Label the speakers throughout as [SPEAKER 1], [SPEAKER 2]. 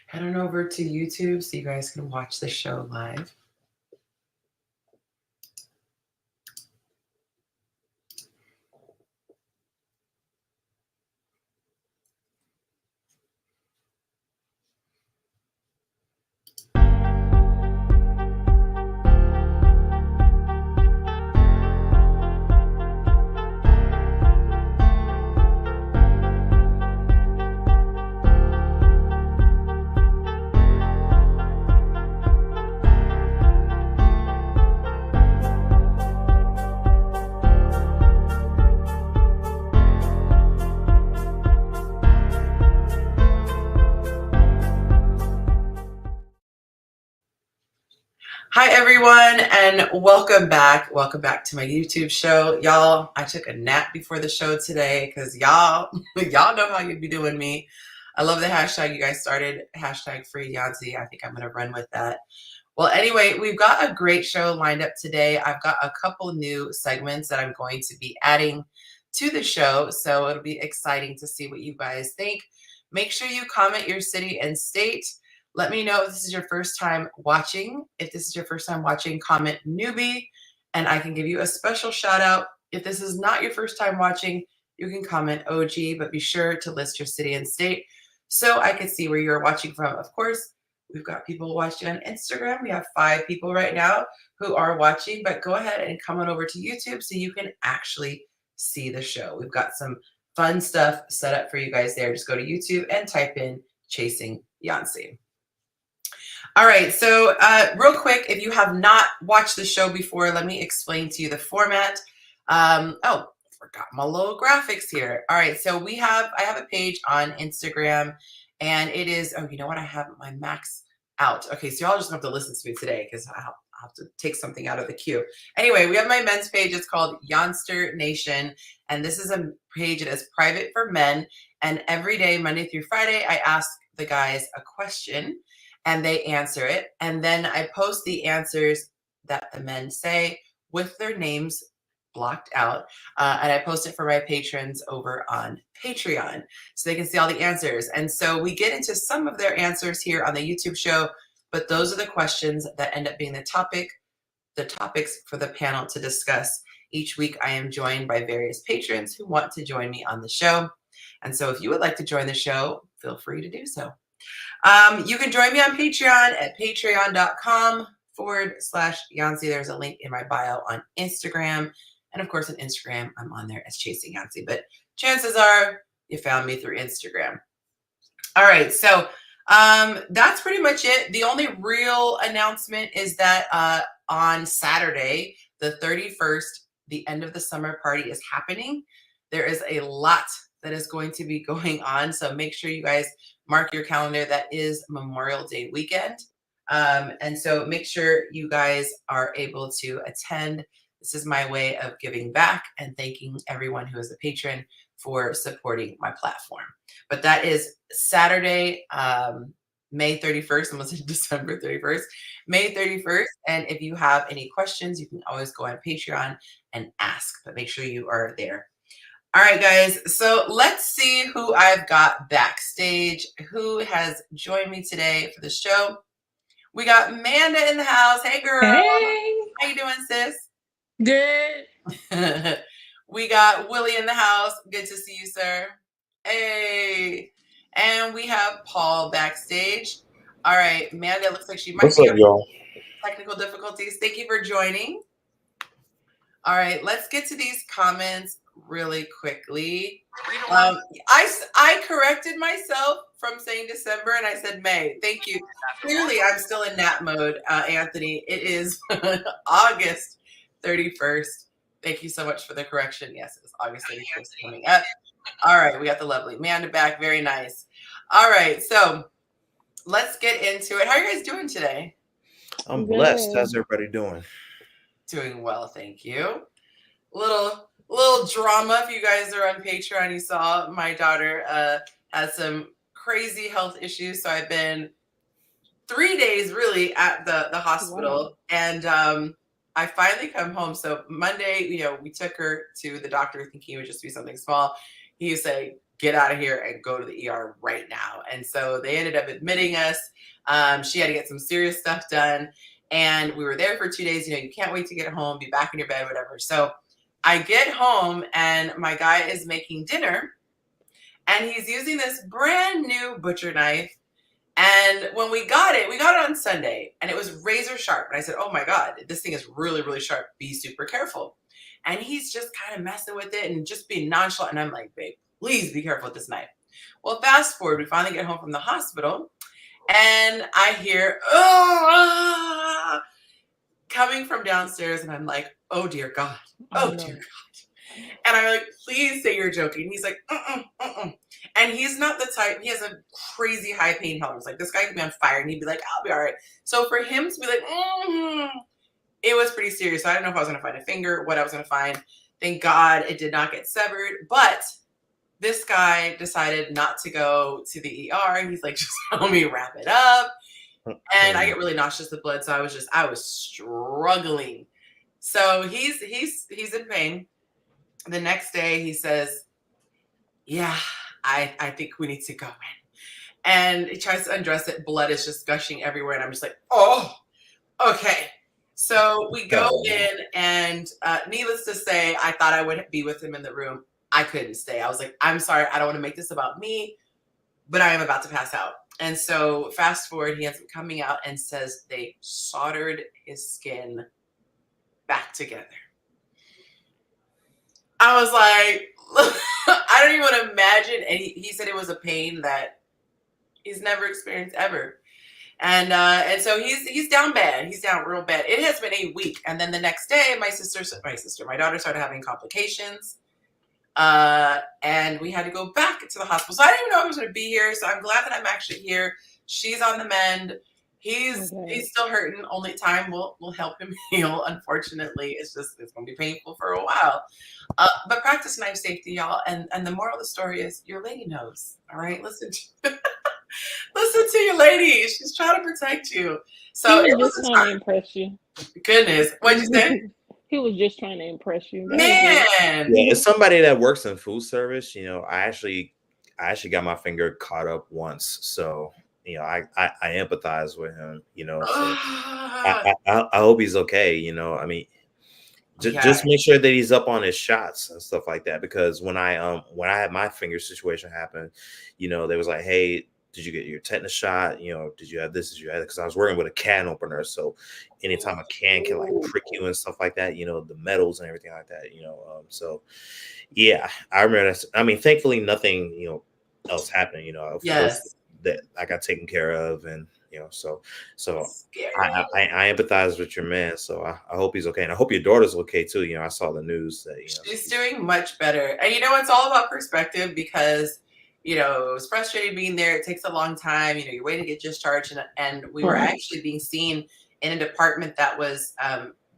[SPEAKER 1] head on over to YouTube so you guys can watch the show live. Hi everyone, and welcome back. Welcome back to my YouTube show. Y'all, I took a nap before the show today because y'all know how you be doing me. I love the hashtag you guys started, hashtag free Yonci. I think I'm gonna run with that. Well, anyway, we've got a great show lined up today. I've got a couple new segments that I'm going to be adding to the show, so it'll be exciting to see what you guys think. Make sure you comment your city and state. Let me know if this is your first time watching. If this is your first time watching, comment newbie, and I can give you a special shout out. If this is not your first time watching, you can comment OG, but be sure to list your city and state so I can see where you're watching from. Of course, we've got people watching on Instagram. We have 5 people right now who are watching, but go ahead and come on over to YouTube so you can actually see the show. We've got some fun stuff set up for you guys there. Just go to YouTube and type in Chasing Yonci. All right, so real quick, if you have not watched the show before, let me explain to you the format. Oh, forgot my little graphics here. All right, so I have a page on Instagram, and it is, oh, you know what? I have my max out. Okay, so y'all just have to listen to me today because I'll have to take something out of the queue. Anyway, we have my men's page. It's called Yonster Nation, and this is a page that is private for men. And every day, Monday through Friday, I ask the guys a question, and they answer it. And then I post the answers that the men say with their names blocked out. And I post it for my patrons over on Patreon so they can see all the answers. And so we get into some of their answers here on the YouTube show, but those are the questions that end up being the topics for the panel to discuss. Each week I am joined by various patrons who want to join me on the show. And so if you would like to join the show, feel free to do so. You can join me on Patreon at patreon.com/Yonci. There's a link in my bio on Instagram. And of course, on Instagram, I'm on there as Chasing Yonci. But chances are you found me through Instagram. All right, so that's pretty much it. The only real announcement is that on Saturday, the 31st, the end of the summer party is happening. There is a lot that is going to be going on. So make sure you guys mark your calendar. That is Memorial Day weekend. And so make sure you guys are able to attend. This is my way of giving back and thanking everyone who is a patron for supporting my platform. But that is Saturday, May 31st, almost December 31st, May 31st. And if you have any questions, you can always go on Patreon and ask, but make sure you are there. All right, guys, so let's see who I've got backstage, who has joined me today for the show. We got Amanda in the house. Hey, girl.
[SPEAKER 2] Hey.
[SPEAKER 1] How you doing, sis?
[SPEAKER 2] Good.
[SPEAKER 1] We got Willie in the house. Good to see you, sir. Hey. And we have Paul backstage. All right, Amanda, looks like she might be having technical difficulties. Thank you for joining. All right, let's get to these comments really quickly. I corrected myself from saying December and I said May. Thank you. Clearly, I'm still in nap mode, Anthony. It is August 31st. Thank you so much for the correction. Yes, it's August 31st coming up. All right, we got the lovely Amanda back. Very nice. All right, so let's get into it. How are you guys doing today?
[SPEAKER 3] I'm blessed. How's everybody doing?
[SPEAKER 1] Doing well, thank you. Little drama. If you guys are on Patreon, you saw my daughter has some crazy health issues. So I've been 3 days really at the hospital. Wow. And I finally come home. So Monday, we took her to the doctor thinking it would just be something small. He was saying, get out of here and go to the ER right now. And so they ended up admitting us. She had to get some serious stuff done. And we were there for 2 days. You can't wait to get home, be back in your bed, whatever. So I get home and my guy is making dinner and he's using this brand new butcher knife. And when we got it on Sunday and it was razor sharp. And I said, oh my God, this thing is really, really sharp. Be super careful. And he's just kind of messing with it and just being nonchalant. And I'm like, babe, please be careful with this knife. Well, fast forward, we finally get home from the hospital and I hear, coming from downstairs. And I'm like, oh dear God. Oh dear God. And I'm like, please say you're joking. He's like, And he's not the type, he has a crazy high pain tolerance. Like this guy could be on fire and he'd be like, I'll be all right. So for him to be like, it was pretty serious. So I don't know if I was going to find a finger, what I was going to find. Thank God it did not get severed. But this guy decided not to go to the ER. He's like, just help me wrap it up. And I get really nauseous with blood. So I was struggling. So he's in pain. The next day he says, yeah, I think we need to go in. And he tries to undress it. Blood is just gushing everywhere. And I'm just like, oh, okay. So we go in and needless to say, I thought I would be with him in the room. I couldn't stay. I was like, I'm sorry. I don't want to make this about me, but I am about to pass out. And so fast forward, he ends up coming out and says they soldered his skin back together. I was like, I don't even want to imagine. And he said it was a pain that he's never experienced ever. And so he's down bad. He's down real bad. It has been a week. And then the next day, my daughter started having complications. And we had to go back to the hospital. So I didn't even know I was going to be here. So I'm glad that I'm actually here. She's on the mend. He's still hurting. Only time will help him heal. Unfortunately, it's going to be painful for a while. But practice knife safety, y'all. And the moral of the story is your lady knows. All right, listen to your lady. She's trying to protect you. So
[SPEAKER 2] he was just trying to impress you.
[SPEAKER 1] Goodness, what'd you say?
[SPEAKER 2] He was just trying to impress you.
[SPEAKER 1] Man,
[SPEAKER 3] yeah, as somebody that works in food service, I actually got my finger caught up once, so I empathize with him. So I hope he's okay. I mean, just make sure that he's up on his shots and stuff like that. Because when I had my finger situation happen, they was like, hey, did you get your tetanus shot? Did you have this? Did you have that? Because I was working with a can opener. So anytime a can can like prick you and stuff like that, the metals and everything like that, so yeah, I remember that. I mean, thankfully nothing, else happened,
[SPEAKER 1] yes,
[SPEAKER 3] that I got taken care of. And, so I empathize with your man. So I hope he's okay. And I hope your daughter's okay too. I saw the news that,
[SPEAKER 1] she's doing much better. And it's all about perspective because it was frustrating being there. It takes a long time. You're waiting to get discharged. And we were actually being seen in a department that was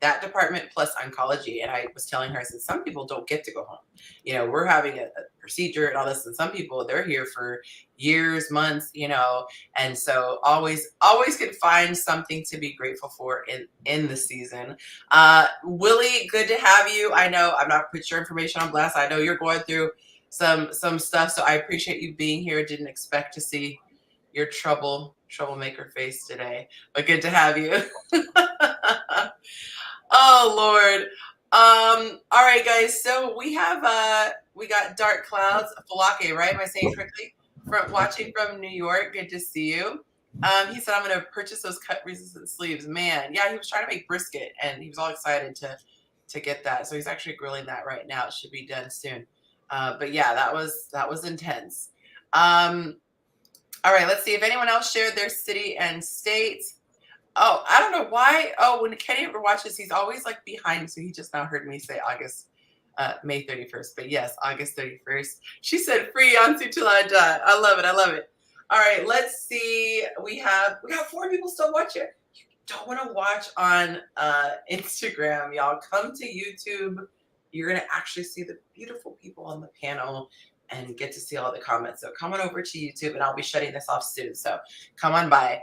[SPEAKER 1] that department plus oncology. And I was telling her, I said, some people don't get to go home. We're having a procedure and all this. And some people, they're here for years, months, and so always can find something to be grateful for in the season. Willie, good to have you. I know I've not put your information on blast. I know you're going through some stuff. So I appreciate you being here. Didn't expect to see your troublemaker face today, but good to have you. Oh Lord. All right, guys. So we got Dark Clouds, Falake, right? Am I saying it correctly? Watching from New York. Good to see you. He said, I'm going to purchase those cut resistant sleeves. Man, yeah, he was trying to make brisket and he was all excited to get that. So he's actually grilling that right now. It should be done soon. But yeah, that was intense. All right, let's see if anyone else shared their city and state. Oh, I don't know why. Oh, when Kenny ever watches, he's always like behind me. So he just now heard me say May 31st. But yes, August 31st. She said free Yonci till I die. I love it. All right, let's see. We got 4 people still watching. You don't want to watch on Instagram, y'all. Come to YouTube. You're going to actually see the beautiful people on the panel and get to see all the comments. So come on over to YouTube and I'll be shutting this off soon. So come on by.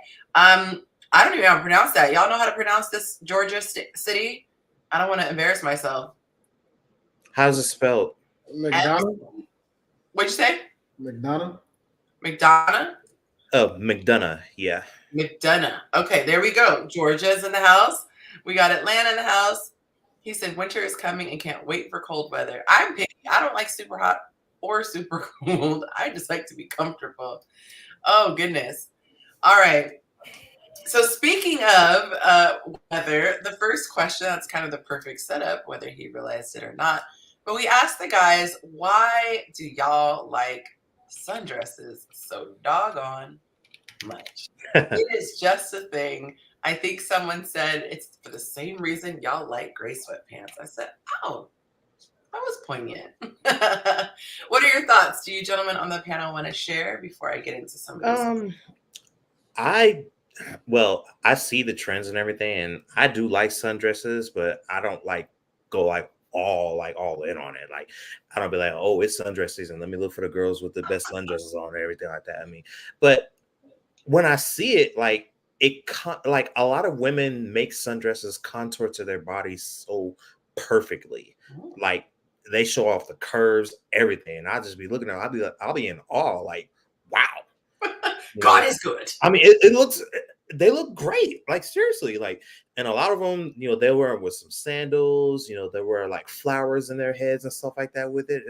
[SPEAKER 1] I don't even know how to pronounce that. Y'all know how to pronounce this Georgia city? I don't want to embarrass myself.
[SPEAKER 3] How's it spelled?
[SPEAKER 4] McDonald?
[SPEAKER 1] What'd you say?
[SPEAKER 4] McDonough.
[SPEAKER 1] McDonough?
[SPEAKER 3] Oh, McDonough. Yeah.
[SPEAKER 1] McDonough. Okay, there we go. Georgia's in the house. We got Atlanta in the house. He said winter is coming and can't wait for cold weather. I'm picky. I don't like super hot or super cold. I just like to be comfortable. Oh, goodness. All right. So speaking of weather, the first question, that's kind of the perfect setup, whether he realized it or not. But we asked the guys, why do y'all like sundresses so doggone much? It is just a thing. I think someone said it's for the same reason y'all like gray sweatpants. I said, oh, that was poignant. What are your thoughts? Do you gentlemen on the panel want to share before I get into some of these?
[SPEAKER 3] I see the trends and everything, and I do like sundresses, but I don't go all in on it. Like, I don't be like, oh, it's sundress season, let me look for the girls with the best sundresses on and everything like that. I mean, but when I see it, like like a lot of women make sundresses contour to their bodies so perfectly, like they show off the curves, everything. And I'll just be looking at it, I'll be in awe, like, wow.
[SPEAKER 1] God is good.
[SPEAKER 3] I mean, they look great. Like, seriously, like, and a lot of them, they wear with some sandals, they wear like flowers in their heads and stuff like that with it.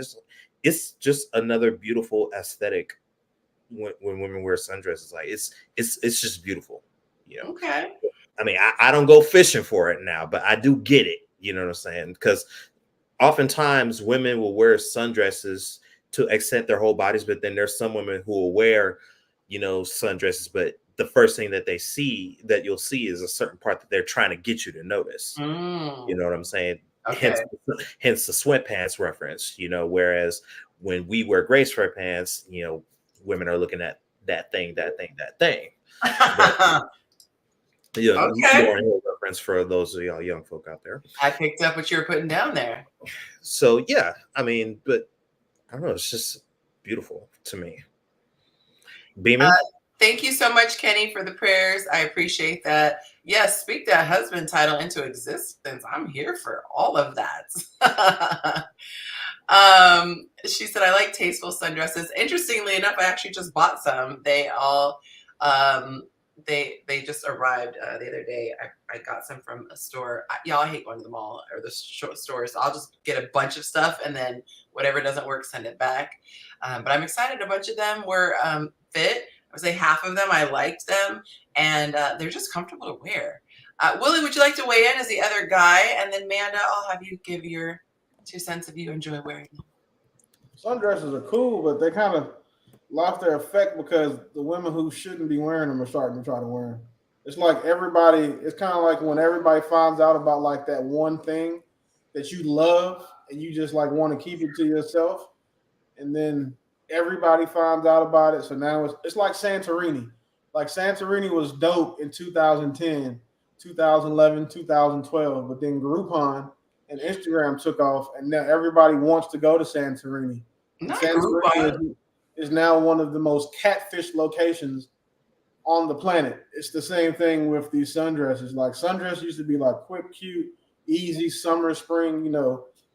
[SPEAKER 3] It's just another beautiful aesthetic when women wear sundresses. Like, it's just beautiful.
[SPEAKER 1] Okay.
[SPEAKER 3] I mean, I don't go fishing for it now, but I do get it. You know what I'm saying? Because oftentimes women will wear sundresses to accent their whole bodies, but then there's some women who will wear, sundresses, but the first thing that you'll see is a certain part that they're trying to get you to notice. You know what I'm saying?
[SPEAKER 1] Okay.
[SPEAKER 3] Hence the sweatpants reference, whereas when we wear gray sweatpants, women are looking at that thing. But,
[SPEAKER 1] okay.
[SPEAKER 3] More reference for those of y'all young folk out there.
[SPEAKER 1] I picked up what you were putting down there.
[SPEAKER 3] So yeah, I mean, but I don't know, it's just beautiful to me. Beeman?
[SPEAKER 1] Thank you so much, Kenny, for the prayers. I appreciate that. Yes, speak that husband title into existence. I'm here for all of that. She said, I like tasteful sundresses. Interestingly enough, I actually just bought some. They all they just arrived the other day. I got some from a store. Y'all, I hate going to the mall or the stores. So I'll just get a bunch of stuff, and then whatever doesn't work, send it back. But I'm excited. A bunch of them were fit. I would say half of them, I liked them, and they're just comfortable to wear. Willie, would you like to weigh in as the other guy? And then Manda, I'll have you give your 2 cents if you enjoy wearing them.
[SPEAKER 4] Sundresses are cool, but they kind of lost their effect because the women who shouldn't be wearing them are starting to try to wear them. It's like it's kind of like when everybody finds out about like that one thing that you love and you just like want to keep it to yourself. And then everybody finds out about it. So now it's like Santorini. Like Santorini was dope in 2010, 2011, 2012, but then Groupon and Instagram took off, and now everybody wants to go to Santorini. And Santorini is now one of the most catfish locations on the planet. It's the same thing with these sundresses. Like sundresses used to be like quick, cute, easy summer, spring,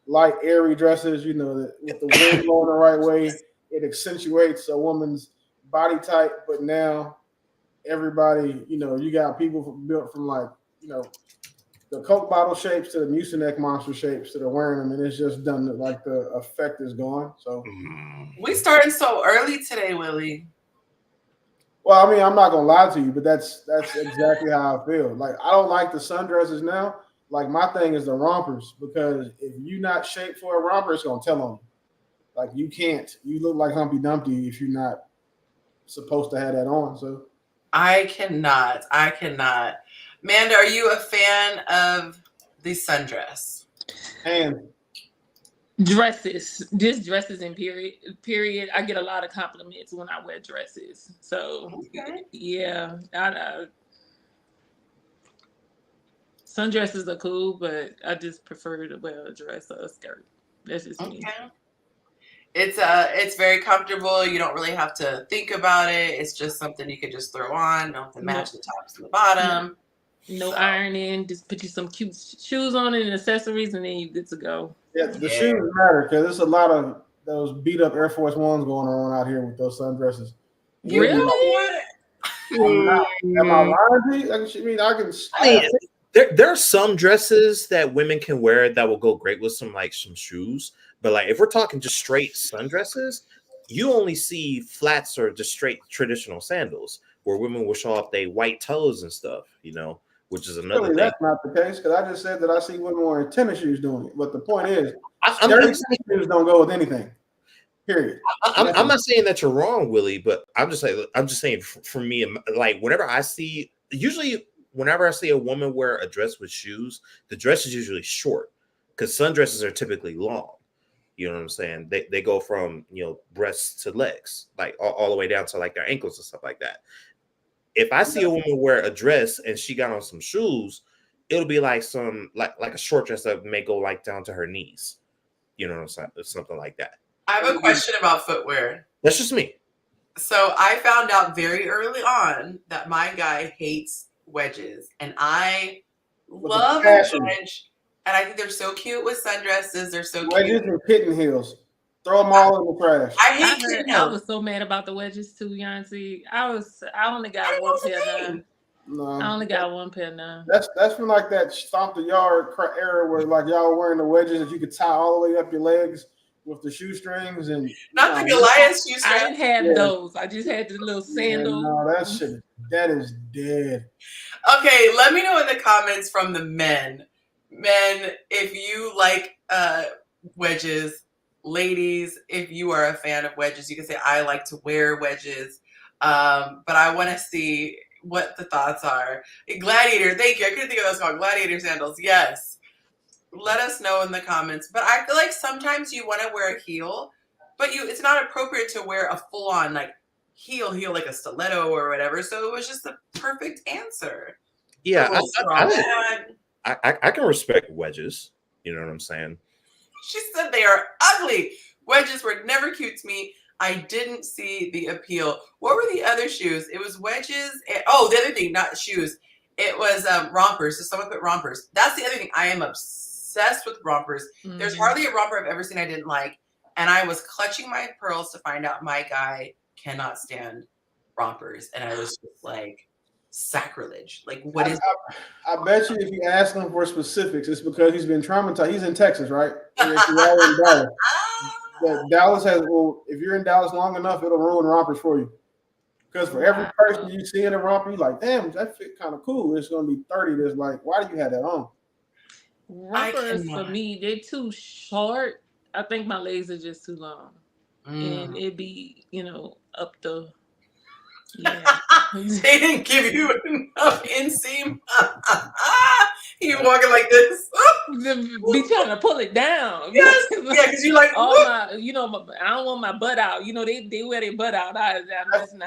[SPEAKER 4] light, airy dresses, with the wind blowing the right way. It accentuates a woman's body type, but now everybody, you got people built from like, the Coke bottle shapes to the Mucinex monster shapes that are wearing them, and it's just done like the effect is gone. So
[SPEAKER 1] we started so early today, Willie.
[SPEAKER 4] Well, I mean, I'm not gonna lie to you, but that's exactly how I feel. Like I don't like the sundresses now. Like my thing is the rompers, because if you're not shaped for a romper, it's gonna tell on you. Like you can't. You look like Humpty Dumpty if you're not supposed to have that on. So
[SPEAKER 1] I cannot. Manda, are you a fan of the sundress?
[SPEAKER 4] And
[SPEAKER 2] dresses, just dresses in period. I get a lot of compliments when I wear dresses. So yeah, sundresses are cool, but I just prefer to wear a dress or a skirt. That's just me.
[SPEAKER 1] It's very comfortable. You don't really have to think about it. It's just something you could just throw on. Don't have to match the tops and the bottom.
[SPEAKER 2] No ironing. Just put you some cute shoes on and accessories, and then you're good to go.
[SPEAKER 4] Yeah, the shoes matter because there's a lot of those beat up Air Force Ones going on out here with those sundresses.
[SPEAKER 2] Really?
[SPEAKER 4] Am I lying to you? I can.
[SPEAKER 3] There are some dresses that women can wear that will go great with some shoes, but like if we're talking just straight sundresses, you only see flats or just straight traditional sandals where women will show off their white toes and stuff, which is another thing.
[SPEAKER 4] That's not the case because I just said that I see women wearing tennis shoes doing it. But the point is, tennis shoes don't go with anything. Period.
[SPEAKER 3] I'm not saying that you're wrong, Willie, but I'm just saying for me, like whenever I see a woman wear a dress with shoes, the dress is usually short because sundresses are typically long. You know what I'm saying? They go from breasts to legs, like all the way down to like their ankles and stuff like that. If I see a woman wear a dress and she got on some shoes, it'll be like like a short dress that may go like down to her knees. You know what I'm saying? Something like that.
[SPEAKER 1] I have a question about footwear.
[SPEAKER 3] That's just me.
[SPEAKER 1] So I found out very early on that my guy hates wedges, and I love a wedge. And I think they're so cute with sundresses. They're so
[SPEAKER 4] wedges
[SPEAKER 1] cute.
[SPEAKER 4] And kitten heels. Throw them all in the trash.
[SPEAKER 1] I hate kitten heels.
[SPEAKER 2] I was so mad about the wedges too, Yonci. I only got one pair now.
[SPEAKER 4] No,
[SPEAKER 2] I only got one pair now.
[SPEAKER 4] That's from like that stomp the yard era where like y'all wearing the wedges that you could tie all the way up your legs with the shoestrings and
[SPEAKER 1] not the Goliath shoestrings.
[SPEAKER 2] I didn't have those. I just had the little sandals.
[SPEAKER 4] No, that is dead.
[SPEAKER 1] Okay, let me know in the comments from the men. Men, if you like wedges. Ladies, if you are a fan of wedges, you can say I like to wear wedges. But I want to see what the thoughts are. Gladiator, thank you. I couldn't think of those called gladiator sandals. Yes. Let us know in the comments. But I feel like sometimes you want to wear a heel, but it's not appropriate to wear a full-on like heel like a stiletto or whatever. So it was just the perfect answer.
[SPEAKER 3] Yeah, I can respect wedges. You know what I'm saying?
[SPEAKER 1] She said they are ugly. Wedges were never cute to me. I didn't see the appeal. What were the other shoes? It was wedges. The other thing, not shoes. It was rompers. So someone put rompers. That's the other thing. I am obsessed with rompers. Mm-hmm. There's hardly a romper I've ever seen I didn't like. And I was clutching my pearls to find out my guy cannot stand rompers. And I was just like, sacrilege. Like, what is
[SPEAKER 4] I bet you if you ask him for specifics, it's because he's been traumatized. He's in Texas, right? Dallas has, if you're in Dallas long enough, it'll ruin rompers for you. Because for every person you see in a romper, you're like, damn, that fit kind of cool. It's going to be 30 that's like, why do you have that on?
[SPEAKER 2] Rompers for me, they're too short. I think my legs are just too long. And it'd be, up the... Yeah.
[SPEAKER 1] They didn't give you enough inseam. You walking like this.
[SPEAKER 2] Be trying to pull it down.
[SPEAKER 1] Yes. Because you like
[SPEAKER 2] all my, I don't want my butt out. They wear their butt out. That's one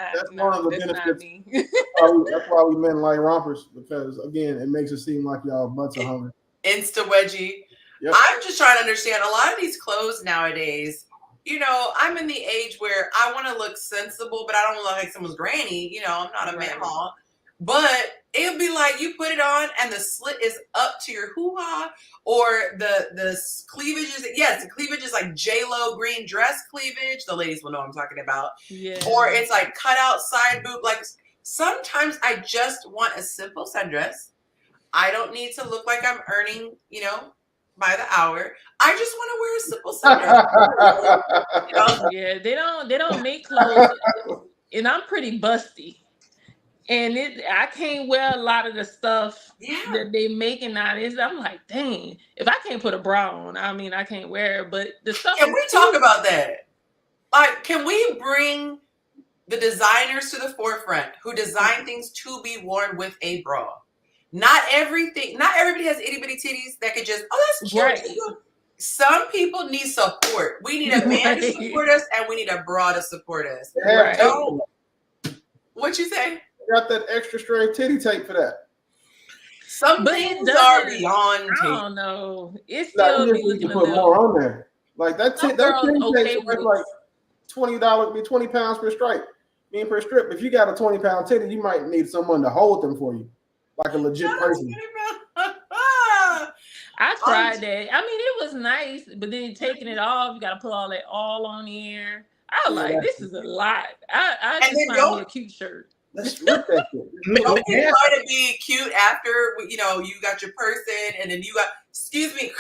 [SPEAKER 2] of the benefits. Me.
[SPEAKER 4] That's why we men like rompers, because again, it makes it seem like y'all butts are hungry.
[SPEAKER 1] Insta wedgie. Yep. I'm just trying to understand a lot of these clothes nowadays. I'm in the age where I want to look sensible, but I don't look like someone's granny. I'm not a mamma. But it'll be like you put it on and the slit is up to your hoo-ha, or the cleavage is, the cleavage is like J-Lo green dress cleavage. The ladies will know what I'm talking about. Yeah. Or it's like cut out side boob. Like sometimes I just want a simple sundress. I don't need to look like I'm earning, by the hour. I just want to wear a simple sundress.
[SPEAKER 2] Yeah, they don't make clothes, and I'm pretty busty, and I can't wear a lot of the stuff that they making nowadays. I'm like, dang, if I can't put a bra on, I can't wear it. But the stuff.
[SPEAKER 1] Can we talk about that? Like, can we bring the designers to the forefront who design things to be worn with a bra? Not everybody has itty bitty titties that could just, that's cute. Right. Some people need support. We need a man to support us, and we need a bra to support us.
[SPEAKER 4] Right.
[SPEAKER 1] What you say?
[SPEAKER 4] Got that extra strength titty tape for that.
[SPEAKER 1] Some things are beyond tape.
[SPEAKER 2] I don't know. It's still
[SPEAKER 4] be looking to put more on there. Like that titty tape is like $20, be 20 pounds per stripe. Per strip. If you got a 20-pound titty, you might need someone to hold them for you. Like a legit person.
[SPEAKER 2] I tried that. I mean, it was nice, but then taking it off, you got to put all that all on here. I was like, this is a lot. I
[SPEAKER 1] And
[SPEAKER 2] just
[SPEAKER 1] then
[SPEAKER 2] find me a cute shirt.
[SPEAKER 4] Let's rip that shit.
[SPEAKER 1] Don't be trying to be cute after, you know, you got your person and then you got, excuse me,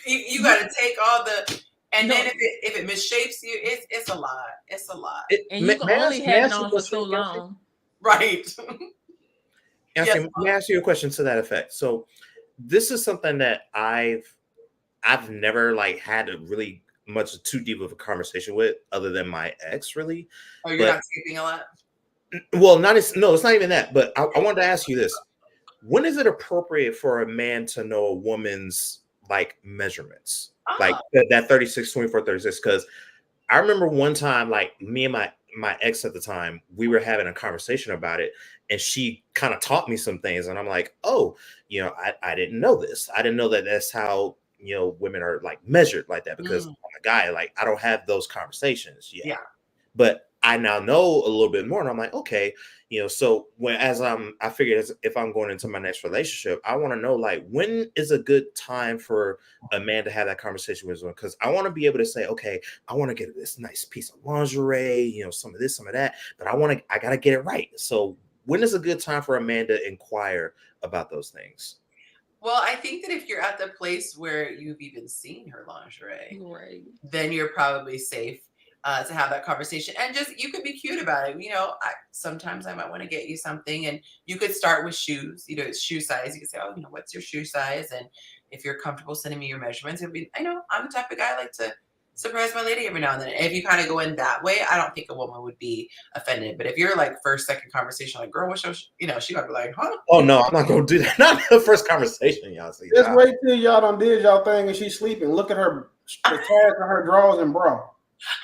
[SPEAKER 1] you got to take all the, and then if it misshapes you, it's a lot. It's a lot.
[SPEAKER 2] And you can only have it on for so long.
[SPEAKER 1] Right.
[SPEAKER 3] Yes, may I ask you a question to that effect? So this is something that I've never like had a really much too deep of a conversation with, other than my ex, really.
[SPEAKER 1] Oh, you're not sleeping a lot?
[SPEAKER 3] Well, no, it's not even that. But I wanted to ask you this: when is it appropriate for a man to know a woman's like measurements, like that 36, 24, 36? Because I remember one time, like me and my ex at the time, we were having a conversation about it, and she kind of taught me some things, and I'm like, oh, you know, I didn't know this. I didn't know that that's how, you know, women are like measured like that, because I'm a guy, like I don't have those conversations yet. Yeah. But I now know a little bit more, and I'm like, okay, you know, so I figured if I'm going into my next relationship, I want to know, like, when is a good time for a man to have that conversation with someone? Because I want to be able to say, okay, I want to get this nice piece of lingerie, you know, some of this, some of that, but I got to get it right. So when is a good time for a man to inquire about those things?
[SPEAKER 1] Well, I think that if you're at the place where you've even seen her lingerie, right, then you're probably safe to have that conversation, and just you could be cute about it. You know, sometimes I might want to get you something, and you could start with shoes. You know, it's shoe size. You could say, oh, you know, what's your shoe size? And if you're comfortable sending me your measurements, it'll be. I know I'm the type of guy I like to surprise my lady every now and then. And if you kind of go in that way, I don't think a woman would be offended. But if you're like first, second conversation, like, girl, what's your, you know, she gonna be like, huh?
[SPEAKER 3] Oh no, I'm not gonna do that. Not the first conversation, y'all. See,
[SPEAKER 4] just wait till y'all done did y'all thing and she's sleeping. Look at her, the tags of her drawers and bra.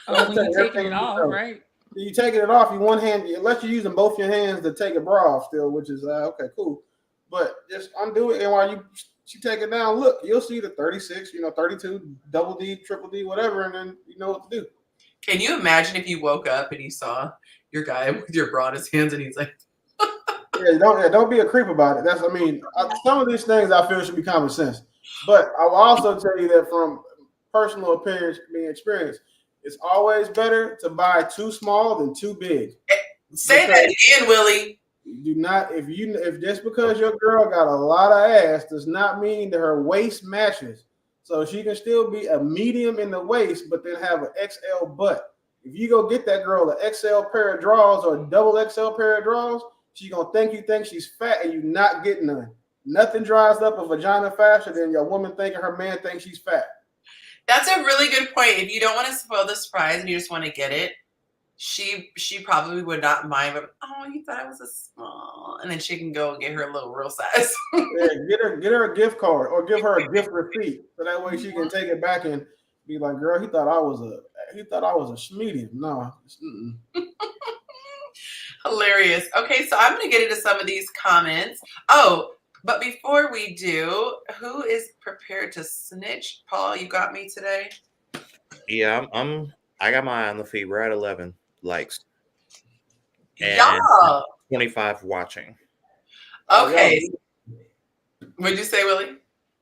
[SPEAKER 2] Oh, when you're taking it off, right?
[SPEAKER 4] You taking it off, you one hand, unless you're using both your hands to take a bra off still, which is okay, cool. But just undo it, and while she take it down, look, you'll see the 36, you know, 32, double D, triple D, whatever, and then you know what to do.
[SPEAKER 1] Can you imagine if you woke up and you saw your guy with your bra in his hands and he's like,
[SPEAKER 4] don't be a creep about it. That's, I mean, some of these things I feel should be common sense. But I will also tell you that from personal experience, it's always better to buy too small than too big.
[SPEAKER 1] Say that again, Willie.
[SPEAKER 4] Do not, if just because your girl got a lot of ass does not mean that her waist matches. So she can still be a medium in the waist, but then have an XL butt. If you go get that girl an XL pair of drawers or a double XL pair of drawers, she's gonna think she's fat, and you not getting none. Nothing dries up a vagina faster than your woman thinking her man thinks she's fat.
[SPEAKER 1] That's a really good point. If you don't want to spoil the surprise and you just want to get it, she probably would not mind. But oh, you thought I was a small, and then she can go get her a little real size.
[SPEAKER 4] Yeah, get her a gift card or give her a gift receipt, so that way she can take it back and be like, "Girl, he thought I was a medium." No.
[SPEAKER 1] Hilarious. Okay, so I'm going to get into some of these comments. Oh. But before we do, who is prepared to snitch? Paul, you got me today?
[SPEAKER 3] Yeah, I got my eye on the feed. We're at 11 likes. And 25 watching.
[SPEAKER 1] Okay. What'd you say, Willie?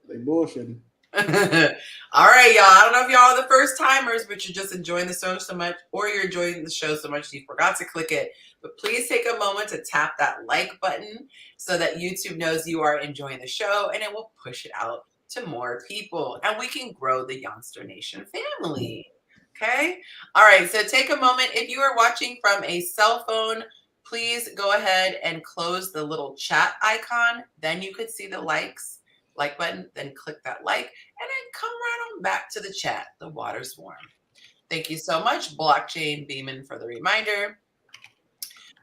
[SPEAKER 4] They bullshitting.
[SPEAKER 1] All right, y'all. I don't know if y'all are the first timers, but you're just enjoying the show so much, or you're enjoying the show so much you forgot to click it. But please take a moment to tap that like button so that YouTube knows you are enjoying the show, and it will push it out to more people, and we can grow the Youngster Nation family. Okay? All right, so take a moment. If you are watching from a cell phone, please go ahead and close the little chat icon. Then you could see the like button, then click that like, and then come right on back to the chat. The water's warm. Thank you so much, Blockchain Beeman, for the reminder.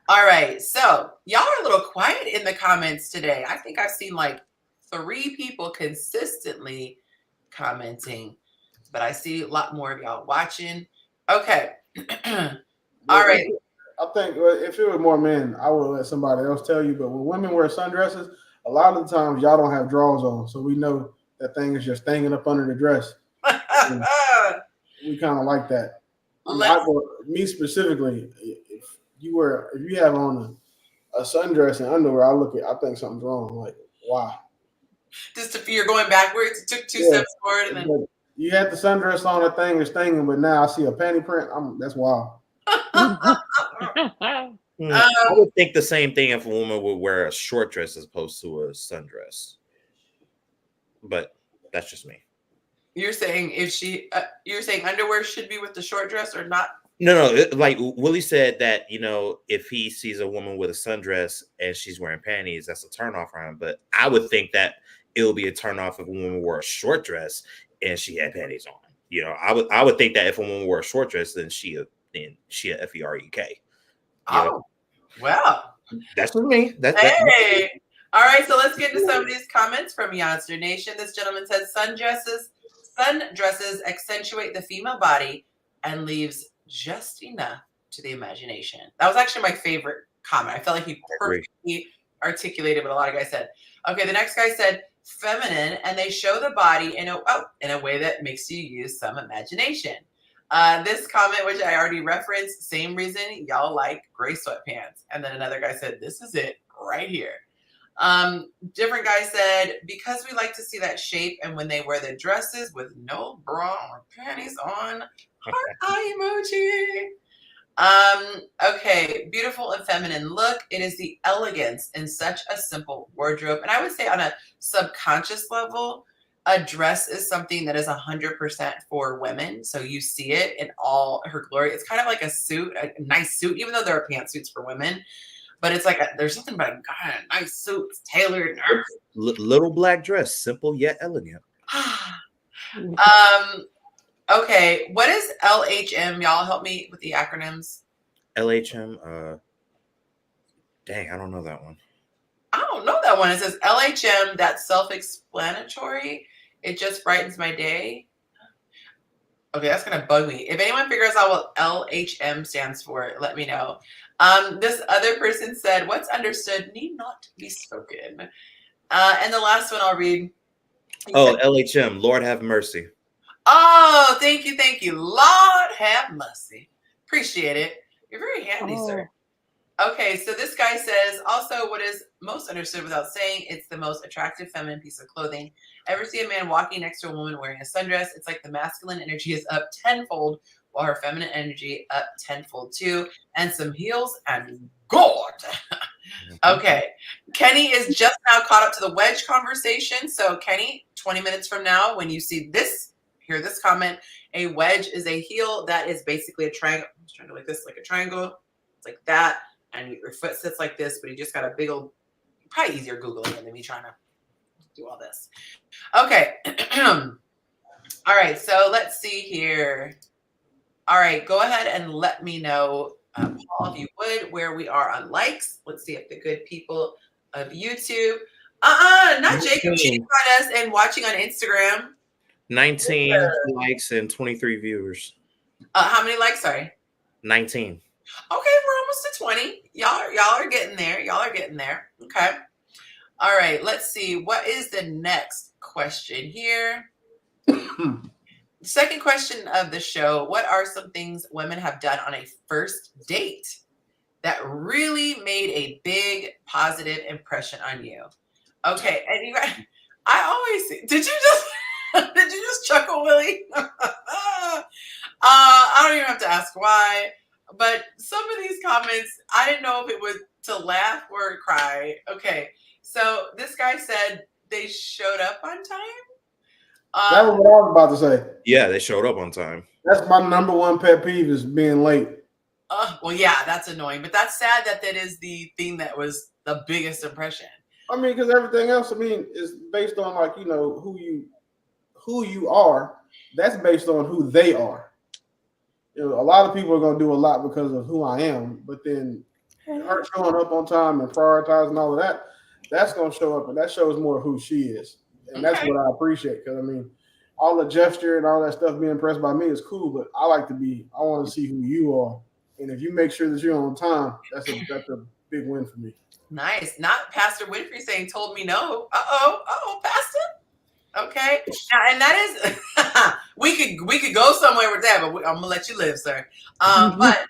[SPEAKER 1] All right, so y'all are a little quiet in the comments today. I think I've seen like 3 people consistently commenting, but I see a lot more of y'all watching. Okay. All right.
[SPEAKER 4] I think if it was more men, I would let somebody else tell you. But when women wear sundresses, a lot of the times y'all don't have drawers on, so we know that thing is just hanging up under the dress. We kind of like that. Me specifically, if you have on a sundress and underwear, I think something's wrong. Like, wow.
[SPEAKER 1] Just if you're going backwards, it took 2 steps forward, and then
[SPEAKER 4] you had the sundress on, that thing was stinging, but now I see a panty print. That's wild.
[SPEAKER 3] I would think the same thing if a woman would wear a short dress as opposed to a sundress. But that's just me.
[SPEAKER 1] You're saying you're saying underwear should be with the short dress or not?
[SPEAKER 3] No. Like Willie said that, if he sees a woman with a sundress and she's wearing panties, that's a turnoff for him. But I would think that it would be a turnoff if a woman wore a short dress and she had panties on. I would think that if a woman wore a short dress, then she a FERUK.
[SPEAKER 1] Oh, well,
[SPEAKER 3] that's for me.
[SPEAKER 1] Hey. All right, so let's get into some of these comments from Yonci Nation. This gentleman says sundresses accentuate the female body and leaves just enough to the imagination. That was actually my favorite comment. I felt like he perfectly articulated what a lot of guys said. Okay, the next guy said feminine, and they show the body in a way that makes you use some imagination. This comment, which I already referenced, same reason y'all like gray sweatpants. And then another guy said, this is it right here. Different guy said, because we like to see that shape, and when they wear the dresses with no bra or panties on, heart eye emoji. Okay, beautiful and feminine look. It is the elegance in such a simple wardrobe. And I would say on a subconscious level, a dress is something that is 100% for women. So you see it in all her glory. It's kind of like a suit, a nice suit, even though there are pantsuits for women. But it's like there's something about a nice suit, it's tailored.
[SPEAKER 3] Little black dress, simple yet elegant.
[SPEAKER 1] Okay, what is LHM? Y'all help me with the acronyms.
[SPEAKER 3] LHM, dang, I don't know that one.
[SPEAKER 1] I don't know that one. It says LHM, that's self-explanatory. It just brightens my day. Okay, that's going to bug me. If anyone figures out what LHM stands for, let me know. This other person said, what's understood need not be spoken. And the last one I'll read.
[SPEAKER 3] LHM, Lord have mercy.
[SPEAKER 1] Oh, thank you. Lord have mercy. Appreciate it. You're very handy, sir. Okay, so this guy says, also, what is most understood without saying, it's the most attractive feminine piece of clothing. Ever see a man walking next to a woman wearing a sundress? It's like the masculine energy is up tenfold, while her feminine energy up tenfold too. And some heels and God. Okay, Kenny is just now caught up to the wedge conversation. So Kenny, 20 minutes from now, when you see this, hear this comment, a wedge is a heel that is basically a triangle. I'm just trying to like this, like a triangle. It's like that. And your foot sits like this, but you just got a big old, probably easier Googling than me trying to do all this. Okay. All right. So let's see here. All right. Go ahead and let me know, Paul, if you would, where we are on likes. Let's see if the good people of YouTube. Not Jacob. Cheating on us and watching on Instagram.
[SPEAKER 3] 19 likes and 23 viewers.
[SPEAKER 1] How many likes? Sorry.
[SPEAKER 3] 19.
[SPEAKER 1] Okay, we're almost to 20. Y'all are getting there. Okay. All right, let's see. What is the next question here? Second question of the show. What are some things women have done on a first date that really made a big positive impression on you? Okay, and you guys, I always see, did you just chuckle, Willie? I don't even have to ask why. But some of these comments, I didn't know if it was to laugh or cry. Okay, so this guy said they showed up on time.
[SPEAKER 4] That was what I was about to say.
[SPEAKER 3] Yeah, they showed up on time.
[SPEAKER 4] That's my number one pet peeve is being late.
[SPEAKER 1] Well, yeah, that's annoying. But that's sad that is the thing that was the biggest impression.
[SPEAKER 4] I mean, because everything else, is based on like, who you are. That's based on who they are. A lot of people are going to do a lot because of who I am, but then her showing up on time and prioritizing all of that, that's going to show up, and that shows more who she is. And that's what I appreciate, because, all the gesture and all that stuff being impressed by me is cool, but I want to see who you are. And if you make sure that you're on time, that's a big win for me.
[SPEAKER 1] Nice. Not Pastor Winfrey saying, told me no. Uh-oh, Pastor. Okay, and that is we could go somewhere with that, but I'm gonna let you live, sir. But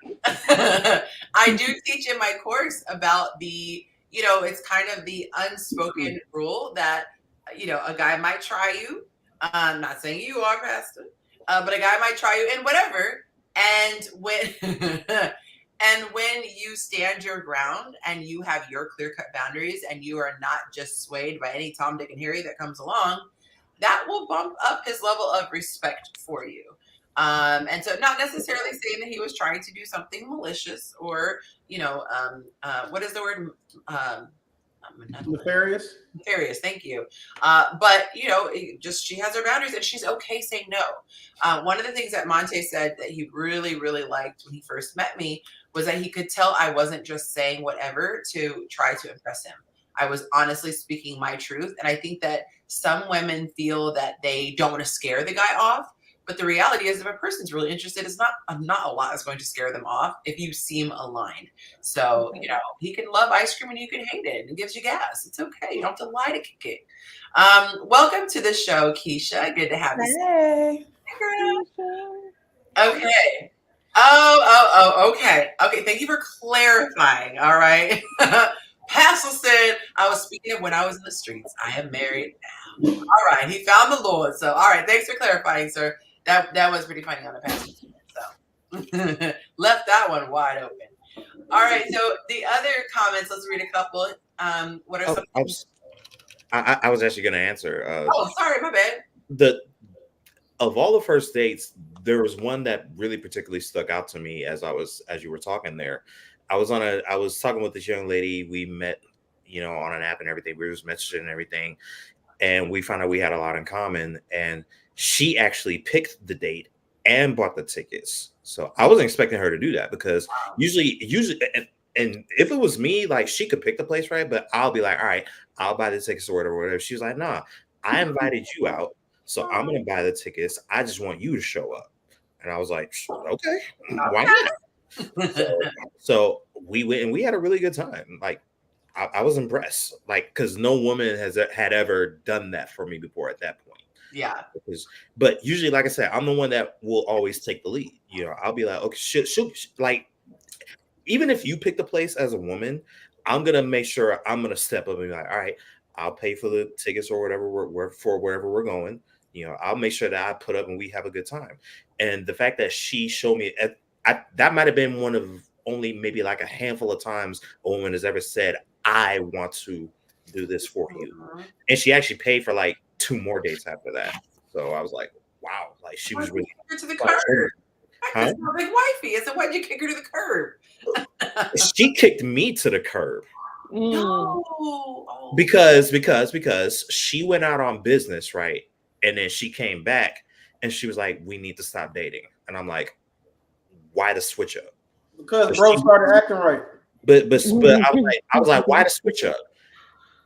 [SPEAKER 1] I do teach in my course about the, it's kind of the unspoken rule that a guy might try you. I'm not saying you are, Pastor, but a guy might try you and whatever. And when and when you stand your ground and you have your clear-cut boundaries and you are not just swayed by any Tom, Dick, and Harry that comes along, that will bump up his level of respect for you. And so not necessarily saying that he was trying to do something malicious or, what is the word?
[SPEAKER 4] Nefarious.
[SPEAKER 1] Nefarious, thank you. But just she has her boundaries and she's okay saying no. One of the things that Monte said that he really, really liked when he first met me was that he could tell I wasn't just saying whatever to try to impress him. I was honestly speaking my truth. And I think that some women feel that they don't want to scare the guy off. But the reality is, if a person's really interested, it's not a lot that's going to scare them off if you seem aligned. So, he can love ice cream and you can hate it. It gives you gas. It's okay. You don't have to lie to kick it. Welcome to the show, Keisha. Good to have you.
[SPEAKER 5] Hey.
[SPEAKER 1] Okay. Oh, okay. Okay, thank you for clarifying. All right. Pastor said I was speaking of when I was in the streets. I am married now. All right. He found the Lord. So, all right. Thanks for clarifying, sir. That was pretty funny on the pastor. So, left that one wide open. All right. So, the other comments, let's read a couple. What are some?
[SPEAKER 3] I was actually going to answer.
[SPEAKER 1] Sorry. My bad.
[SPEAKER 3] Of all the first dates, there was one that really particularly stuck out to me as you were talking there. I was talking with this young lady. We met, on an app and everything. We was messaging and everything, and we found out we had a lot in common. And she actually picked the date and bought the tickets. So I wasn't expecting her to do that because usually, and if it was me, like she could pick the place, right? But I'll be like, all right, I'll buy the tickets or whatever. She was like, nah, I invited you out. So I'm going to buy the tickets. I just want you to show up. And I was like, okay, why not? So we went and we had a really good time. Like I was impressed, like, because no woman had ever done that for me before at that point.
[SPEAKER 1] Yeah.
[SPEAKER 3] But usually, like I said, I'm the one that will always take the lead. I'll be like, okay, she'll like, even if you pick the place as a woman, I'm going to make sure I'm going to step up and be like, all right, I'll pay for the tickets or whatever wherever we're going. I'll make sure that I put up and we have a good time. And the fact that she showed me, that might have been one of only maybe like a handful of times a woman has ever said, I want to do this for you. And she actually paid for like 2 more dates after that. So I was like, wow, like she was really
[SPEAKER 1] to the curb. Huh? Like wifey. I said, why'd you kick her to the curb?
[SPEAKER 3] She kicked me to the curb.
[SPEAKER 1] No.
[SPEAKER 3] Because she went out on business, right? And then she came back and she was like, we need to stop dating. And I'm like, why the switch up?
[SPEAKER 4] Because bro started acting right.
[SPEAKER 3] But I was like, why the switch up?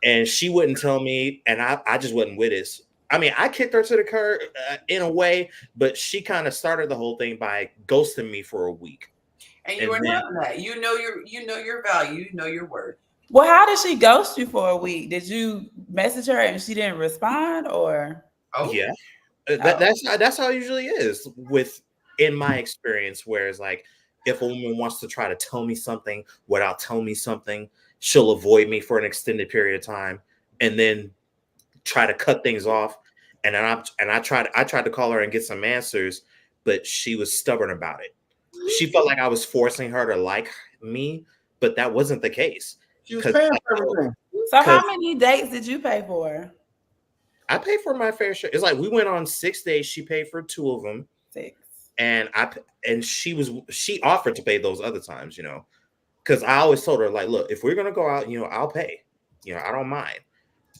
[SPEAKER 3] And she wouldn't tell me, and I just wasn't with it. I mean, I kicked her to the curb in a way, but she kind of started the whole thing by ghosting me for a week.
[SPEAKER 1] And you were not that. You know your value, you know your worth.
[SPEAKER 5] Well, how did she ghost you for a week? Did you message her and she didn't respond, or?
[SPEAKER 3] Oh yeah, that's how it usually is in my experience. Whereas like if a woman wants to try to tell me something without telling me something, she'll avoid me for an extended period of time and then try to cut things off. And then I tried to call her and get some answers, but she was stubborn about it. She felt like I was forcing her to like me, but that wasn't the case.
[SPEAKER 4] She was paying for everything.
[SPEAKER 5] So how many dates did you pay for?
[SPEAKER 3] I paid for my fair share. It's like we went on 6 days. She paid for 2 of them.
[SPEAKER 5] 6.
[SPEAKER 3] And she offered to pay those other times, because I always told her, like, look, if we're gonna go out, I'll pay. I don't mind.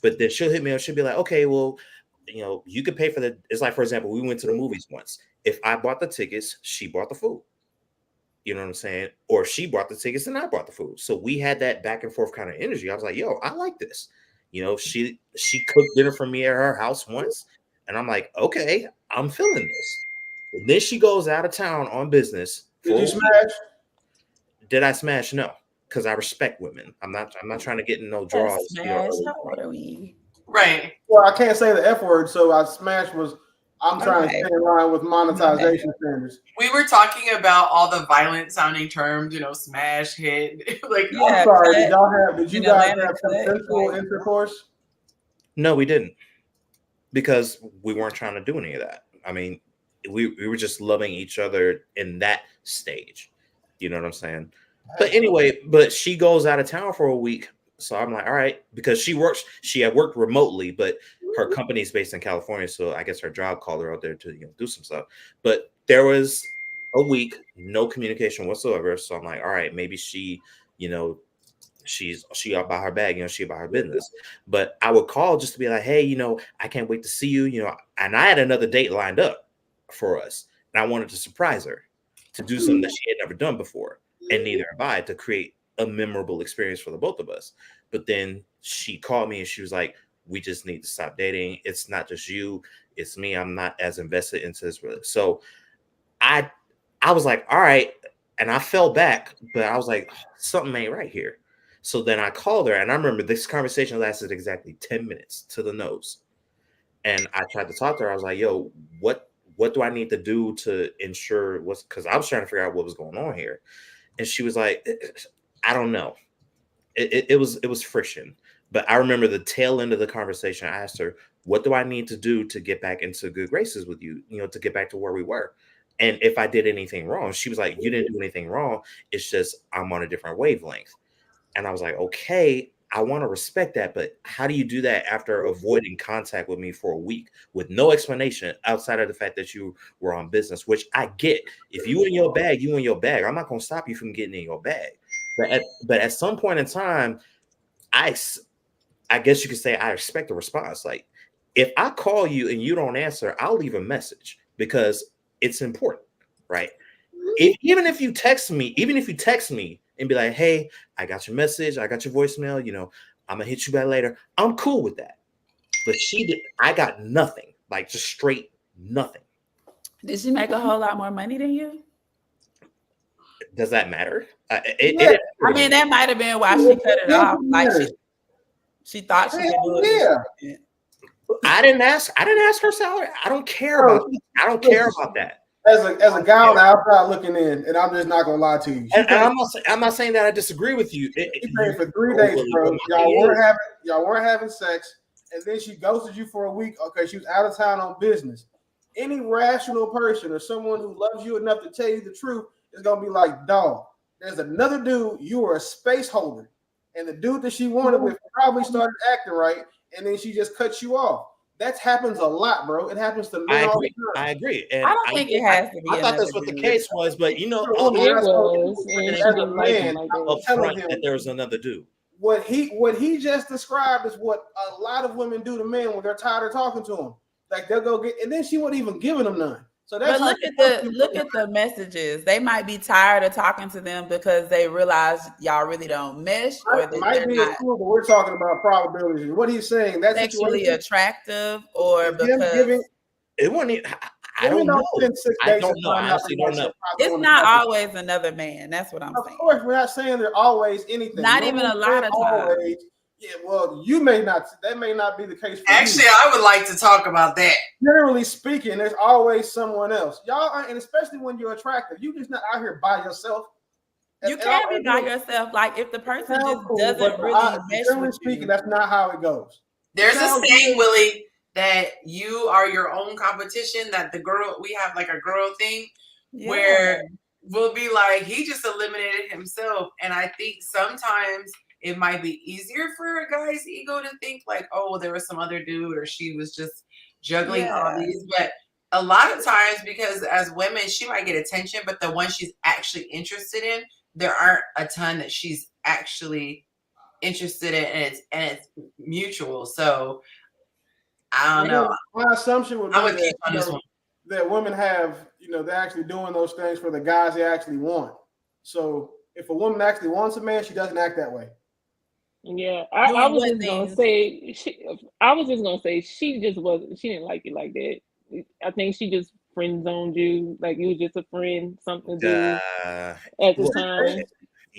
[SPEAKER 3] But then she'll hit me up. She'll be like, okay, well, you could pay for the. It's like, for example, we went to the movies once. If I bought the tickets, she bought the food. You know what I'm saying? Or she bought the tickets and I bought the food. So we had that back and forth kind of energy. I was like, yo, I like this. She cooked dinner for me at her house once. And I'm like, okay, I'm feeling this. And then she goes out of town on business.
[SPEAKER 4] Did you smash?
[SPEAKER 3] Did I smash? No, because I respect women. I'm not trying to get in no draws.
[SPEAKER 5] How old are we?
[SPEAKER 1] Right.
[SPEAKER 4] Well, I can't say the F word, so I smash was. I'm trying to stay in line with monetization standards.
[SPEAKER 1] We were talking about all the violent sounding terms, smash, hit. Like,
[SPEAKER 4] I'm sorry. Did you guys have consensual intercourse?
[SPEAKER 3] No, we didn't. because we weren't trying to do any of that. I mean, we were just loving each other in that stage. You know what I'm saying? But anyway, but she goes out of town for a week. So I'm like, all right, because she had worked remotely, but her company's based in California. So I guess her job called her out there to do some stuff. But there was a week, no communication whatsoever. So I'm like, all right, maybe she, you know, she about her bag, she about her business. But I would call just to be like, hey, I can't wait to see you, and I had another date lined up for us. And I wanted to surprise her to do something that she had never done before. And neither have I, to create a memorable experience for the both of us. But then she called me and she was like, we just need to stop dating. It's not just you, it's me. I'm not as invested into this. So I was like, all right. And I fell back, but I was like, something ain't right here. So then I called her, and I remember this conversation lasted exactly 10 minutes to the nose. And I tried to talk to her. I was like, yo, what do I need to do to ensure what's, because I was trying to figure out what was going on here. And she was like, I don't know. It was friction. But I remember the tail end of the conversation. I asked her, what do I need to do to get back into good graces with you, to get back to where we were? And if I did anything wrong, she was like, you didn't do anything wrong. It's just I'm on a different wavelength. And I was like, okay, I want to respect that. But how do you do that after avoiding contact with me for a week with no explanation outside of the fact that you were on business, which I get. If you in your bag, you in your bag. I'm not going to stop you from getting in your bag. But at some point in time, I guess you could say I expect a response. Like, if I call you and you don't answer, I'll leave a message because it's important, right? Even if you text me and be like, hey, I got your message, I got your voicemail, I'm gonna hit you back later, I'm cool with that. But I got nothing, like just straight nothing.
[SPEAKER 5] Did she make a whole lot more money than you?
[SPEAKER 3] Does that matter?
[SPEAKER 5] I mean, that might have been why she cut it off. Like she thought she could do it.
[SPEAKER 4] Yeah.
[SPEAKER 3] I didn't ask her salary. I don't care about that.
[SPEAKER 4] As a guy on the outside looking in, and I'm just not gonna lie to you.
[SPEAKER 3] I'm not saying that I disagree with you.
[SPEAKER 4] She paid for 3 days, bro. Y'all weren't having sex, and then she ghosted you for a week. Okay, she was out of town on business. Any rational person or someone who loves you enough to tell you the truth is gonna be like, dog, there's another dude, you are a space holder. And the dude that she wanted with probably started acting right, and then she just cuts you off. That happens a lot, bro. It happens to men all the time.
[SPEAKER 3] I agree. And
[SPEAKER 5] I don't think it has to be.
[SPEAKER 3] I thought that's what the case was, but
[SPEAKER 2] it was. And she didn't like him like
[SPEAKER 3] that there was another dude.
[SPEAKER 4] What he just described is what a lot of women do to men when they're tired of talking to them. Like they'll go get, and then she wasn't even giving them none. So that's
[SPEAKER 5] look at the messages. They might be tired of talking to them because they realize y'all really don't mesh, or
[SPEAKER 4] that might be cool, but we're talking about probabilities. What he's saying, that's
[SPEAKER 5] sexually attractive, or because
[SPEAKER 3] it wasn't. I don't know. I don't know. I honestly don't know.
[SPEAKER 5] It's not always another man. That's what I'm saying.
[SPEAKER 4] Of course, we're not saying they're always anything.
[SPEAKER 5] Not even a lot of times.
[SPEAKER 4] Yeah, well, you may not. That may not be the case for
[SPEAKER 1] Actually,
[SPEAKER 4] you.
[SPEAKER 1] I would like to talk about that.
[SPEAKER 4] Generally speaking, there's always someone else. Y'all are, and especially when you're attractive, you just not out here by yourself.
[SPEAKER 5] You can't be by yourself. Like if the person just doesn't really mesh
[SPEAKER 4] generally
[SPEAKER 5] with
[SPEAKER 4] speaking,
[SPEAKER 5] you.
[SPEAKER 4] That's not how it goes.
[SPEAKER 1] There's a saying, Willie, that you are your own competition. That we have like a girl thing where we'll be like, he just eliminated himself, and I think sometimes it might be easier for a guy's ego to think like, oh, there was some other dude, or she was just juggling all these. But a lot of times, because as women, she might get attention, but the one she's actually interested in, there aren't a ton that she's actually interested in, and it's mutual. So I don't know.
[SPEAKER 4] My assumption would be that women have, they're actually doing those things for the guys they actually want. So if a woman actually wants a man, she doesn't act that way.
[SPEAKER 2] Yeah, I was just gonna say she didn't like it like that. I think she just friend zoned you, like you were just a friend, something to do at the time.
[SPEAKER 1] And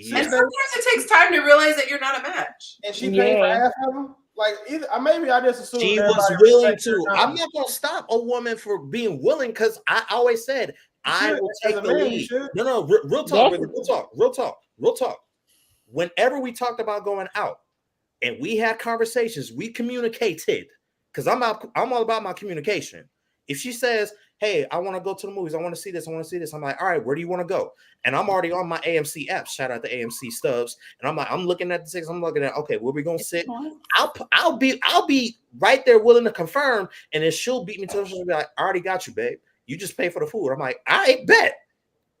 [SPEAKER 1] sometimes it takes time to realize that you're not a match.
[SPEAKER 4] And she paid for half of them. Like maybe I just assumed
[SPEAKER 3] she was willing to. I'm not gonna stop a woman for being willing, because I always said I will take the lead. No, real talk. Whenever we talked about going out and we had conversations, we communicated because I'm all about my communication. If she says, hey, I want to go to the movies, I want to see this, I'm like, all right, where do you want to go? And I'm already on my AMC app. Shout out to AMC Stubs. And I'm like, I'm looking at the tickets. I'm looking at, okay, where we gonna sit? I'll be right there willing to confirm. And then she'll beat me to it. She'll be like, I already got you, babe. You just pay for the food. I'm like, I bet.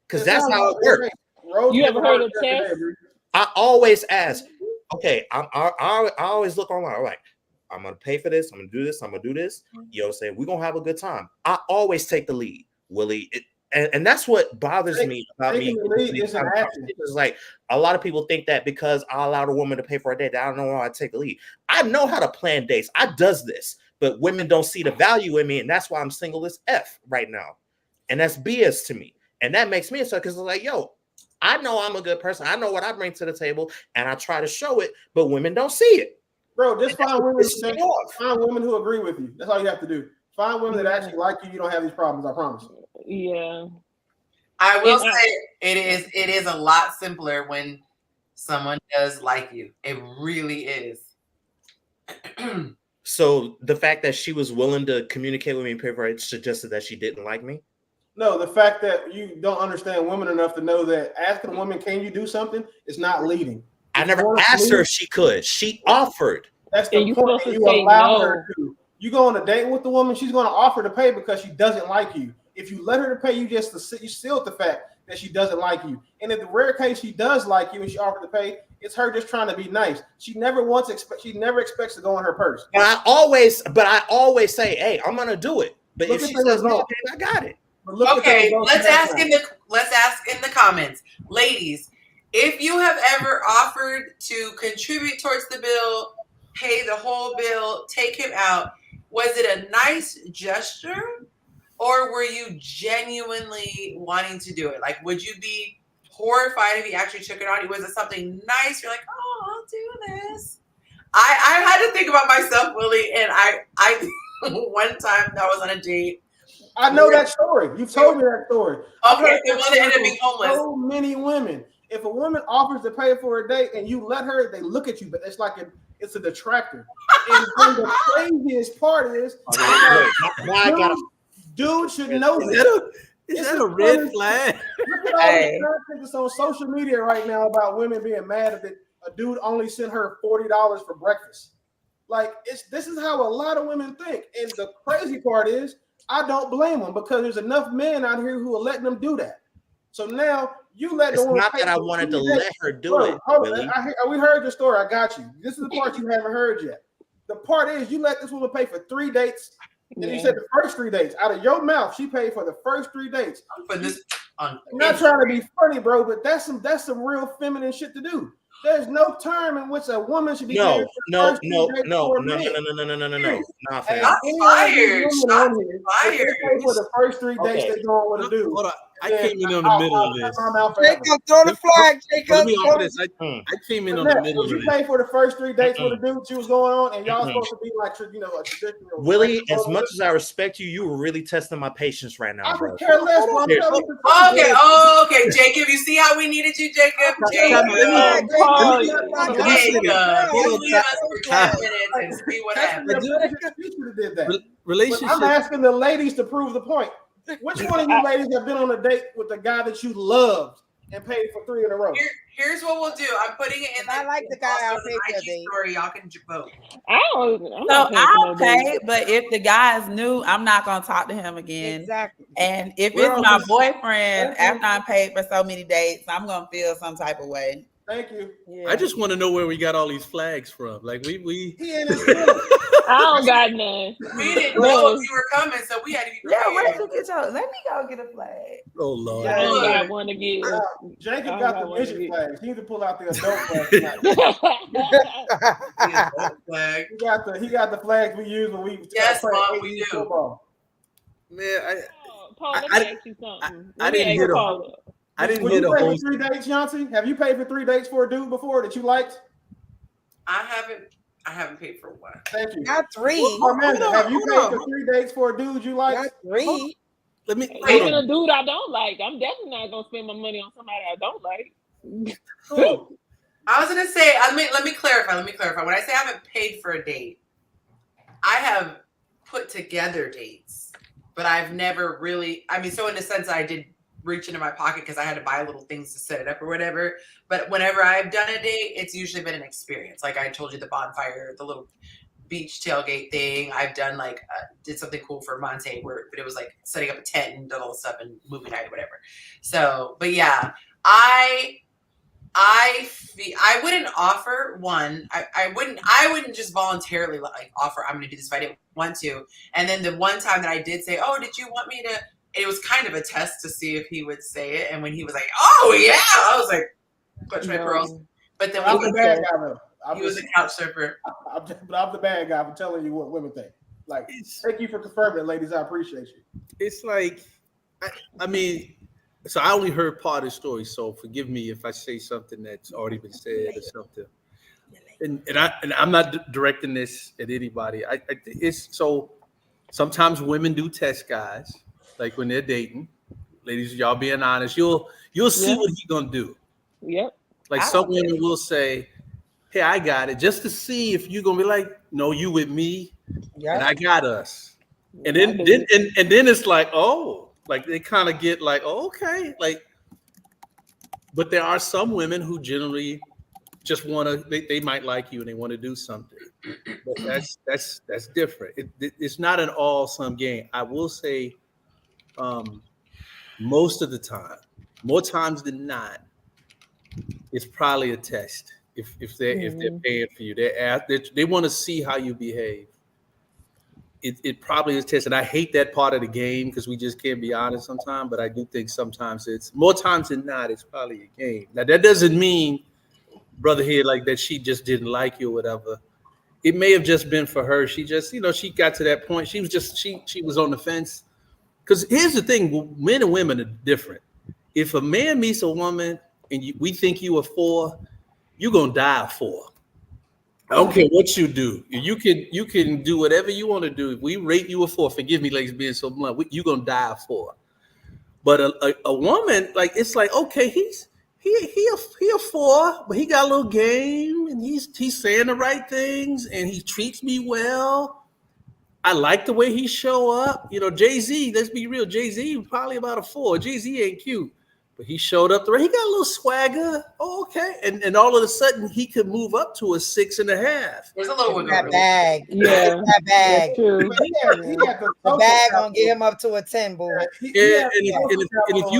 [SPEAKER 3] Because that's how it works.
[SPEAKER 2] You ever heard of test?
[SPEAKER 3] I always ask, okay, I always look online. I'm like, I'm gonna pay for this, I'm gonna do this, I'm gonna do this. You know what I'm saying? We're gonna have a good time. I always take the lead, Willie. And that's what bothers me about me. It's like a lot of people think that because I allowed a woman to pay for a date, I don't know why I take the lead. I know how to plan dates. I does this, but women don't see the value in me, and that's why I'm single as F right now. And that's BS to me. And that makes me upset because it's like, yo, I know I'm a good person. I know what I bring to the table, and I try to show it, but women don't see it.
[SPEAKER 4] Bro, just find women who agree with you. That's all you have to do. Find women that actually like you. You don't have these problems, I promise.
[SPEAKER 2] Yeah.
[SPEAKER 1] I will say it is a lot simpler when someone does like you. It really is.
[SPEAKER 3] So the fact that she was willing to communicate with me and pay for it suggested that she didn't like me?
[SPEAKER 4] No, the fact that you don't understand women enough to know that asking a woman, can you do something, is not leading.
[SPEAKER 3] I never asked her if she could. She offered.
[SPEAKER 4] That's the point. You allow her to. You go on a date with the woman, she's going to offer to pay because she doesn't like you. If you let her to pay, you seal the fact that she doesn't like you. And in the rare case she does like you and she offered to pay, it's her just trying to be nice. She never expects to go in her purse.
[SPEAKER 3] But I always say, hey, I'm gonna do it. But if she says no, I got it.
[SPEAKER 1] Okay, let's ask in the comments, ladies. If you have ever offered to contribute towards the bill, pay the whole bill, take him out, was it a nice gesture or were you genuinely wanting to do it? Like, would you be horrified if he actually took it on you? Was it something nice? You're like, oh, I'll do this. I had to think about myself, Willie, and I one time I was on a date.
[SPEAKER 4] I know that story. You've told me that story.
[SPEAKER 1] Okay, the one that ended up being homeless.
[SPEAKER 4] So many women. If a woman offers to pay for a date and you let her, they look at you, but it's like it's a detractor. And the craziest part is, dude should know this.
[SPEAKER 6] Is that a red flag?
[SPEAKER 4] Look at all the content that's on social media right now about women being mad that a dude only sent her $40 for breakfast. Like, this is how a lot of women think. And the crazy part is, I don't blame them because there's enough men out here who are letting them do that. So now you let the woman.
[SPEAKER 3] It's not that I wanted to let her do it.
[SPEAKER 4] We heard your story. I got you. This is the part you haven't heard yet. The part is you let this woman pay for 3 dates. And you said the first 3 dates out of your mouth, she paid for the first 3 dates.
[SPEAKER 1] I'm
[SPEAKER 4] not trying to be funny, bro, but that's some real feminine shit to do. There's no term in which a woman should be paying for the first 3 dates for a man.
[SPEAKER 3] No. Not
[SPEAKER 1] fired. Shots fired.
[SPEAKER 4] For the first 3 dates, they going with a dude.
[SPEAKER 6] Hold on. I came in on the middle of this.
[SPEAKER 7] Jacob, throw the flag, Jacob.
[SPEAKER 6] Let me offer this. I came in on the middle of
[SPEAKER 4] this.
[SPEAKER 6] You
[SPEAKER 4] paid for the first 3 dates with a dude she was going on, and y'all supposed to be like, a traditional.
[SPEAKER 3] Willie, as much as I respect you, you were really testing my patience right now, bro.
[SPEAKER 4] I care less.
[SPEAKER 1] Okay, Jacob. You see how we needed you, Jacob?
[SPEAKER 4] I'm asking the ladies to prove the point. Which one of you ladies have been on a date with a guy that you loved and paid for 3 in a row?
[SPEAKER 1] Here's what we'll do. I'm putting it in.
[SPEAKER 7] I like the guy I'll pay for
[SPEAKER 1] the story. Y'all can vote.
[SPEAKER 5] I'll pay, but if the guy is new, I'm not gonna talk to him again.
[SPEAKER 7] Exactly.
[SPEAKER 5] And if it's my boyfriend, after I paid for so many dates, I'm gonna feel some type of way.
[SPEAKER 4] Thank you.
[SPEAKER 6] Yeah. I just want to know where we got all these flags from. Like we
[SPEAKER 2] I don't got none.
[SPEAKER 1] We didn't know if you were coming, so we had to be prepared.
[SPEAKER 5] Yeah, where'd you get your? Let me go get a flag.
[SPEAKER 6] Oh Lord.
[SPEAKER 2] I don't got one to get.
[SPEAKER 4] Jacob got the midget flags. He need to pull out the adult flag. He got the flags we use when we
[SPEAKER 1] Mom, we do.
[SPEAKER 4] Football.
[SPEAKER 6] Man,
[SPEAKER 2] Paul, let me ask you something.
[SPEAKER 6] I didn't get I didn't get a whole
[SPEAKER 4] 3 dates, Yonci? Have you paid for 3 dates for a dude before that you liked?
[SPEAKER 1] I haven't paid for one.
[SPEAKER 4] Thank you.
[SPEAKER 7] Not 3.
[SPEAKER 4] Have you paid for 3 dates for a dude you like?
[SPEAKER 7] Not 3.
[SPEAKER 6] Let me
[SPEAKER 2] even a dude I don't like. I'm definitely not gonna spend my money on somebody I don't like.
[SPEAKER 1] I was gonna say, let me clarify. When I say I haven't paid for a date, I have put together dates, but I've never really, I mean, so in a sense, I did reach into my pocket because I had to buy little things to set it up or whatever. But whenever I've done a date, it's usually been an experience. Like I told you, the bonfire, the little beach tailgate thing. I've done like did something cool for Monte where, but it was like setting up a tent and done all the stuff and movie night or whatever. So, but yeah, I wouldn't offer one. I wouldn't just voluntarily like offer, I'm going to do this if I didn't want to. And then the one time that I did say, oh, did you want me to, it was kind of a test to see if he would say it. And when he was like, oh yeah, I was like, clutch my pearls. But then
[SPEAKER 4] I'm the bad guy though.
[SPEAKER 1] He was a couch surfer.
[SPEAKER 4] I'm the bad guy for telling you what women think. Like, thank you for confirming, ladies. I appreciate you.
[SPEAKER 6] It's like, I mean, so I only heard part of the story, so forgive me if I say something that's already been said or something. And I'm not directing this at anybody. It's so sometimes women do test guys, like when they're dating. Ladies, y'all being honest, you'll see what he's gonna do.
[SPEAKER 2] Yep.
[SPEAKER 6] Like some women will say, hey, I got it, just to see if you're gonna be like, no, you with me, and I got us. And then it's like, oh. Like they kind of get like, oh, okay, like, but there are some women who generally just want to. They might like you and they want to do something. But that's different. It's not an all-sum game. I will say, most of the time, more times than not, it's probably a test. If they're paying for you, they want to see how you behave. It probably is tested. I hate that part of the game because we just can't be honest sometimes, but I do think sometimes it's more times than not, it's probably a game. Now that doesn't mean, brother here, like that she just didn't like you or whatever. It may have just been for her. She just, she got to that point. She was just, she was on the fence. Because here's the thing, men and women are different. If a man meets a woman and we think you a 4, you're gonna die a 4. I don't care what you do. You can do whatever you want to do. If we rate you a 4, forgive me, ladies, being so blunt, you're gonna die a 4. But a woman, like it's like, okay, he a 4, but he got a little game and he's saying the right things and he treats me well. I like the way he show up. Jay-Z, let's be real, Jay-Z probably about a 4. Jay-Z ain't cute. But he showed up there. He got a little swagger. Oh, okay. And all of a sudden he could move up to a 6.5.
[SPEAKER 1] There's a little wiggle
[SPEAKER 7] That
[SPEAKER 1] room.
[SPEAKER 7] bag.
[SPEAKER 2] Yeah.
[SPEAKER 7] That bag.
[SPEAKER 2] True.
[SPEAKER 7] The bag gonna get him up to a 10, boy.
[SPEAKER 6] And if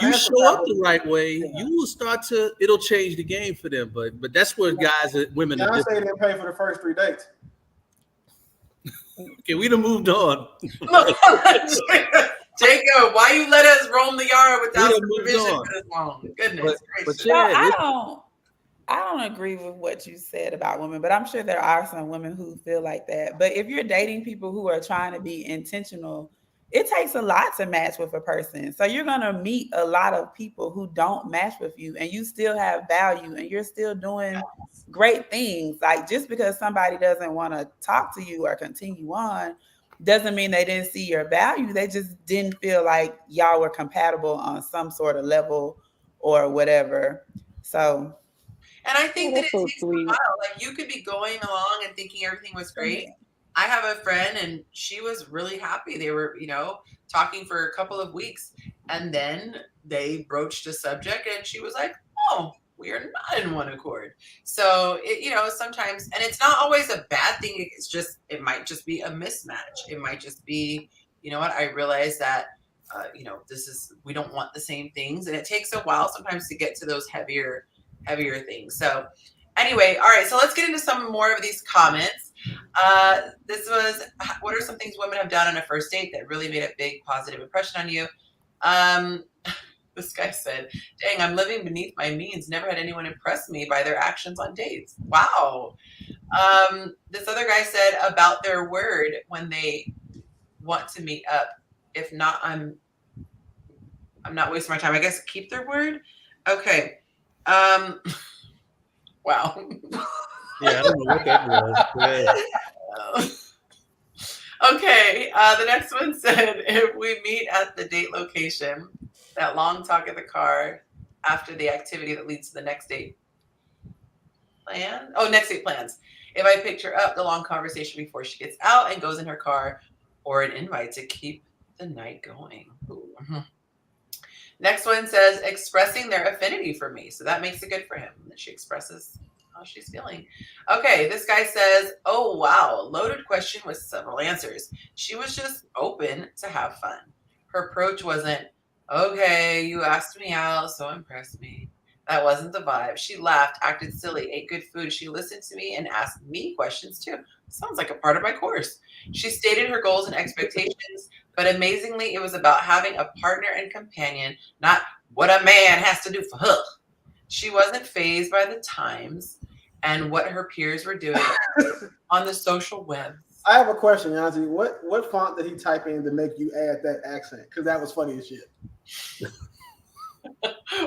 [SPEAKER 6] you show up the right way, you will start to, it'll change the game for them. But that's where guys and women are
[SPEAKER 4] Yonci
[SPEAKER 6] different.
[SPEAKER 4] didn't pay for the first 3 dates.
[SPEAKER 6] Okay, we done moved on.
[SPEAKER 1] Jacob, why you let us roam the yard without
[SPEAKER 6] We done moved
[SPEAKER 1] supervision
[SPEAKER 6] on.
[SPEAKER 1] for this long? Goodness
[SPEAKER 6] But
[SPEAKER 1] gracious.
[SPEAKER 6] yeah,
[SPEAKER 5] I don't agree with what you said about women, but I'm sure there are some women who feel like that. But if you're dating people who are trying to be intentional, it takes a lot to match with a person. So you're going to meet a lot of people who don't match with you and you still have value and you're still doing great things. Like just because somebody doesn't want to talk to you or continue on doesn't mean they didn't see your value. They just didn't feel like y'all were compatible on some sort of level or whatever. So,
[SPEAKER 1] and I think that it
[SPEAKER 2] so
[SPEAKER 1] takes
[SPEAKER 2] sweet.
[SPEAKER 1] a while. Like you could be going along and thinking everything was great. I have a friend and she was really happy. They were, talking for a couple of weeks and then they broached a subject and she was like, oh, we are not in one accord. So sometimes, and it's not always a bad thing. It's just, it might just be a mismatch. It might just be, I realize that, we don't want the same things. And it takes a while sometimes to get to those heavier things. So anyway, all right. So let's get into some more of these comments. This was, what are some things women have done on a first date that really made a big positive impression on you? This guy said, dang, I'm living beneath my means. Never had anyone impress me by their actions on dates. Wow. This other guy said about their word when they want to meet up. If not, I'm not wasting my time. I guess keep their word. Okay. Wow.
[SPEAKER 6] Yeah, I don't know what that was. Yeah.
[SPEAKER 1] Okay. The next one said, if we meet at the date location, that long talk in the car after the activity that leads to the next date plan. Oh, next date plans. If I picked her up, the long conversation before she gets out and goes in her car, or an invite to keep the night going. Ooh. Next one says expressing their affinity for me. So that makes it good for him that she expresses how she's feeling. Okay, this guy says, oh, wow, loaded question with several answers. She was just open to have fun. Her approach wasn't, okay, you asked me out, so impress me. That wasn't the vibe. She laughed, acted silly, ate good food. She listened to me and asked me questions too. Sounds like a part of my course. She stated her goals and expectations, but amazingly, it was about having a partner and companion, not what a man has to do for her. She wasn't fazed by the times and what her peers were doing on the social web.
[SPEAKER 4] I have a question, Yonci. What font did he type in to make you add that accent? Because that was funny as shit.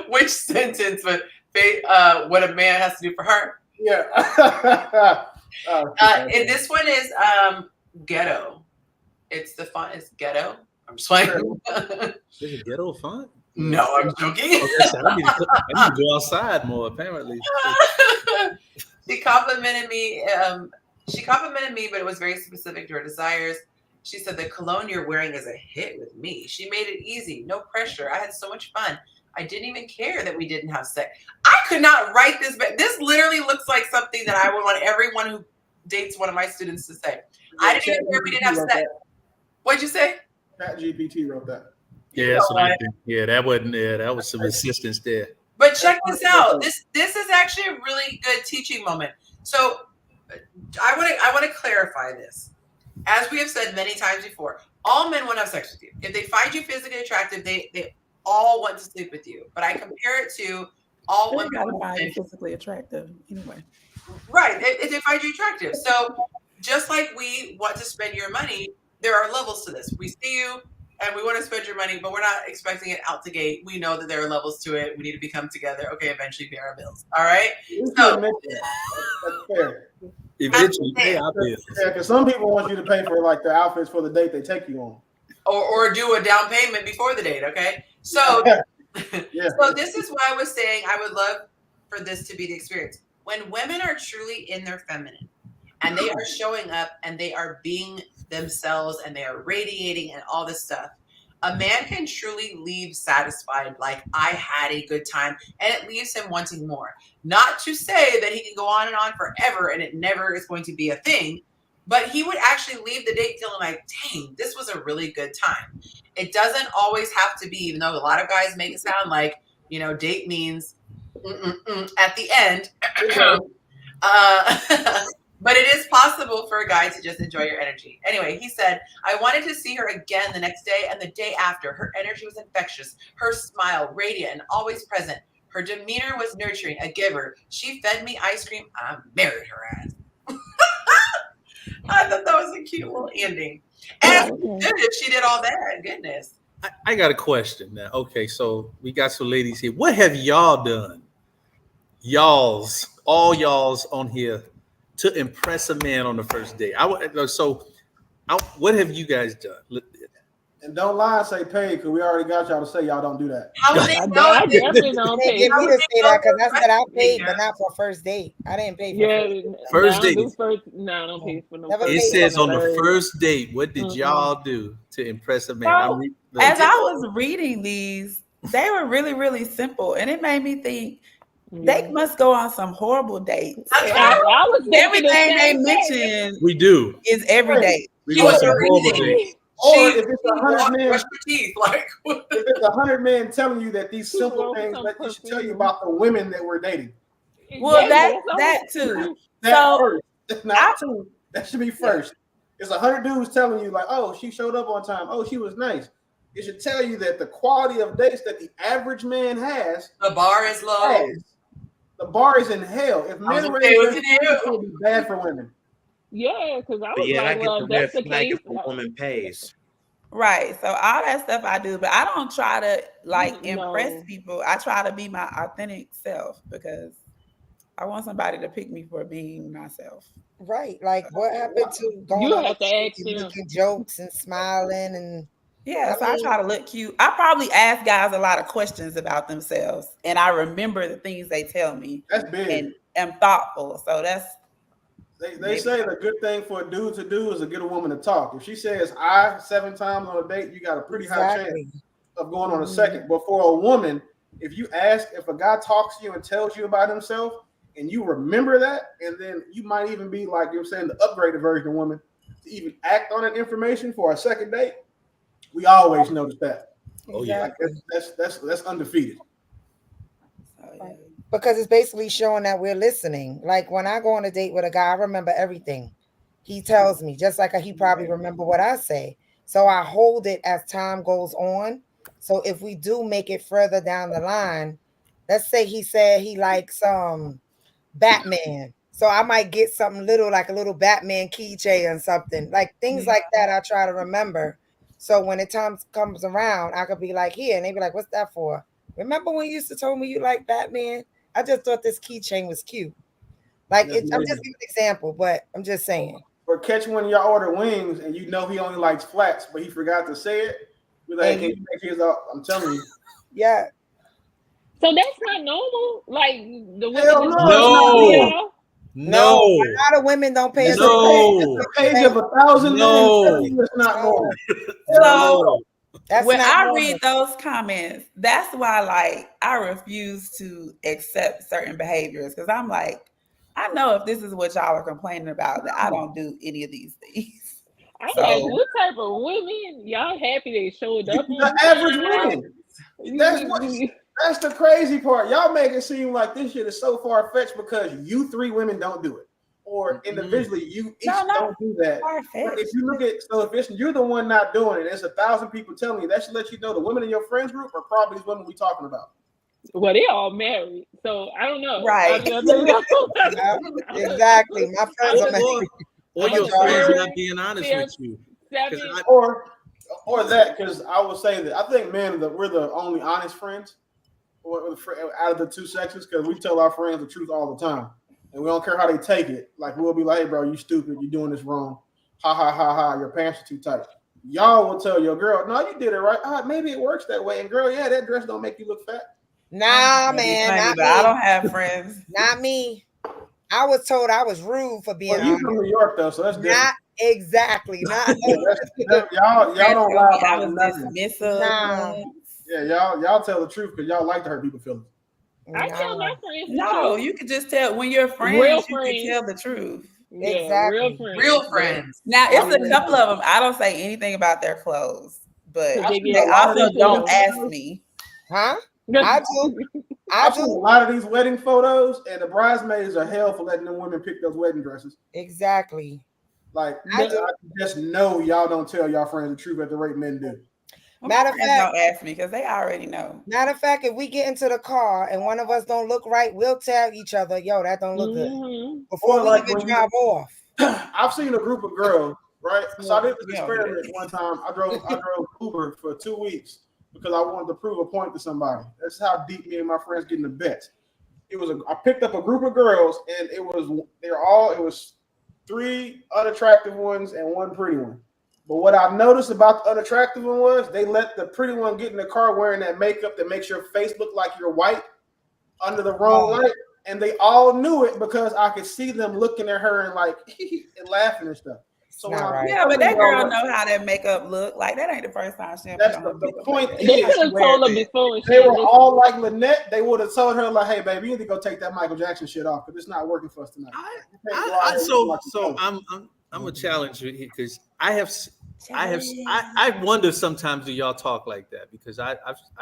[SPEAKER 1] Which sentence? But what a man has to do for her.
[SPEAKER 4] Yeah.
[SPEAKER 1] And this one is ghetto. The font is ghetto. I'm just like,
[SPEAKER 6] There's a ghetto font?
[SPEAKER 1] No, I'm joking.
[SPEAKER 6] Okay, so I need to go outside more, apparently.
[SPEAKER 1] She complimented me. But it was very specific to her desires. She said, the cologne you're wearing is a hit with me. She made it easy, no pressure. I had so much fun. I didn't even care that we didn't have sex. I could not write this, but this literally looks like something that I would want everyone who dates one of my students to say. I didn't even care we didn't have sex. What'd you say?
[SPEAKER 4] ChatGPT wrote that.
[SPEAKER 6] Yeah, that's what I think. Yeah, that wasn't there. That was some assistance there.
[SPEAKER 1] But check this out. This is actually a really good teaching moment. So I want to clarify this. As we have said many times before, all men want to have sex with you. If they find you physically attractive, they all want to sleep with you. But I compare it to all women
[SPEAKER 5] find you physically attractive anyway.
[SPEAKER 1] Right. If they find you attractive. So just like we want to spend your money, there are levels to this. We see you and we want to spend your money, but we're not expecting it out the gate. We know that there are levels to it. We need to become together. Okay, eventually pay our bills. All right. So
[SPEAKER 4] that's fair.
[SPEAKER 6] Eventually pay our bills.
[SPEAKER 4] Yeah, because some people want you to pay for like the outfits for the date they take you on.
[SPEAKER 1] Or do a down payment before the date, okay? So,
[SPEAKER 4] yeah.
[SPEAKER 1] So this is why I was saying I would love for this to be the experience. When women are truly in their feminine and they are showing up and they are being themselves and they are radiating and all this stuff, a man can truly leave satisfied, like I had a good time, and it leaves him wanting more. Not to say that he can go on and on forever and it never is going to be a thing, but he would actually leave the date feeling like, dang, this was a really good time. It doesn't always have to be, even though a lot of guys make it sound like, date means at the end. But it is possible for a guy to just enjoy your energy. Anyway, he said, I wanted to see her again the next day and the day after. Her energy was infectious. Her smile, radiant and always present. Her demeanor was nurturing, a giver. She fed me ice cream. I married her ass. I thought that was a cute little ending. And goodness, she did all that. Goodness.
[SPEAKER 6] I got a question now. Okay, so we got some ladies here. What have y'all done? All y'all's on here to impress a man on the first date. What have you guys done?
[SPEAKER 4] And don't lie and say pay, because we already got y'all to say y'all don't do that.
[SPEAKER 1] How would they know?
[SPEAKER 2] I definitely don't
[SPEAKER 7] They
[SPEAKER 2] pay.
[SPEAKER 7] get me to say that because I said I paid, but not for first date. I didn't pay for
[SPEAKER 6] first date.
[SPEAKER 2] No, I don't pay for no.
[SPEAKER 6] It says on the first date, what did y'all do to impress a man?
[SPEAKER 5] So, as I was reading these, they were really, really simple, and it made me think they must go on some horrible dates.
[SPEAKER 2] I was
[SPEAKER 5] Everything they mentioned,
[SPEAKER 6] we do
[SPEAKER 5] is every date.
[SPEAKER 6] We go on some horrible dates.
[SPEAKER 4] Or if it's 100 men,
[SPEAKER 1] brush your teeth, like
[SPEAKER 4] if it's 100 men telling you that these simple things that they should tell you about the women that we're dating.
[SPEAKER 5] Well, that too.
[SPEAKER 4] First, not two. That should be first. It's 100 dudes telling you like, oh, she showed up on time. Oh, she was nice. It should tell you that the quality of dates that the average man has,
[SPEAKER 1] the bar is low.
[SPEAKER 4] The bar is in hell. If men are it will be bad for women.
[SPEAKER 2] Yeah, because I was like, well, that's the case.
[SPEAKER 3] If a woman pays.
[SPEAKER 5] Right. So all that stuff I do, but I don't try to impress people. I try to be my authentic self because I want somebody to pick me for being myself.
[SPEAKER 7] Right. Like what happened to going
[SPEAKER 2] you
[SPEAKER 7] on
[SPEAKER 2] have to ask
[SPEAKER 7] making jokes and smiling and
[SPEAKER 5] so I try to look cute. I probably ask guys a lot of questions about themselves and I remember the things they tell me.
[SPEAKER 4] That's big.
[SPEAKER 5] And am thoughtful. So that's
[SPEAKER 4] They say the good thing for a dude to do is to get a woman to talk. If she says I 7 times on a date, you got a pretty high chance of going on a second. But for a woman, if a guy talks to you and tells you about himself and you remember that, and then you might even be like you're saying the upgraded version of woman to even act on that information for a second date, we always notice that.
[SPEAKER 7] Oh yeah,
[SPEAKER 4] like that's undefeated.
[SPEAKER 7] Because it's basically showing that we're listening. Like when I go on a date with a guy, I remember everything he tells me, just like he probably remember what I say. So I hold it as time goes on. So if we do make it further down the line, let's say he said he likes Batman. So I might get something little like a little Batman keychain or something. Like things like that I try to remember. So when the time comes around, I could be like, here, and they be like, what's that for? Remember when you used to tell me you like Batman? I just thought this keychain was cute. Like I'm just giving an example, but I'm just saying.
[SPEAKER 4] Or catch one of y'all order wings and you know he only likes flats, but he forgot to say it. We're like, can you make his up? I'm telling you.
[SPEAKER 7] Yeah.
[SPEAKER 2] So that's not normal. Like the women
[SPEAKER 7] No, a lot of women don't pay attention.
[SPEAKER 4] The page of 1,000 men. It's not normal.
[SPEAKER 5] So when I
[SPEAKER 7] normal.
[SPEAKER 5] read those comments, that's why like I refuse to accept certain behaviors because I'm like, I know if this is what y'all are complaining about, that I don't do any of these things.
[SPEAKER 2] I'm like, what type of women? Y'all happy they showed up?
[SPEAKER 4] The average women. That's the crazy part. Y'all make it seem like this shit is so far fetched because you 3 women don't do it, or individually you each don't do that. But if you look at if you're the one not doing it, there's 1,000 people telling you. That should let you know the women in your friends group are probably these women we talking about.
[SPEAKER 2] Well, they all married, so I don't know.
[SPEAKER 5] Right?
[SPEAKER 7] Exactly. My friends are married.
[SPEAKER 6] Or your friends not being honest with you.
[SPEAKER 4] Or that, because I would say that I think we're the only honest friends out of the 2 sexes, because we tell our friends the truth all the time, and we don't care how they take it. Like we'll be like, "Hey, bro, you stupid. You're doing this wrong. Ha ha ha ha. Your pants are too tight." Y'all will tell your girl, "No, you did it right. Maybe it works that way." And girl, yeah, that dress don't make you look fat.
[SPEAKER 7] Nah, man, not me.
[SPEAKER 5] I don't have friends.
[SPEAKER 7] Not me. I was told I was rude for being.
[SPEAKER 4] Well, you from New York though, so that's different.
[SPEAKER 7] Not exactly. Not
[SPEAKER 4] y'all don't lie about nothing.
[SPEAKER 5] Nah.
[SPEAKER 4] Yeah, y'all tell the truth because y'all like to hurt people's feelings.
[SPEAKER 2] I tell my friends.
[SPEAKER 5] No, you can just tell when you're friends.
[SPEAKER 2] Real
[SPEAKER 5] you
[SPEAKER 2] friends.
[SPEAKER 5] can tell the truth.
[SPEAKER 2] Yeah,
[SPEAKER 7] exactly.
[SPEAKER 1] Real friends.
[SPEAKER 5] Now it's a couple of them. I don't say anything about their clothes, but they also don't ask me.
[SPEAKER 7] Huh? I do.
[SPEAKER 4] I've seen a lot of these wedding photos, and the bridesmaids are hell for letting them women pick those wedding dresses.
[SPEAKER 7] Exactly.
[SPEAKER 4] Like I just know y'all don't tell y'all friends the truth at the rate men do.
[SPEAKER 7] Matter of fact,
[SPEAKER 5] don't ask me because they already know.
[SPEAKER 7] Matter of fact, if we get into the car and one of us don't look right, we'll tell each other, "Yo, that don't look good," before we even drive off.
[SPEAKER 4] I've seen a group of girls, right? So I did this experiment one time. I drove Uber for 2 weeks because I wanted to prove a point to somebody. That's how deep me and my friends get in the bets. I picked up a group of girls, and it was 3 unattractive ones and 1 pretty one. But what I noticed about the unattractive one was they let the pretty one get in the car wearing that makeup that makes your face look like you're white under the wrong light. And they all knew it because I could see them looking at her and like and laughing and stuff. So
[SPEAKER 5] but that girl know how that makeup look. Like that ain't the first time she.
[SPEAKER 4] That's the point.
[SPEAKER 2] They could have told her before.
[SPEAKER 4] They were all like Lynette. They would have told her like, "Hey, baby, you need to go take that Michael Jackson shit off because it's not working for us tonight."
[SPEAKER 6] I'm a challenge you because I wonder sometimes do y'all talk like that because I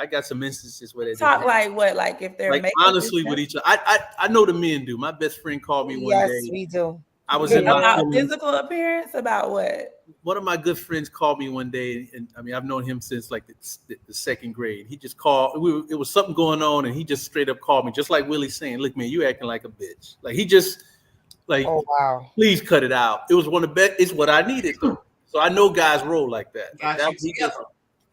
[SPEAKER 6] got some instances where they
[SPEAKER 5] talk like what, like if they're
[SPEAKER 6] like honestly with each other. I know the men do. My best friend called me one day.
[SPEAKER 7] Yes, we do.
[SPEAKER 6] I was in my
[SPEAKER 5] physical appearance about what?
[SPEAKER 6] One of my good friends called me one day, and I mean I've known him since like the 2nd grade. He just called. It was something going on, and he just straight up called me, just like Willie's saying, "Look, man, you acting like a bitch." Like he just like,
[SPEAKER 7] oh wow,
[SPEAKER 6] please cut it out. It was one of the best. It's what I needed. So I know guys roll like that.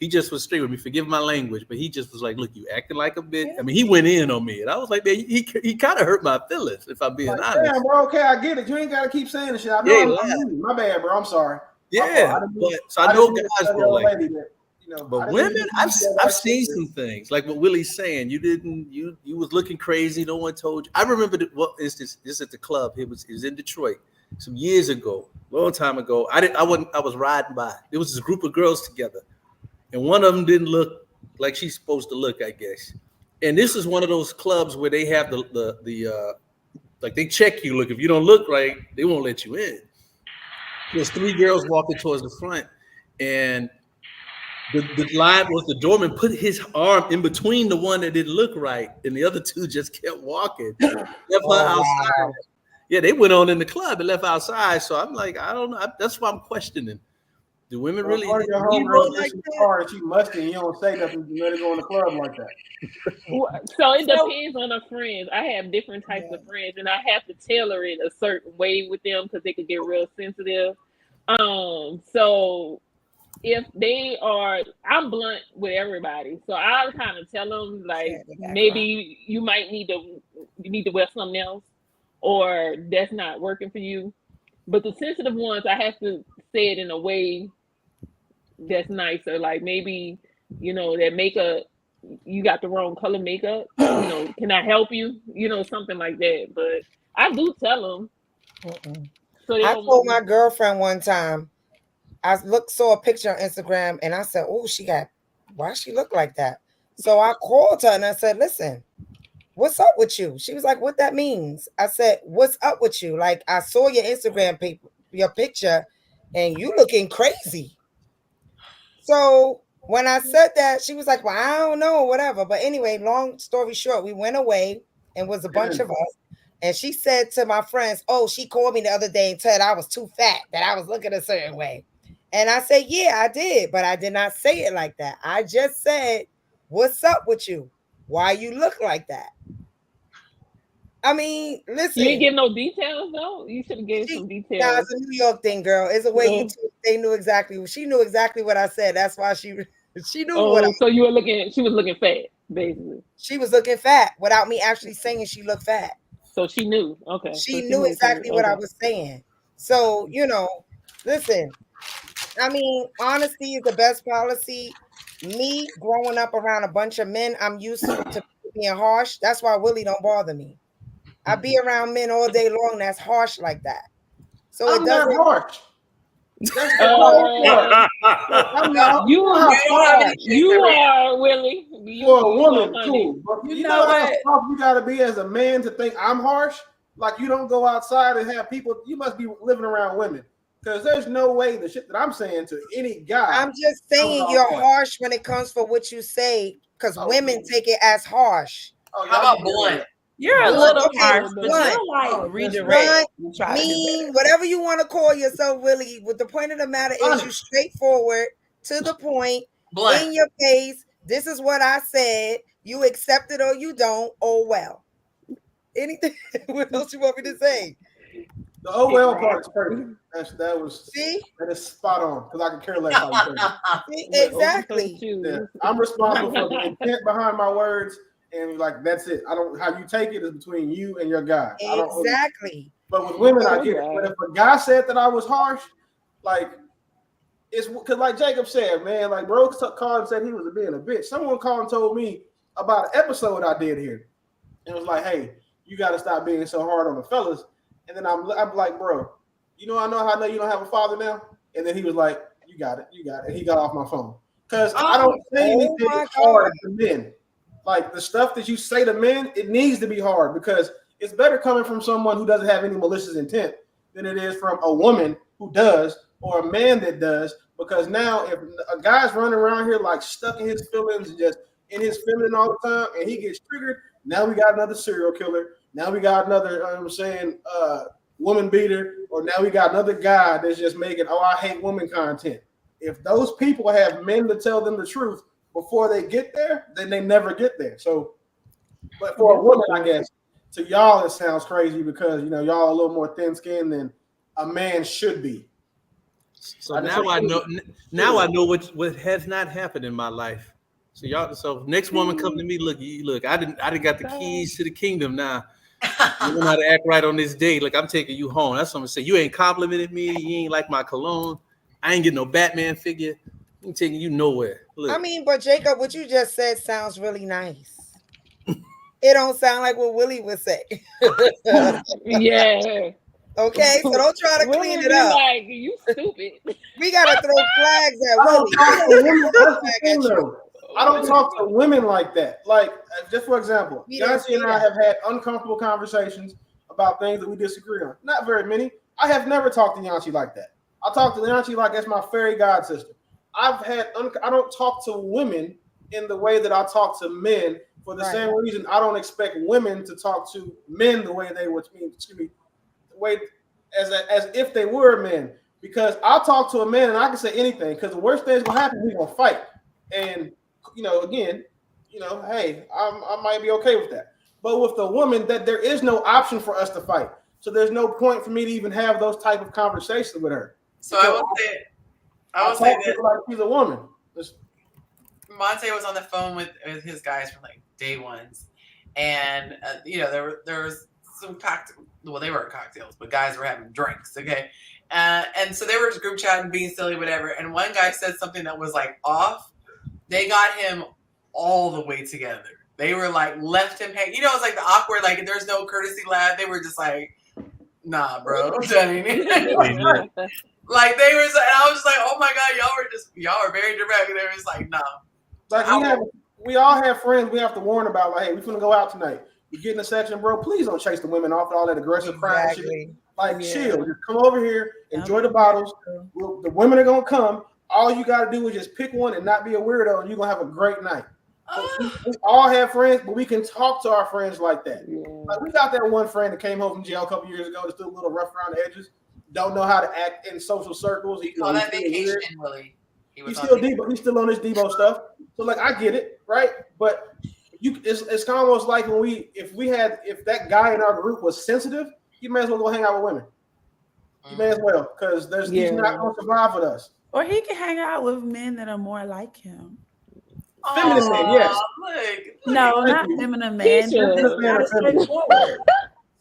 [SPEAKER 6] He just was straight with me. Forgive my language, but he just was like, "Look, you acting like a bitch." I mean, he went in on me, and I was like, "Man, he kind of hurt my feelings." If I'm being honest.
[SPEAKER 4] Yeah, bro. Okay, I get it. You ain't gotta keep saying this shit. I know. My bad, bro. I'm sorry.
[SPEAKER 6] Yeah, I know guys roll like that. But women, I've seen some things like what Willie's saying. You was looking crazy. No one told you. I remember it's this at the club. It was in Detroit. some years ago, long time ago. I was riding by. There was this group of girls together, and one of them didn't look like she's supposed to look, I guess. And this is one of those clubs where they have the like they check you. Look, if you don't look right, they won't let you in. There's 3 girls walking towards the front, and the line was the doorman put his arm in between the one that didn't look right, and the other 2 just kept walking. Left her outside.
[SPEAKER 7] Wow.
[SPEAKER 6] Yeah, they went on in the club and left outside. So I'm like, I don't know. That's why I'm questioning. Do women really
[SPEAKER 4] Your homegirl like that? Car and she musty and you don't say nothing, you let her go in the club like that.
[SPEAKER 2] So it depends on the friends. I have different types of friends, and I have to tailor it a certain way with them because they could get real sensitive. So if they are, I'm blunt with everybody, so I'll kind of tell them like maybe you might need to wear something else, or that's not working for you. But the sensitive ones, I have to say it in a way that's nicer. Like maybe, that makeup, you got the wrong color makeup. Can I help you? Something like that. But I do tell them.
[SPEAKER 7] So I told my girlfriend one time, I saw a picture on Instagram and I said, oh, why she look like that? So I called her and I said, listen, what's up with you? She was like, what that means? I said, what's up with you? Like, I saw your Instagram your picture and you looking crazy. So when I said that, she was like, well, I don't know, whatever. But anyway, long story short, we went away and was a bunch of us. And she said to my friends, oh, she called me the other day and said I was too fat, that I was looking a certain way. And I said, yeah, I did. But I did not say it like that. I just said, what's up with you? Why you look like that? I mean, listen.
[SPEAKER 2] You didn't give no details, though? You should have gave some details.
[SPEAKER 7] No, it's a New York thing, girl. It's a way they knew exactly. She knew exactly what I said. That's why she knew what I said.
[SPEAKER 2] So she was looking fat, basically.
[SPEAKER 7] She was looking fat without me actually saying she looked fat.
[SPEAKER 2] So she knew. Okay.
[SPEAKER 7] She knew exactly what I was saying. So, listen, I mean, honesty is the best policy. Me growing up around a bunch of men, I'm used to being harsh. That's why Willie don't bother me. I be around men all day long that's harsh like that. So
[SPEAKER 4] I'm not harsh.
[SPEAKER 2] That's you are Willie.
[SPEAKER 4] For a woman, cool. But you know how tough you gotta be as a man to think I'm harsh? Like you don't go outside and have people, you must be living around women. Because there's no way the shit that I'm saying to any guy.
[SPEAKER 7] I'm just saying you're harsh when it comes for what you say, because women take it as harsh.
[SPEAKER 1] How about blunt?
[SPEAKER 5] You're a little harsh, but you're like redirect.
[SPEAKER 7] Mean, whatever you want to call yourself, Willie. What the point of the matter is, you straightforward, to the point, in your face. This is what I said. You accept it or you don't. Oh well. Anything? What else you want me to say?
[SPEAKER 4] The oh well part is perfect. That is spot on because I can care less how you say
[SPEAKER 7] it. Exactly.
[SPEAKER 4] Yeah. I'm responsible for the intent behind my words. And like that's it. I don't how you take it is between you and your guy.
[SPEAKER 7] Exactly.
[SPEAKER 4] But with women, I get it. But if a guy said that I was harsh, like it's because like Jacob said, man, like bro called and said he was being a bitch. Someone called and told me about an episode I did here. And it was like, hey, you gotta stop being so hard on the fellas. And then I'm like, bro, I know how you don't have a father now. And then he was like, you got it. And he got off my phone. Because I don't say anything hard to men. Like the stuff that you say to men, it needs to be hard because it's better coming from someone who doesn't have any malicious intent than it is from a woman who does or a man that does. Because now if a guy's running around here like stuck in his feelings and just in his feeling all the time and he gets triggered, now we got another serial killer. Now we got another, woman beater, or now we got another guy that's just making, I hate women content. If those people have men to tell them the truth before they get there, then they never get there. So, but for a woman, I guess, to y'all, it sounds crazy because, y'all are a little more thin-skinned than a man should be.
[SPEAKER 6] So now I know what has not happened in my life. So next woman come to me, look, I didn't got the keys to the kingdom now. You know how to act right on this day. Look, I'm taking you home. That's what I'm saying. You ain't complimented me. You ain't like my cologne. I ain't getting no Batman figure. I'm taking you nowhere. Look.
[SPEAKER 7] I mean, but Jacob, what you just said sounds really nice. It don't sound like what Willie would say.
[SPEAKER 2] Yeah.
[SPEAKER 7] Okay, so don't try to clean
[SPEAKER 2] Women
[SPEAKER 7] it
[SPEAKER 2] be
[SPEAKER 7] up.
[SPEAKER 2] like, you stupid.
[SPEAKER 7] We gotta throw flags at
[SPEAKER 4] I don't
[SPEAKER 7] Willie.
[SPEAKER 4] talk to women. That's the thing,
[SPEAKER 7] Flag at
[SPEAKER 4] though. I don't talk to women like that. Like, just for example,
[SPEAKER 7] We didn't
[SPEAKER 4] Yonci and
[SPEAKER 7] say
[SPEAKER 4] I
[SPEAKER 7] that.
[SPEAKER 4] have had uncomfortable conversations about things that we disagree on. Not very many. I have never talked to Yonci like that. I talk to Yonci like that's my fairy god sister. I don't talk to women in the way that I talk to men for the
[SPEAKER 7] Right.
[SPEAKER 4] same reason I don't expect women to talk to men the way they would the way as if they were men. Because I'll talk to a man and I can say anything because the worst thing is gonna happen, we're gonna fight. And again, hey, I might be okay with that. But with the woman, that there is no option for us to fight. So there's no point for me to even have those type of conversations with her.
[SPEAKER 1] So I will say
[SPEAKER 4] talk to
[SPEAKER 1] this.
[SPEAKER 4] her like she's a woman.
[SPEAKER 1] Monte was on the phone with his guys from like day ones, and there was some cocktails. Well, they weren't cocktails, but guys were having drinks. Okay, and so they were just group chatting, being silly, whatever. And one guy said something that was like off. They got him all the way together. They were like left him hang. It's like the awkward, like there's no courtesy laugh. They were just like, nah, bro. Like they were, and I was like, oh my god, y'all are very direct. And they were just like, no.
[SPEAKER 4] Like we all have friends we have to warn about. Like, hey, we finna go out tonight. You get in a section, bro. Please don't chase the women off with all that aggressive crying shit. Like, chill. Just come over here, enjoy the bottles. The women are gonna come. All you gotta do is just pick one and not be a weirdo, and you're gonna have a great night. We all have friends, but we can talk to our friends like that.
[SPEAKER 2] Yeah.
[SPEAKER 4] Like, we got that one friend that came home from jail a couple years ago that's still a little rough around the edges. Don't know how to act in social circles.
[SPEAKER 1] We call that vacation, Willie.
[SPEAKER 4] He's still Debo. He's still on this Debo stuff. So like, I get it, right? But it's kind of almost like if that guy in our group was sensitive, you may as well go hang out with women. You may as well, because he's not going to survive with us.
[SPEAKER 5] Or he can hang out with men that are more like him.
[SPEAKER 4] Feminine men, yes.
[SPEAKER 1] Look,
[SPEAKER 5] No, not feminine men.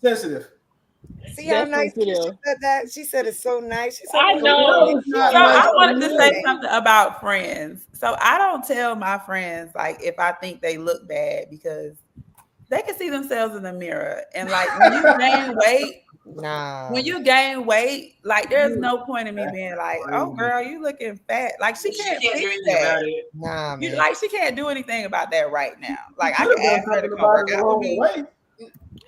[SPEAKER 4] Sensitive.
[SPEAKER 7] See how nice she said that? She said it's so nice. She said,
[SPEAKER 2] I know.
[SPEAKER 5] So I wanted to say something about friends. So I don't tell my friends like if I think they look bad because they can see themselves in the mirror. And like when you gain weight, when you gain weight, like there's no point in me being like, oh girl, you looking fat. Like she can't fix that.
[SPEAKER 7] Nah, man.
[SPEAKER 5] Like she can't do anything about that right now. Like I can ask her to come work out with me.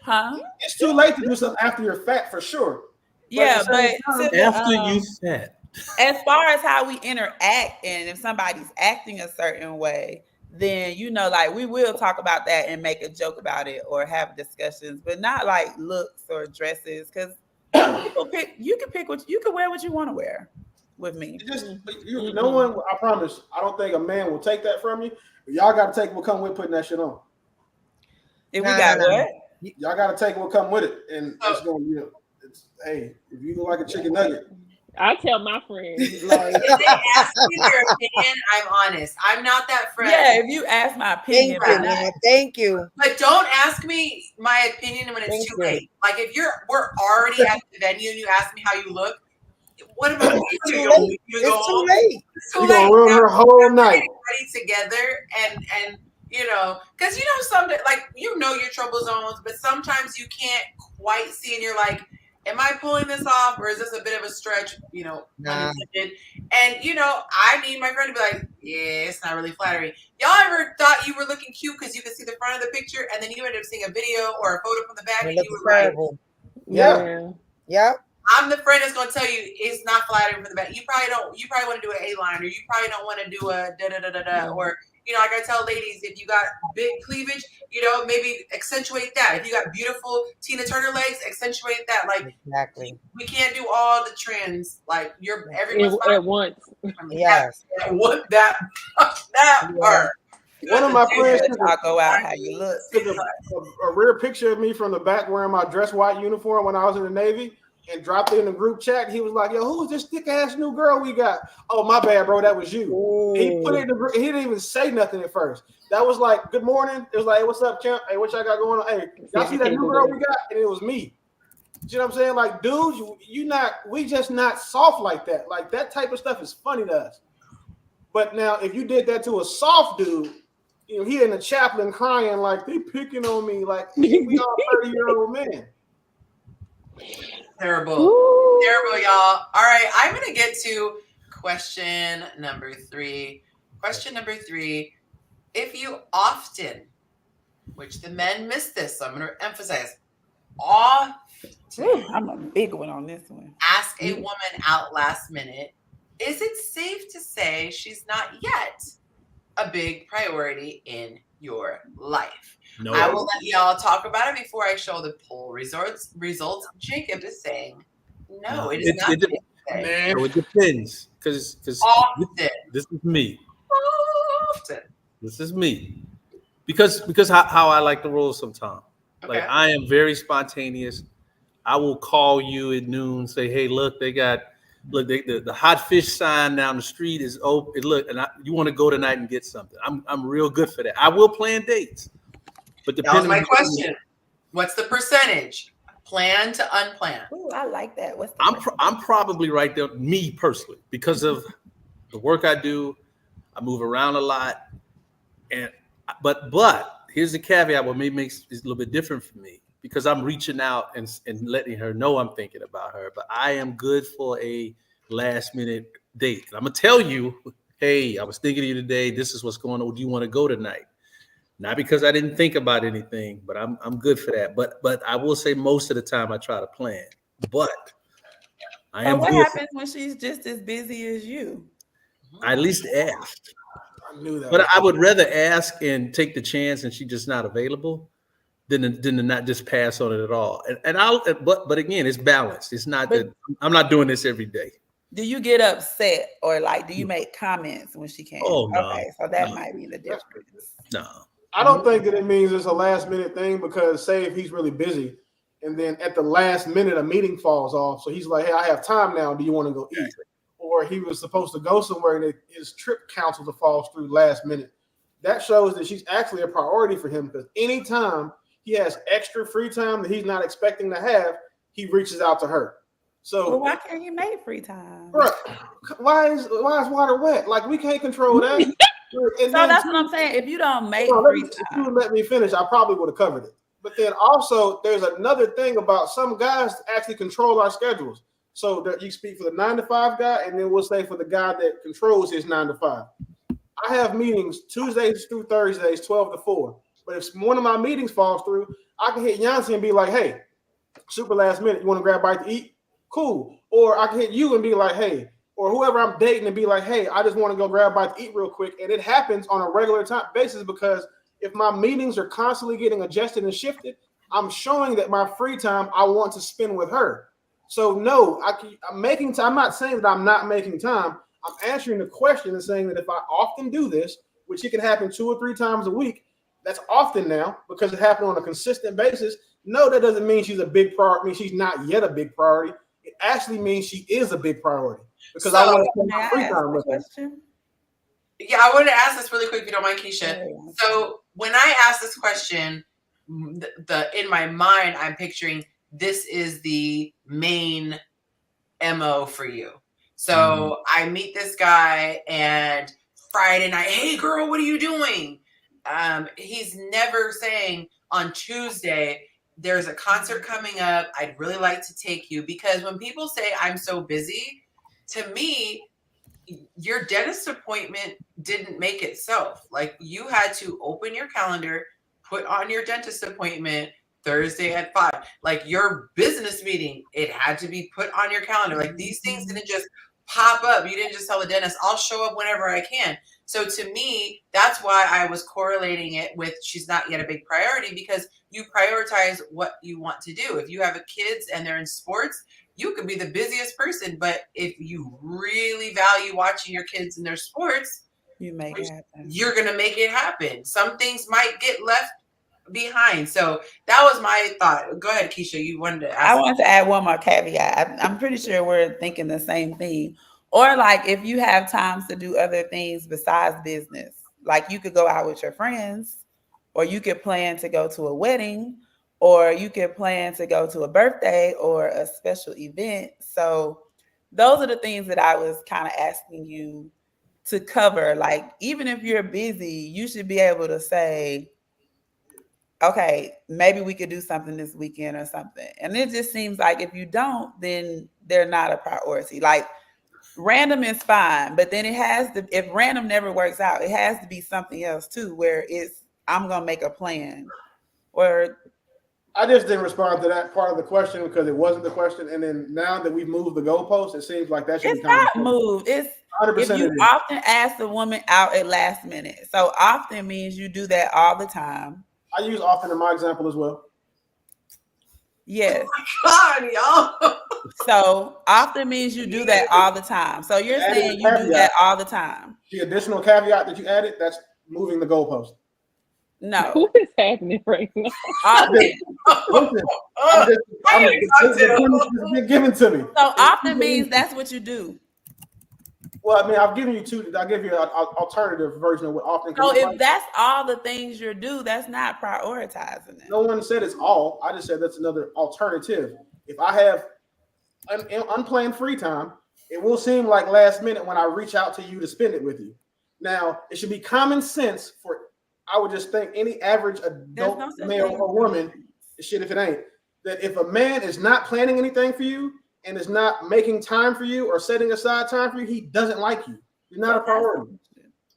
[SPEAKER 5] Huh?
[SPEAKER 4] It's too late to do something after you're fat for sure.
[SPEAKER 5] Yeah, but
[SPEAKER 6] after you fat.
[SPEAKER 5] As far as how we interact, and if somebody's acting a certain way, then like we will talk about that and make a joke about it or have discussions, but not like looks or dresses, because you can wear what you want to wear with me.
[SPEAKER 4] No one, I promise, I don't think a man will take that from you. Y'all got to take what come with putting that shit on.
[SPEAKER 5] If we got what?
[SPEAKER 4] Y'all got to take what come with it, and it's going to hey, if you look like a chicken nugget.
[SPEAKER 2] I tell my friends,
[SPEAKER 1] like, if they ask me their opinion, I'm honest. I'm not that friend.
[SPEAKER 5] Yeah, if you ask my opinion,
[SPEAKER 7] thank you.
[SPEAKER 1] But don't ask me my opinion when it's too late. Like if we're already at the venue and you ask me how you look, what about you?
[SPEAKER 7] It's too late.
[SPEAKER 1] It's too late.
[SPEAKER 4] You're gonna ruin her whole night.
[SPEAKER 1] Ready together and because some like your trouble zones, but sometimes you can't quite see, and you're like, am I pulling this off, or is this a bit of a stretch?
[SPEAKER 7] Nah.
[SPEAKER 1] And I need my friend to be like, yeah, it's not really flattering. Y'all ever thought you were looking cute because you could see the front of the picture, and then you ended up seeing a video or a photo from the back, and you were
[SPEAKER 7] terrible.
[SPEAKER 1] Like,
[SPEAKER 7] yeah.
[SPEAKER 1] I'm the friend that's gonna tell you it's not flattering from the back. You probably want to do an A-line, or you probably don't want to do a da-da-da-da-da, or like I tell ladies, if you got big cleavage, maybe accentuate that. If you got beautiful Tina Turner legs, accentuate that. Like,
[SPEAKER 7] exactly.
[SPEAKER 1] We can't do all the trends. Like, everyone's
[SPEAKER 2] at once.
[SPEAKER 7] Yes.
[SPEAKER 1] That part.
[SPEAKER 4] One of my friends
[SPEAKER 5] talk about how you look.
[SPEAKER 4] Took a rear picture of me from the back wearing my dress white uniform when I was in the Navy, and dropped it in the group chat. He was like, yo, who's this thick ass new girl we got? Oh, my bad, bro. That was you. He put it in the group. He didn't even say nothing at first. That was like, good morning. It was like, hey, what's up, champ? Hey, what y'all got going on? Hey, y'all see that new girl we got? And it was me. You know what I'm saying? Like, dude, we just not soft like that. Like, that type of stuff is funny to us. But now, if you did that to a soft dude, he in the chaplain crying like, they picking on me. Like, we all 30-year-old men.
[SPEAKER 1] Terrible.
[SPEAKER 2] Woo.
[SPEAKER 1] Terrible, y'all. All right, I'm going to get to question number 3. Question number 3. If you often, which the men miss this, so I'm going to emphasize, often
[SPEAKER 5] Ooh, I'm a big one on this one.
[SPEAKER 1] ask a woman out last minute, is it safe to say she's not yet a big priority in your life?
[SPEAKER 6] No.
[SPEAKER 1] I will let y'all talk about it before I show the poll results. Jacob is saying, no, it is not safe to say.
[SPEAKER 6] So it depends, because
[SPEAKER 1] Often.
[SPEAKER 6] this is me.
[SPEAKER 1] Often.
[SPEAKER 6] This is me. Because how I like to roll sometimes.
[SPEAKER 1] Okay.
[SPEAKER 6] Like, I am very spontaneous. I will call you at noon, say, hey, look, the hot fish sign down the street is open. Look, and you want to go tonight and get something. I'm real good for that. I will plan dates. But
[SPEAKER 1] That was
[SPEAKER 6] depending
[SPEAKER 1] my
[SPEAKER 6] on
[SPEAKER 1] question. What's the percentage? Plan to unplanned.
[SPEAKER 5] Ooh, I like that. What's the
[SPEAKER 6] I'm probably right there, me personally, because of the work I do. I move around a lot. But here's the caveat, what maybe makes it a little bit different for me, because I'm reaching out and letting her know I'm thinking about her. But I am good for a last minute date. I'm gonna tell you, hey, I was thinking of you today. This is what's going on. Do you want to go tonight? Not because I didn't think about anything, but I'm good for that. But I will say most of the time I try to plan. But I am
[SPEAKER 5] what
[SPEAKER 6] good.
[SPEAKER 5] happens when she's just as busy as you?
[SPEAKER 6] I at least asked.
[SPEAKER 4] I knew that.
[SPEAKER 6] But I would rather ask and take the chance, and she's just not available, than to not just pass on it at all. But again, it's balanced. It's not that I'm not doing this every day.
[SPEAKER 5] Do you get upset, or like, do you make comments when she can't?
[SPEAKER 6] Oh, no.
[SPEAKER 5] Okay, so that might be the difference.
[SPEAKER 6] No.
[SPEAKER 4] I don't think that it means it's a last minute thing, because say if he's really busy and then at the last minute a meeting falls off, so he's like, hey, I have time now. Do you want to go eat? Or he was supposed to go somewhere and his trip cancels or falls through last minute. That shows that she's actually a priority for him, because anytime he has extra free time that he's not expecting to have, he reaches out to her. So
[SPEAKER 5] well, why can't you make free time?
[SPEAKER 4] Bro, why is water wet? Like, we can't control that.
[SPEAKER 5] So that's what I'm saying. If you don't make free
[SPEAKER 4] if
[SPEAKER 5] time,
[SPEAKER 4] you would let me finish, I probably would have covered it. But then also, there's another thing about some guys actually control our schedules. So that you speak for the 9 to 5 guy, and then we'll say for the guy that controls his 9 to 5. I have meetings Tuesdays through Thursdays, 12 to 4. But if one of my meetings falls through, I can hit Yonci and be like, hey, super last minute, you want to grab a bite to eat? Cool. Or I can hit you and be like, hey, or whoever I'm dating and be like, hey, I just want to go grab a bite to eat real quick. And it happens on a regular time basis, because if my meetings are constantly getting adjusted and shifted, I'm showing that my free time I want to spend with her. So no, I'm making time. I'm not saying that I'm not making time. I'm answering the question and saying that if I often do this, which it can happen 2 or 3 times a week, that's often now because it happened on a consistent basis. No, that doesn't mean she's a big priority. I mean, she's not yet a big priority. It actually means she is a big priority, because I want to spend my free time with her.
[SPEAKER 1] Yeah, I wanted to ask this really quick, if you don't mind, Keisha. So when I ask this question, in my mind, I'm picturing this is the main MO for you. So I meet this guy, and Friday night, hey girl, what are you doing? He's never saying on Tuesday, there's a concert coming up, I'd really like to take you. Because when people say I'm so busy, to me, your dentist appointment didn't make itself. Like, you had to open your calendar, put on your dentist appointment Thursday at 5. Like, your business meeting, it had to be put on your calendar. Like, these things didn't just pop up. You didn't just tell the dentist, I'll show up whenever I can. So to me, that's why I was correlating it with she's not yet a big priority, because you prioritize what you want to do. If you have kids and they're in sports, you could be the busiest person, but if you really value watching your kids in their sports,
[SPEAKER 5] you make it happen.
[SPEAKER 1] You're going to make it happen. Some things might get left behind. So that was my thought. Go ahead, Keisha. You wanted to ask.
[SPEAKER 5] I wanted to add one more caveat. I'm pretty sure we're thinking the same thing. Or like, if you have times to do other things besides business, like you could go out with your friends, or you could plan to go to a wedding, or you could plan to go to a birthday or a special event. So those are the things that I was kind of asking you to cover. Like, even if you're busy, you should be able to say, okay, maybe we could do something this weekend or something. And it just seems like if you don't, then they're not a priority. Like random is fine, but then it has to, if random never works out, it has to be something else too, where it's, I'm going to make a plan. Or
[SPEAKER 4] I just didn't respond to that part of the question because it wasn't the question. And then now that we've moved the goalpost, it seems like that should
[SPEAKER 5] it's
[SPEAKER 4] be
[SPEAKER 5] not
[SPEAKER 4] conversation.
[SPEAKER 5] moved. It's
[SPEAKER 4] 100%
[SPEAKER 5] if you
[SPEAKER 4] it is.
[SPEAKER 5] often ask the woman out at last minute. So often means you do that all the time.
[SPEAKER 4] I use often in my example as well.
[SPEAKER 5] Yes.
[SPEAKER 1] God, y'all.
[SPEAKER 5] So often means you do that all the time. So you're
[SPEAKER 4] Added
[SPEAKER 5] saying you do
[SPEAKER 4] caveat.
[SPEAKER 5] that all the time.
[SPEAKER 4] The additional caveat that you added, that's moving the goalpost.
[SPEAKER 5] No.
[SPEAKER 2] What is happening right now?
[SPEAKER 5] Often.
[SPEAKER 4] Listen, it's been given to me.
[SPEAKER 5] So often means that's what you do.
[SPEAKER 4] Well, I mean, I've given you two. I'll give you an alternative version of what often.
[SPEAKER 5] So if that's all the things you do, that's not prioritizing it.
[SPEAKER 4] No one said it's all. I just said that's another alternative. If I have unplanned free time, it will seem like last minute when I reach out to you to spend it with you. Now, it should be common sense for, I would just think any average adult male or woman, shit if it ain't, that if a man is not planning anything for you and is not making time for you or setting aside time for you, he doesn't like you. You're not a priority.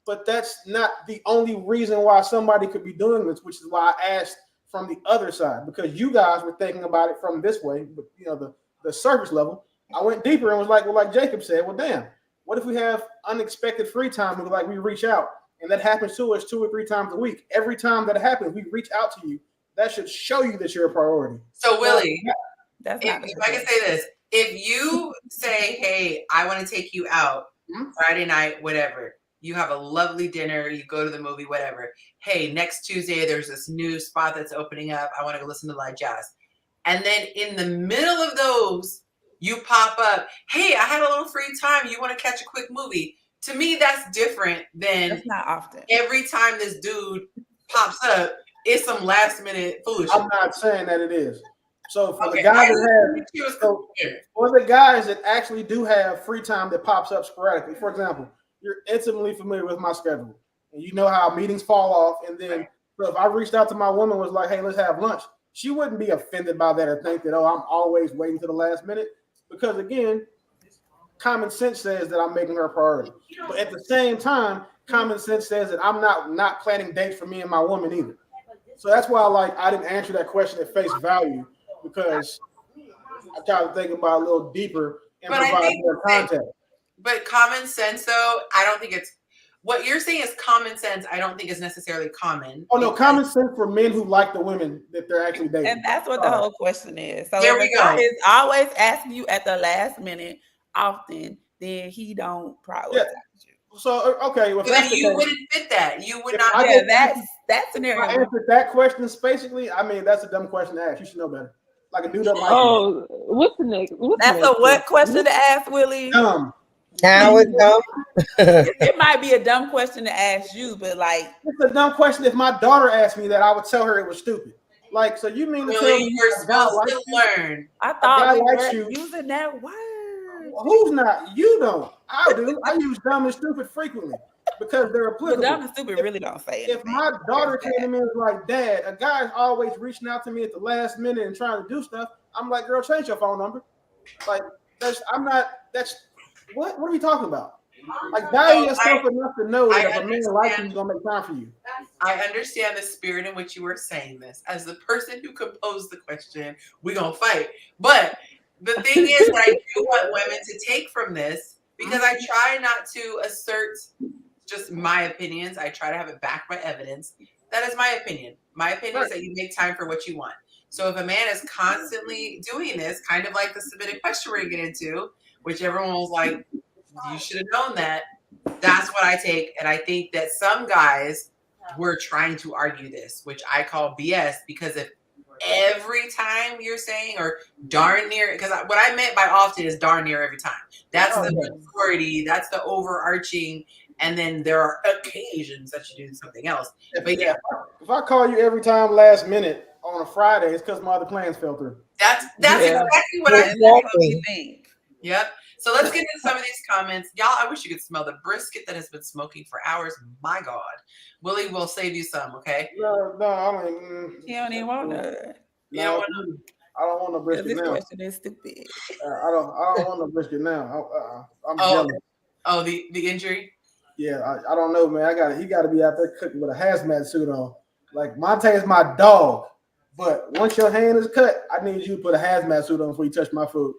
[SPEAKER 4] But that's not the only reason why somebody could be doing this, which is why I asked from the other side, because you guys were thinking about it from this way, but you know, the surface level. I went deeper and was like, well, like Jacob said, well, damn, what if we have unexpected free time and like we reach out and that happens to us 2 or 3 times a week? Every time that happens, we reach out to you. That should show you that you're a priority.
[SPEAKER 1] So Willie,
[SPEAKER 5] that's
[SPEAKER 1] if I can say this, if you say, hey, I want to take you out Friday night, whatever, you have a lovely dinner, you go to the movie, whatever. Hey, next Tuesday, there's this new spot that's opening up. I want to go listen to live jazz. And then in the middle of those, you pop up, hey, I had a little free time. You want to catch a quick movie? To me, that's different than
[SPEAKER 5] that's not often.
[SPEAKER 1] Every time this dude pops up, it's some last minute foolishness.
[SPEAKER 4] I'm not saying that it is. So for the guys for the guys that actually do have free time that pops up sporadically, for example, you're intimately familiar with my schedule, and you know how meetings fall off. And then, so if I reached out to my woman, was like, "Hey, let's have lunch," she wouldn't be offended by that or think that, "Oh, I'm always waiting to the last minute," because again, common sense says that I'm making her a priority. But at the same time, common sense says that I'm not planning dates for me and my woman either. So that's why I didn't answer that question at face value, because I tried to think about it a little deeper and provide more context.
[SPEAKER 1] But common sense, though, I don't think it's what you're saying is common sense. I don't think is necessarily common.
[SPEAKER 4] Oh no, common sense for men who like the women that they're actually dating.
[SPEAKER 5] And that's what the whole question is. So
[SPEAKER 1] there we go.
[SPEAKER 5] Is always asking you at the last minute, often, then he don't prioritize you.
[SPEAKER 4] So okay, well,
[SPEAKER 1] then you wouldn't fit that. You would not.
[SPEAKER 5] That scenario.
[SPEAKER 4] I answered that question basically. I mean, that's a dumb question to ask. You should know better. Like a dude that like.
[SPEAKER 2] Oh, what's the next?
[SPEAKER 5] That's a what question to ask, Willie?
[SPEAKER 4] Dumb.
[SPEAKER 7] Now it's dumb.
[SPEAKER 5] It might be a dumb question to ask you, but like
[SPEAKER 4] it's a dumb question. If my daughter asked me that, I would tell her it was stupid. Like, so you mean to tell me
[SPEAKER 1] you're supposed to learn?
[SPEAKER 5] I thought we
[SPEAKER 4] likes
[SPEAKER 5] were using that word.
[SPEAKER 4] Who's not? You don't. I do. I use dumb and stupid frequently because they're applicable.
[SPEAKER 5] But dumb and stupid really don't say it.
[SPEAKER 4] If my daughter came to me and was like, "Dad, a guy's always reaching out to me at the last minute and trying to do stuff," I'm like, "Girl, change your phone number." Like, what are we talking about? Like, value yourself enough to know that if a man likes you, he's gonna make time for you.
[SPEAKER 1] I understand the spirit in which you were saying this. As the person who composed the question, we're gonna fight. But the thing is, I do want women to take from this, because I try not to assert just my opinions. I try to have it backed by evidence. That is my opinion. My opinion is that you make time for what you want. So if a man is constantly doing this, kind of like the submitted question we're gonna get into, which everyone was like, you should have known that. That's what I take. And I think that some guys were trying to argue this, which I call BS, because if every time you're saying, or darn near, because what I meant by often is darn near every time. That's the majority, that's the overarching, and then there are occasions that you do something else. But yeah.
[SPEAKER 4] If I call you every time last minute on a Friday, it's because my other plans fell through.
[SPEAKER 1] That's exactly what I think.
[SPEAKER 5] Think.
[SPEAKER 1] Yep. So let's get into some of these comments. Y'all, I wish you could smell the brisket that has been smoking for hours. My God. Willie will save you some, okay?
[SPEAKER 4] No, I don't.
[SPEAKER 5] You don't even want to.
[SPEAKER 1] You don't
[SPEAKER 4] No,
[SPEAKER 1] want
[SPEAKER 4] I don't want no
[SPEAKER 5] Because
[SPEAKER 4] brisket
[SPEAKER 5] this
[SPEAKER 4] now.
[SPEAKER 5] question is stupid.
[SPEAKER 4] I don't want no brisket now. I'm jealous.
[SPEAKER 1] Oh, the injury?
[SPEAKER 4] Yeah, I don't know, man. He got to be out there cooking with a hazmat suit on. Like Monte is my dog, but once your hand is cut, I need you to put a hazmat suit on before you touch my food.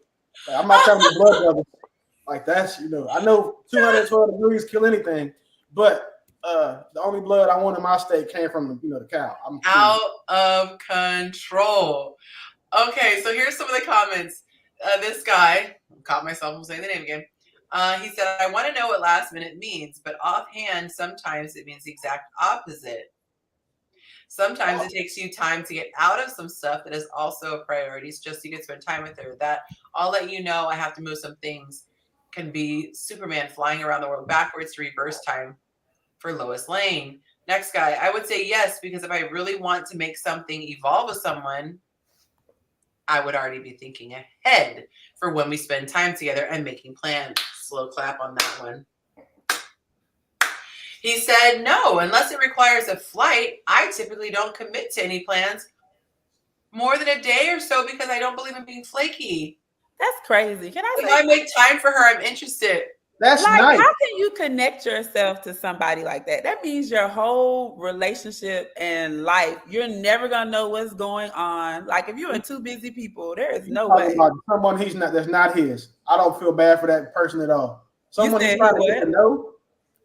[SPEAKER 4] Like, I'm not telling you blood brothers. Like that's I know 212 degrees kill anything, but the only blood I want in my steak came from the cow. I'm
[SPEAKER 1] out of control. Okay, so here's some of the comments. This guy, caught myself from saying the name again. He said, I want to know what last minute means, but offhand, sometimes it means the exact opposite. Sometimes it takes you time to get out of some stuff that is also a priority, just so you can spend time with her. That I'll let you know I have to move some things can be Superman flying around the world backwards to reverse time for Lois Lane. Next guy, I would say yes, because if I really want to make something evolve with someone, I would already be thinking ahead for when we spend time together and making plans. Slow clap on that one. He said, no, unless it requires a flight, I typically don't commit to any plans more than a day or so because I don't believe in being flaky.
[SPEAKER 5] That's crazy. Can I
[SPEAKER 1] If
[SPEAKER 5] say
[SPEAKER 1] I make time for her, I'm interested.
[SPEAKER 4] That's
[SPEAKER 5] like,
[SPEAKER 4] nice.
[SPEAKER 5] how can you connect yourself to somebody like that? That means your whole relationship and life, you're never gonna know what's going on. Like if you're in two busy people, there is no way.
[SPEAKER 4] About someone that's not his. I don't feel bad for that person at all. Someone he's trying to get to know.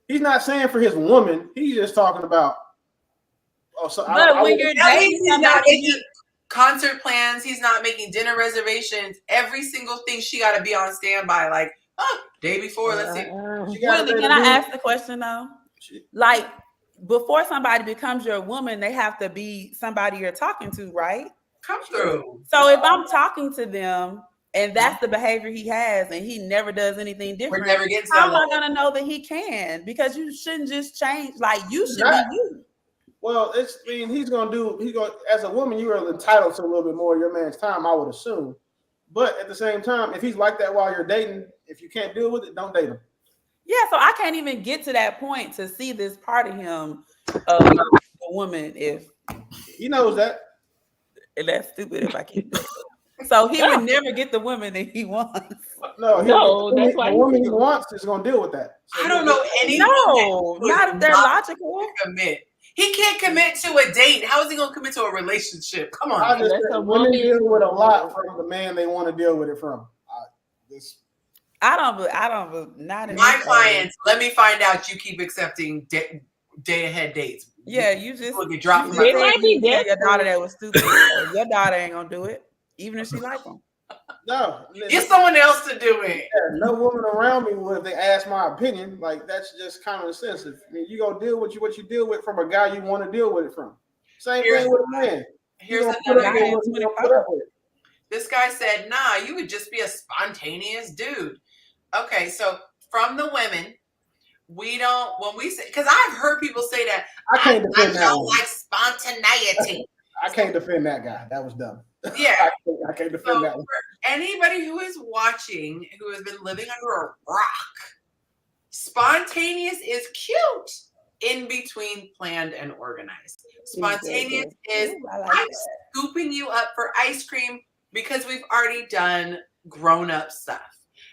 [SPEAKER 4] He's not saying for his woman. He's just talking about. Oh, so
[SPEAKER 5] but when you're dating,
[SPEAKER 1] he's not making concert plans. He's not making dinner reservations. Every single thing she got to be on standby. Like, day before. Let's see.
[SPEAKER 5] Willie, can I ask the question though? Like, before somebody becomes your woman, they have to be somebody you're talking to, right?
[SPEAKER 1] Come through.
[SPEAKER 5] So if I'm talking to them and that's the behavior he has and he never does anything different,
[SPEAKER 1] we're never getting
[SPEAKER 5] how am I going to know that he can? Because you shouldn't just change. Like, you should be you.
[SPEAKER 4] Well, he's going to as a woman, you are entitled to a little bit more of your man's time, I would assume. But at the same time, if he's like that while you're dating, if you can't deal with it, don't date him.
[SPEAKER 5] Yeah, so I can't even get to that point to see this part of him, a woman, if
[SPEAKER 4] he knows that.
[SPEAKER 5] And that's stupid if I can't do it. So he would never get the woman that he wants.
[SPEAKER 4] No, that's why the woman he wants is going to deal with that.
[SPEAKER 1] So I don't know any.
[SPEAKER 5] No, not if they're logical.
[SPEAKER 1] Commit. He can't commit to a date. How is he going to commit to a relationship? Come on.
[SPEAKER 4] Women deal with a lot from the man they want to deal with it from.
[SPEAKER 5] I don't. Not in
[SPEAKER 1] my clients. Let me find out. You keep accepting day ahead dates.
[SPEAKER 5] Yeah, you just
[SPEAKER 1] get dropped.
[SPEAKER 5] It might be your daughter that was stupid. Your daughter ain't gonna do it, even if she like him.
[SPEAKER 4] No,
[SPEAKER 1] get someone else to do it.
[SPEAKER 4] Yeah, no woman around me will if they ask my opinion. Like that's just common sense. You gonna deal with what you deal with from a guy you want to deal with it from. Same thing with a man.
[SPEAKER 1] Here's another. This guy said, "Nah, you would just be a spontaneous dude." Okay, so from the women, we don't when we say because I've heard people say that I don't like spontaneity.
[SPEAKER 4] I can't defend that guy. That was dumb.
[SPEAKER 1] Yeah,
[SPEAKER 4] I can't defend that one.
[SPEAKER 1] For anybody who is watching who has been living under a rock, spontaneous is cute in between planned and organized. Spontaneous is I'm scooping you up for ice cream because we've already done grown-up stuff.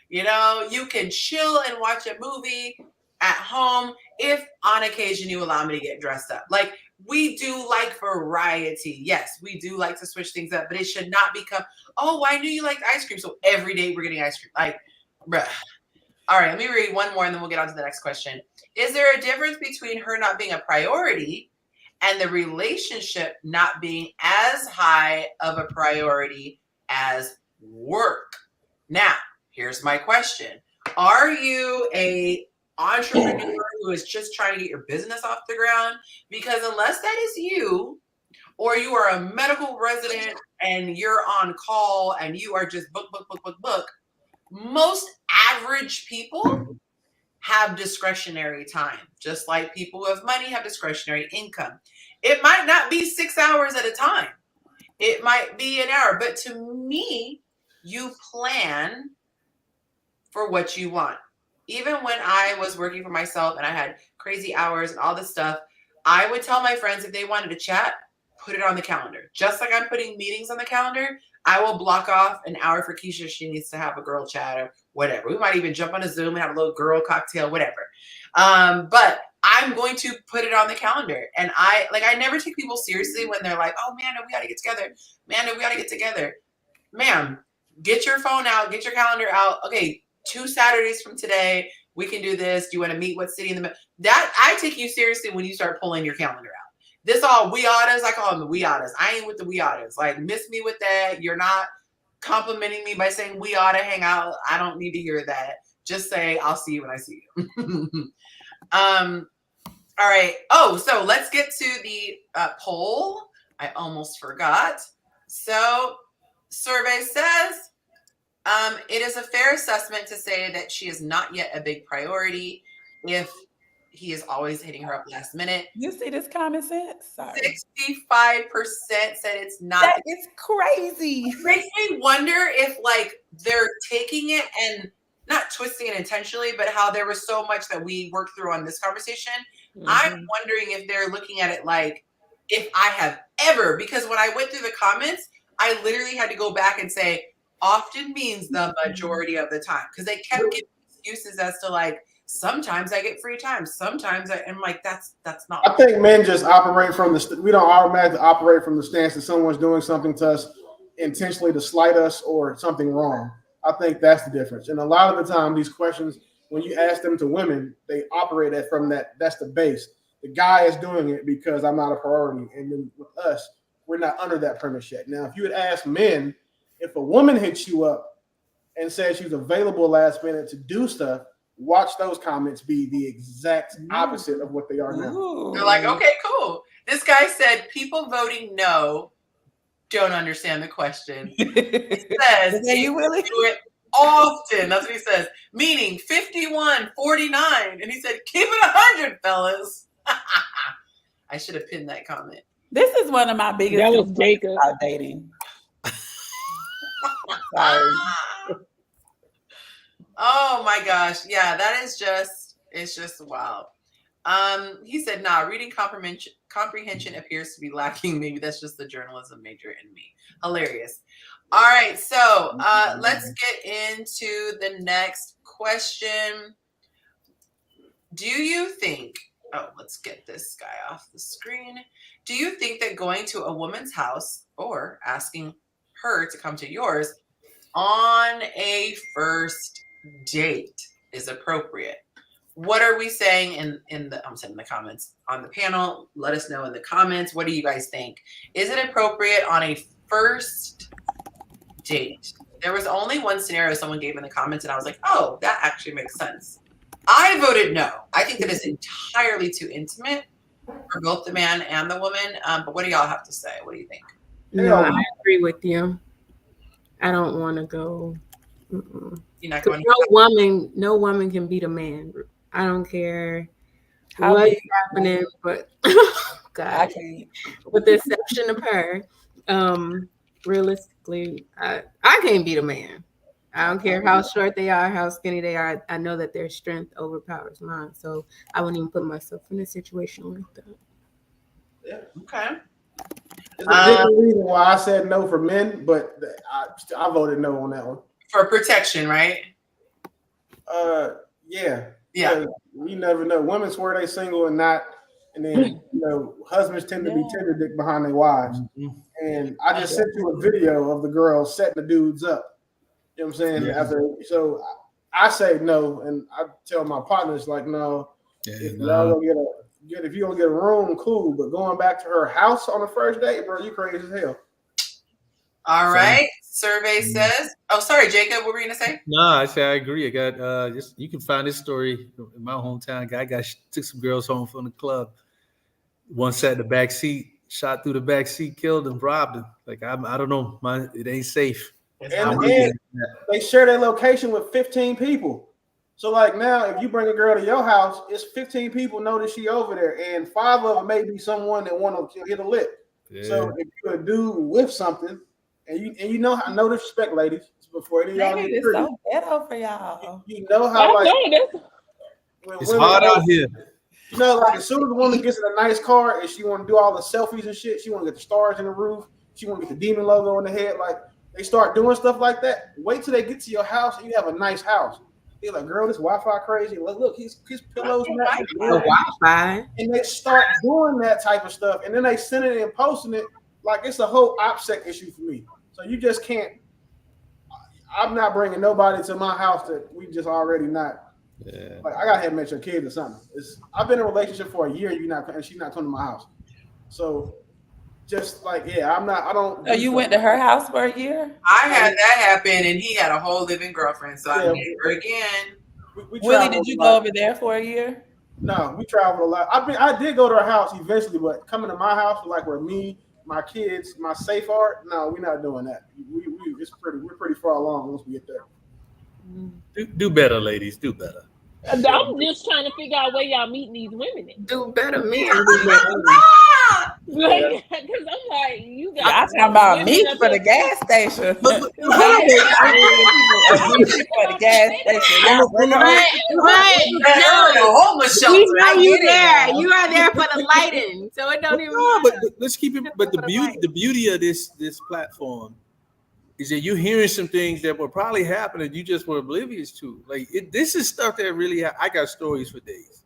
[SPEAKER 1] You know, you can chill and watch a movie at home if on occasion you allow me to get dressed up. Like we do like variety. Yes, we do like to switch things up, but it should not become, oh, I knew you liked ice cream. So every day we're getting ice cream. Like, bruh. All right, let me read one more and then we'll get on to the next question. Is there a difference between her not being a priority and the relationship not being as high of a priority as work? Now, here's my question. Are you a entrepreneur who is just trying to get your business off the ground? Because unless that is you, or you are a medical resident and you're on call and you are just book, most average people have discretionary time, just like people who have money have discretionary income. It might not be 6 hours at a time. It might be an hour, but to me, you plan for what you want. Even when I was working for myself and I had crazy hours and all this stuff, I would tell my friends if they wanted to chat, put it on the calendar. Just like I'm putting meetings on the calendar, I will block off an hour for Keisha. She needs to have a girl chat or whatever. We might even jump on a Zoom and have a little girl cocktail, whatever. But I'm going to put it on the calendar. And I never take people seriously when they're like, oh, man, we got to get together. Man, we got to get together. Ma'am, get your phone out, get your calendar out. Okay, 2 Saturdays from today, we can do this. Do you want to meet what city in the middle? That I take you seriously when you start pulling your calendar out. This all we oughtas, I call them the we oughtas. I ain't with the we oughtas. Like, miss me with that. You're not complimenting me by saying we ought to hang out. I don't need to hear that. Just say, I'll see you when I see you. All right. Oh, so let's get to the poll. I almost forgot. So, survey says, it is a fair assessment to say that she is not yet a big priority if he is always hitting her up last minute.
[SPEAKER 5] You see this common sense? Sorry.
[SPEAKER 1] 65% said it's not.
[SPEAKER 5] That is crazy.
[SPEAKER 1] It makes me wonder if like they're taking it and not twisting it intentionally, but how there was so much that we worked through on this conversation. Mm-hmm. I'm wondering if they're looking at it like if I have ever, because when I went through the comments, I literally had to go back and say, often means the majority of the time, because they kept giving excuses as to like, sometimes I get free time. Sometimes I'm like, that's not.
[SPEAKER 4] I think men just operate from we don't automatically operate from the stance that someone's doing something to us intentionally to slight us or something wrong. I think that's the difference. And a lot of the time, these questions, when you ask them to women, they operate from that. That's the base. The guy is doing it because I'm not a priority. And then with us, we're not under that premise yet. Now, if you would ask men, if a woman hits you up and says she's available last minute to do stuff, watch those comments be the exact opposite of what they are now.
[SPEAKER 1] They're like, okay, cool. This guy said people voting no don't understand the question. He says
[SPEAKER 5] you really
[SPEAKER 1] do it often. That's what he says. Meaning 51-49. And he said, keep it 100, fellas. I should have pinned that comment.
[SPEAKER 5] This is one of my biggest
[SPEAKER 2] that was Jacob
[SPEAKER 5] about dating. Sorry.
[SPEAKER 1] Oh my gosh. Yeah, that is it's just wild. He said, nah, reading comprehension appears to be lacking. Maybe that's just the journalism major in me. Hilarious. All right, so let's get into the next question. Do you think, let's get this guy off the screen. Do you think that going to a woman's house or asking her to come to yours on a first date is appropriate? What are we saying I'm saying in the comments on the panel? Let us know in the comments. What do you guys think? Is it appropriate on a first date? There was only one scenario someone gave in the comments and I was like, oh, that actually makes sense. I voted no. I think that is entirely too intimate for both the man and the woman. But what do y'all have to say? What do you think?
[SPEAKER 8] No, I agree with you. I don't want to go.
[SPEAKER 1] You're not going.
[SPEAKER 8] No woman can beat a man. I don't care what's happening, but God, with the exception of her, realistically, I can't beat a man. I don't care how short they are, how skinny they are. I know that their strength overpowers mine, so I wouldn't even put myself in a situation like that.
[SPEAKER 1] Yeah. Okay.
[SPEAKER 4] There's a different reason why I said no for men, but I voted no on that one.
[SPEAKER 1] For protection, right?
[SPEAKER 4] Yeah.
[SPEAKER 1] Yeah.
[SPEAKER 4] You never know. Women swear they single and not, and then husbands tend to be tender dick behind their wives. Mm-hmm. And I just sent you a video of the girl setting the dudes up. You know what I'm saying? Yeah. So I say no, and I tell my partners like, no. Yeah, if y'all if you don't get a room, cool. But going back to her house on the first date, bro, you crazy as hell.
[SPEAKER 1] All right. Survey says. Oh, sorry, Jacob. What were you gonna say?
[SPEAKER 6] No, I agree. I got you can find this story in my hometown. Guy took some girls home from the club. One sat in the back seat, shot through the back seat, killed him, robbed him. Like I don't know, it ain't safe.
[SPEAKER 4] And they share their location with 15 people. So like now, if you bring a girl to your house, it's 15 people know that she over there, and 5 of them may be someone that want to hit a lick. Yeah. So if you're a dude with something And you know how, no disrespect, ladies, before any of y'all
[SPEAKER 5] Maybe
[SPEAKER 4] get
[SPEAKER 5] it's
[SPEAKER 4] triggered.
[SPEAKER 5] so ghetto for y'all.
[SPEAKER 4] You know
[SPEAKER 2] I
[SPEAKER 4] how like
[SPEAKER 2] know that's
[SPEAKER 4] when
[SPEAKER 6] It's
[SPEAKER 4] women,
[SPEAKER 6] hard out here.
[SPEAKER 4] you know, like as soon as the woman gets in a nice car and she want to do all the selfies and shit, she want to get the stars in the roof, she want to get the demon logo on the head. Like they start doing stuff like that. Wait till they get to your house and you have a nice house. They're like, girl, this Wi-Fi crazy. Look, his pillows match.
[SPEAKER 8] The Wi-Fi.
[SPEAKER 4] And they start doing that type of stuff, and then they send it and posting it like it's a whole OPSEC issue for me. So you just can't. I'm not bringing nobody to my house that we just already not.
[SPEAKER 6] Yeah.
[SPEAKER 4] Like I gotta have met your kids or something. I've been in a relationship for a year. And she's not coming to my house. So just like I don't.
[SPEAKER 5] So you went to her house for a year?
[SPEAKER 1] I had that happen, and he had a whole living girlfriend. So I met her again.
[SPEAKER 5] Willie, did you go over there for a year?
[SPEAKER 4] No, we traveled a lot. I did go to her house eventually, but coming to my house, like where me, my kids, my safe art, no, we're not doing that. We're pretty far along once we get there.
[SPEAKER 6] Do better, ladies. Do better.
[SPEAKER 2] I'm just trying to figure out where y'all meeting these women in.
[SPEAKER 8] Do better, men. Do better.
[SPEAKER 2] Like, because I'm like, you guys.
[SPEAKER 5] Y'all talking about meat for the gas station. For the gas station.
[SPEAKER 8] Right.
[SPEAKER 1] The
[SPEAKER 8] No,
[SPEAKER 1] homeless
[SPEAKER 8] we
[SPEAKER 1] shelter.
[SPEAKER 8] know you there. You are there for the lighting, so it don't even
[SPEAKER 6] No,
[SPEAKER 8] matter.
[SPEAKER 6] but let's keep it. But the beauty of this platform is that you're hearing some things that were probably happening you just were oblivious to. Like this is stuff that really I got stories for days.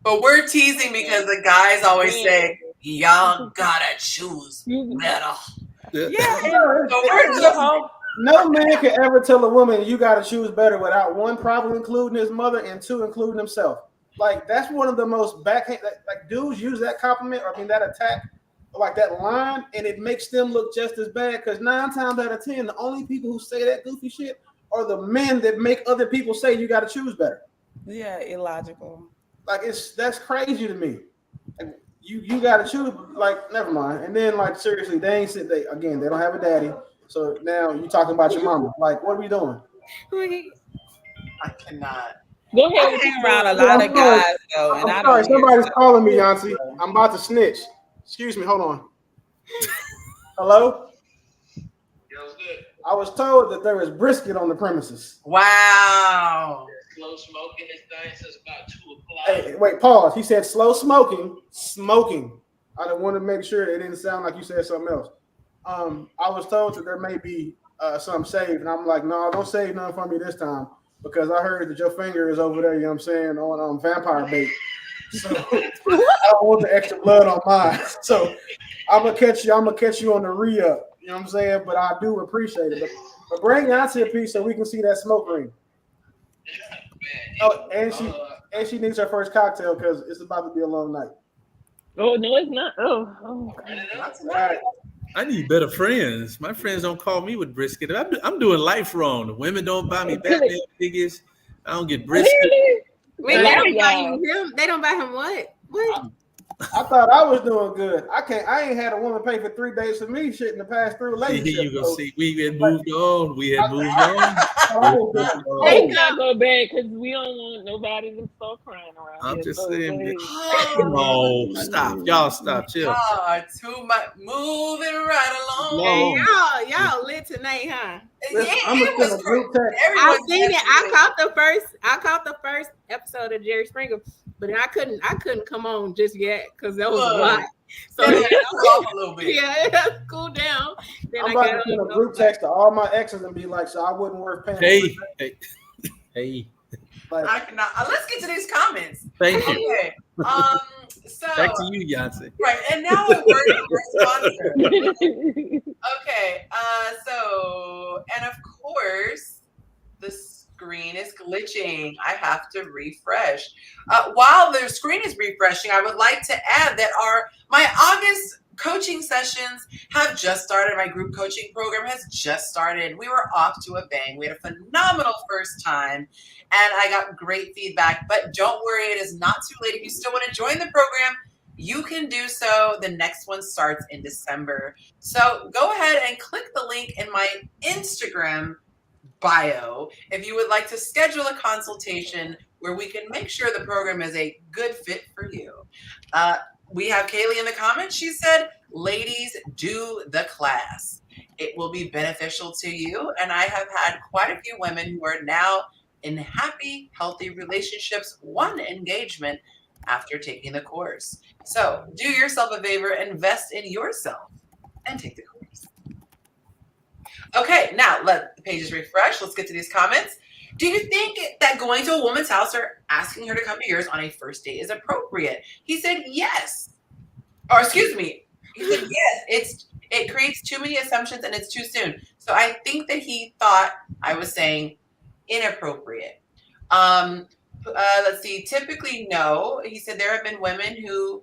[SPEAKER 1] But we're teasing because the guys always say, y'all gotta choose better.
[SPEAKER 4] No man can ever tell a woman you got to choose better without one, probably including his mother, and two, including himself. Like that's one of the most backhand. Like dudes use that compliment or that attack, like that line, and it makes them look just as bad. Because 9 times out of 10, the only people who say that goofy shit are the men that make other people say you got to choose better.
[SPEAKER 5] Yeah, illogical.
[SPEAKER 4] Like that's crazy to me. Like, you got to choose. Like never mind. And then like seriously, they don't have a daddy. So now you talking about your mama. Like what are we doing?
[SPEAKER 1] I cannot.
[SPEAKER 2] Go ahead.
[SPEAKER 5] I hang around a lot of guys though, and
[SPEAKER 4] I'm sorry, somebody's calling me, Yonci. I'm about to snitch. Excuse me, hold on. Hello? I was told that there was brisket on the premises.
[SPEAKER 1] Wow.
[SPEAKER 9] Slow smoking this thing since about 2 o'clock.
[SPEAKER 4] Hey, wait, pause. He said slow smoking. I didn't want to make sure it didn't sound like you said something else. I was told that there may be some saved, and I'm like, no, don't save nothing for me this time because I heard that your finger is over there, you know what I'm saying, on vampire bait. So I don't want the extra blood on mine. So I'm gonna catch you on the re-up. You know what I'm saying? But I do appreciate it. But bring Yonci a piece so we can see that smoke ring. Oh, and she needs her first cocktail because it's about to be a long night.
[SPEAKER 2] Oh no, it's not. Oh.
[SPEAKER 4] Right.
[SPEAKER 6] I need better friends. My friends don't call me with brisket. I'm doing life wrong. The women don't buy me Batman figures. I don't get brisket.
[SPEAKER 2] Really?
[SPEAKER 8] Wait, they don't buy him. They don't buy him what? What?
[SPEAKER 4] I thought I was doing good. I ain't had a woman pay for 3 days for me shit in the past 3 relationships.
[SPEAKER 6] Here you go. See, we had moved on.
[SPEAKER 2] Let's not go back because we don't want nobody to start crying around.
[SPEAKER 6] I'm
[SPEAKER 2] here.
[SPEAKER 6] just
[SPEAKER 2] So,
[SPEAKER 6] saying.
[SPEAKER 2] hey.
[SPEAKER 6] No, stop. Y'all stop. Chill.
[SPEAKER 1] Too much. Moving right along.
[SPEAKER 8] Hey, y'all lit tonight, huh?
[SPEAKER 4] Listen, I'm gonna send a group text.
[SPEAKER 8] I seen it. I caught the first episode of Jerry Springer, but I couldn't come on just yet because that was a lot. So
[SPEAKER 1] off a little bit.
[SPEAKER 8] Yeah, cool down. Then
[SPEAKER 4] I'm about to send a group text to all my exes and be like, so I wouldn't worth paying.
[SPEAKER 6] Hey.
[SPEAKER 4] Like,
[SPEAKER 1] I cannot. Let's get to these comments.
[SPEAKER 6] Thank you.
[SPEAKER 1] Okay. So
[SPEAKER 6] Back to you, Yonci.
[SPEAKER 1] right, and now a word from our sponsor. Okay. So and of course the screen is glitching. I have to refresh. While the screen is refreshing, I would like to add that my August coaching sessions have just started. My group coaching program has just started. We were off to a bang. We had a phenomenal first time, and I got great feedback. But don't worry, it is not too late. If you still want to join the program, you can do so. The next one starts in December. So go ahead and click the link in my Instagram bio if you would like to schedule a consultation where we can make sure the program is a good fit for you. We have Kaylee in the comments. She said, ladies, do the class. it will be beneficial to you. And I have had quite a few women who are now in happy, healthy relationships, one engagement after taking the course. So do yourself a favor, invest in yourself, and take the course. Okay, now let the pages refresh. Let's get to these comments. Do you think that going to a woman's house or asking her to come to yours on a first date is appropriate? He said yes. Or excuse me. He said yes. It creates too many assumptions and it's too soon. So I think that he thought I was saying inappropriate. Let's see. Typically, no. He said there have been women who,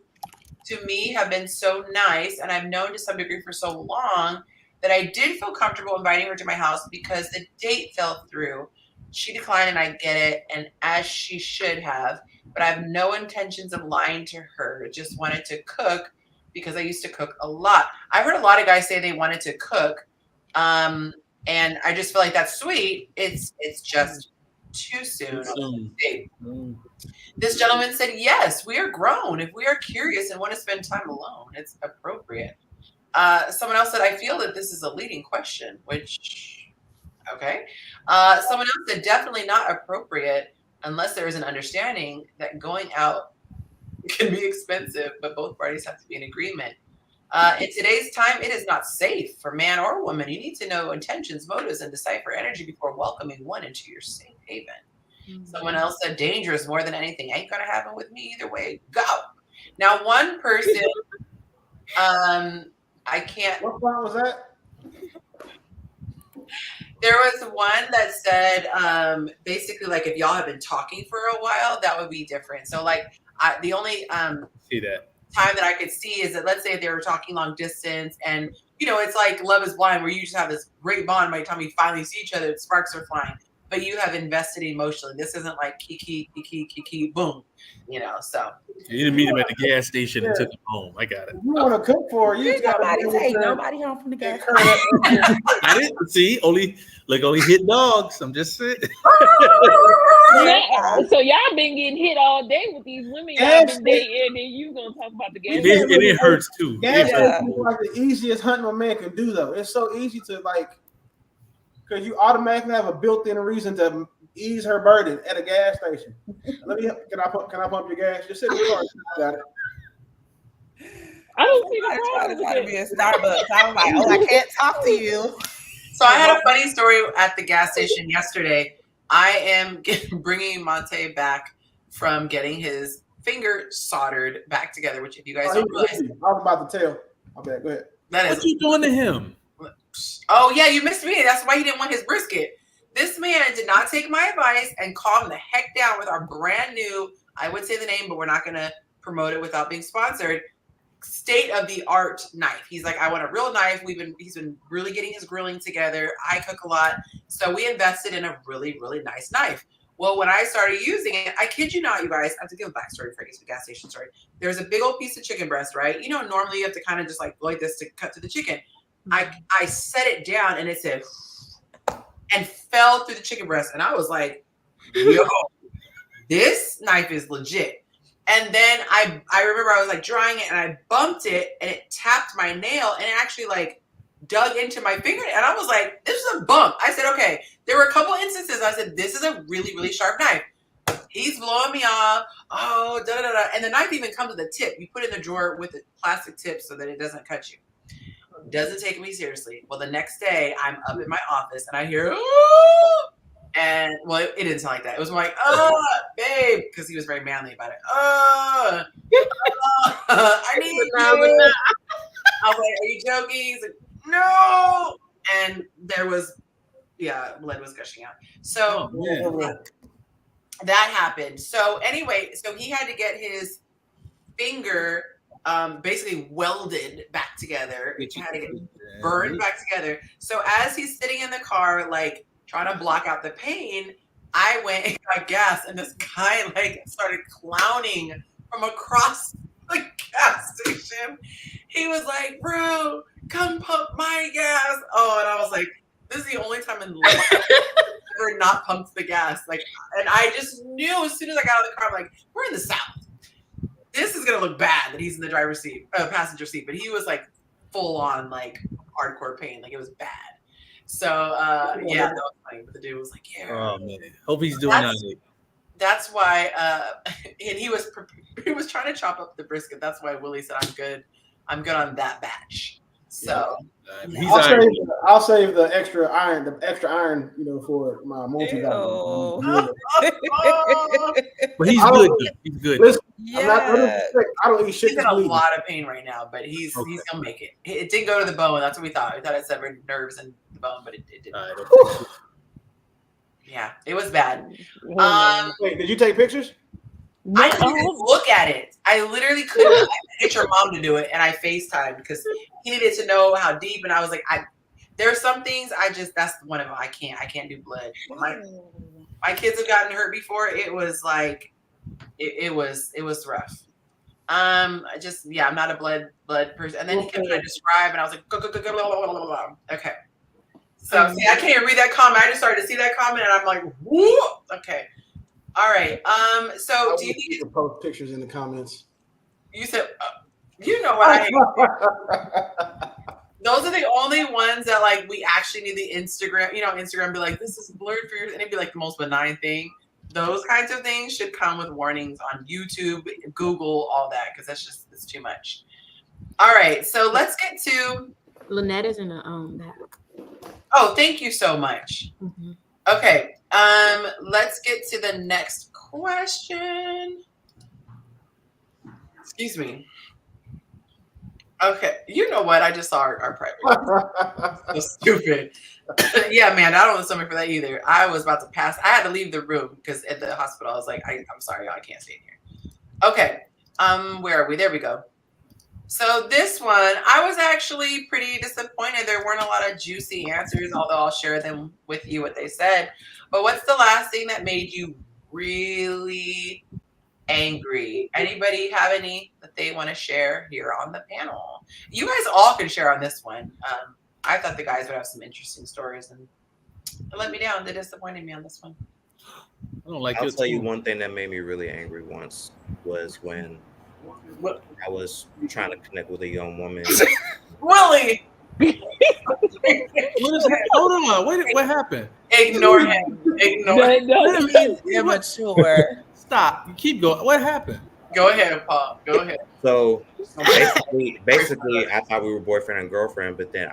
[SPEAKER 1] to me, have been so nice, and I've known to some degree for so long that I did feel comfortable inviting her to my house because the date fell through. She declined, and I get it, and as she should have. But I have no intentions of lying to her. Just wanted to cook because I used to cook a lot. I heard a lot of guys say they wanted to cook, and I just feel like that's sweet. It's just too soon. This gentleman said, yes, we are grown. If we are curious and want to spend time alone, it's appropriate. Someone else said, I feel that this is a leading question, which, okay. Someone else said, definitely not appropriate unless there is an understanding that going out can be expensive, but both parties have to be in agreement. In today's time, it is not safe for man or woman. You need to know intentions, motives, and decipher energy before welcoming one into your safe haven. Someone else said dangerous more than anything. Ain't gonna happen with me either way. Go. Now, one person, I can't.
[SPEAKER 4] What part was that?
[SPEAKER 1] There was one that said, basically, like if y'all have been talking for a while, that would be different. So, like, the only
[SPEAKER 6] see that
[SPEAKER 1] time that I could see is that, let's say if they were talking long distance, and you know, it's like Love Is Blind, where you just have this great bond. By the time you finally see each other, sparks are flying. But you have invested emotionally. This isn't like kiki, boom, you know. So
[SPEAKER 6] you didn't meet him at the gas station and took him home. I got it.
[SPEAKER 4] You want to cook for her, you got
[SPEAKER 5] Nobody take nobody home from the gas.
[SPEAKER 6] I didn't see only hit dogs. I'm just saying.
[SPEAKER 2] So y'all been getting hit all day with these women y'all been dating, and then you gonna talk about the gas.
[SPEAKER 6] It hurts too.
[SPEAKER 4] Gas station is like the easiest hunting a man can do, though. It's so easy to like. Because you automatically have a built-in reason to ease her burden at a gas station. Can I pump your gas? Just sit in the car. I got it.
[SPEAKER 2] I don't see the problem.
[SPEAKER 5] Try to be a Starbucks. I was like, oh, I can't talk to you.
[SPEAKER 1] So I had a funny story at the gas station yesterday. I am bringing Monte back from getting his finger soldered back together, which if you guys don't realize.
[SPEAKER 4] I was about to tell. Okay, go ahead.
[SPEAKER 6] What you doing to him?
[SPEAKER 1] Oh, yeah, you missed me. That's why he didn't want his brisket. This man did not take my advice and calm the heck down with our brand new, I would say the name, but we're not going to promote it without being sponsored, state-of-the-art knife. He's like, I want a real knife. He's been really getting his grilling together. I cook a lot. So we invested in a really, really nice knife. Well, when I started using it, I kid you not, you guys, I have to give a backstory for the gas station story. There's a big old piece of chicken breast, right? You know, normally you have to kind of just like go like this to cut to the chicken. I set it down and it said, and fell through the chicken breast. And I was like, yo, this knife is legit. And then I remember I was like drying it and I bumped it and it tapped my nail and it actually like dug into my finger. And I was like, this is a bump. I said, okay, there were a couple instances. I said, this is a really, really sharp knife. He's blowing me off. Oh, da da da. And the knife even comes with a tip. You put it in the drawer with a plastic tip so that it doesn't cut you. Doesn't take me seriously. Well, the next day I'm up in my office and I hear, oh, and well, it didn't sound like that. It was more like, oh, babe, because he was very manly about it. Oh, I need you. I was like, are you joking? He's like, no. And there was, blood was gushing out. So that happened. So anyway, so he had to get his finger basically welded back together. It had to get burned back together. So as he's sitting in the car, like trying to block out the pain, I went and got gas, and this guy like started clowning from across the gas station. He was like, bro, come pump my gas. Oh, and I was like, this is the only time in life I've ever not pumped the gas. Like, and I just knew as soon as I got out of the car, I'm like, we're in the South. This is gonna look bad that he's in the driver's seat, passenger seat, but he was like full on like hardcore pain. Like it was bad. So yeah, that was funny. But the dude was like, yeah.
[SPEAKER 6] Oh man, hope he's doing all right.
[SPEAKER 1] That's why, and he was trying to chop up the brisket. That's why Willie said, I'm good on that batch. So
[SPEAKER 6] yeah.
[SPEAKER 4] I'll save the extra iron, for my multi.
[SPEAKER 6] But he's good. He's good.
[SPEAKER 4] Listen, I don't eat shit.
[SPEAKER 1] He's in a lot of pain right now, but he's gonna make it. It didn't go to the bone. That's what we thought. We thought it severed nerves and the bone, but it didn't. Yeah, it was bad.
[SPEAKER 4] Wait, did you take pictures?
[SPEAKER 1] I couldn't even look at it. I literally couldn't get your mom to do it, and I FaceTimed because he needed to know how deep. And I was like, there are some things that's one of them. I can't do blood. My kids have gotten hurt before. It was like, it was rough. I'm not a blood person. And then he kept trying to describe, and I was like, go. Okay. So see, I can't even read that comment. I just started to see that comment, and I'm like, whoo. Okay. All right. So do you think you
[SPEAKER 4] can post pictures in the comments?
[SPEAKER 1] You said, you know what I hate. Those are the only ones that like we actually need the Instagram. Instagram be like, this is blurred for your, and it'd be like the most benign thing. Those kinds of things should come with warnings on YouTube, Google, all that, because it's too much. All right. So let's get to
[SPEAKER 8] Lynette is in the back.
[SPEAKER 1] Oh, thank you so much. Mm-hmm. Okay. Let's get to the next question. Excuse me. Okay. You know what? I just saw our private. So stupid. Yeah, man. I don't want something for that either. I was about to pass. I had to leave the room because at the hospital, I was like, I'm sorry, I can't stay in here. Okay. Where are we? There we go. So this one, I was actually pretty disappointed. There weren't a lot of juicy answers, although I'll share them with you what they said. But what's the last thing that made you really angry? Anybody have any that they want to share here on the panel? You guys all can share on this one. I thought the guys would have some interesting stories, and they let me down. They disappointed me on this one.
[SPEAKER 3] I'll tell you one thing that made me really angry once was when I was trying to connect with a young woman.
[SPEAKER 1] Willie!
[SPEAKER 6] Hold on. What happened?
[SPEAKER 1] Ignore him. Ignore him.
[SPEAKER 5] Immature.
[SPEAKER 6] Stop. You keep going. What happened?
[SPEAKER 1] Go ahead, Paul. Go ahead.
[SPEAKER 3] So basically, I thought we were boyfriend and girlfriend, but then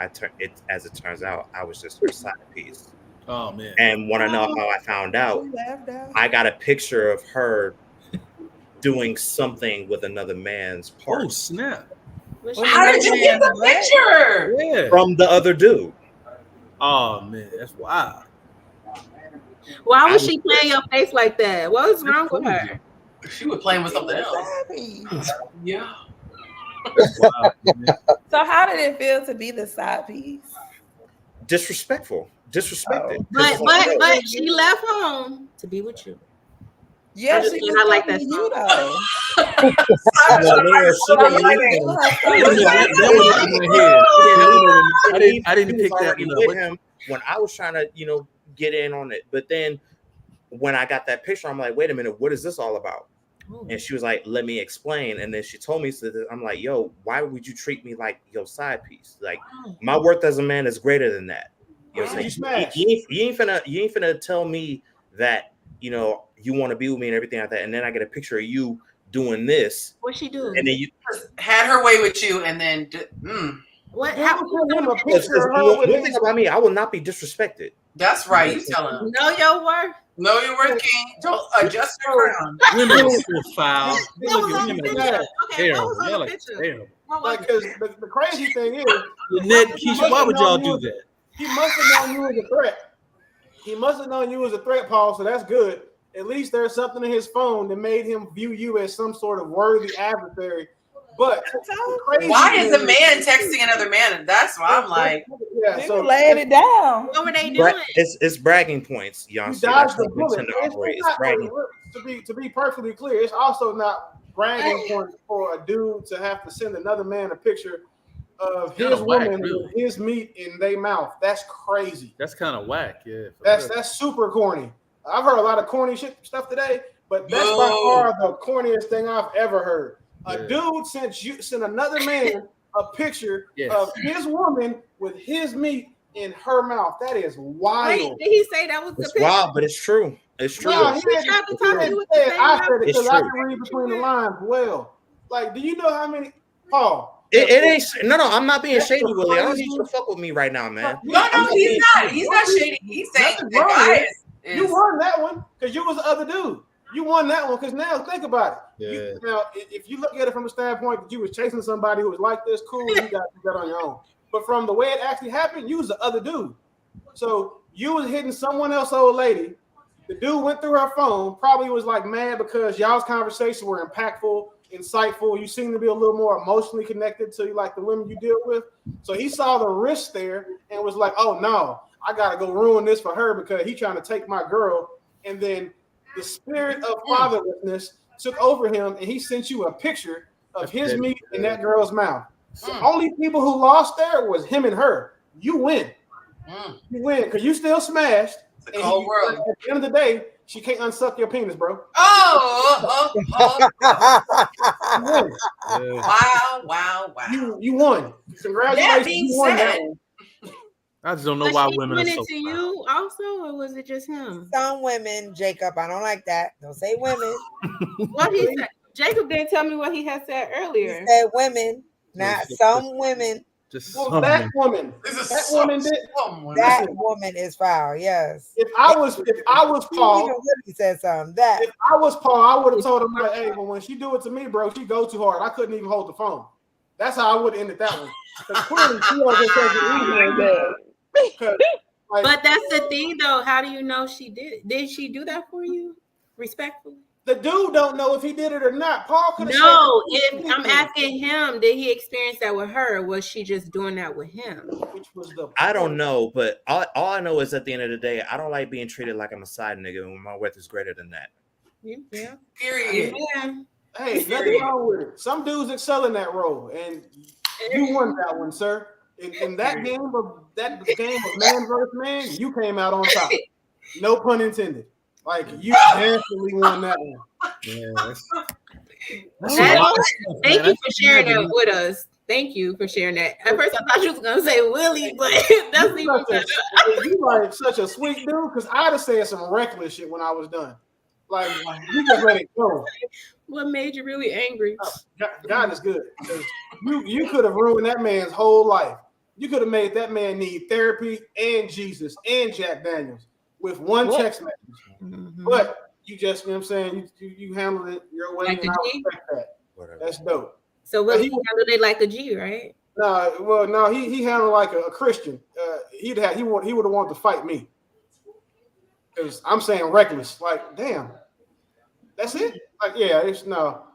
[SPEAKER 3] as it turns out, I was just her side piece.
[SPEAKER 6] Oh man!
[SPEAKER 3] And want to know how I found out? I got a picture of her doing something with another man's part.
[SPEAKER 6] Oh snap!
[SPEAKER 1] How did you get the picture?
[SPEAKER 6] Yeah.
[SPEAKER 3] From the other dude.
[SPEAKER 6] Oh man, that's wild.
[SPEAKER 8] Why was she playing your face like that? What was wrong with her?
[SPEAKER 1] She was playing with something else. Yeah.
[SPEAKER 6] Wow,
[SPEAKER 5] so how did it feel to be the side piece?
[SPEAKER 3] Disrespectful. Disrespected.
[SPEAKER 8] But she left home to be with you.
[SPEAKER 5] Yeah, she was
[SPEAKER 8] I like that
[SPEAKER 5] you
[SPEAKER 6] though. I didn't pick that
[SPEAKER 3] with him when I was trying to, get in on it. But then when I got that picture, I'm like, wait a minute, what is this all about? And she was like, let me explain. And then she told me, so that I'm like, yo, why would you treat me like your side piece? Like my worth as a man is greater than that. You know what I'm saying? You ain't finna tell me that, you want to be with me and everything like that. And then I get a picture of you doing this.
[SPEAKER 8] What she do?
[SPEAKER 1] And then you had her way with you, and then
[SPEAKER 8] what?
[SPEAKER 3] One thing about me, I will not be disrespected.
[SPEAKER 1] That's right. You tell him.
[SPEAKER 8] Know your worth.
[SPEAKER 1] Know your worth, King. Don't adjust your crown.
[SPEAKER 6] Women are so foul.
[SPEAKER 8] Terrible.
[SPEAKER 4] Because the crazy thing is,
[SPEAKER 6] Lynette, Keisha, why would y'all do that?
[SPEAKER 4] He must have known you as a threat. He must have known you as a threat, Paul. So that's good. At least there's something in his phone that made him view you as some sort of worthy adversary. But
[SPEAKER 1] why is a man texting another man? And that's why I'm like,
[SPEAKER 5] so laying it down.
[SPEAKER 8] What were they doing?
[SPEAKER 3] It's bragging points, Yonci. That's the bullet.
[SPEAKER 4] It's bragging. To be perfectly clear, it's also not bragging points for a dude to have to send another man a picture of his woman with his meat in their mouth. That's crazy.
[SPEAKER 6] That's kind of whack. Yeah.
[SPEAKER 4] That's super corny. I've heard a lot of corny stuff today, but that's by far the corniest thing I've ever heard. A dude sent another man a picture of his woman with his meat in her mouth. That is wild.
[SPEAKER 8] Wait, did he say that was the
[SPEAKER 3] It's
[SPEAKER 8] picture?
[SPEAKER 3] wild, but it's true. It's true.
[SPEAKER 4] No, he
[SPEAKER 8] tried to
[SPEAKER 4] didn't
[SPEAKER 8] talk
[SPEAKER 4] say
[SPEAKER 8] to you with
[SPEAKER 4] that.
[SPEAKER 8] the same
[SPEAKER 4] I
[SPEAKER 8] mouth.
[SPEAKER 4] said it
[SPEAKER 3] It's
[SPEAKER 4] because I
[SPEAKER 3] true.
[SPEAKER 4] can read between the lines well. Like, do you know how many, Paul?
[SPEAKER 3] It ain't no. I'm not being shady, Willie. I don't need you to fuck with me right now, man.
[SPEAKER 1] No, he's not. He's not shady. He's saying the guy is.
[SPEAKER 4] You won that one because you was the other dude. You won that one because now think about it.
[SPEAKER 6] Yeah.
[SPEAKER 4] Now, if you look at it from the standpoint that you was chasing somebody who was like this, cool, you got that on your own. But from the way it actually happened, you was the other dude. So you was hitting someone else, old lady. The dude went through her phone, probably was like mad because y'all's conversations were impactful, insightful. You seem to be a little more emotionally connected to like the women you deal with. So he saw the risk there and was like, oh no, I gotta go ruin this for her because he's trying to take my girl. And then the spirit of fatherlessness took over him, and he sent you a picture of his meat in that girl's mouth. The only people who lost there was him and her. You win. You win because you still smashed.
[SPEAKER 1] It's a cold world.
[SPEAKER 4] At the end of the day, she can't unsuck your penis, bro.
[SPEAKER 1] Oh.
[SPEAKER 4] You win.
[SPEAKER 1] Wow.
[SPEAKER 4] You won. Congratulations.
[SPEAKER 1] That being
[SPEAKER 4] You won that
[SPEAKER 1] said,
[SPEAKER 4] one.
[SPEAKER 6] I just don't know
[SPEAKER 8] Was
[SPEAKER 6] why
[SPEAKER 8] she
[SPEAKER 6] women are
[SPEAKER 8] doing
[SPEAKER 6] so
[SPEAKER 8] it to you also, or was it just him?
[SPEAKER 7] Some women, Jacob, I don't like that. Don't say women.
[SPEAKER 8] What he said? Jacob didn't tell me what he had said
[SPEAKER 7] He
[SPEAKER 8] earlier.
[SPEAKER 7] said women, not some women.
[SPEAKER 6] Just
[SPEAKER 4] Well, that woman. That woman did.
[SPEAKER 7] That woman is foul. Yes.
[SPEAKER 4] If I was Paul,
[SPEAKER 7] Even Willie said something. That
[SPEAKER 4] if I was Paul, I would have told him like, hey, but when she do it to me, bro, she go too hard. I couldn't even hold the phone. That's how I would have ended that one. Because clearly she wasn't taking it easy.
[SPEAKER 8] But that's the thing, though. How do you know she did? Did she do that for you? Respectfully.
[SPEAKER 4] The dude don't know if he did it or not. Paul could have
[SPEAKER 8] No,
[SPEAKER 4] said
[SPEAKER 8] if I'm asking him, did he experience that with her? Or was she just doing that with him?
[SPEAKER 4] Which was the
[SPEAKER 3] I don't know, but all I know is at the end of the day, I don't like being treated like I'm a side nigga when my worth is greater than that.
[SPEAKER 8] Yeah.
[SPEAKER 1] Period.
[SPEAKER 8] Yeah.
[SPEAKER 4] Hey, nothing wrong with it. Some dudes excel in that role, and you won that one, sir. In that game of man versus man, you came out on top. No pun intended. Like you definitely won that one.
[SPEAKER 6] Yeah.
[SPEAKER 8] Thank you for sharing that with us. Thank you for sharing that. At first, I thought you was gonna say Willie, but that's even better.
[SPEAKER 4] You like such a sweet dude because I'd have said some reckless shit when I was done. Like you just let it go.
[SPEAKER 8] What made you really angry?
[SPEAKER 4] God is good. You could have ruined that man's whole life. You could have made that man need therapy and Jesus and Jack Daniels with one text message.
[SPEAKER 8] Mm-hmm.
[SPEAKER 4] But you just, you know what I'm saying, you handled it your way,
[SPEAKER 8] Like
[SPEAKER 4] and
[SPEAKER 8] a
[SPEAKER 4] I
[SPEAKER 8] G?
[SPEAKER 4] respect that. That's dope.
[SPEAKER 8] So Willie handled it like a G, right?
[SPEAKER 4] No, he handled like a Christian. He would have wanted to fight me. Because I'm saying reckless. Like, damn. That's it? Like, yeah, it's no.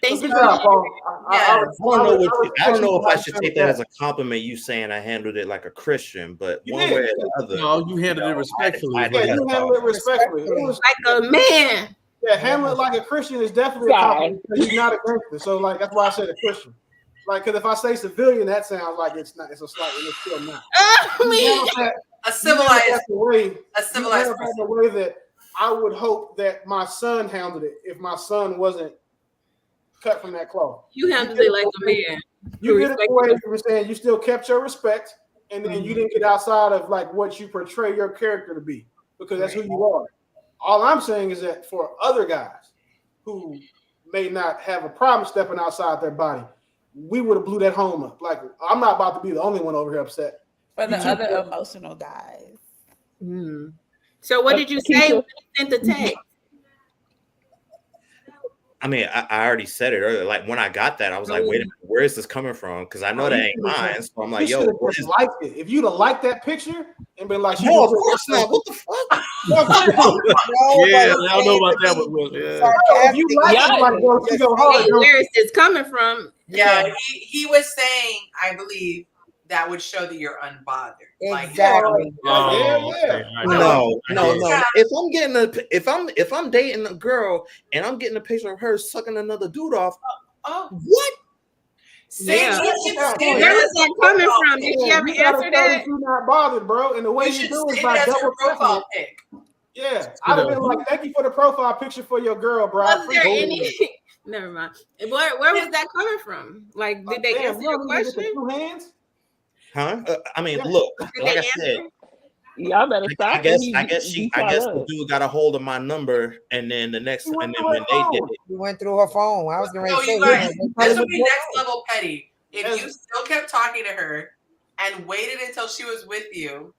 [SPEAKER 8] Thanks
[SPEAKER 4] Good
[SPEAKER 8] for
[SPEAKER 4] job, Paul.
[SPEAKER 3] I don't know if I should take that as a compliment. You saying I handled it like a Christian, but
[SPEAKER 4] You
[SPEAKER 3] one
[SPEAKER 4] did.
[SPEAKER 3] way or the other.
[SPEAKER 6] No, you handled it respectfully.
[SPEAKER 4] Yeah, you handled it respectfully. It was,
[SPEAKER 8] like a man.
[SPEAKER 4] yeah, handle it like a Christian is definitely a compliment because he's not a gangster. So, like, that's why I said a Christian. Like, because if I say civilian, that sounds like it's not. It's a slight, and it's still not.
[SPEAKER 1] A civilized
[SPEAKER 4] person. The way that I would hope that my son handled it if my son wasn't cut from that cloth.
[SPEAKER 8] You handled it like a man.
[SPEAKER 4] You did it the way you were saying. You still kept your respect, and then you didn't get outside of like what you portray your character to be, because that's who you are. All I'm saying is that for other guys who may not have a problem stepping outside their body, we would have blew that home up. Like, I'm not about to be the only one over here upset.
[SPEAKER 5] For the other emotional guys.
[SPEAKER 8] Mm. So what did you say when you sent the text?
[SPEAKER 3] I mean, I already said it earlier. Like when I got that, I was like, wait a minute, where is this coming from? Because I know that ain't mine. So I'm like, yo, what is
[SPEAKER 4] liked it? If you'd have liked that picture and been like,
[SPEAKER 3] no, of course not. What the fuck?
[SPEAKER 6] Yeah, I don't know about that one, Will. Yeah.
[SPEAKER 4] If you like it, like, bro, you go hard.
[SPEAKER 8] Where is this coming from?
[SPEAKER 1] Yeah, he was saying, I believe, that would show that you're unbothered.
[SPEAKER 7] Exactly.
[SPEAKER 3] No. If I'm dating a girl and I'm getting a picture of her sucking another dude off, what?
[SPEAKER 8] Yeah. Where was that coming from? Did she ever answer that?
[SPEAKER 4] You're not bothered, bro. And the way you do is by double profile pic. Yeah, I'd have been like, thank you for the profile picture for your girl, bro.
[SPEAKER 8] Was there any? Never mind. Where was that coming from? Like, did they
[SPEAKER 4] Damn,
[SPEAKER 8] answer
[SPEAKER 4] you
[SPEAKER 8] your
[SPEAKER 4] don't even get the
[SPEAKER 8] question?
[SPEAKER 4] 2 hands?
[SPEAKER 3] Huh? I mean, look,
[SPEAKER 8] Did
[SPEAKER 3] like
[SPEAKER 8] they
[SPEAKER 3] I said,
[SPEAKER 8] answer?
[SPEAKER 2] Y'all better
[SPEAKER 3] I
[SPEAKER 2] stop
[SPEAKER 3] guess
[SPEAKER 2] when
[SPEAKER 3] I
[SPEAKER 2] he
[SPEAKER 3] guess
[SPEAKER 2] beat
[SPEAKER 3] I
[SPEAKER 2] y'all
[SPEAKER 3] guess the
[SPEAKER 2] up.
[SPEAKER 3] dude got a hold of my number, and then the next,
[SPEAKER 4] He went
[SPEAKER 3] and then
[SPEAKER 4] through
[SPEAKER 3] when
[SPEAKER 4] her
[SPEAKER 3] they did
[SPEAKER 4] phone.
[SPEAKER 3] it,
[SPEAKER 7] You went through her phone. I was going
[SPEAKER 1] No,
[SPEAKER 7] to say,
[SPEAKER 1] you guys,
[SPEAKER 7] yeah,
[SPEAKER 1] this would be next level petty. If you still kept talking to her and waited until she was with you,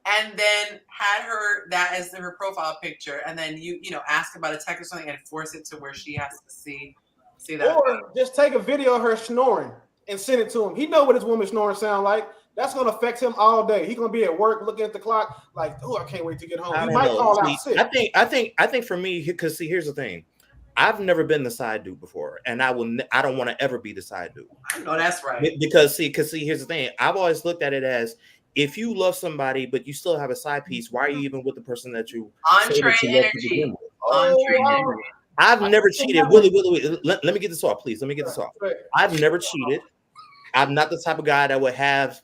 [SPEAKER 1] and then had her that as her profile picture, and then you ask about a text or something and force it to where she has to see that.
[SPEAKER 4] Or just take a video of her snoring and send it to him. He know what his woman snoring sound like. That's gonna affect him all day. He's gonna be at work looking at the clock, like, oh, I can't wait to get home.
[SPEAKER 3] I
[SPEAKER 4] He
[SPEAKER 3] don't
[SPEAKER 4] might
[SPEAKER 3] know.
[SPEAKER 4] call
[SPEAKER 3] See,
[SPEAKER 4] out sick.
[SPEAKER 3] I think for me, because see, here's the thing. I've never been the side dude before, and I don't want to ever be the side dude.
[SPEAKER 1] I know that's right.
[SPEAKER 3] Because here's the thing. I've always looked at it as, if you love somebody but you still have a side piece, why are you even with the person that you say
[SPEAKER 1] Entree
[SPEAKER 3] that you love to begin
[SPEAKER 1] energy.
[SPEAKER 3] with?
[SPEAKER 1] Entree
[SPEAKER 4] Oh,
[SPEAKER 1] energy.
[SPEAKER 3] I've never cheated. Willie, let me get this off, please. Let me get this off. I've never cheated. I'm not the type of guy that would have,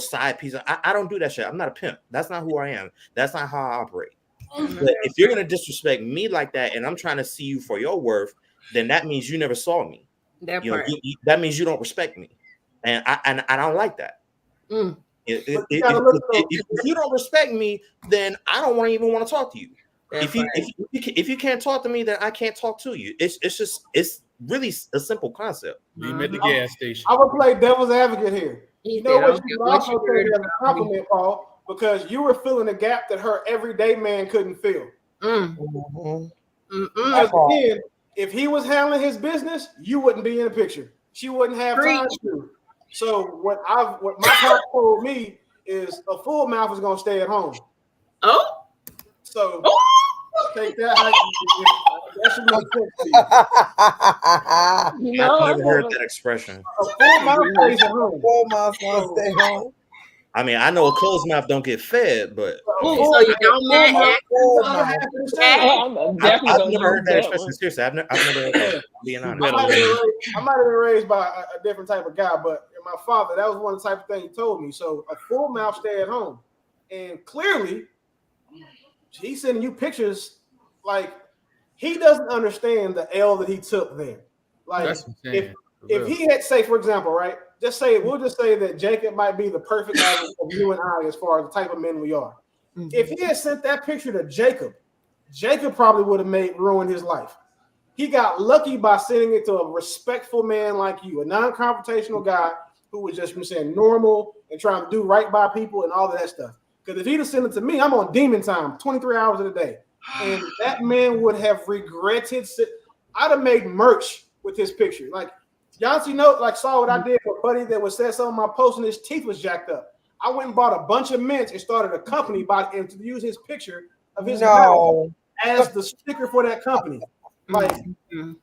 [SPEAKER 3] side pieces. I don't do that shit. I'm not a pimp. That's not who I am. That's not how I operate. But if you're gonna disrespect me like that, and I'm trying to see you for your worth, then that means you never saw me.
[SPEAKER 8] That part.
[SPEAKER 3] That means you don't respect me, and I don't like that.
[SPEAKER 8] Mm.
[SPEAKER 3] If you don't respect me, then I don't even want to talk to you. If you can't talk to me, then I can't talk to you. It's really a simple concept.
[SPEAKER 6] Meet him at the gas station.
[SPEAKER 4] I will play devil's advocate here.
[SPEAKER 8] He
[SPEAKER 4] You know
[SPEAKER 8] said,
[SPEAKER 4] what you can also take as a compliment, Paul, because you were filling a gap that her everyday man couldn't fill. Because again, if he was handling his business, you wouldn't be in the picture. She wouldn't have time to. So what my pop told me is a full mouth is gonna stay at home.
[SPEAKER 8] Oh,
[SPEAKER 4] so take that. That should make sense to you.
[SPEAKER 3] I've never heard that expression.
[SPEAKER 4] A full mouth stays at home.
[SPEAKER 7] Full mouth gonna stay home.
[SPEAKER 3] I mean, I know a closed mouth don't get fed, but
[SPEAKER 8] so you don't man.
[SPEAKER 3] I've never heard that expression. Seriously, I've never heard that. Being honest,
[SPEAKER 4] I might have been raised by a different type of guy, but my father, that was one of the type of things he told me. So a full mouth stay at home, and clearly, he's sending you pictures like he doesn't understand the L that he took there. Like if he had, say, for example, right? We'll just say that Jacob might be the perfect average of you and I as far as the type of men we are. Mm-hmm. If he had sent that picture to Jacob probably would have ruined his life. He got lucky by sending it to a respectful man like you, a non-confrontational guy who was just saying normal and trying to do right by people and all of that stuff. Because if he'd have sent it to me, I'm on demon time, 23 hours of the day. And that man would have regretted. I'd have made merch with his picture. Like, Yonci saw what I did for a buddy that was said some of my posts and his teeth was jacked up. I went and bought a bunch of mints and started a company by him to use his picture of his mouth as the sticker for that company. Like, he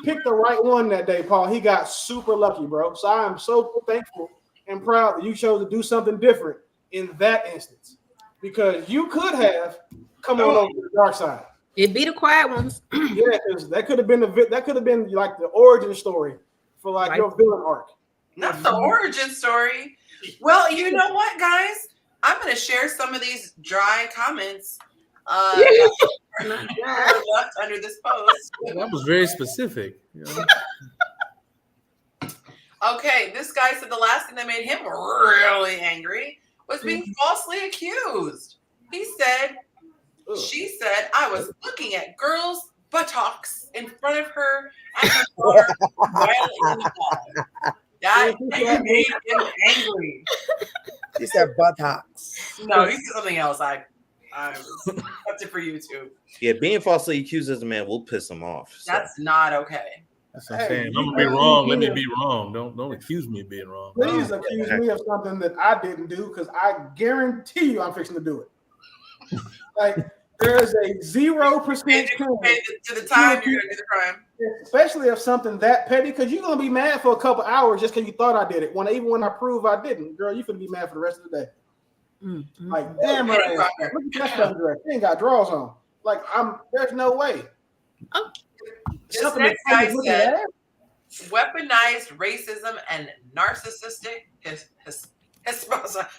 [SPEAKER 4] picked the right one that day, Paul. He got super lucky, bro. So I am so thankful and proud that you chose to do something different in that instance, because you could have come on over to the dark side.
[SPEAKER 8] It'd be the quiet ones.
[SPEAKER 4] Yeah, because that could have been like the origin story for your villain arc.
[SPEAKER 1] Not the origin story. Well, you know what, guys? I'm going to share some of these dry comments left under this post.
[SPEAKER 6] That was very specific.
[SPEAKER 1] Okay, this guy said the last thing that made him really angry was being falsely accused. She said, I was looking at girls' buttocks in front of her at her bar while in the bar. That made him angry.
[SPEAKER 7] She said buttocks.
[SPEAKER 1] No, he said something else. I that's it for YouTube.
[SPEAKER 3] Yeah, being falsely accused as a man will piss him off. So.
[SPEAKER 1] That's not okay.
[SPEAKER 6] That's what I'm saying. I'm gonna be wrong. Let me be wrong. Don't accuse me of being wrong.
[SPEAKER 4] Please accuse me of something that I didn't do, because I guarantee you I'm fixing to do it. Like, there's a 0% chance
[SPEAKER 1] to the time you're gonna do the crime.
[SPEAKER 4] Especially if something that petty, because you're gonna be mad for a couple hours just because you thought I did it. Even when I prove I didn't, girl, you're gonna be mad for the rest of the day. Mm-hmm. Like, damn, look at that stuff dress. She ain't got drawers on. Like, there's no way. Oh.
[SPEAKER 1] This next guy said, weaponized racism and narcissistic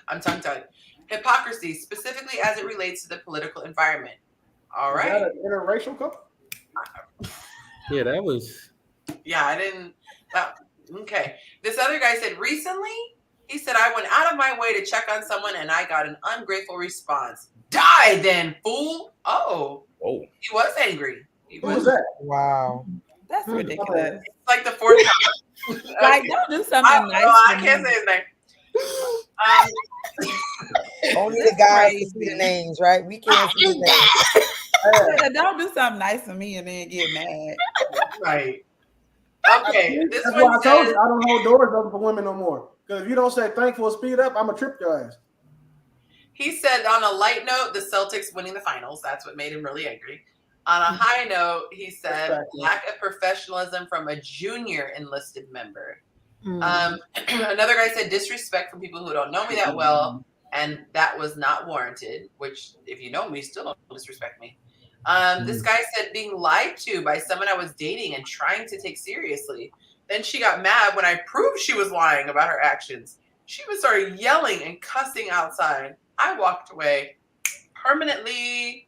[SPEAKER 1] I'm tongue-tied. Hypocrisy, specifically as it relates to the political environment. All right.
[SPEAKER 4] Is that an interracial couple?
[SPEAKER 6] Yeah, that was.
[SPEAKER 1] Yeah, I didn't. Okay. This other guy said recently, he said, I went out of my way to check on someone and I got an ungrateful response. Die then, fool. Oh,
[SPEAKER 3] Oh,
[SPEAKER 1] he was angry. He
[SPEAKER 4] Who
[SPEAKER 1] was
[SPEAKER 4] was that?
[SPEAKER 7] Wow.
[SPEAKER 5] That's ridiculous.
[SPEAKER 1] like the fourth time.
[SPEAKER 5] Like, don't do something nice.
[SPEAKER 1] I
[SPEAKER 5] for
[SPEAKER 1] can't
[SPEAKER 5] me.
[SPEAKER 1] say his name.
[SPEAKER 7] Only the guys can see the names, right? We can't see the names.
[SPEAKER 5] Don't do something nice to me and then get mad.
[SPEAKER 1] Right. Okay. This
[SPEAKER 4] That's why I
[SPEAKER 1] one
[SPEAKER 4] told
[SPEAKER 1] says,
[SPEAKER 4] you I don't hold doors open for women no more. Because if you don't say thankful or speed up, I'm gonna trip your ass.
[SPEAKER 1] he said, on a light note, the Celtics winning the finals. That's what made him really angry. On a high note, he said, lack of professionalism from a junior enlisted member. Another guy said, disrespect from people who don't know me that well, and that was not warranted, which, if you know me, still don't disrespect me. This guy said, being lied to by someone I was dating and trying to take seriously. Then she got mad when I proved she was lying about her actions. She was started yelling and cussing outside. I walked away permanently.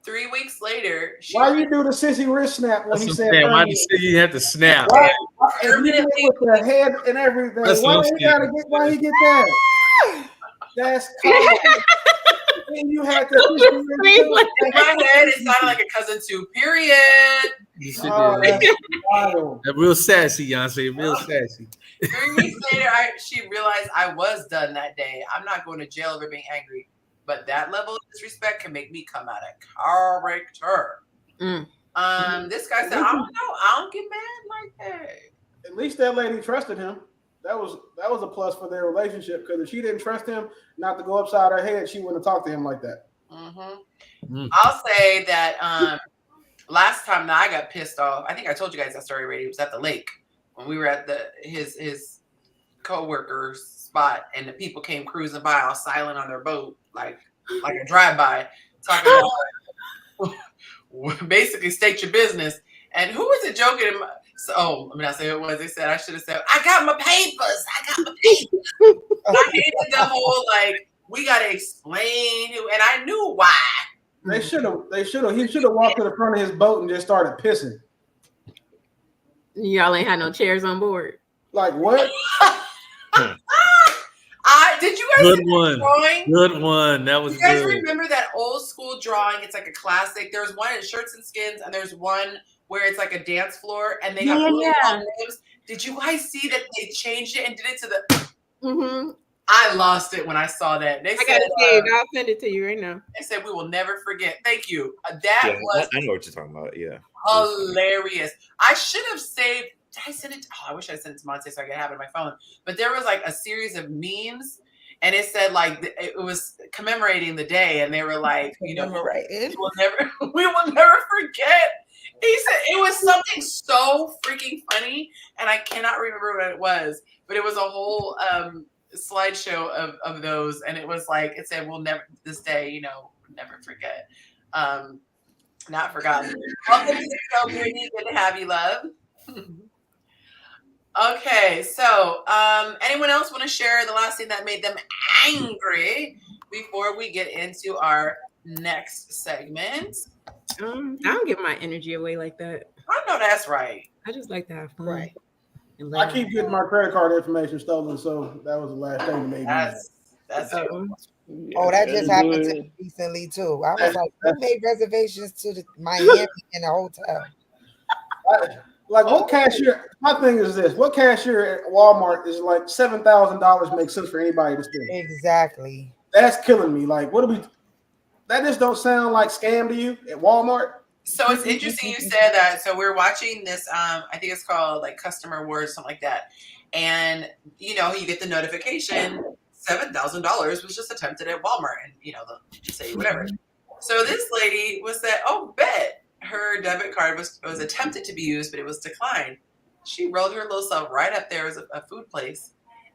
[SPEAKER 1] 3 weeks later,
[SPEAKER 4] Why you do the sissy wrist snap when he said
[SPEAKER 6] Why you say you have to snap?
[SPEAKER 4] Why, and you did it with the head and everything.
[SPEAKER 6] That's
[SPEAKER 4] Why
[SPEAKER 6] what I'm
[SPEAKER 4] he gotta get? Why he get that? That's cold. And you had to.
[SPEAKER 1] in my head, it sounded like a cousin too. Period.
[SPEAKER 4] Oh, that's wild.
[SPEAKER 6] That real sassy, Yonci. Real sassy.
[SPEAKER 1] 3 weeks later, she realized I was done that day. I'm not going to jail over being angry, but that level of disrespect can make me come out of character. This guy said, I don't know. I don't get mad like that.
[SPEAKER 4] At least that lady trusted him. That was a plus for their relationship, because if she didn't trust him not to go upside her head, she wouldn't have talked to him like that.
[SPEAKER 1] I'll say that last time that I got pissed off, I think I told you guys that story already. It was at the lake when we were at his co-worker's spot, and the people came cruising by all silent on their boat, like a drive-by, talking about basically state your business. And who was it joking? So, let me not say who it was. They said, I should have said, I got my papers. I hated the whole, like, we got to explain who, and I knew why.
[SPEAKER 4] He should have walked to the front of his boat and just started pissing.
[SPEAKER 8] Y'all ain't had no chairs on board.
[SPEAKER 4] Like what?
[SPEAKER 1] Did you guys
[SPEAKER 6] Good one.
[SPEAKER 1] drawing?
[SPEAKER 6] Good one. That was
[SPEAKER 1] You guys
[SPEAKER 6] good.
[SPEAKER 1] remember that old school drawing? It's like a classic. There's one in Shirts and Skins, and there's one where it's like a dance floor, and they have really long names. Did you guys see that they changed it and did it to the? I lost it when I saw that. They said,
[SPEAKER 8] got it saved. I'll send it to you right now.
[SPEAKER 1] They said we will never forget. Thank you.
[SPEAKER 3] I
[SPEAKER 1] Was
[SPEAKER 3] know what you're talking about. Yeah,
[SPEAKER 1] hilarious. I should have saved. Did I send it? I wish I sent it to Monte so I could have it on my phone. But there was like a series of memes, and it said like it was commemorating the day, and they were like, we will never forget. He said it was something so freaking funny, and I cannot remember what it was, but it was a whole slideshow of those, and it was like it said, "We'll never this day, never forget." Not forgotten. Welcome to the show, Brittany. Good to have you, love. Okay, so anyone else want to share the last thing that made them angry before we get into our next segment?
[SPEAKER 8] I don't give my energy away like that.
[SPEAKER 1] I know that's right.
[SPEAKER 8] I just like to have fun.
[SPEAKER 1] Right.
[SPEAKER 4] I keep getting my credit card information stolen, so that was the last thing that made me mad.
[SPEAKER 1] That's
[SPEAKER 7] Oh, that just happened to me recently too. I was like, who made reservations to the Miami in a hotel?
[SPEAKER 4] Like what cashier? My thing is this: what cashier at Walmart is like $7,000 makes sense for anybody to steal?
[SPEAKER 7] Exactly.
[SPEAKER 4] That's killing me. Like, what do we? That just don't sound like scam to you at Walmart.
[SPEAKER 1] So it's interesting you said that. So we're watching this. I think it's called like Customer Wars, something like that. And you get the notification. $7,000 was just attempted at Walmart, and they'll say whatever. So this lady was that, bet her debit card was attempted to be used, but it was declined. She rolled her little self right up there as a food place,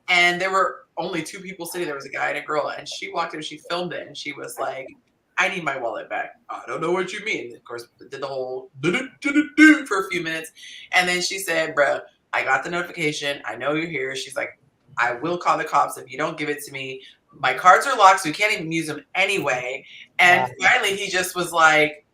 [SPEAKER 1] and there were only two people sitting. There was a guy and a girl, and she walked in, she filmed it, and she was like, I need my wallet back. I don't know what you mean. Of course, did the whole do for a few minutes, and then she said, bro, I got the notification. I know you're here. She's like, I will call the cops if you don't give it to me. My cards are locked, so you can't even use them anyway. And finally, he just was like,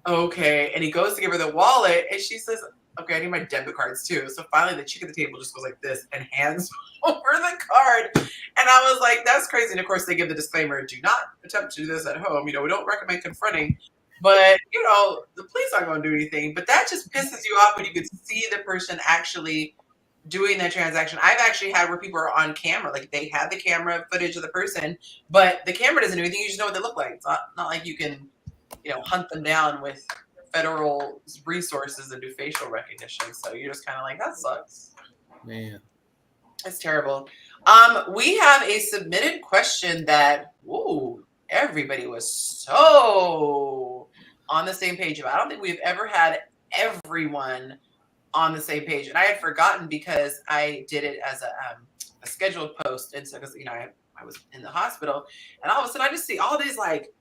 [SPEAKER 1] okay. And he goes to give her the wallet, and she says, okay, I need my debit cards too. So finally, the chick at the table just goes like this and hands over the card. And I was like, that's crazy. And of course, they give the disclaimer, do not attempt to do this at home. We don't recommend confronting. But, the police aren't going to do anything. But that just pisses you off when you could see the person actually doing that transaction. I've actually had where people are on camera. Like, they had the camera footage of the person, but the camera doesn't do anything. You just know what they look like. It's not like you can, hunt them down with federal resources and do facial recognition. So you're just kind of like, that sucks.
[SPEAKER 6] Man.
[SPEAKER 1] It's terrible. We have a submitted question that, everybody was so on the same page about. I don't think we've ever had everyone on the same page. And I had forgotten because I did it as a scheduled post. And so, because, I was in the hospital, and all of a sudden I just see all these like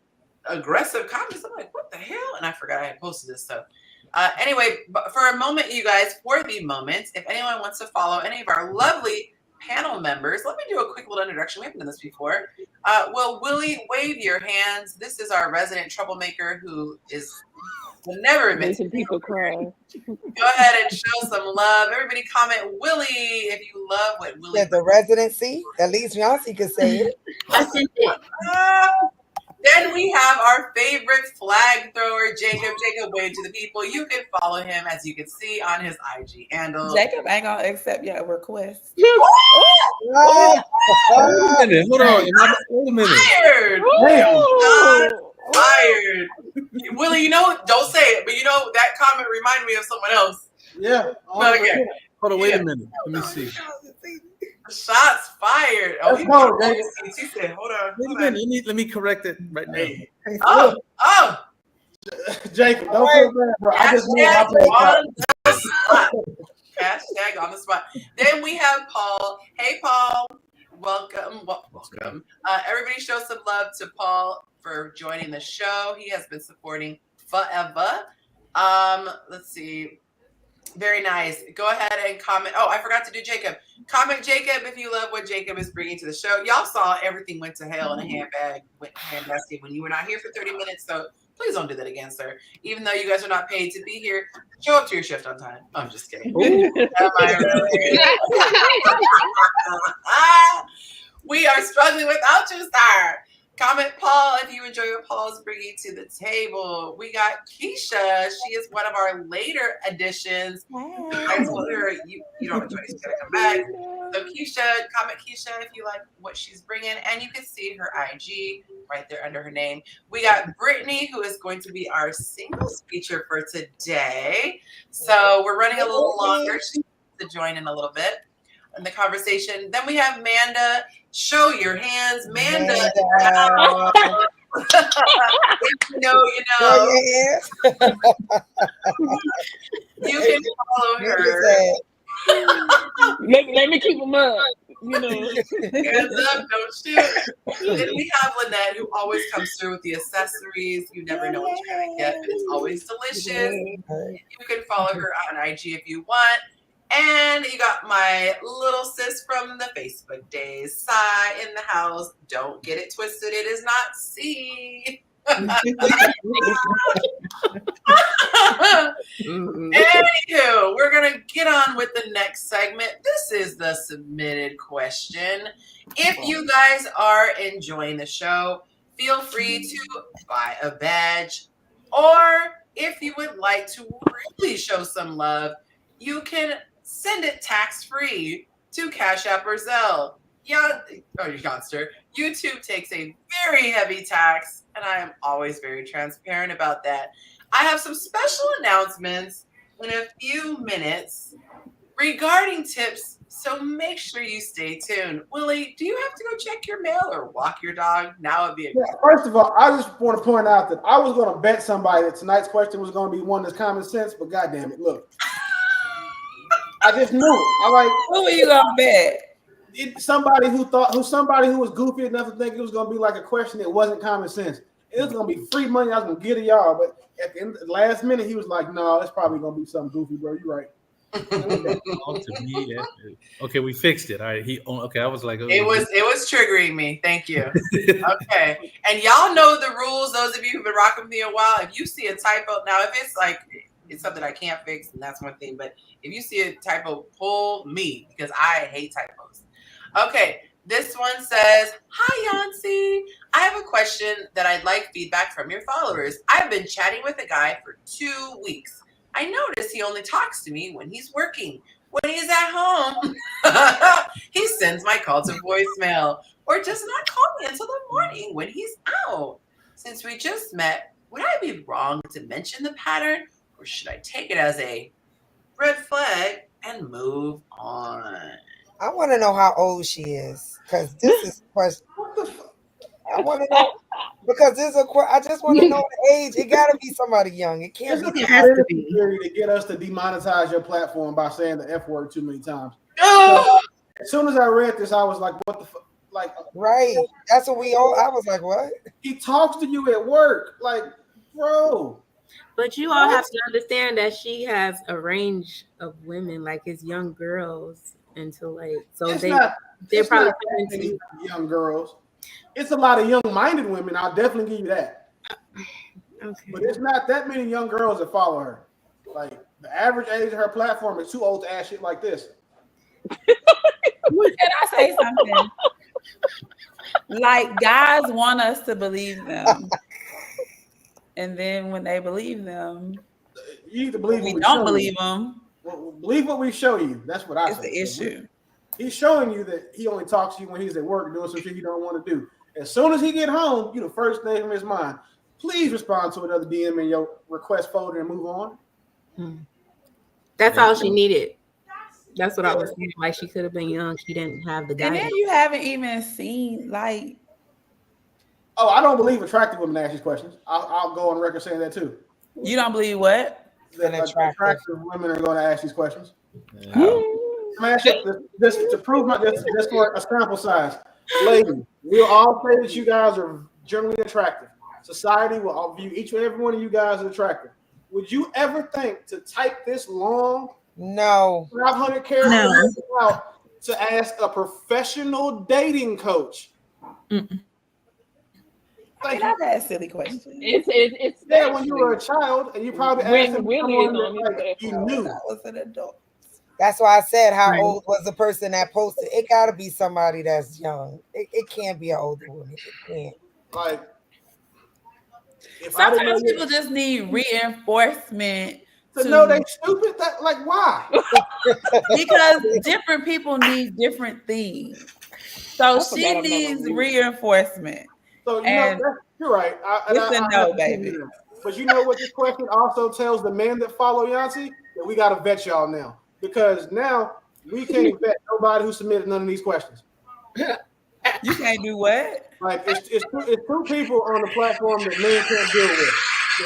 [SPEAKER 1] aggressive comments. I'm like, what the hell? And I forgot I had posted this. So anyway, for a moment, you guys, for the moment, if anyone wants to follow any of our lovely panel members, let me do a quick little introduction. We haven't done this before. Will Willie wave your hands? This is our resident troublemaker who will never admit
[SPEAKER 2] Making people cry.
[SPEAKER 1] Go ahead and show some love. Everybody comment Willie if you love what Willie.
[SPEAKER 7] The residency. At least Yonci could say it.
[SPEAKER 8] I sent it.
[SPEAKER 1] Then we have our favorite flag thrower, Jacob. Jacob, wave to the people. You can follow him, as you can see, on his IG handle.
[SPEAKER 5] Jacob ain't gonna accept your request.
[SPEAKER 6] Wait a minute. Hold on. Wait a minute.
[SPEAKER 1] Fired.
[SPEAKER 6] Damn.
[SPEAKER 1] Fired. Willie, don't say it, but that comment reminded me of someone else.
[SPEAKER 4] Yeah.
[SPEAKER 1] Okay.
[SPEAKER 6] Hold on. Wait a minute. Let me see.
[SPEAKER 1] Shots fired.
[SPEAKER 4] Let's go, Jacob.
[SPEAKER 1] He said, hold on.
[SPEAKER 6] Wait a minute. Let me correct it right now.
[SPEAKER 1] Oh.
[SPEAKER 4] Jacob, don't feel bad, bro. I just need my
[SPEAKER 1] Hashtag on the spot. Then we have Paul. Hey, Paul. Welcome. Everybody show some love to Paul for joining the show. He has been supporting forever. Let's see. Very nice. Go ahead and comment. Oh, I forgot to do Jacob. Comment Jacob if you love what Jacob is bringing to the show. Y'all saw everything went to hell in a handbasket when you were not here for 30 minutes. So please don't do that again, sir. Even though you guys are not paid to be here, show up to your shift on time. I'm just kidding. Am I really? We are struggling without you, sir. Comment Paul if you enjoy what Paul's bringing to the table. We got Keisha. She is one of our later additions. I told her you don't have a choice. She's gonna come back. So comment Keisha if you like what she's bringing, and you can see her IG right there under her name. We got Brittany, who is going to be our singles feature for today. So we're running a little longer. She's to join in a little bit in the conversation. Then we have Manda. Show your hands, Manda. If you know, you know. You can follow her.
[SPEAKER 2] Let me keep them up.
[SPEAKER 1] Hands up, don't shoot. Then we have Lynette, who always comes through with the accessories. You never know what you're gonna get, but it's always delicious. You can follow her on IG if you want. And you got my little sis from the Facebook days, Sai, in the house. Don't get it twisted. It is not C. Anywho, we're going to get on with the next segment. This is the submitted question. If you guys are enjoying the show, feel free to buy a badge. Or if you would like to really show some love, you can send it tax-free to Cash App or Zelle. Youngster. YouTube takes a very heavy tax, and I am always very transparent about that. I have some special announcements in a few minutes regarding tips, so make sure you stay tuned. Willie, do you have to go check your mail or walk your dog? Now it'd be
[SPEAKER 4] First of all, I just want to point out that I was going to bet somebody that tonight's question was going to be one that's common sense, but goddamn it, look. I just knew it.
[SPEAKER 5] Who are you gonna bet?
[SPEAKER 4] Somebody who was goofy enough to think it was gonna be like a question that wasn't common sense. It was gonna be free money I was gonna give to y'all, but at the last minute he was like, "No, it's probably gonna be something goofy, bro. You're right."
[SPEAKER 6] To me, okay, we fixed it. All right, okay. I was like,
[SPEAKER 1] It was triggering me. Thank you. Okay, and y'all know the rules. Those of you who've been rocking with me a while, if you see a typo, now if it's like it's something I can't fix, then that's one thing. But if you see a typo, pull me because I hate typos. Okay, this one says, "Hi Yonci, I have a question that I'd like feedback from your followers. I've been chatting with a guy for 2 weeks. I notice he only talks to me when he's working. When he's at home, he sends my call to voicemail or does not call me until the morning when he's out. Since we just met, would I be wrong to mention the pattern or should I take it as a red flag and move on?"
[SPEAKER 7] I want to know how old she is because this is a question. I want to know because this is a question. I just want to know the age. It got to be somebody young. It can't be.
[SPEAKER 4] It has to be to get us to demonetize your platform by saying the F word too many times. As soon as I read this, I was like, "What the fuck?" Like,
[SPEAKER 7] right? That's what we all. I was like, "What?"
[SPEAKER 4] He talks to you at work, like, bro.
[SPEAKER 8] But you all have to understand that she has a range of women, like it's young girls until like so they're probably
[SPEAKER 4] young girls. It's a lot of young-minded women. I'll definitely give you that.
[SPEAKER 8] Okay.
[SPEAKER 4] But it's not that many young girls that follow her. Like the average age of her platform is too old to ask shit like this.
[SPEAKER 5] Can I say something? Like guys want us to believe them. And then when they believe them,
[SPEAKER 4] you need to believe
[SPEAKER 5] we don't believe them.
[SPEAKER 4] Well, believe what we show you. That's what I say.
[SPEAKER 5] It's the issue.
[SPEAKER 4] He's showing you that he only talks to you when he's at work doing some shit he don't want to do. As soon as he get home, you the first thing from his mind. Please respond to another DM in your request folder and move on.
[SPEAKER 8] That's all she needed. That's what I was saying. Like she could have been young. She didn't have the guy.
[SPEAKER 5] And then you haven't even seen like.
[SPEAKER 4] Oh, I don't believe attractive women ask these questions. I'll go on record saying that too.
[SPEAKER 5] You don't believe what?
[SPEAKER 4] That attractive women are going to ask these questions. Just to prove just for a sample size, ladies, we'll all say that you guys are generally attractive. Society will all view each and every one of you guys as attractive. Would you ever think to type this long, 500 characters out to ask a professional dating coach?
[SPEAKER 5] I've had silly questions.
[SPEAKER 2] It's
[SPEAKER 4] when you were a child and you probably asked someone that you knew.
[SPEAKER 5] I was an adult.
[SPEAKER 7] That's why I said how old was the person that posted. It got to be somebody that's young. It can't be an older woman. It can't.
[SPEAKER 4] Like,
[SPEAKER 5] sometimes people just need reinforcement
[SPEAKER 4] to know they stupid. That like why?
[SPEAKER 5] Because different people need different things. So she needs reinforcement.
[SPEAKER 4] So you know you're right.
[SPEAKER 5] It's a no, baby.
[SPEAKER 4] But you know what this question also tells the men that follow Yonci? That we got to vet y'all now. Because now we can't vet nobody who submitted none of these questions.
[SPEAKER 5] You can't do what?
[SPEAKER 4] Like it's two people on the platform that men can't deal with.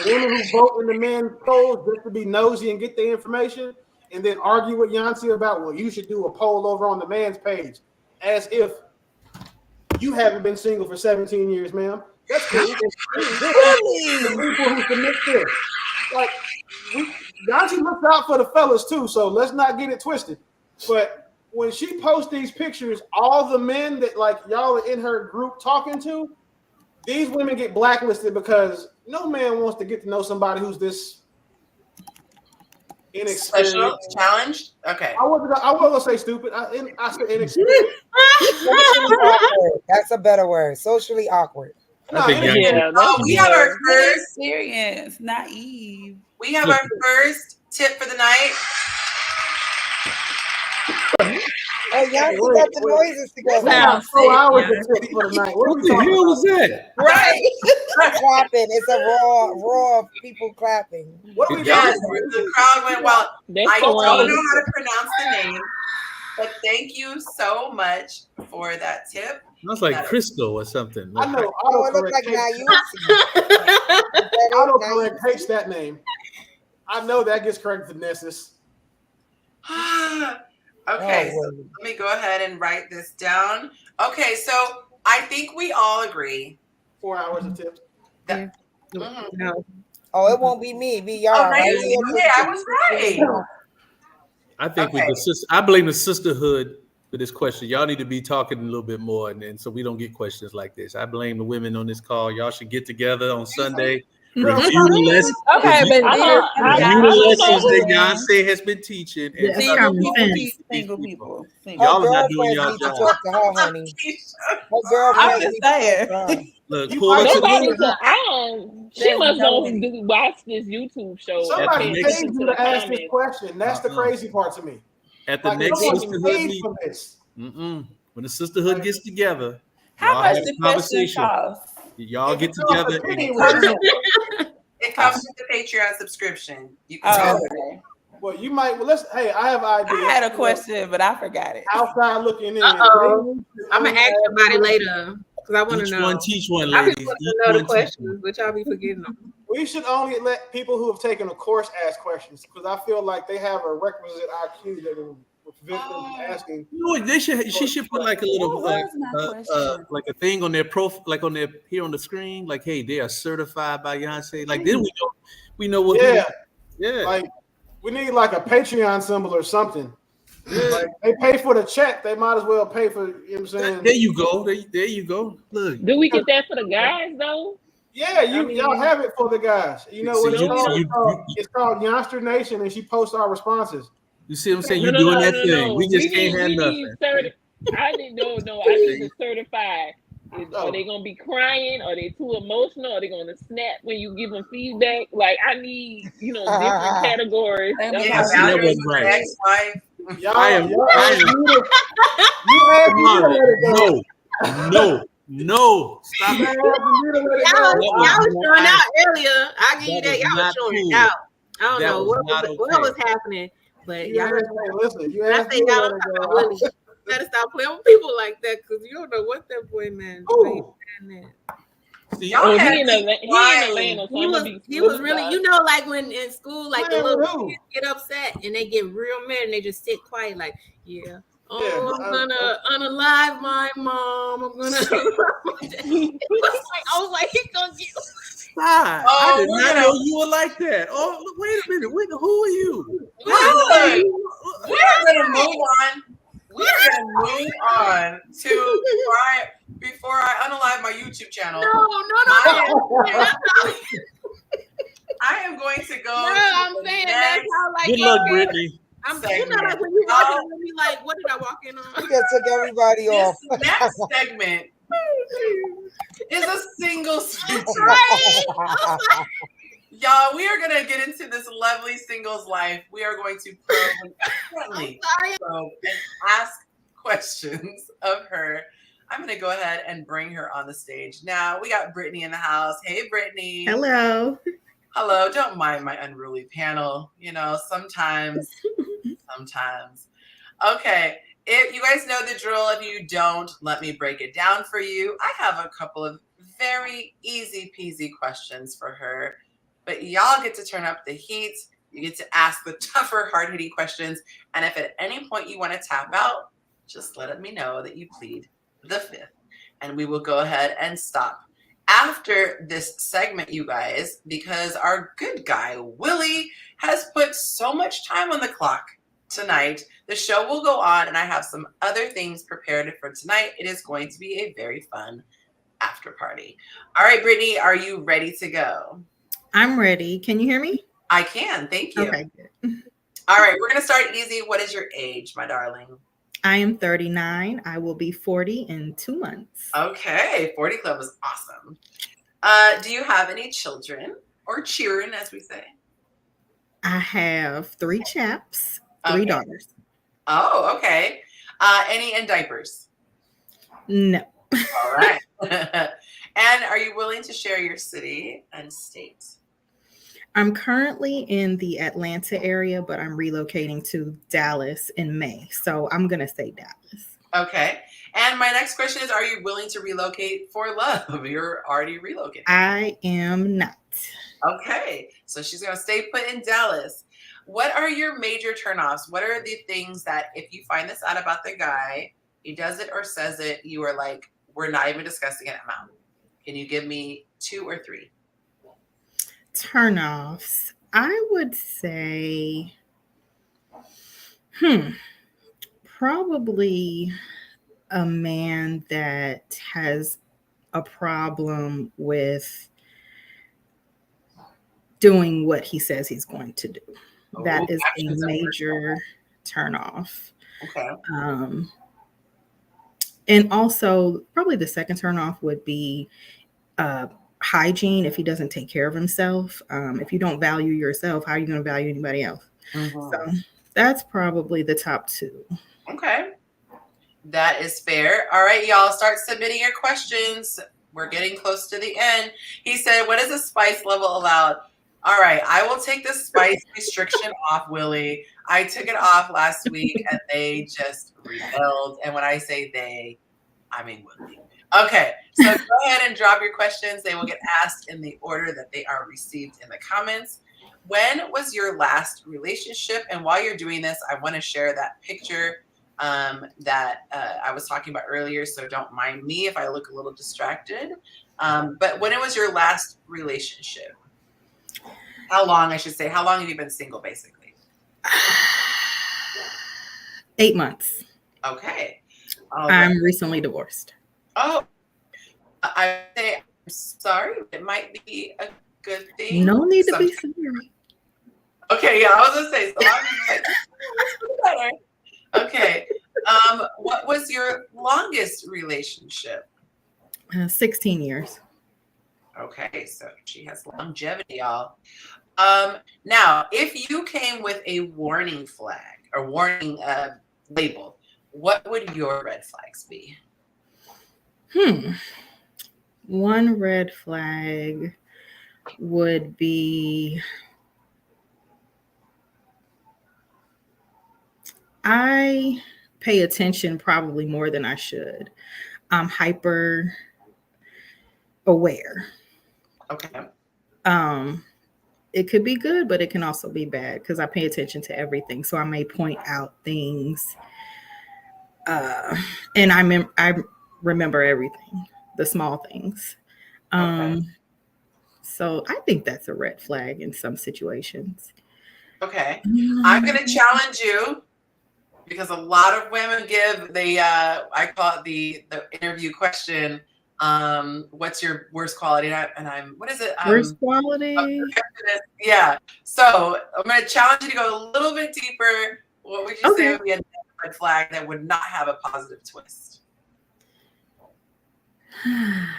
[SPEAKER 4] The women who vote in the men's polls just to be nosy and get the information, and then argue with Yonci about, well, you should do a poll over on the man's page, as if you haven't been single for 17 years, ma'am. That's cool. The people who submit this, like. Yonci looks out for the fellas too, so let's not get it twisted. But when she posts these pictures, all the men that like y'all are in her group talking to, these women get blacklisted because no man wants to get to know somebody who's this inexperienced.
[SPEAKER 1] Special challenged? Okay.
[SPEAKER 4] I wasn't gonna say stupid. I said inexperienced.
[SPEAKER 7] That's a better word. Socially awkward.
[SPEAKER 4] No,
[SPEAKER 1] we have our first
[SPEAKER 5] experience, naive.
[SPEAKER 1] We have our first tip for the night.
[SPEAKER 7] Oh, y'all got the noises together.
[SPEAKER 4] 4 hours of tips for the night.
[SPEAKER 6] What the hell was that?
[SPEAKER 5] Right.
[SPEAKER 7] Clapping. It's a raw people clapping.
[SPEAKER 4] What are we
[SPEAKER 1] doing? The crowd went wild. I don't know how to pronounce the name, but thank you so much for that tip.
[SPEAKER 6] That's like Crystal or something.
[SPEAKER 4] I know.
[SPEAKER 7] It looks like
[SPEAKER 4] Autocorrect hates that name. I know that gets corrected to Nessus.
[SPEAKER 1] Okay, so let me go ahead and write this down. Okay, so I think we all agree.
[SPEAKER 4] 4 hours of tips.
[SPEAKER 7] No. Oh, it won't be me. Be y'all.
[SPEAKER 1] Oh, right? Yeah, I was right.
[SPEAKER 6] I think with the sister, I blame the sisterhood for this question. Y'all need to be talking a little bit more, and so we don't get questions like this. I blame the women on this call. Y'all should get together on Sunday. Review the lesson.
[SPEAKER 5] Okay, but
[SPEAKER 6] Review the lessons that Yonci has been teaching. And
[SPEAKER 5] single people.
[SPEAKER 6] Y'all are not doing y'all
[SPEAKER 7] need to
[SPEAKER 6] job.
[SPEAKER 7] talk to her, honey. Her girlfriend
[SPEAKER 5] I'm just saying.
[SPEAKER 6] Look, pull up to
[SPEAKER 2] Nobody
[SPEAKER 6] the
[SPEAKER 2] said, she must watch this YouTube show.
[SPEAKER 4] Somebody
[SPEAKER 6] At the
[SPEAKER 4] paid you to ask this question. That's the crazy part to me.
[SPEAKER 6] At the
[SPEAKER 4] Like,
[SPEAKER 6] next
[SPEAKER 4] someone
[SPEAKER 6] sisterhood
[SPEAKER 4] paid
[SPEAKER 6] meeting,
[SPEAKER 4] for this.
[SPEAKER 6] when the sisterhood gets together,
[SPEAKER 5] How
[SPEAKER 6] y'all
[SPEAKER 5] much
[SPEAKER 6] have
[SPEAKER 5] the
[SPEAKER 6] a
[SPEAKER 5] question
[SPEAKER 6] conversation.
[SPEAKER 5] cost?
[SPEAKER 6] Y'all get
[SPEAKER 4] It costs
[SPEAKER 6] together
[SPEAKER 4] a penny
[SPEAKER 6] and
[SPEAKER 4] with you.
[SPEAKER 1] It comes with the Patreon subscription. You can tell
[SPEAKER 5] Okay.
[SPEAKER 4] Well, you might. Well, let's. Hey, I have an idea.
[SPEAKER 5] I had a question, but I forgot it.
[SPEAKER 4] Outside looking in.
[SPEAKER 8] I'm gonna ask somebody later because I want to
[SPEAKER 6] each
[SPEAKER 8] know.
[SPEAKER 6] one teach one,
[SPEAKER 8] I be
[SPEAKER 6] ladies.
[SPEAKER 8] wanting
[SPEAKER 6] Each
[SPEAKER 8] to know the
[SPEAKER 6] one teach one.
[SPEAKER 8] questions, but y'all be forgetting them.
[SPEAKER 4] We should only let people who have taken a course ask questions because I feel like they have a requisite IQ that will prevent them from asking.
[SPEAKER 6] You know what? She should put like a little like a thing on their profile, like on their here on the screen, like, hey, they are certified by Yonci. Like then we know what.
[SPEAKER 4] Yeah. Like we need like a Patreon symbol or something. Yeah. Like they pay for the check, they might as well pay for. You know what I'm saying?
[SPEAKER 6] There you go. There you go. Look.
[SPEAKER 2] Do we get that for the guys though?
[SPEAKER 4] Yeah, y'all have it for the guys. You know what it's called Youngster Nation, and she posts our responses.
[SPEAKER 6] You see what I'm saying? You're doing that thing. We just can't have nothing.
[SPEAKER 2] I need I need to certify. Are they gonna be crying? Are they too emotional? Are they gonna snap when you give them feedback? Like I need, different categories.
[SPEAKER 6] That wasn't right.
[SPEAKER 1] Ex-wife.
[SPEAKER 6] No. Stop it.
[SPEAKER 8] Y'all was showing out earlier. I give you that. Y'all was showing out. I don't know what was happening, but y'all.
[SPEAKER 4] Listen, you
[SPEAKER 8] I say y'all Willie. Gotta stop playing with people like that because you don't know what that boy man.
[SPEAKER 2] He in Atlanta.
[SPEAKER 8] He was really, like when in school, like the little kids get upset and they get real mad and they just sit quiet, like, I'm gonna unalive my mom. I'm gonna. I was like, he's gonna get.
[SPEAKER 6] Stop. I did not know you were like that. Oh, wait a minute. Who are you?
[SPEAKER 1] We're gonna move on. We're gonna move on to before I unalive my YouTube channel.
[SPEAKER 8] No.
[SPEAKER 1] I am going to go.
[SPEAKER 8] I'm saying that's how like.
[SPEAKER 6] Good luck, Brittany.
[SPEAKER 8] Like when you walking with me, like, what did I walk in on?
[SPEAKER 7] You just took everybody off.
[SPEAKER 1] This next segment is a single speech. Y'all, we are going to get into this lovely singles life. We are going to probe and ask questions of her. I'm going to go ahead and bring her on the stage. Now, we got Brittany in the house. Hey, Brittany.
[SPEAKER 10] Hello.
[SPEAKER 1] Hello. Don't mind my unruly panel. Sometimes. Okay. If you guys know the drill, if you don't, let me break it down for you. I have a couple of very easy peasy questions for her, but y'all get to turn up the heat. You get to ask the tougher, hard-hitting questions. And if at any point you want to tap out, just let me know that you plead the fifth, and we will go ahead and stop after this segment, you guys, because our good guy, Willie, has put so much time on the clock tonight. The show will go on, and I have some other things prepared for tonight. It is going to be a very fun after party. All right, Brittany, are you ready to go?
[SPEAKER 10] I'm ready. Can you hear me?
[SPEAKER 1] I can. Thank you.
[SPEAKER 10] Okay, good.
[SPEAKER 1] All right, we're going to start easy. What is your age, my darling?
[SPEAKER 10] I am 39. I will be 40 in 2 months.
[SPEAKER 1] Okay, 40 Club is awesome. Do you have any children, or children, as we say?
[SPEAKER 10] I have 3 chaps, 3 daughters.
[SPEAKER 1] Oh, okay. Any in diapers?
[SPEAKER 10] No.
[SPEAKER 1] All right. And are you willing to share your city and state?
[SPEAKER 10] I'm currently in the Atlanta area, but I'm relocating to Dallas in May. So I'm going to say Dallas.
[SPEAKER 1] Okay. And my next question is, are you willing to relocate for love? You're already relocating.
[SPEAKER 10] I am not.
[SPEAKER 1] Okay. So she's going to stay put in Dallas. What are your major turnoffs? What are the things that if you find this out about the guy, he does it or says it, you are like, we're not even discussing it out? Can you give me 2 or 3?
[SPEAKER 10] Turnoffs. I would say Probably a man that has a problem with doing what he says he's going to do. That is a major turnoff.
[SPEAKER 1] Okay.
[SPEAKER 10] And also, probably the second turnoff would be hygiene. If he doesn't take care of himself, if you don't value yourself, how are you going to value anybody else? So that's probably the top two.
[SPEAKER 1] Okay. That is fair. All right, y'all, start submitting your questions. We're getting close to the end. He said, what is the spice level allowed? All right, I will take the spice restriction off, Willie. I took it off last week and they just rebelled. And when I say they, I mean Willie. Okay, so go ahead and drop your questions. They will get asked in the order that they are received in the comments. When was your last relationship? And while you're doing this, I want to share that picture that I was talking about earlier. So don't mind me if I look a little distracted. But when it was your last relationship? How long, I should say, how long have you been single, basically?
[SPEAKER 10] 8 months.
[SPEAKER 1] Okay.
[SPEAKER 10] I'm recently divorced.
[SPEAKER 1] Oh, I say I'm sorry. It might be a good thing.
[SPEAKER 10] No need to be sorry.
[SPEAKER 1] Okay, yeah, I was gonna say. So I'm like, better. Okay. What was your longest relationship?
[SPEAKER 10] 16 years.
[SPEAKER 1] Okay, so she has longevity, y'all. Now, if you came with a warning flag or warning label, what would your red flags be?
[SPEAKER 10] One red flag would be I pay attention probably more than I should. I'm hyper aware.
[SPEAKER 1] Okay.
[SPEAKER 10] It could be good, but it can also be bad because I pay attention to everything. So I may point out things, and I remember everything, the small things. So I think that's a red flag in some situations.
[SPEAKER 1] Okay. I'm going to challenge you because a lot of women give the, I call it the interview question. What's your worst quality? And I'm what is it?
[SPEAKER 10] Worst quality?
[SPEAKER 1] Yeah. So I'm going to challenge you to go a little bit deeper. What would you say would be a red flag that would not have a positive twist? And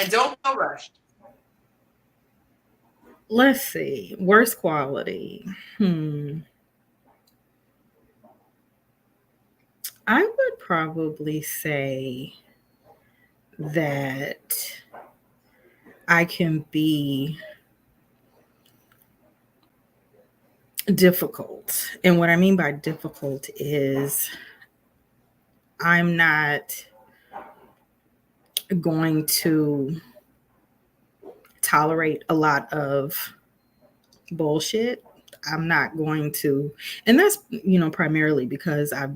[SPEAKER 1] don't feel rushed.
[SPEAKER 10] Let's see. Worst quality. I would probably say that I can be difficult. And what I mean by difficult is I'm not going to tolerate a lot of bullshit. I'm not going to, and that's, primarily because I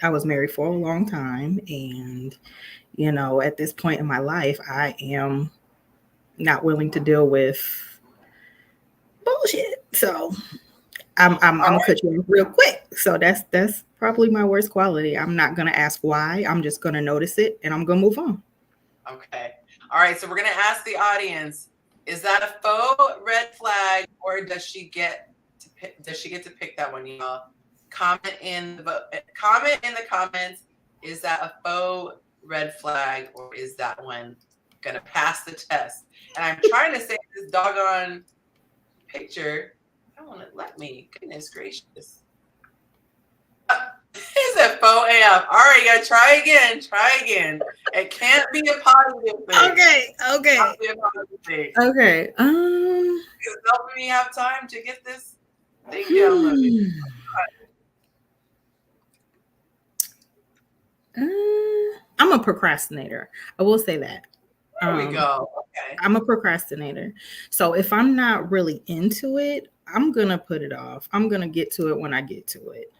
[SPEAKER 10] was married for a long time. And, at this point in my life, I am not willing to deal with bullshit. So I'm gonna cut you off real quick. So that's probably my worst quality. I'm not gonna ask why. I'm just gonna notice it and I'm gonna move on.
[SPEAKER 1] Okay. All right. So we're gonna ask the audience: is that a faux red flag, or does she get to pick that one, y'all? Comment in the comments. Is that a faux red flag, or is that one gonna pass the test? And I'm trying to save this doggone picture. I don't want to let me. Goodness gracious. Is it faux AF? All right, you gotta try again. It can't be a positive thing.
[SPEAKER 10] Okay.
[SPEAKER 1] Can't be a positive thing.
[SPEAKER 10] Okay.
[SPEAKER 1] Because helping me have time to get this thing downloaded.
[SPEAKER 10] I'm a procrastinator. I will say that.
[SPEAKER 1] There we go. Okay.
[SPEAKER 10] I'm a procrastinator. So if I'm not really into it, I'm going to put it off. I'm going to get to it when I get to it.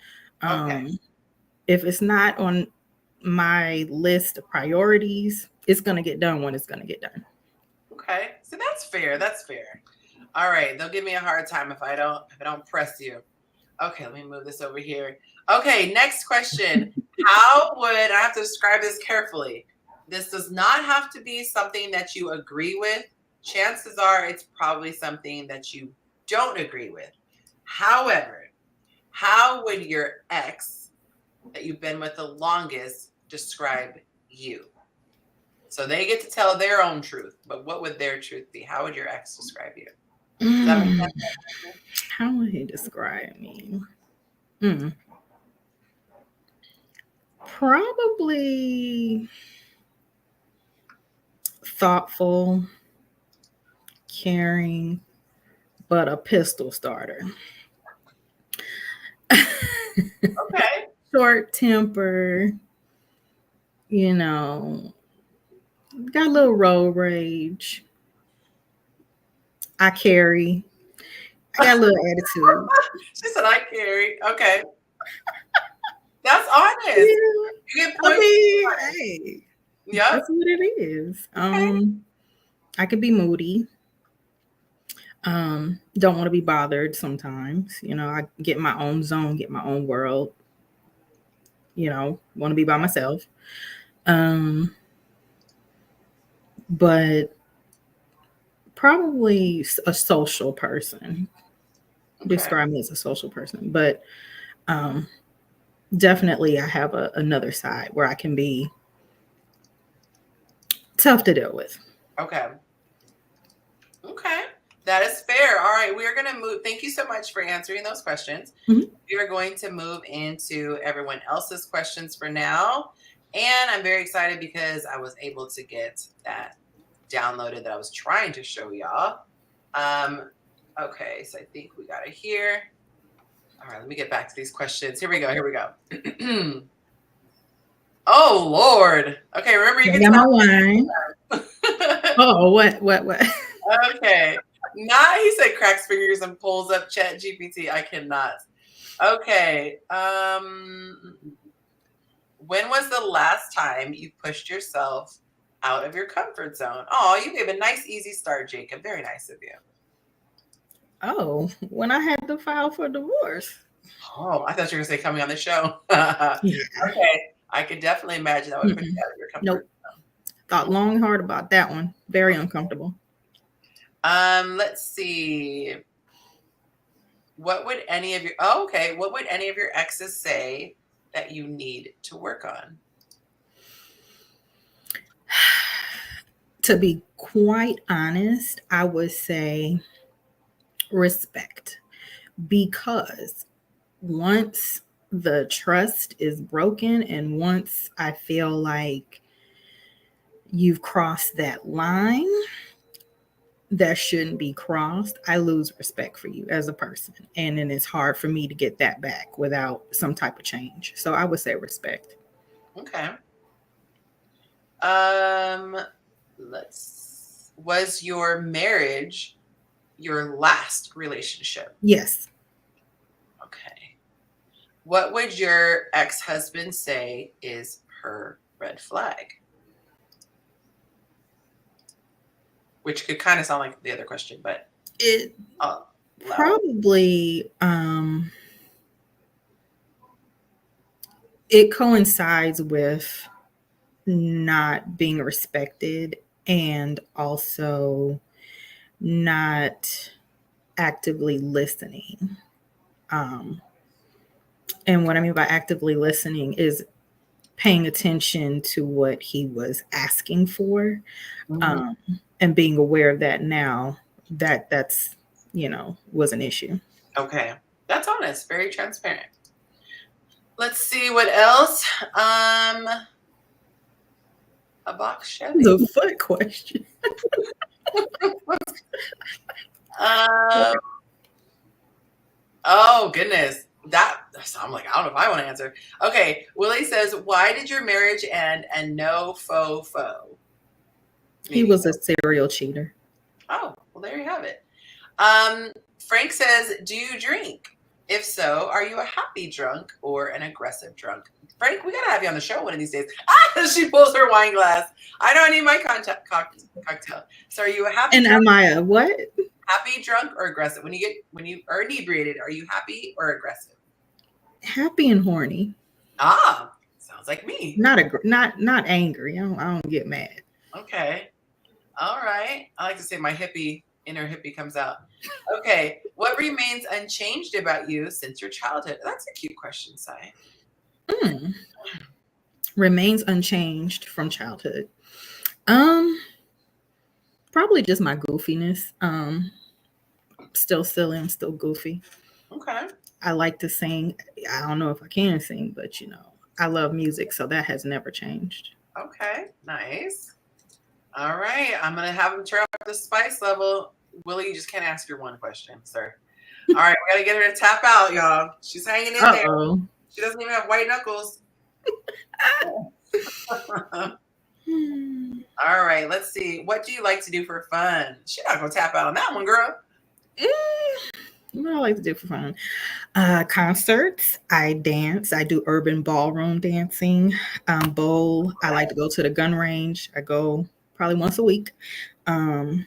[SPEAKER 10] If it's not on my list of priorities, it's going to get done when it's going to get done.
[SPEAKER 1] Okay. So that's fair. All right, they'll give me a hard time if I don't press you. Okay, let me move this over here. Okay, next question. How would I have to describe this carefully? This does not have to be something that you agree with. Chances are it's probably something that you don't agree with. However, how would your ex that you've been with the longest describe you? So they get to tell their own truth, but what would their truth be? How would your ex describe you? Does that make sense?
[SPEAKER 10] How would he describe me? Probably thoughtful, caring, but a pistol starter.
[SPEAKER 1] Okay.
[SPEAKER 10] Short temper, you know, got a little road rage. I carry. I got a little attitude.
[SPEAKER 1] She said I carry. Okay. That's honest.
[SPEAKER 10] Yeah.
[SPEAKER 1] You get points.
[SPEAKER 10] Hey,
[SPEAKER 1] Yep.
[SPEAKER 10] that's what it is. I could be moody. Don't want to be bothered sometimes. You know, I get in my own zone, get my own world. You know, want to be by myself. But probably a social person.
[SPEAKER 1] Okay.
[SPEAKER 10] Describe me as a social person, but definitely I have another side where I can be tough to deal with.
[SPEAKER 1] Okay. Okay. That is fair. All right. We are going to move. Thank you so much for answering those questions.
[SPEAKER 10] Mhm.
[SPEAKER 1] We are going to move into everyone else's questions for now. And I'm very excited because I was able to get that downloaded that I was trying to show y'all. Okay. So I think we got it here. All right. Let me get back to these questions. Here we go. Here we go. Oh, Lord. Okay. Remember, you can
[SPEAKER 10] got my
[SPEAKER 1] tell.
[SPEAKER 10] wine. Oh, what?
[SPEAKER 1] Okay. He said cracks fingers and pulls up Chat GPT. I cannot. Okay. When was the last time you pushed yourself out of your comfort zone? Oh, you gave a nice, easy start, Jacob. Very nice of you.
[SPEAKER 10] Oh, when I had to file for divorce.
[SPEAKER 1] Oh, I thought you were going to say coming on the show. Okay. I could definitely imagine that would push you out of your comfort zone.
[SPEAKER 10] Thought long and hard about that one. Very uncomfortable.
[SPEAKER 1] Let's see. What would any of your exes say that you need to work on?
[SPEAKER 10] To be quite honest, I would say respect, because once the trust is broken and once I feel like you've crossed that line that shouldn't be crossed, I lose respect for you as a person. And then it's hard for me to get that back without some type of change. So I would say respect.
[SPEAKER 1] Okay. Was your marriage your last relationship?
[SPEAKER 10] Yes.
[SPEAKER 1] Okay. What would your ex-husband say is her red flag? Which could kind of sound like the other question, but
[SPEAKER 10] it probably it coincides with not being respected and also not actively listening. And what I mean by actively listening is paying attention to what he was asking for, and being aware of that now that's was an issue.
[SPEAKER 1] Okay, that's honest, very transparent. Let's see what else. A box Chevy.
[SPEAKER 10] The foot question.
[SPEAKER 1] Oh goodness, I'm like, I don't know if I want to answer. Okay, Willie says, "Why did your marriage end?" And no faux.
[SPEAKER 10] He was a serial cheater.
[SPEAKER 1] Oh, well, there you have it. Frank says, "Do you drink? If so, are you a happy drunk or an aggressive drunk?" Frank, we gotta have you on the show one of these days. She pulls her wine glass. I know I need my cocktail. So, are you a happy?
[SPEAKER 10] And
[SPEAKER 1] drunk?
[SPEAKER 10] am I a what?
[SPEAKER 1] Happy, drunk, or aggressive? When you are inebriated, are you happy or aggressive?
[SPEAKER 10] Happy and horny.
[SPEAKER 1] Ah, sounds like me.
[SPEAKER 10] Not angry. I don't get mad.
[SPEAKER 1] Okay. All right. I like to say my inner hippie comes out. Okay. What remains unchanged about you since your childhood? That's a cute question, Sai.
[SPEAKER 10] Remains unchanged from childhood. Probably just my goofiness. Still silly. I'm still goofy.
[SPEAKER 1] Okay.
[SPEAKER 10] I like to sing. I don't know if I can sing, but I love music, so that has never changed.
[SPEAKER 1] Okay. Nice. All right. I'm gonna have him turn up the spice level. Willie, you just can't ask your one question, sir. All right, we gotta get her to tap out, y'all. She's hanging in there. She doesn't even have white knuckles. All right, let's see. What do you like to do for fun? She's not gonna tap out on that one, girl.
[SPEAKER 10] What I like to do for fun? Concerts. I dance. I do urban ballroom dancing. Bowl. I like to go to the gun range. I go probably once a week. I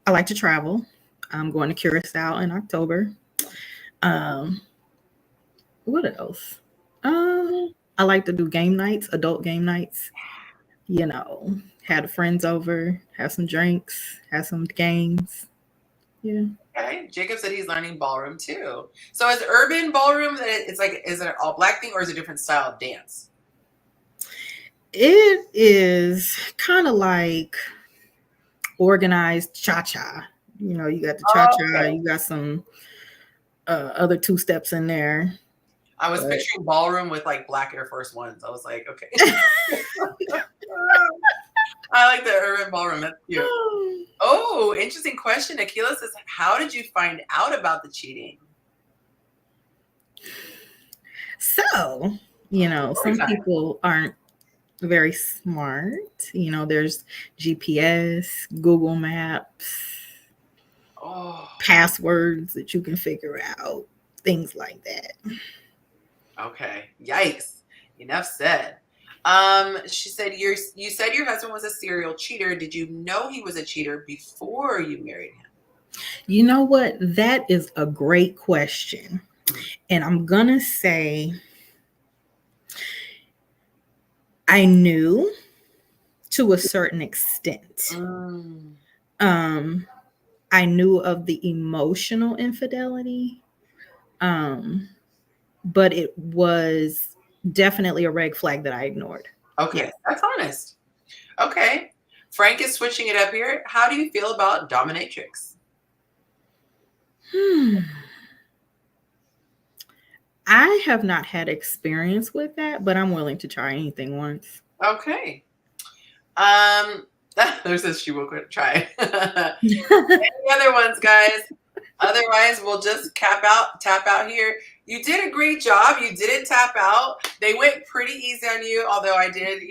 [SPEAKER 10] like to travel. I'm going to Curacao in October. What else? I like to do game nights, adult game nights. Have the friends over, have some drinks, have some games. Yeah.
[SPEAKER 1] Okay. Jacob said he's learning ballroom too. So is urban ballroom that is it an all black thing or is it a different style of dance?
[SPEAKER 10] It is kind of like organized cha-cha. You got the cha-cha, you got some other two steps in there.
[SPEAKER 1] I was picturing ballroom with like black Air Force Ones. I was like, okay. I like the urban ballroom. That's cute. Oh, interesting question. Akila says, how did you find out about the cheating?
[SPEAKER 10] So, some people aren't very smart. There's GPS, Google Maps, passwords that you can figure out, things like that. Okay.
[SPEAKER 1] Yikes. Enough said. She said you said your husband was a serial cheater. Did you know he was a cheater before you married him?
[SPEAKER 10] You know what? That is a great question. And I'm gonna say I knew to a certain extent. I knew of the emotional infidelity. But it was definitely a red flag that I ignored.
[SPEAKER 1] Okay, that's honest. Okay. Frank is switching it up here. How do you feel about dominatrix?
[SPEAKER 10] I have not had experience with that, but I'm willing to try anything once.
[SPEAKER 1] Okay. There's this she will quit try. Any other ones, guys? Otherwise, we'll just tap out here. You did a great job. You didn't tap out. They went pretty easy on you, although I did,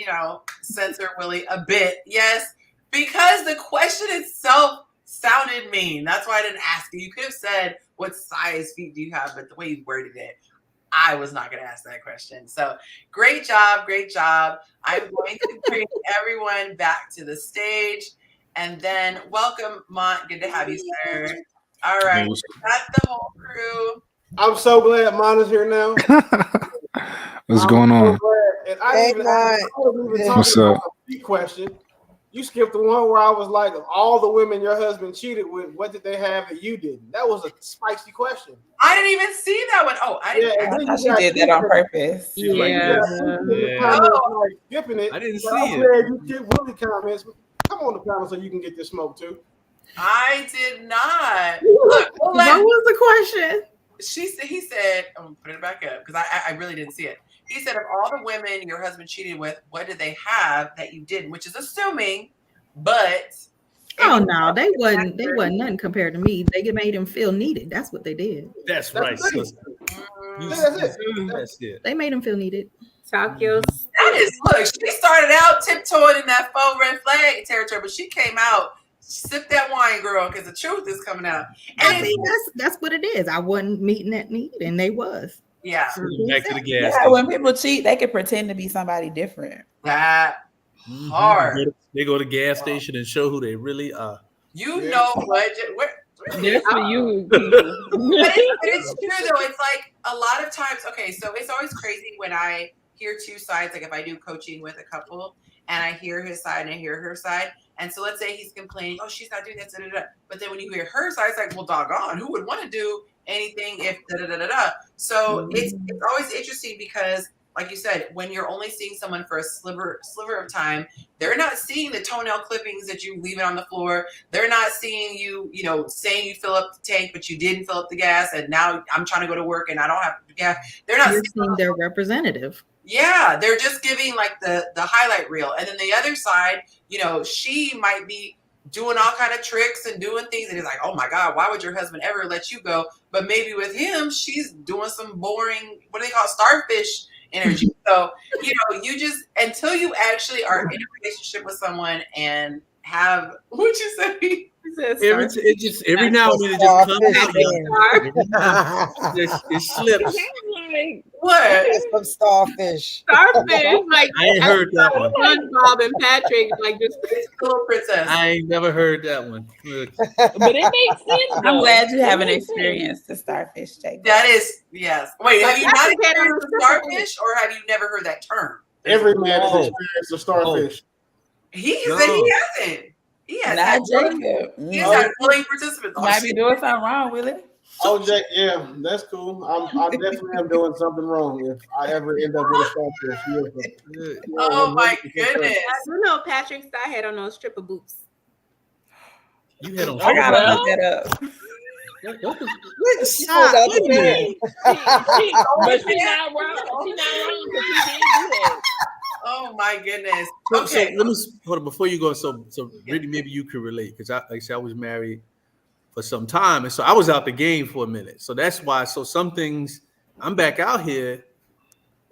[SPEAKER 1] censor Willie a bit. Yes, because the question itself sounded mean. That's why I didn't ask you. You could have said, what size feet do you have? But the way you worded it, I was not going to ask that question. So great job. Great job. I'm going to bring everyone back to the stage. And then welcome, Mont. Good to have you, sir. All right. That's the whole crew.
[SPEAKER 4] I'm so glad Mont is here now.
[SPEAKER 11] What's going on?
[SPEAKER 4] And I wasn't even talking about the question. You skipped the one where I was like, of all the women your husband cheated with, what did they have that you didn't? That was a spicy question.
[SPEAKER 1] I didn't even see that one. Oh, I didn't.
[SPEAKER 5] I thought she did that on purpose.
[SPEAKER 4] Skipping it.
[SPEAKER 6] I didn't see
[SPEAKER 4] it. You get Willie comments. Come on the panel so you can get this smoke too.
[SPEAKER 1] I did not. Look,
[SPEAKER 10] what was the question?
[SPEAKER 1] He said, I'm gonna put it back up because I really didn't see it. He said, of all the women your husband cheated with, what did they have that you didn't? Which is assuming, but
[SPEAKER 10] oh no, they wasn't nothing compared to me. They made him feel needed. That's what they did.
[SPEAKER 6] That's right.
[SPEAKER 4] That's
[SPEAKER 6] it.
[SPEAKER 10] They made him feel needed.
[SPEAKER 8] Talk your.
[SPEAKER 1] That is, look, she started out tiptoeing in that faux red flag territory, but she came out. Sip that wine, girl, because the truth is coming out. And
[SPEAKER 10] I think that's what it is. I wasn't meeting that need, and they was.
[SPEAKER 1] Yeah.
[SPEAKER 6] Back to the gas.
[SPEAKER 5] Yeah, when people cheat, they can pretend to be somebody different.
[SPEAKER 1] That hard.
[SPEAKER 6] They go to the gas station and show who they really are.
[SPEAKER 1] You know what?
[SPEAKER 2] That's for you people.
[SPEAKER 1] But it's true though. It's like a lot of times. Okay, so it's always crazy when I hear two sides. Like if I do coaching with a couple and I hear his side and I hear her side. And so let's say he's complaining, oh, she's not doing this, da, da, da. But then when you hear her side, it's like, well, doggone, who would want to do anything if da da da da da? So it's always interesting because, like you said, when you're only seeing someone for a sliver of time, they're not seeing the toenail clippings that you leave it on the floor. They're not seeing you, saying you fill up the tank, but you didn't fill up the gas, and now I'm trying to go to work and I don't have gas. They're not
[SPEAKER 10] seeing their representative.
[SPEAKER 1] Yeah, they're just giving like the highlight reel. And then the other side, she might be doing all kind of tricks and doing things, and it's like, oh my God, why would your husband ever let you go? But maybe with him, she's doing some boring, what do they call it, starfish energy. So, you just, until you actually are in a relationship with someone and have, what'd you say?
[SPEAKER 6] Every now and then it just comes out. It slips.
[SPEAKER 1] What?
[SPEAKER 7] Some starfish.
[SPEAKER 8] Starfish, like
[SPEAKER 6] I ain't heard that one.
[SPEAKER 8] SpongeBob and Patrick, like just
[SPEAKER 1] little princess.
[SPEAKER 6] I ain't never heard that one. Look.
[SPEAKER 2] But it makes sense.
[SPEAKER 5] I'm glad you haven't experienced the starfish, Jake.
[SPEAKER 1] That is, yes. Wait, have you not experienced the starfish, or have you never heard that term?
[SPEAKER 4] Every man has experienced a starfish.
[SPEAKER 1] He said he hasn't. He has had willing participants.
[SPEAKER 5] Might be doing something wrong, Willie.
[SPEAKER 4] Oh, Jake, yeah, that's cool. I definitely am doing something wrong if I ever end up with a starfish.
[SPEAKER 1] Oh my goodness!
[SPEAKER 8] You know, Patrick's I had on those stripper boots.
[SPEAKER 6] You had on.
[SPEAKER 5] I gotta look that up.
[SPEAKER 2] But she's not wrong. She's not wrong because he didn't do that.
[SPEAKER 1] Oh my goodness.
[SPEAKER 6] Okay. So let me hold on before you go. So Brittany, maybe you could relate because I was married for some time, and so I was out the game for a minute. So that's why. So some things I'm back out here,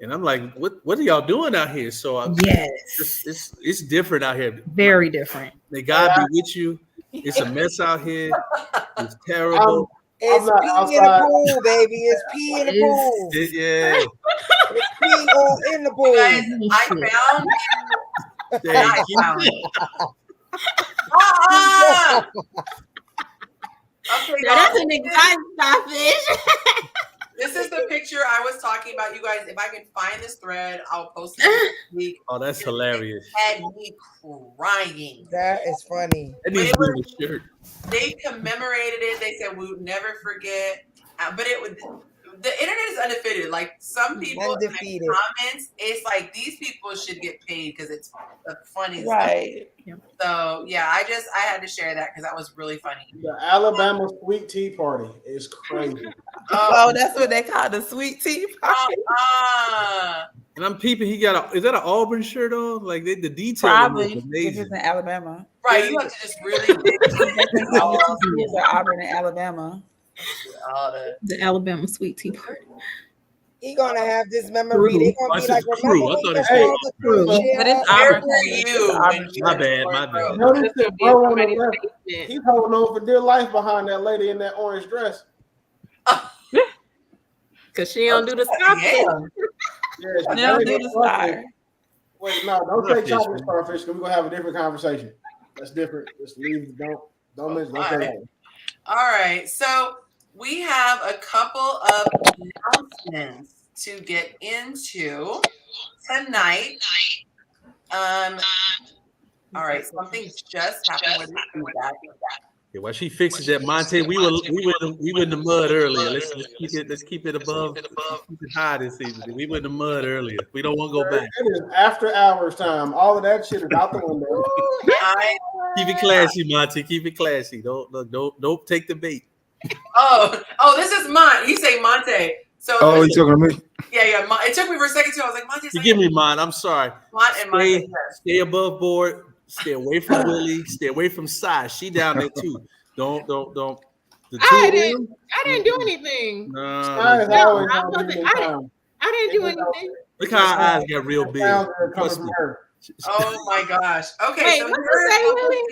[SPEAKER 6] and I'm like, what are y'all doing out here? So it's different out here.
[SPEAKER 10] Very different.
[SPEAKER 6] May God be with you. It's a mess out here. It's terrible.
[SPEAKER 7] It's pee in the pool, baby. It's pee in the pool.
[SPEAKER 6] Yeah.
[SPEAKER 7] It's pee all in the pool.
[SPEAKER 1] Guys, I found Okay,
[SPEAKER 8] that's an exciting starfish.
[SPEAKER 1] This is the picture I was talking about, you guys. If I can find this thread, I'll post it this week.
[SPEAKER 6] Oh, that's hilarious.
[SPEAKER 1] It had me crying.
[SPEAKER 7] That is funny.
[SPEAKER 6] That needs to be on the shirt.
[SPEAKER 1] They commemorated it. They said we would never forget. But the internet is undefeated. Like some people in the comments, it's like these people should get paid because it's the funniest
[SPEAKER 5] right
[SPEAKER 1] stuff. So yeah, I had to share that because that was really funny.
[SPEAKER 4] The Alabama sweet tea party is crazy.
[SPEAKER 5] Oh, that's what they call the sweet tea party.
[SPEAKER 6] And I'm peeping. He got is that an Auburn shirt on? Like the detail
[SPEAKER 5] probably
[SPEAKER 6] is amazing.
[SPEAKER 5] if it's in Alabama,
[SPEAKER 1] right? You have to just really.
[SPEAKER 5] Auburn and Alabama.
[SPEAKER 10] The Alabama sweet tea party.
[SPEAKER 7] He gonna have this memory. They're gonna be like,
[SPEAKER 6] crew. I thought it said
[SPEAKER 5] crew. But it's Auburn.
[SPEAKER 6] My bad.
[SPEAKER 4] Notice the bro on the left. He's holding on for dear life behind that lady in that orange dress.
[SPEAKER 8] Cause she don't do the starfish.
[SPEAKER 4] Yeah,
[SPEAKER 5] they don't do the star.
[SPEAKER 4] Wait, no, don't say chocolate starfish because we're gonna have a different conversation. That's different. Just leave. Don't mention. Don't say that.
[SPEAKER 1] All right, so we have a couple of announcements to get into tonight. All right, something just happened with the feedback.
[SPEAKER 6] Yeah, while she fixes that, Monte, we were in the mud earlier. Let's keep it above, keep it high this evening. We were in the mud earlier. We don't want to go back.
[SPEAKER 4] It is after hours time. All of that shit is out the window.
[SPEAKER 6] Keep it classy, Monte. Keep it classy. Don't take the bait.
[SPEAKER 1] Oh, this is Monte. He say Monte. So
[SPEAKER 11] you talking to me?
[SPEAKER 1] Yeah. It took me for a second too. I was like, Monte.
[SPEAKER 6] Forgive me, Mon. I'm sorry.
[SPEAKER 1] Stay
[SPEAKER 6] above board. Stay away from Willie. Stay away from Sai. She down there too. Don't.
[SPEAKER 8] I didn't do anything.
[SPEAKER 4] I
[SPEAKER 8] didn't do anything.
[SPEAKER 6] Look how her eyes got real big. Trust me.
[SPEAKER 1] Oh my gosh. Okay.
[SPEAKER 8] Wait,
[SPEAKER 1] so
[SPEAKER 8] what you say, Willie?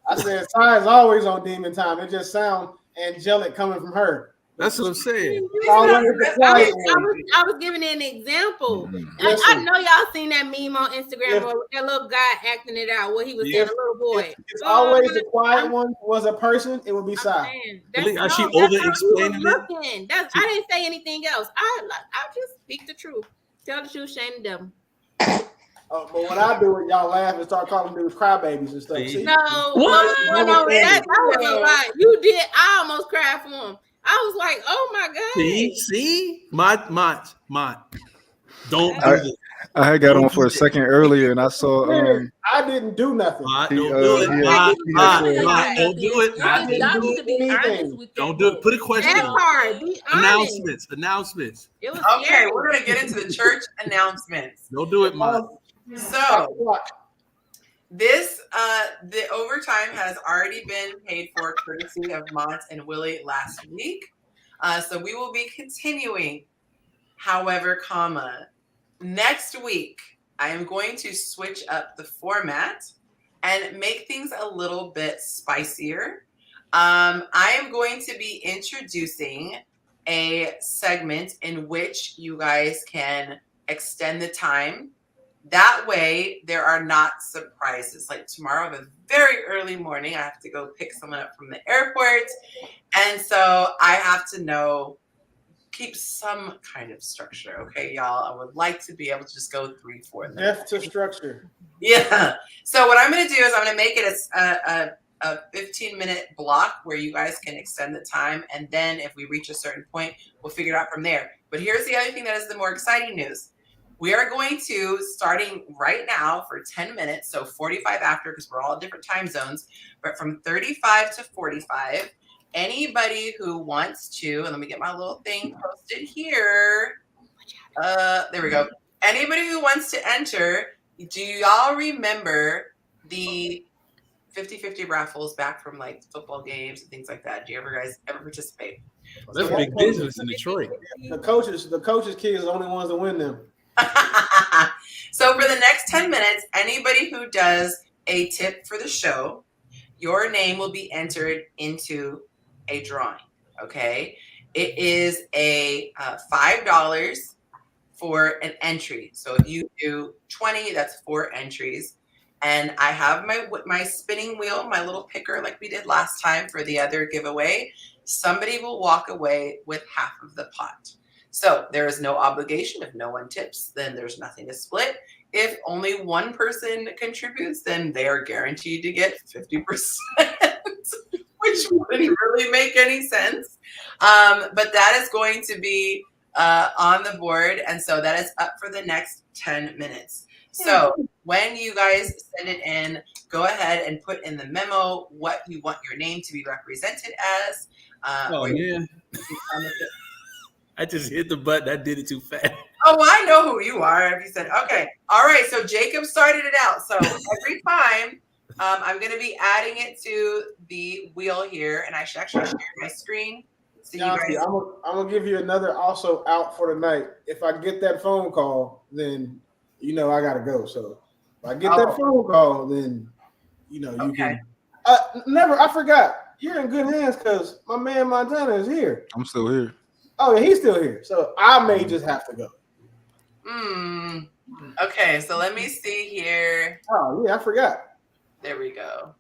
[SPEAKER 4] I said Sai is always on demon time. It just sounds angelic coming from her.
[SPEAKER 6] That's what I'm saying.
[SPEAKER 8] I was giving an example. I know y'all seen that meme on Instagram where that little guy acting it out. What he was saying, a little boy.
[SPEAKER 4] It's always the quiet one was a person. It would be silent.
[SPEAKER 6] Are she over explaining
[SPEAKER 8] it? I didn't say anything else. I just speak the truth. Tell the truth, shame the devil.
[SPEAKER 4] But when I do it, y'all laugh and start calling dudes crybabies and stuff. See?
[SPEAKER 8] No, that was a lie. You did. I almost cried for him. I was like, oh my God.
[SPEAKER 6] See? My. Don't do this.
[SPEAKER 11] I had got on for a second earlier and I saw
[SPEAKER 4] I didn't do nothing.
[SPEAKER 6] Don't do it. Don't do it.
[SPEAKER 8] I didn't do anything.
[SPEAKER 6] Don't do it. Put a question.
[SPEAKER 8] That part. Be honest.
[SPEAKER 6] Announcements.
[SPEAKER 8] It was
[SPEAKER 1] Okay,
[SPEAKER 8] scary.
[SPEAKER 1] we're gonna get into the church announcements.
[SPEAKER 6] Don't do it, Mom.
[SPEAKER 1] So this the overtime has already been paid for courtesy of Mont and Willie last week. So we will be continuing. However, next week I am going to switch up the format and make things a little bit spicier. I am going to be introducing a segment in which you guys can extend the time. That way, there are not surprises. Like tomorrow, the very early morning, I have to go pick someone up from the airport. And so I have to keep some kind of structure. Okay, y'all, I would like to be able to just go 3-4.
[SPEAKER 4] Death to structure.
[SPEAKER 1] Yeah. So what I'm going to do is I'm going to make it a 15-minute block where you guys can extend the time. And then if we reach a certain point, we'll figure it out from there. But here's the other thing that is the more exciting news. We are going to, starting right now for 10 minutes, so 45 after, because we're all in different time zones, but from 35 to 45, anybody who wants to, and let me get my little thing posted here. There we go. Anybody who wants to enter, do y'all remember the 50-50 raffles back from like football games and things like that? Do you guys ever participate?
[SPEAKER 6] That's big business in Detroit.
[SPEAKER 4] The coaches' kids are the only ones that win them.
[SPEAKER 1] So for the next 10 minutes, anybody who does a tip for the show, your name will be entered into a drawing. Okay. It is a $5 for an entry. So if you do 20, that's 4 entries. And I have my spinning wheel, my little picker like we did last time for the other giveaway. Somebody will walk away with half of the pot. So there is no obligation. If no one tips, then there's nothing to split. If only one person contributes, then they are guaranteed to get 50%, which wouldn't really make any sense. But that is going to be on the board. And so that is up for the next 10 minutes. So when you guys send it in, go ahead and put in the memo what you want your name to be represented as.
[SPEAKER 6] I just hit the button. I did it too fast.
[SPEAKER 1] Oh, well, I know who you are. If you said, okay. All right. So Jacob started it out. So every time I'm going to be adding it to the wheel here. And I should actually share my screen. So
[SPEAKER 4] Yonci, I'm going to give you another also out for the night. If I get that phone call, then I got to go. So if I get that phone call, then, you can. I forgot. You're in good hands because my man Montana is here.
[SPEAKER 11] I'm still here.
[SPEAKER 4] Oh, yeah, he's still here. So I may just have to go.
[SPEAKER 1] Okay, so let me see here.
[SPEAKER 4] Oh, yeah, I forgot.
[SPEAKER 1] There we go.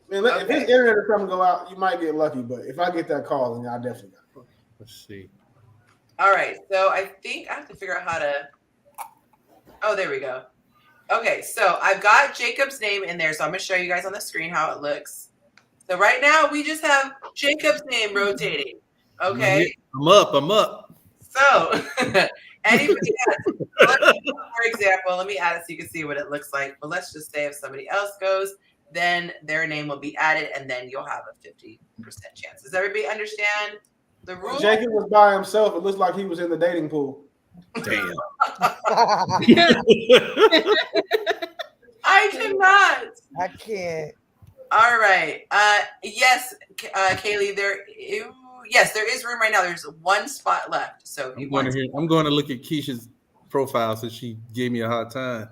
[SPEAKER 4] Man, if his internet or something go out, you might get lucky. But if I get that call, then I definitely got it.
[SPEAKER 6] Let's see.
[SPEAKER 1] All right, so I think I have to figure out how to. Oh, there we go. Okay, so I've got Jacob's name in there. So I'm going to show you guys on the screen how it looks. So right now, we just have Jacob's name rotating. Okay.
[SPEAKER 6] I'm up.
[SPEAKER 1] So, anybody else, for example, let me add it so you can see what it looks like. But let's just say if somebody else goes, then their name will be added, and then you'll have a 50% chance. Does everybody understand the rule?
[SPEAKER 4] Jacob was by himself. It looks like he was in the dating pool.
[SPEAKER 6] Damn.
[SPEAKER 1] I cannot.
[SPEAKER 7] I can't.
[SPEAKER 1] All right. Yes, Kaylee, there is room right now. There's one spot left. So
[SPEAKER 6] I'm going to look at Keisha's profile since she gave me a hard time.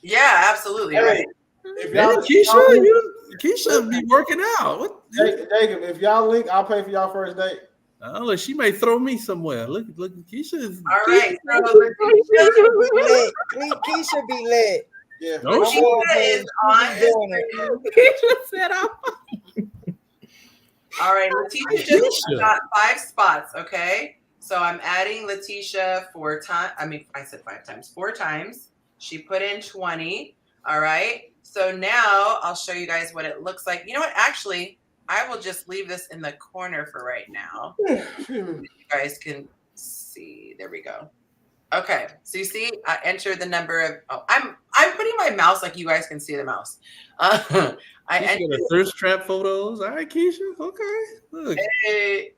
[SPEAKER 1] Yeah, absolutely. Right.
[SPEAKER 6] Keisha be working out. What?
[SPEAKER 4] Jacob, if y'all link, I'll pay for y'all first date.
[SPEAKER 6] Oh, look, she might throw me somewhere. Look, Keisha.
[SPEAKER 1] All right.
[SPEAKER 7] Keisha be lit.
[SPEAKER 4] Yeah.
[SPEAKER 6] No,
[SPEAKER 1] Keisha is on
[SPEAKER 7] doing it.
[SPEAKER 5] Keisha said,
[SPEAKER 1] All right, Letitia just got 5 spots, okay? So I'm adding Letitia 4 times. I mean, I said 5 times, 4 times. She put in 20, all right? So now I'll show you guys what it looks like. You know what? Actually, I will just leave this in the corner for right now. You guys can see. There we go. Okay, so you see, I entered the number of. Oh, I'm putting my mouse like you guys can see the mouse. I entered
[SPEAKER 6] the thirst trap photos. All right, Keisha. Okay, look.
[SPEAKER 1] Hey.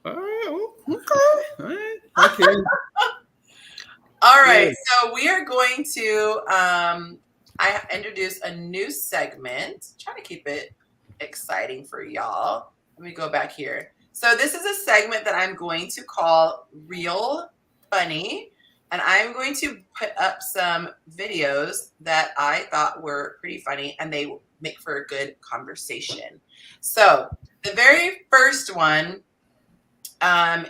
[SPEAKER 6] All right. Okay. All right. Okay.
[SPEAKER 1] All right. So we are going to. I introduced a new segment. Trying to keep it exciting for y'all. Let me go back here. So this is a segment that I'm going to call Real Funny, and I'm going to put up some videos that I thought were pretty funny, and they make for a good conversation. So the very first one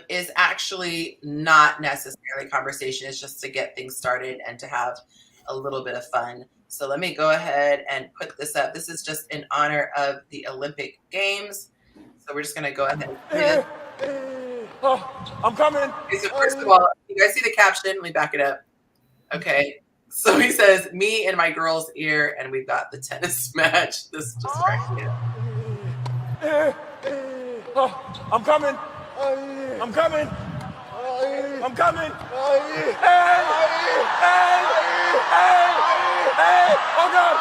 [SPEAKER 1] is actually not necessarily conversation. It's just to get things started and to have a little bit of fun. So let me go ahead and put this up. This is just in honor of the Olympic Games. So we're just going to go ahead and play this.
[SPEAKER 12] Oh, I'm coming.
[SPEAKER 1] Okay, so first of all, you guys see the caption? Let me back it up. Okay. So he says, me and my girl's ear, and we've got the tennis match. This is just cracking me up.
[SPEAKER 12] Oh, I'm coming. I'm coming. I'm coming. Hey! Hey! Oh God!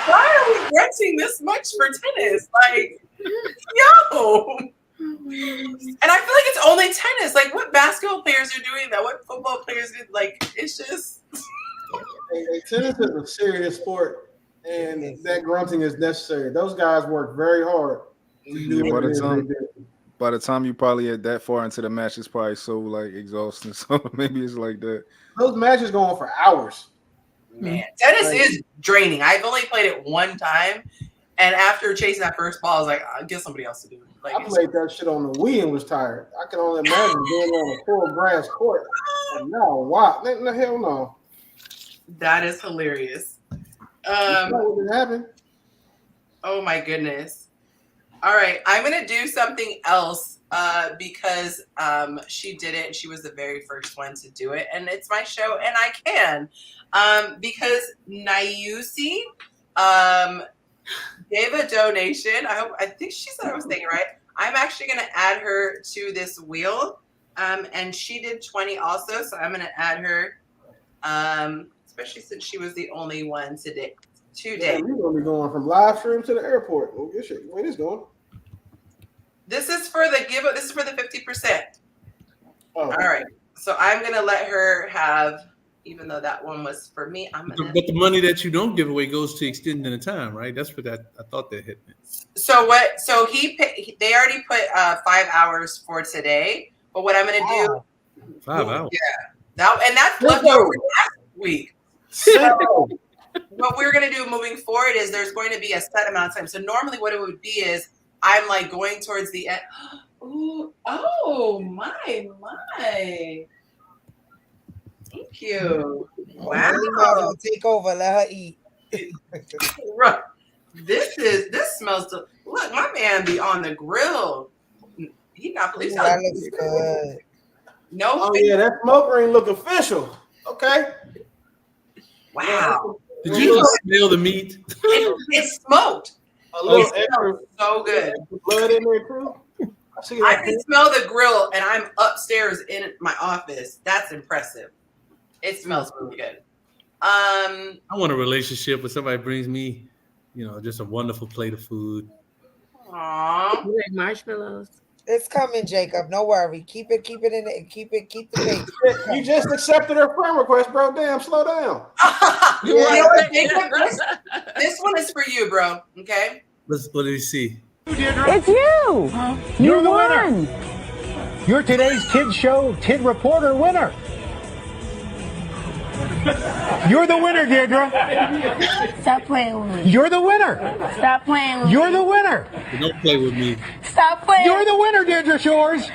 [SPEAKER 1] Why are we renting this much for tennis? Like, yo! And I feel like it's only tennis. Like, what basketball players are doing that? What football players do? Like, it's just.
[SPEAKER 4] Tennis is a serious sport, and that grunting is necessary. Those guys work very hard.
[SPEAKER 11] By the time you probably get that far into the match, it's probably so like exhausting. So maybe it's like that.
[SPEAKER 4] Those matches go on for hours.
[SPEAKER 1] Man, tennis is draining. I've only played it one time, and after chasing that first ball, I was like, I'll get somebody else to do it. Like,
[SPEAKER 4] I played that shit on the Wii and was tired. I can only imagine being on a full grass court. And no, why? No, hell no.
[SPEAKER 1] That is hilarious.
[SPEAKER 4] What would happen?
[SPEAKER 1] Oh my goodness. All right, I'm gonna do something else because she did it. And she was the very first one to do it, and it's my show, and I can because Nayusi gave a donation. I think she said I was saying it right. I'm actually gonna add her to this wheel, and she did 20 also, so I'm gonna add her. Especially since she was the only one today.
[SPEAKER 4] Yeah, you're gonna be going from live stream to the airport. Oh, your shit. Where this going?
[SPEAKER 1] This is for the give. This is for the 50%.
[SPEAKER 4] Oh.
[SPEAKER 1] All right. So I'm gonna let her have, even though that one was for me.
[SPEAKER 6] But the money that you don't give away goes to extending the time, right? That's what I thought that hit me.
[SPEAKER 1] So what? So they already put 5 hours for today. But what I'm gonna do?
[SPEAKER 6] 5 hours.
[SPEAKER 1] Yeah. That's left over last week. So what we're going to do moving forward is there's going to be a set amount of time. So normally what it would be is I'm like going towards the end. Ooh, oh, my. Thank you. Wow.
[SPEAKER 7] Take over. Let her eat.
[SPEAKER 1] This smells. Look, my man be on the grill. He not pleased.
[SPEAKER 7] That looks good.
[SPEAKER 1] No.
[SPEAKER 4] Oh, yeah, that smoke ring look official. Okay.
[SPEAKER 1] Wow.
[SPEAKER 6] Did you smell the meat?
[SPEAKER 1] It's smoked.
[SPEAKER 4] A little extra.
[SPEAKER 1] So good.
[SPEAKER 4] Blood in there too.
[SPEAKER 1] I can smell the grill, and I'm upstairs in my office. That's impressive. It smells really good.
[SPEAKER 6] I want a relationship where somebody brings me, just a wonderful plate of food.
[SPEAKER 1] Aww.
[SPEAKER 8] You like marshmallows?
[SPEAKER 7] It's coming, Jacob. No worry. Keep it in it. Keep the pace.
[SPEAKER 4] You just accepted her friend request, bro. Damn, slow down.
[SPEAKER 1] Jacob, this one is for you, bro. Okay.
[SPEAKER 6] What do you see?
[SPEAKER 13] It's you. You're the winner. You're today's Kid Show Kid Reporter winner. You're the winner, Deirdre.
[SPEAKER 14] Stop playing with me.
[SPEAKER 13] You're the winner.
[SPEAKER 14] Stop playing with me.
[SPEAKER 13] You're the winner.
[SPEAKER 6] Don't play with me.
[SPEAKER 14] Stop playing.
[SPEAKER 13] You're the winner, Deirdre Shores.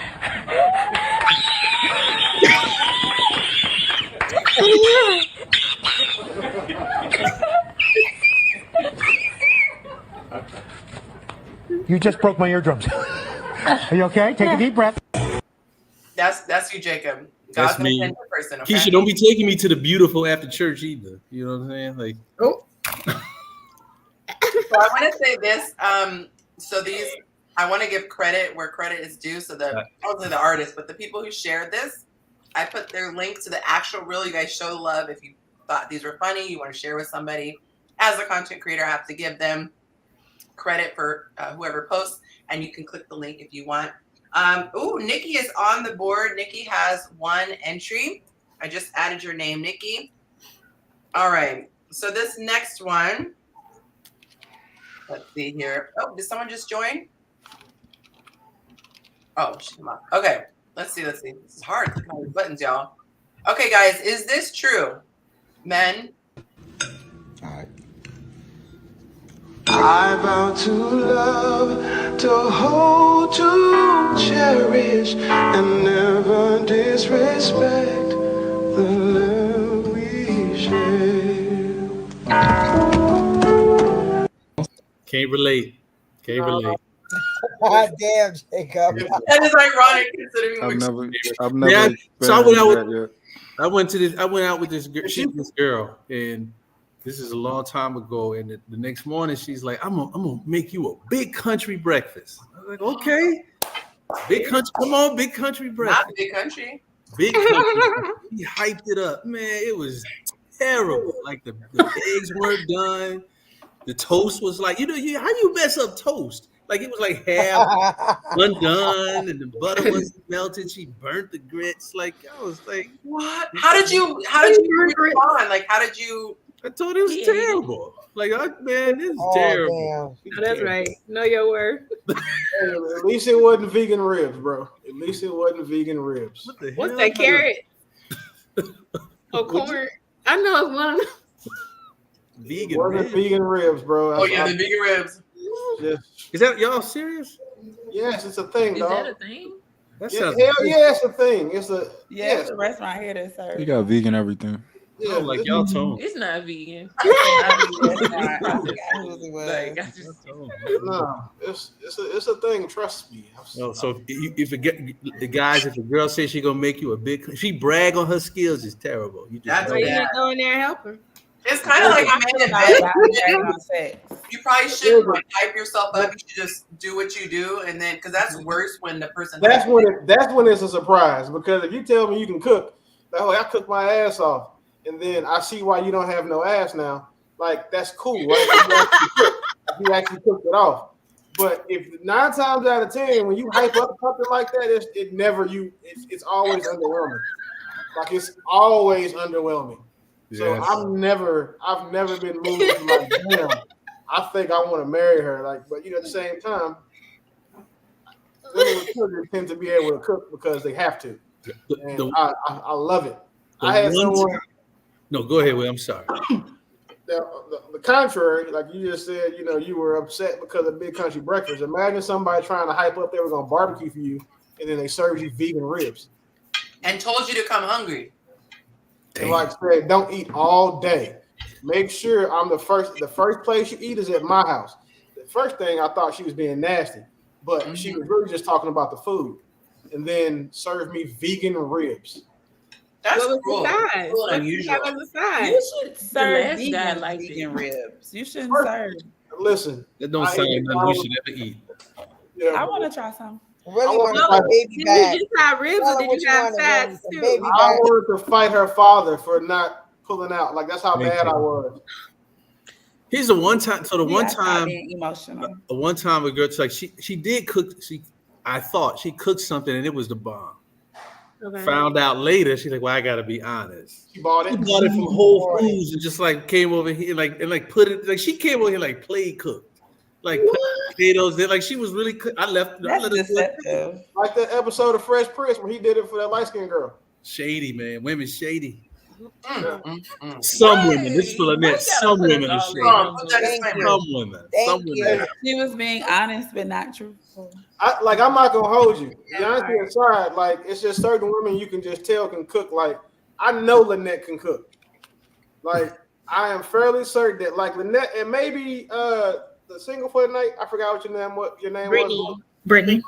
[SPEAKER 13] You just broke my eardrums. Are you okay? Take a deep breath.
[SPEAKER 1] That's you, Jacob.
[SPEAKER 6] That's
[SPEAKER 1] God's
[SPEAKER 6] me.
[SPEAKER 1] an person. Okay?
[SPEAKER 6] Keisha, don't be taking me to the beautiful after church either. You know what I'm saying? Like,
[SPEAKER 1] So I want to say this. So these, I want to give credit where credit is due. So only the artists, but the people who shared this, I put their link to the actual reel. You guys show love. If you thought these were funny, you want to share with somebody. As a content creator, I have to give them credit for whoever posts, and you can click the link if you want. Nikki is on the board. Nikki has one entry. I just added your name, Nikki. All right. So this next one, let's see here. Oh, did someone just join? Oh, come on. Okay. Let's see. This is hard. Click on these buttons, y'all. Okay, guys. Is this true? Men?
[SPEAKER 15] All right. I vow to love, to hold, to cherish, and never disrespect the love we share.
[SPEAKER 6] can't relate.
[SPEAKER 7] God damn, Jacob.
[SPEAKER 1] That is ironic considering
[SPEAKER 11] I've never.
[SPEAKER 6] So I went out with this girl, and this is a long time ago. And the next morning, she's like, "I'm gonna make you a big country breakfast." I was like, "Okay, big country, come on, big country breakfast."
[SPEAKER 1] Not big country.
[SPEAKER 6] Big country. He hyped it up, man. It was terrible. Like the eggs weren't done. The toast was like, how you mess up toast? Like it was like half undone, and the butter wasn't melted. She burnt the grits. Like I was like,
[SPEAKER 1] what? How did you respond? Like how did you?
[SPEAKER 6] I told it was terrible. Like, man, this is terrible.
[SPEAKER 8] No, that's right. Know your word.
[SPEAKER 4] At least it wasn't vegan ribs, bro. At least it wasn't vegan ribs.
[SPEAKER 8] What's that, carrot? Oh, corn. I know it's one of them.
[SPEAKER 4] Vegan ribs. Vegan ribs, bro.
[SPEAKER 1] Oh yeah, the vegan ribs.
[SPEAKER 4] Yeah.
[SPEAKER 6] Is that y'all serious?
[SPEAKER 4] Yes, it's a thing, dog.
[SPEAKER 2] Is that a thing?
[SPEAKER 4] Hell yeah, it's a thing. It's a
[SPEAKER 5] it's a restaurant here that serves.
[SPEAKER 11] You got vegan everything.
[SPEAKER 4] Yeah,
[SPEAKER 6] like y'all told.
[SPEAKER 2] It's not vegan.
[SPEAKER 4] No, it's a thing. Trust me.
[SPEAKER 6] No, so if a girl says she gonna make you a big, she brag on her skills is terrible. You just
[SPEAKER 8] That's why you gotta go in there and help her.
[SPEAKER 1] It's kind of like a man in bed. You probably shouldn't like hype yourself up. You should just do what you do, and then because that's worse when the person.
[SPEAKER 4] That's when it's a surprise. Because if you tell me you can cook, oh, I cook my ass off, and then I see why you don't have no ass now. Like that's cool, right? You actually cooked it off. But if 9 times out of 10, when you hype up something like that, it's always underwhelming. Like it's always underwhelming. So
[SPEAKER 6] Yes.
[SPEAKER 4] I've never been moved to like, damn, I think I want to marry her. Like, but at the same time, women with children tend to be able to cook because they have to. And I love it. I had someone.
[SPEAKER 6] No, go ahead, Will. I'm sorry.
[SPEAKER 4] The contrary, like you just said, you were upset because of big country breakfast. Imagine somebody trying to hype up they were going to barbecue for you, and then they served you vegan ribs.
[SPEAKER 1] And told you to come hungry.
[SPEAKER 4] And like said, don't eat all day. Make sure I'm the first place you eat is at my house. The first thing I thought she was being nasty, but she was really just talking about the food. And then served me vegan ribs.
[SPEAKER 1] That's
[SPEAKER 8] cool.
[SPEAKER 1] Cool unusual.
[SPEAKER 5] You should serve vegan ribs. You shouldn't serve.
[SPEAKER 4] Listen,
[SPEAKER 6] that don't sound like nothing you should ever eat.
[SPEAKER 4] Yeah,
[SPEAKER 5] I want to try some.
[SPEAKER 7] Really want to try baby back.
[SPEAKER 8] Did you have ribs or did you have fats too?
[SPEAKER 4] I wanted to fight her father for not pulling out. Like that's how bad I was.
[SPEAKER 6] Here's the one time. So the one time,
[SPEAKER 5] emotional.
[SPEAKER 6] One time a girl like she did cook. I thought she cooked something and it was the bomb.
[SPEAKER 8] Okay.
[SPEAKER 6] Found out later, she's like, "Well, I gotta be honest."
[SPEAKER 4] She bought it.
[SPEAKER 6] She bought it from Whole Foods and just like came over here and like put it like she came over here like play cooked, like potatoes. Like she was really. I left.
[SPEAKER 5] That's deceptive.
[SPEAKER 4] Like that episode of Fresh Prince where he did it for that light skinned girl.
[SPEAKER 6] Shady, man. Women shady.
[SPEAKER 1] Mm.
[SPEAKER 6] Some women. This is for Lynette. Some women are shady. Some women. Some women.
[SPEAKER 5] She was being honest but not truthful.
[SPEAKER 4] I'm not gonna hold you. Honestly, aside, like it's just certain women you can just tell can cook. Like I know Lynette can cook. Like I am fairly certain that like Lynette and maybe the single for the night. I forgot what your name was.
[SPEAKER 10] Brittany.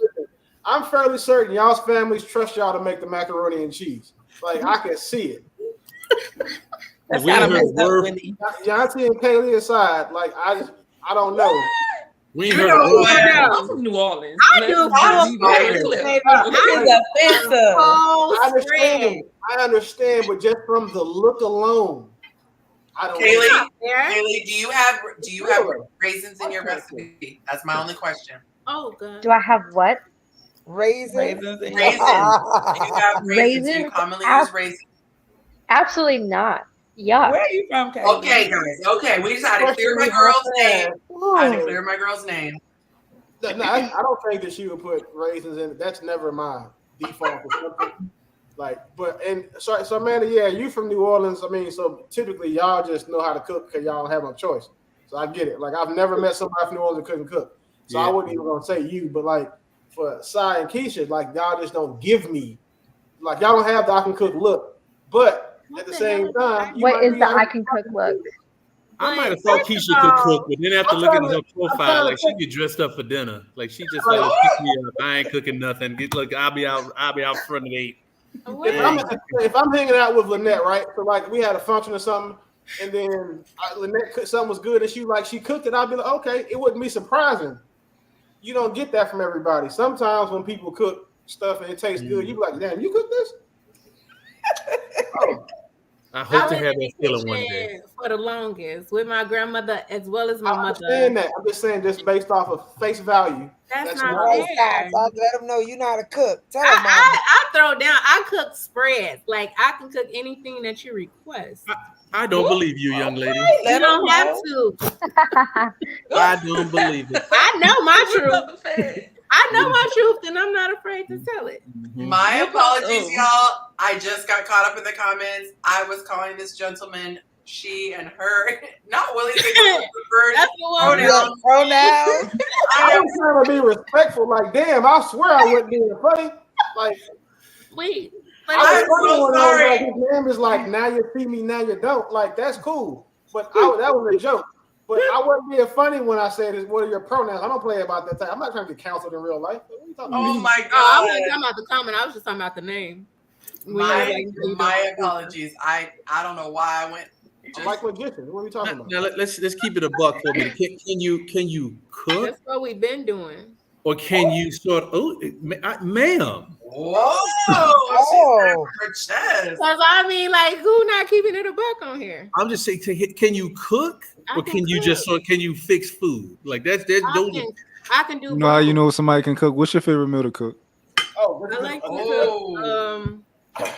[SPEAKER 4] I'm fairly certain y'all's families trust y'all to make the macaroni and cheese. Like I can see it.
[SPEAKER 5] That's kind of messed up, Wendy.
[SPEAKER 4] Yonci and Kaylee aside, like I don't know.
[SPEAKER 6] We heard I'm
[SPEAKER 2] from New Orleans.
[SPEAKER 8] I do.
[SPEAKER 4] I understand, but just from the look alone, I don't.
[SPEAKER 1] Kaylee, do you have raisins in your recipe? That's my only question.
[SPEAKER 8] Oh God.
[SPEAKER 16] Do I have what?
[SPEAKER 7] Raisins.
[SPEAKER 1] Raisins. Do you have raisins? Do you commonly use raisins?
[SPEAKER 16] Absolutely not. Yuck.
[SPEAKER 5] Where are you from, Kaylee?
[SPEAKER 1] Okay, guys. Okay, we just had to clear my girl's name. I had to clear my girl's name.
[SPEAKER 4] No, I don't think that she would put raisins in it. That's never my default for something. Like, so Amanda, yeah, you from New Orleans. I mean, so typically y'all just know how to cook because y'all don't have no choice. So I get it. Like, I've never met somebody from New Orleans that couldn't cook. So I wouldn't even gonna say you, but like for Sai and Keisha, like y'all just don't give me, like y'all don't have the I can cook look. But at the same time,
[SPEAKER 16] what is the I can cook look?
[SPEAKER 6] I might have thought Keisha could cook, but then after looking at her profile, like she get dressed up for dinner. Like she just like pick me up. I ain't cooking nothing. Look, I'll be out front at 8.
[SPEAKER 4] If I'm hanging out with Lynette, right? So like we had a function or something, and then Lynette cooked something was good, and she cooked it. I'd be like, okay, it wouldn't be surprising. You don't get that from everybody. Sometimes when people cook stuff and it tastes good, you be like, damn, you cooked this?
[SPEAKER 6] I hope to have that feeling one day.
[SPEAKER 8] For the longest, with my grandmother as well as my mother.
[SPEAKER 4] I'm just saying, just based off of face value.
[SPEAKER 8] That's not fair.
[SPEAKER 7] Let them know you know how to cook. Tell them,
[SPEAKER 8] I throw down. I cook spreads. Like I can cook anything that you request.
[SPEAKER 6] I don't believe you, young lady.
[SPEAKER 8] You don't have to.
[SPEAKER 6] I don't believe it.
[SPEAKER 8] I know my truth. I know my truth, and I'm not afraid to tell it.
[SPEAKER 1] My apologies, y'all. I just got caught up in the comments. I was calling this gentleman she and her, not Willie. Pronouns.
[SPEAKER 4] I was trying to be respectful. Like, damn, I swear I wasn't being funny. Like,
[SPEAKER 8] wait.
[SPEAKER 1] I'm so sorry.
[SPEAKER 4] Like, his name is like, now you see me, now you don't. Like, that's cool. But that was a joke. But I wasn't being funny when I said, "What are your pronouns?" I don't play about that time. I'm not trying to get counseled in real life. What are you talking
[SPEAKER 1] about?
[SPEAKER 4] My
[SPEAKER 1] God!
[SPEAKER 8] I wasn't talking about the comment. I was just talking about the name.
[SPEAKER 1] My apologies. I don't know why I went.
[SPEAKER 4] Like magician. What are we talking about?
[SPEAKER 6] Now let's keep it a buck for me. Can you cook?
[SPEAKER 8] That's what we've been doing.
[SPEAKER 6] Or can you ma'am?
[SPEAKER 1] Whoa!
[SPEAKER 8] Because I mean, like, who not keeping it a buck on here?
[SPEAKER 6] I'm just saying, can you cook, or can you just can you fix food? Like that's
[SPEAKER 8] I can do.
[SPEAKER 11] No, how you know somebody can cook? What's your favorite meal to cook?
[SPEAKER 8] Oh, I like to cook.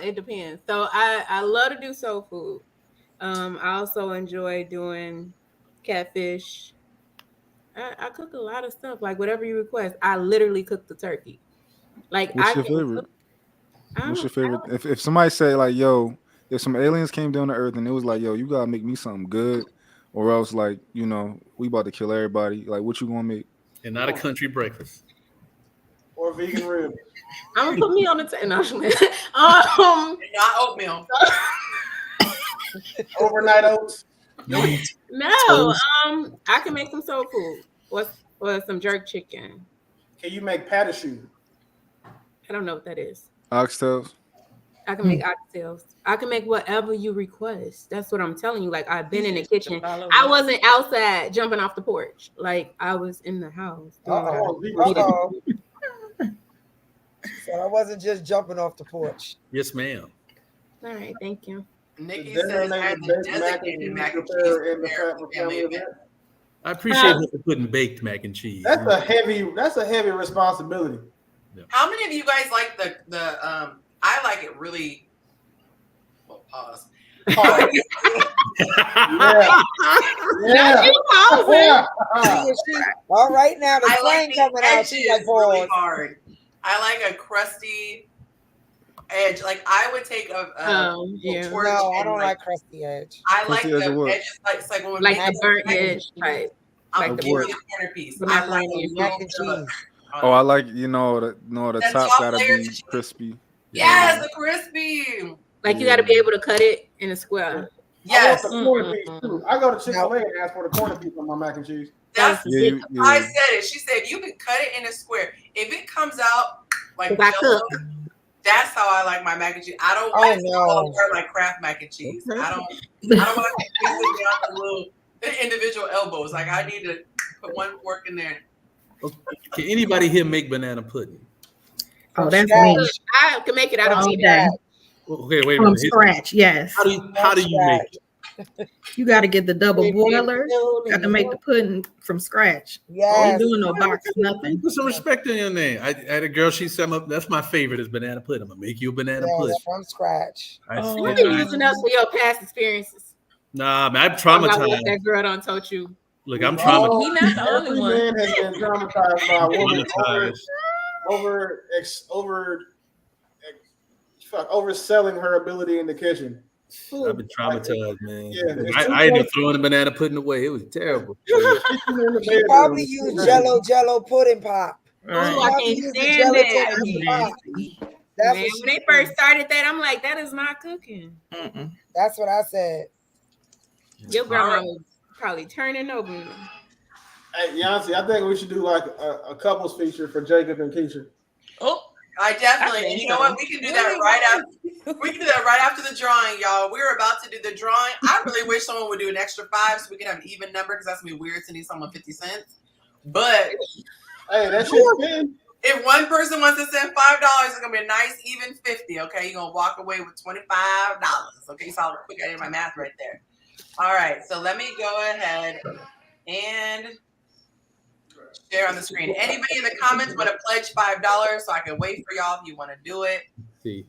[SPEAKER 8] It depends. So I love to do soul food. I also enjoy doing catfish. I cook a lot of stuff, like whatever you request. I literally cook the turkey. Like,
[SPEAKER 11] what's your favorite? What's your favorite? If somebody say like, "Yo," if some aliens came down to Earth and it was like, "Yo, you gotta make me something good," or else like, you know, we about to kill everybody. Like, what you gonna make?
[SPEAKER 6] And not a country breakfast.
[SPEAKER 4] Or vegan ribs.
[SPEAKER 8] I'm gonna put me on the table.
[SPEAKER 1] Not oatmeal.
[SPEAKER 4] Overnight oats.
[SPEAKER 8] No, I can make some soul food or some jerk chicken.
[SPEAKER 4] Can you make patishu?
[SPEAKER 8] I don't know what that is.
[SPEAKER 11] Oxtails.
[SPEAKER 8] I can make oxtails. I can make whatever you request. That's what I'm telling you. Like, I've been in the kitchen. I wasn't outside jumping off the porch. Like, I was in the house.
[SPEAKER 7] So I wasn't just jumping off the porch.
[SPEAKER 6] Yes, ma'am.
[SPEAKER 8] All right, thank you.
[SPEAKER 1] Nikki says had the designated mac and cheese prepared for family event.
[SPEAKER 6] I appreciate her putting baked mac and cheese.
[SPEAKER 4] That's a heavy responsibility.
[SPEAKER 6] Yeah.
[SPEAKER 1] How many of you guys like the I like it really. Well, pause.
[SPEAKER 4] Oh,
[SPEAKER 8] Not you pausing.
[SPEAKER 7] All right, now the
[SPEAKER 1] I
[SPEAKER 7] slang
[SPEAKER 1] like
[SPEAKER 7] coming
[SPEAKER 1] the
[SPEAKER 7] out.
[SPEAKER 1] edges
[SPEAKER 7] She's like,
[SPEAKER 1] really
[SPEAKER 7] pause.
[SPEAKER 1] hard. I like a crusty edge. Like I would take a torch.
[SPEAKER 7] No, I
[SPEAKER 1] and,
[SPEAKER 7] don't like crusty edge.
[SPEAKER 1] I
[SPEAKER 11] Crusty
[SPEAKER 1] like
[SPEAKER 11] edge of
[SPEAKER 1] the
[SPEAKER 11] what?
[SPEAKER 1] edges, it's like when we
[SPEAKER 8] Like
[SPEAKER 1] make
[SPEAKER 8] the burnt edge type.
[SPEAKER 1] I'm
[SPEAKER 8] Like
[SPEAKER 1] giving
[SPEAKER 11] what?
[SPEAKER 1] you the corner piece.
[SPEAKER 8] The
[SPEAKER 1] I like
[SPEAKER 8] macaroni and
[SPEAKER 7] Mac and cheese.
[SPEAKER 11] Oh, I like the
[SPEAKER 1] That
[SPEAKER 11] top
[SPEAKER 1] top
[SPEAKER 11] gotta
[SPEAKER 1] layer
[SPEAKER 11] be
[SPEAKER 1] that you-
[SPEAKER 11] crispy.
[SPEAKER 1] Yes, the crispy.
[SPEAKER 8] Like you got to be able to cut it in a square.
[SPEAKER 1] Yes.
[SPEAKER 4] I want the corner piece too. I go to Chick-fil-A and ask for the corner piece on my mac and cheese.
[SPEAKER 1] That's
[SPEAKER 11] Yeah,
[SPEAKER 1] I said it. She said you can cut it in a square. If it comes out like jello, that's how I like my mac and cheese. I don't like like Kraft mac and cheese. I don't want to put down the little individual elbows. Like I need to put one fork in there.
[SPEAKER 6] Can anybody here make banana pudding?
[SPEAKER 10] Oh, that's me.
[SPEAKER 8] I can make it. I don't
[SPEAKER 10] All
[SPEAKER 8] need
[SPEAKER 10] day.
[SPEAKER 8] that.
[SPEAKER 6] Okay, wait a
[SPEAKER 10] From
[SPEAKER 6] minute.
[SPEAKER 10] scratch, yes.
[SPEAKER 6] How do you make it?
[SPEAKER 10] You got to get the double boiler. Got to make the pudding from scratch. Ain't doing no box, nothing.
[SPEAKER 6] Put some respect in your name. I had a girl. She said, "That's my favorite is banana pudding. I'm gonna make you a banana pudding
[SPEAKER 7] from scratch."
[SPEAKER 8] You've been using us for your past experiences.
[SPEAKER 6] Nah, man, I'm
[SPEAKER 8] About
[SPEAKER 6] traumatized.
[SPEAKER 8] what that girl done told you.
[SPEAKER 6] Look, I'm traumatized.
[SPEAKER 2] He not the only
[SPEAKER 4] Every
[SPEAKER 2] one.
[SPEAKER 4] man has been traumatized by a woman
[SPEAKER 6] Traumatized.
[SPEAKER 4] overselling her ability in the kitchen.
[SPEAKER 6] I've been traumatized, man.
[SPEAKER 4] Yeah,
[SPEAKER 6] I ended up throwing the banana pudding away. It was terrible.
[SPEAKER 7] She probably used Jello pudding pop.
[SPEAKER 8] Oh, I can't stand that.
[SPEAKER 7] That's
[SPEAKER 8] Man, when they first started that, I'm like, that is not cooking.
[SPEAKER 7] That's what I said.
[SPEAKER 8] Your grandma was probably turning over.
[SPEAKER 4] Hey, Yonci, I think we should do like a couples feature for Jacob and Keisha.
[SPEAKER 2] Oh,
[SPEAKER 1] I definitely. And you know what? We can do that right after. We can do that right after the drawing, y'all. We're about to do the drawing. I really wish someone would do an extra 5 so we can have an even number because that's gonna be weird to need someone 50 cents. But
[SPEAKER 4] hey, that shit's been.
[SPEAKER 1] If one person wants to send $5, it's gonna be a nice even 50. Okay, you're gonna walk away with $25. Okay, so I'll quick. I did my math right there. All right, so let me go ahead and share on the screen. Anybody in the comments want to pledge $5 so I can wait for y'all if you want to do it?
[SPEAKER 6] See.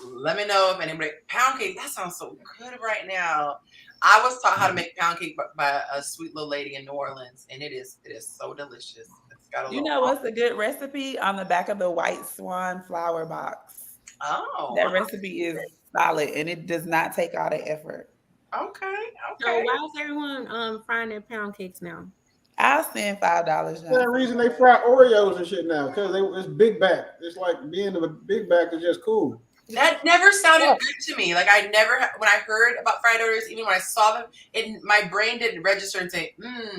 [SPEAKER 1] Let me know if anybody. Pound cake, that sounds so good right now. I was taught how to make pound cake by a sweet little lady in New Orleans, and it is so delicious. It's got a
[SPEAKER 5] You know what's a good recipe? On the back of the White Swan flour box.
[SPEAKER 1] Oh,
[SPEAKER 5] that recipe is solid, and it does not take all the effort.
[SPEAKER 1] Okay.
[SPEAKER 8] So why is everyone frying their pound cakes now?
[SPEAKER 5] I'll send $5.
[SPEAKER 4] That's the reason they fry Oreos and shit now, because it's big back. It's like being a big back is just cool.
[SPEAKER 1] That never sounded good to me. Like I never, when I heard about fried Oreos, even when I saw them, my brain didn't register and say,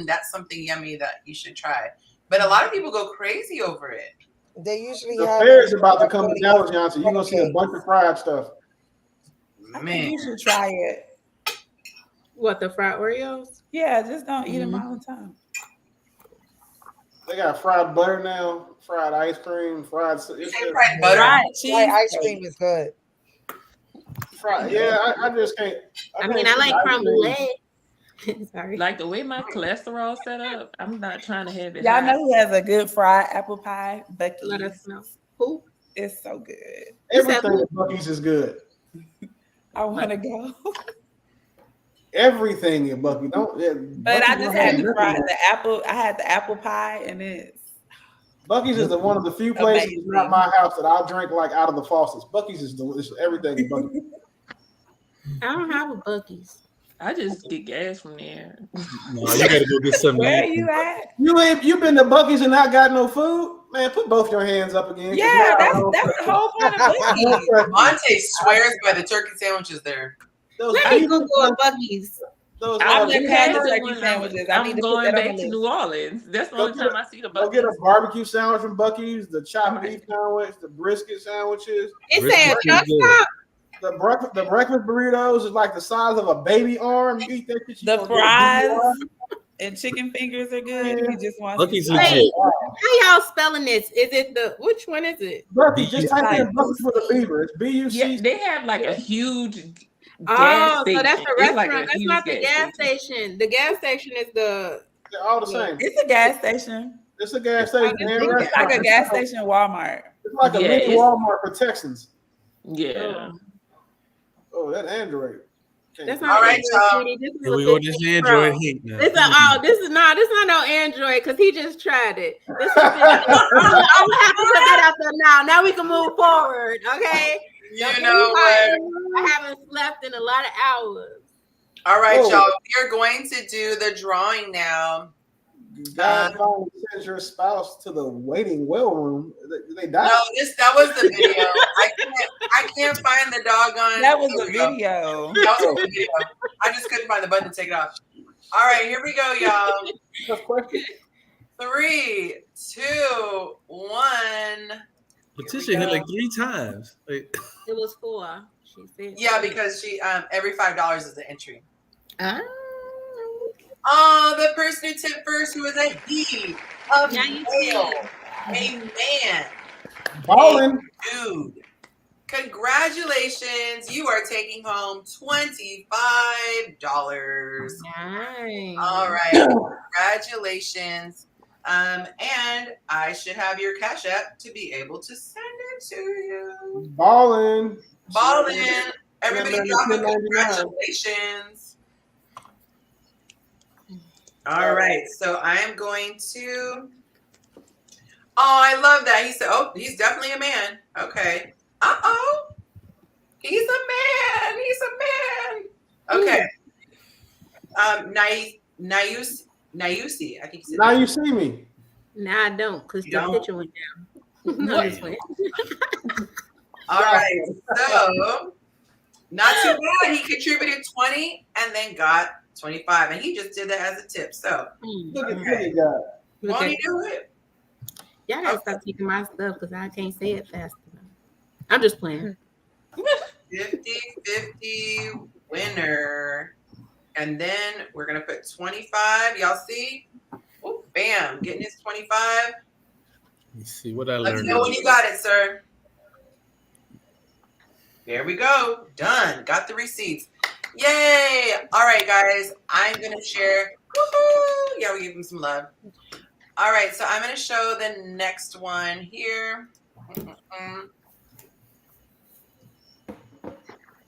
[SPEAKER 1] that's something yummy that you should try. But a lot of people go crazy over it.
[SPEAKER 7] They usually
[SPEAKER 4] the
[SPEAKER 7] have.
[SPEAKER 4] fair's about to come to Dallas, Yonci. You're gonna see a bunch of fried stuff.
[SPEAKER 5] Man, you should try it.
[SPEAKER 8] What, the fried Oreos?
[SPEAKER 5] Yeah, just don't eat them all the time.
[SPEAKER 4] They got fried butter now, fried ice cream, fried
[SPEAKER 1] butter.
[SPEAKER 7] Fried ice cream is good.
[SPEAKER 4] Fried, yeah, I just can't.
[SPEAKER 8] I like creme brulee.
[SPEAKER 2] Sorry. Like the way my cholesterol set up, I'm not trying to have it.
[SPEAKER 5] Y'all know who has a good fried apple pie? Buc-ee's.
[SPEAKER 8] Let us know. Who?
[SPEAKER 5] It's so good.
[SPEAKER 4] Everything at Buc-ee's is good.
[SPEAKER 5] I want to go.
[SPEAKER 4] Everything at Buc-ee's.
[SPEAKER 5] But I just had to try the apple. I had the apple pie, and it's
[SPEAKER 4] Buc-ee's is one of the few places not my house that I'll drink like out of the faucets. Buc-ee's is delicious. Everything at Buc-ee's.
[SPEAKER 8] I don't have a Buc-ee's.
[SPEAKER 2] I just get gas from there.
[SPEAKER 6] No, you gotta go get something.
[SPEAKER 5] Where are you at?
[SPEAKER 4] You been to Buc-ee's and not got no food? Man, put both your hands up again.
[SPEAKER 5] Yeah, that's the whole point of Buc-ee's.
[SPEAKER 1] Monte swears by the turkey sandwiches there.
[SPEAKER 8] Let me Google a Buc-ee's.
[SPEAKER 5] I've never had the turkey sandwiches.
[SPEAKER 2] I'm going back to New Orleans. That's the only time I see the Buc-ee's.
[SPEAKER 4] Go get a barbecue sandwich from Buc-ee's, the chopped beef sandwich, the brisket sandwiches.
[SPEAKER 8] It's saying truck stop.
[SPEAKER 4] The breakfast burritos is like the size of a baby arm. You eat that shit.
[SPEAKER 5] The fries and chicken fingers are good. You just want
[SPEAKER 6] Buc-ee's
[SPEAKER 8] Wait, how y'all spelling this? Is it which one is it?
[SPEAKER 4] Buc-ee's, just type in Buc-ee's with a beaver. It's B-U-C.
[SPEAKER 2] Yeah, they have like a huge
[SPEAKER 8] gas station. So that's the restaurant.
[SPEAKER 2] Like
[SPEAKER 8] that's not the gas station. The gas station is the.
[SPEAKER 4] They're all the same.
[SPEAKER 5] It's a gas station.
[SPEAKER 4] It's a gas station.
[SPEAKER 5] It's like a gas station Walmart.
[SPEAKER 4] It's like a mini Walmart for Texans.
[SPEAKER 2] Yeah.
[SPEAKER 4] Oh, that Android.
[SPEAKER 8] That's
[SPEAKER 1] All
[SPEAKER 8] not
[SPEAKER 1] right,
[SPEAKER 8] Android,
[SPEAKER 1] y'all.
[SPEAKER 8] sweetie. This is
[SPEAKER 6] Here
[SPEAKER 8] a
[SPEAKER 6] we go.
[SPEAKER 8] 15
[SPEAKER 6] This is
[SPEAKER 8] Pro.
[SPEAKER 6] Android hate now.
[SPEAKER 8] This is not no Android because he just tried it. This is 15. I'm gonna have to put that out there now. Now we can move forward, okay?
[SPEAKER 1] You know what?
[SPEAKER 8] I haven't slept in a lot of hours.
[SPEAKER 1] All right, y'all. We are going to do the drawing now.
[SPEAKER 4] God finally sends your spouse to the waiting well room. They died.
[SPEAKER 1] No, that was the video. I can't find the doggone.
[SPEAKER 5] That was the video.
[SPEAKER 1] That was the video. I just couldn't find the button to take it off. All right, here we go, y'all. 3, 2, 1.
[SPEAKER 6] Letitia hit like 3 times.
[SPEAKER 8] It was 4. She said.
[SPEAKER 1] Yeah, because she every $5 is an entry.
[SPEAKER 10] Ah.
[SPEAKER 1] Oh, the person who tipped first, who was a he, a male, a man,
[SPEAKER 4] Ballin'.
[SPEAKER 1] a dude. Congratulations, you are taking home $25.
[SPEAKER 8] Nice.
[SPEAKER 1] All right, congratulations. And I should have your Cash App to be able to send it to you.
[SPEAKER 4] Ballin'.
[SPEAKER 1] Everybody drop it. Congratulations. All right, so I am going to. Oh, I love that. He said, "Oh, he's definitely a man." Okay. He's a man. He's a man. Okay. Nayusi. I think.
[SPEAKER 4] Now you see me.
[SPEAKER 8] Now I don't, because the picture went down. No, just went.
[SPEAKER 1] All right. So not too bad. He contributed 20 and then got 25, and he just did that as a tip. So
[SPEAKER 4] look at God.
[SPEAKER 1] Won't he do it?
[SPEAKER 8] Y'all gotta stop taking my stuff because I can't say it fast enough. I'm just playing.
[SPEAKER 1] 50-50 winner. And then we're gonna put 25. Y'all see? Oh, bam, getting his 25.
[SPEAKER 6] Let me see what I learned.
[SPEAKER 1] Let's know when you got it, sir. There we go. Done. Got the receipts. Yay! All right, guys. I'm gonna share. Woohoo! Yeah, we give him some love. All right, so I'm gonna show the next one here.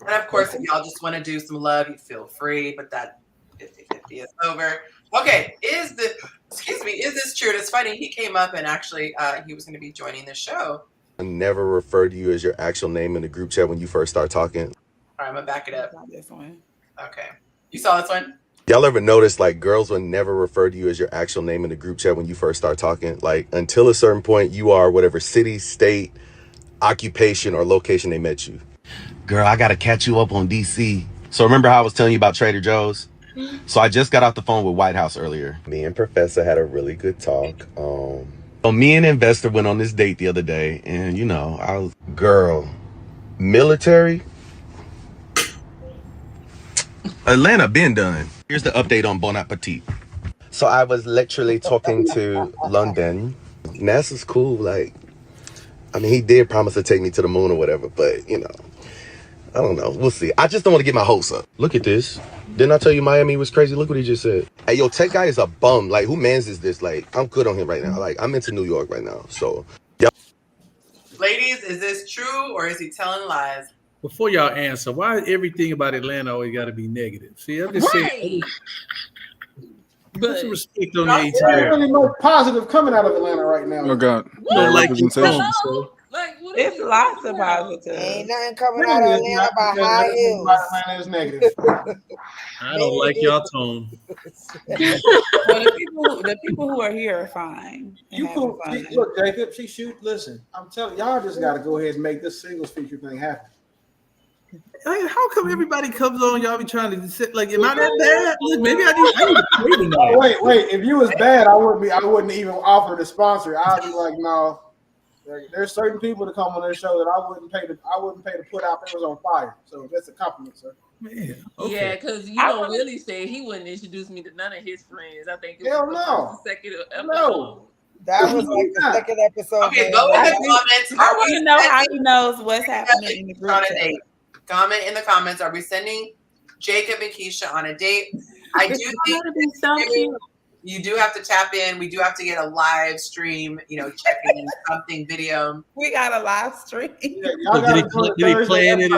[SPEAKER 1] And of course, if y'all just want to do some love, you feel free, but that 50-50 is over. Okay, is this true? It's funny, he came up and actually he was going to be joining the show.
[SPEAKER 17] I never refer to you as your actual name in the group chat when you first start talking.
[SPEAKER 1] All right, I'm going to back it up.
[SPEAKER 5] This one.
[SPEAKER 1] Okay. You saw this one?
[SPEAKER 17] Y'all ever notice like girls would never refer to you as your actual name in the group chat when you first start talking? Like until a certain point, you are whatever city, state, occupation, or location they met you. Girl, I got to catch you up on DC. So remember how I was telling you about Trader Joe's? So I just got off the phone with White House earlier. Me and Professor had a really good talk. So me and Investor went on this date the other day, and you know, I was, girl, military? Atlanta been done. Here's the update on Bon Appetit. So I was literally talking to London. NASA's cool, like, I mean, he did promise to take me to the moon or whatever, but you know, I don't know. We'll see. I just don't want to get my hopes up. Look at this. Didn't I tell you Miami was crazy? Look what he just said. Hey, yo, tech guy is a bum. Like, who mans is this? Like, I'm good on him right now. Like, I'm into New York right now. So, yeah.
[SPEAKER 1] Ladies, is this true or is he telling lies?
[SPEAKER 6] Before y'all answer, why everything about Atlanta always got to be negative? See, I'm just saying. Put some respect on the
[SPEAKER 4] There's really no positive coming out of Atlanta right now.
[SPEAKER 11] Oh God.
[SPEAKER 6] Don't like your
[SPEAKER 11] Representation.
[SPEAKER 6] tone, so.
[SPEAKER 5] It's lots of positive.
[SPEAKER 7] Ain't nothing coming out of Atlanta but high heels.
[SPEAKER 4] Atlanta is negative.
[SPEAKER 6] I don't like y'all tone.
[SPEAKER 5] Well, the people who are here are fine.
[SPEAKER 4] You cool. Look, Jacob, listen, I'm telling y'all just got to go ahead and make this singles feature thing happen.
[SPEAKER 6] Like, how come everybody comes on? Y'all be trying to sit like, am I that bad? Look, maybe I need to pray tonight.
[SPEAKER 4] Wait. If you was bad, I wouldn't even offer to sponsor. I'd be like, no. There's certain people to come on their show that I wouldn't pay to put out there was on fire. So that's a compliment, sir.
[SPEAKER 6] Man,
[SPEAKER 2] okay. Yeah, because Willie said he wouldn't introduce me to none of his friends. I think it was the second episode.
[SPEAKER 7] No. That was like the second episode.
[SPEAKER 1] Okay, go in the comments.
[SPEAKER 5] I want to know how he knows what's happening in the group
[SPEAKER 1] on a
[SPEAKER 5] chat.
[SPEAKER 1] date. Comment in the comments. Are we sending Jacob and Keisha on a date? I do think you do have to tap in. We do have to get a live stream, checking something video.
[SPEAKER 5] We got a live stream.
[SPEAKER 6] Did he plan it?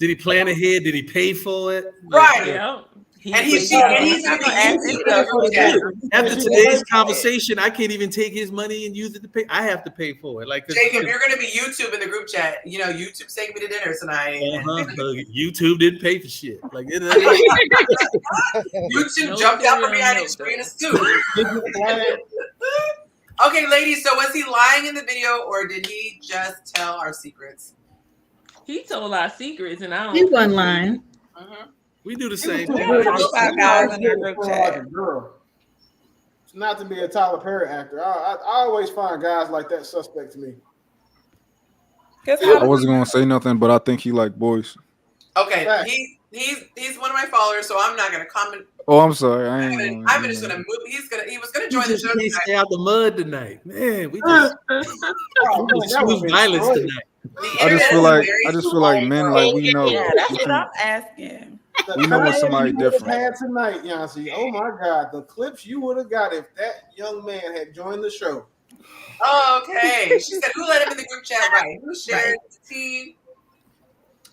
[SPEAKER 6] Did he plan ahead? Did he pay for it?
[SPEAKER 1] Right.
[SPEAKER 2] Yeah.
[SPEAKER 1] And he's gonna be YouTube in the group chat.
[SPEAKER 6] After today's conversation, I can't even take his money and use it to pay. I have to pay for it. Like
[SPEAKER 1] Jacob, you're gonna be YouTube in the group chat. You know, YouTube's taking me to dinner tonight.
[SPEAKER 6] YouTube didn't pay for shit. Like
[SPEAKER 1] YouTube jumped out from behind his screen and stood. Okay, ladies. So was he lying in the video, or did he just tell our secrets?
[SPEAKER 2] He told our secrets, and I don't.
[SPEAKER 10] He wasn't lying.
[SPEAKER 6] We do the same
[SPEAKER 4] thing.
[SPEAKER 5] Guys in our group chat.
[SPEAKER 4] It's not to be a Tyler Perry actor. I always find guys like that suspect to me.
[SPEAKER 11] I wasn't gonna say nothing, but I think he like boys.
[SPEAKER 1] Okay, he's one of my followers, so I'm not gonna comment.
[SPEAKER 11] Oh, I'm sorry.
[SPEAKER 1] I'm just gonna move. He was gonna join the show tonight.
[SPEAKER 6] Stay out the mud tonight, man. We just choose violence tonight.
[SPEAKER 11] I just feel like men, like we know.
[SPEAKER 5] Yeah, that's what I'm asking.
[SPEAKER 11] We know when somebody different.
[SPEAKER 4] Had tonight, Yonci. Oh my God, the clips you would have got if that young man had joined the show.
[SPEAKER 1] Okay, she said, "Who let him in the group chat? Right? Who shared the tea?"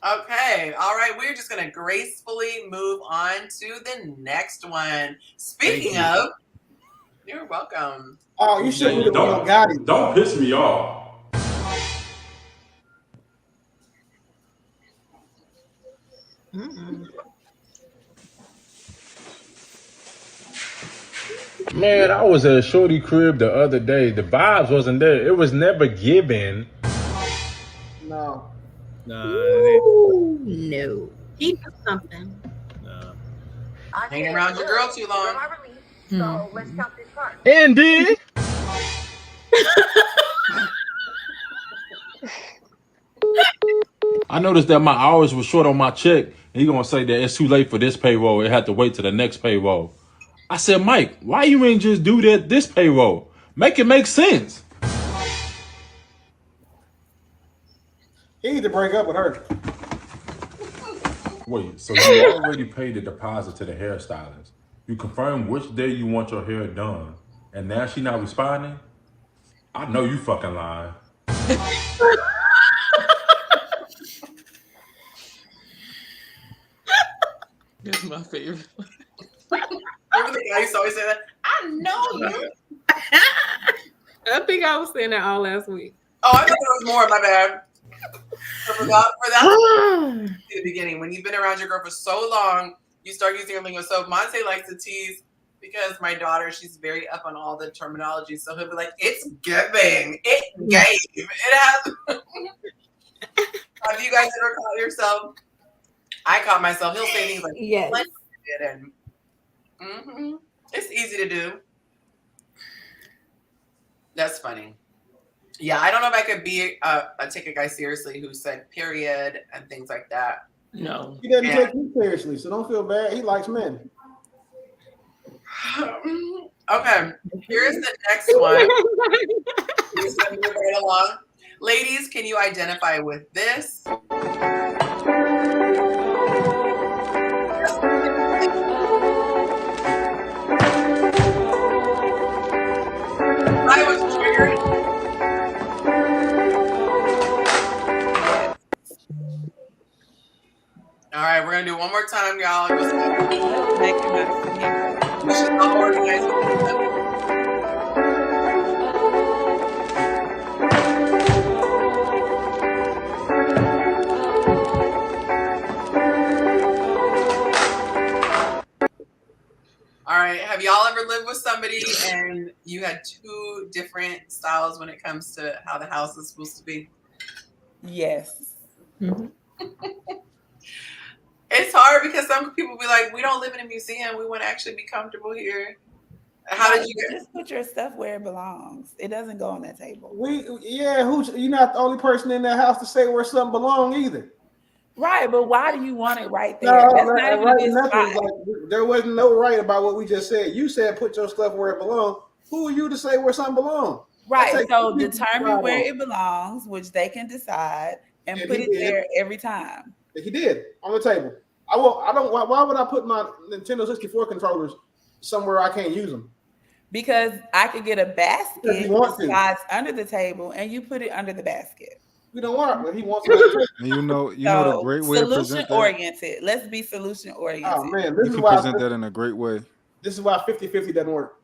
[SPEAKER 1] Okay, all right. We're just gonna gracefully move on to the next one. Speaking of, you're welcome.
[SPEAKER 4] Oh, you should have got it.
[SPEAKER 18] Don't piss me off. Man, I was at a shorty crib the other day. The vibes wasn't there. It was never given.
[SPEAKER 4] No.
[SPEAKER 10] Ooh, no.
[SPEAKER 14] He did something.
[SPEAKER 6] No.
[SPEAKER 1] Hanging around your girl too long.
[SPEAKER 14] So let's count this part.
[SPEAKER 18] Indeed. I noticed that my hours were short on my check, and he gonna say that it's too late for this payroll. It had to wait to the next payroll. I said, Mike, why you ain't just do that this payroll? Make it make sense.
[SPEAKER 4] He need to break up with her.
[SPEAKER 18] Wait, so you already paid the deposit to the hairstylist. You confirmed which day you want your hair done, and now she not responding? I know you fucking lying.
[SPEAKER 2] That's my favorite.
[SPEAKER 1] Remember the guy used to always say that? I know you.
[SPEAKER 8] I think I was saying that all last week.
[SPEAKER 1] Oh, I thought there was more. My bad. For that in the beginning, when you've been around your girl for so long, you start using your lingo. So Monte likes to tease because my daughter, she's very up on all the terminology. So he'll be like, "It's giving, it gave, it has." Have you guys ever caught yourself? I caught myself. He'll say things like,
[SPEAKER 16] yes.
[SPEAKER 1] And it's easy to do. That's funny. Yeah, I don't know if I could be take a guy seriously who said period and things like that.
[SPEAKER 2] No.
[SPEAKER 4] He doesn't take you seriously, so don't feel bad. He likes men.
[SPEAKER 1] Okay, here's the next one. He's gonna move right along. Ladies, can you identify with this? I was triggered. All right, we're gonna do it one more time, y'all. We should all organize. All right, have y'all ever lived with somebody and you had two different styles when it comes to how the house is supposed to be?
[SPEAKER 5] Yes.
[SPEAKER 10] Mm-hmm.
[SPEAKER 1] It's hard because some people be like, we don't live in a museum. We want to actually be comfortable here. How did you get?
[SPEAKER 5] Just put your stuff where it belongs. It doesn't go on that table.
[SPEAKER 4] You're not the only person in that house to say where something belongs either.
[SPEAKER 5] Right, but why do you want it right there? That's not even a good spot.
[SPEAKER 4] Like, there wasn't no right about what we just said. You said put your stuff where it belongs. Who are you to say where something belongs?
[SPEAKER 5] Right, so determine where it belongs, which they can decide, and put it there every time.
[SPEAKER 4] He did on the table. Why would I put my Nintendo 64 controllers somewhere I can't use them?
[SPEAKER 5] Because I could get a basket that slides under the table, and you put it under the basket.
[SPEAKER 4] We don't want it. He wants it.
[SPEAKER 11] And you know the great way to
[SPEAKER 5] solution
[SPEAKER 11] present that.
[SPEAKER 5] oriented. Let's be solution oriented.
[SPEAKER 4] Oh man,
[SPEAKER 11] You can present that in a great way.
[SPEAKER 4] This is why 50-50 doesn't work.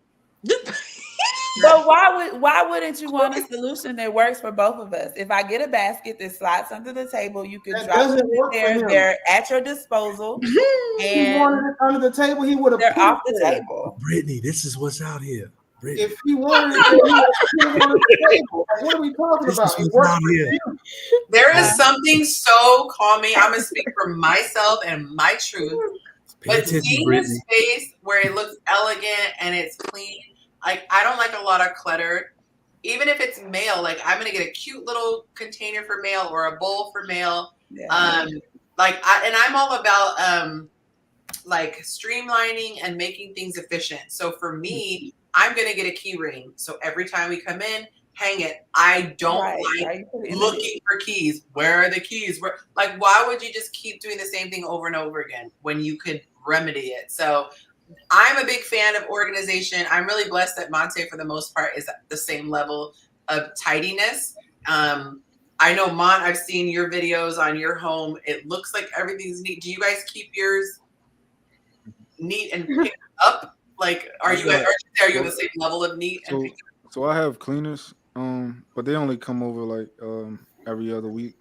[SPEAKER 5] But why wouldn't you want a solution that works for both of us? If I get a basket that slides under the table, you can drop them in there. They're at your disposal.
[SPEAKER 4] He wanted it under the table. He would have.
[SPEAKER 5] They're off the table.
[SPEAKER 6] Brittany, this is what's out here. Brittany.
[SPEAKER 4] If he wanted it, then he would have put it on the table. Like, what are we talking about? It works for you.
[SPEAKER 1] There is something so calming. I'm gonna speak for myself and my truth. But seeing his face where it looks elegant and it's clean, like I don't like a lot of clutter. Even if it's mail, like I'm gonna get a cute little container for mail or a bowl for mail.
[SPEAKER 5] Yeah.
[SPEAKER 1] I'm all about like streamlining and making things efficient. So for me, I'm gonna get a key ring. So every time we come in, hang it. I don't like looking for keys. Where are the keys? Like, why would you just keep doing the same thing over and over again when you could remedy it? So I'm a big fan of organization. I'm really blessed that Monte, for the most part, is at the same level of tidiness. I know, Mont, I've seen your videos on your home. It looks like everything's neat. Do you guys keep yours neat and picked up? Like, are you on the same level of neat and picked up?
[SPEAKER 11] So I have cleaners, but they only come over like every other week.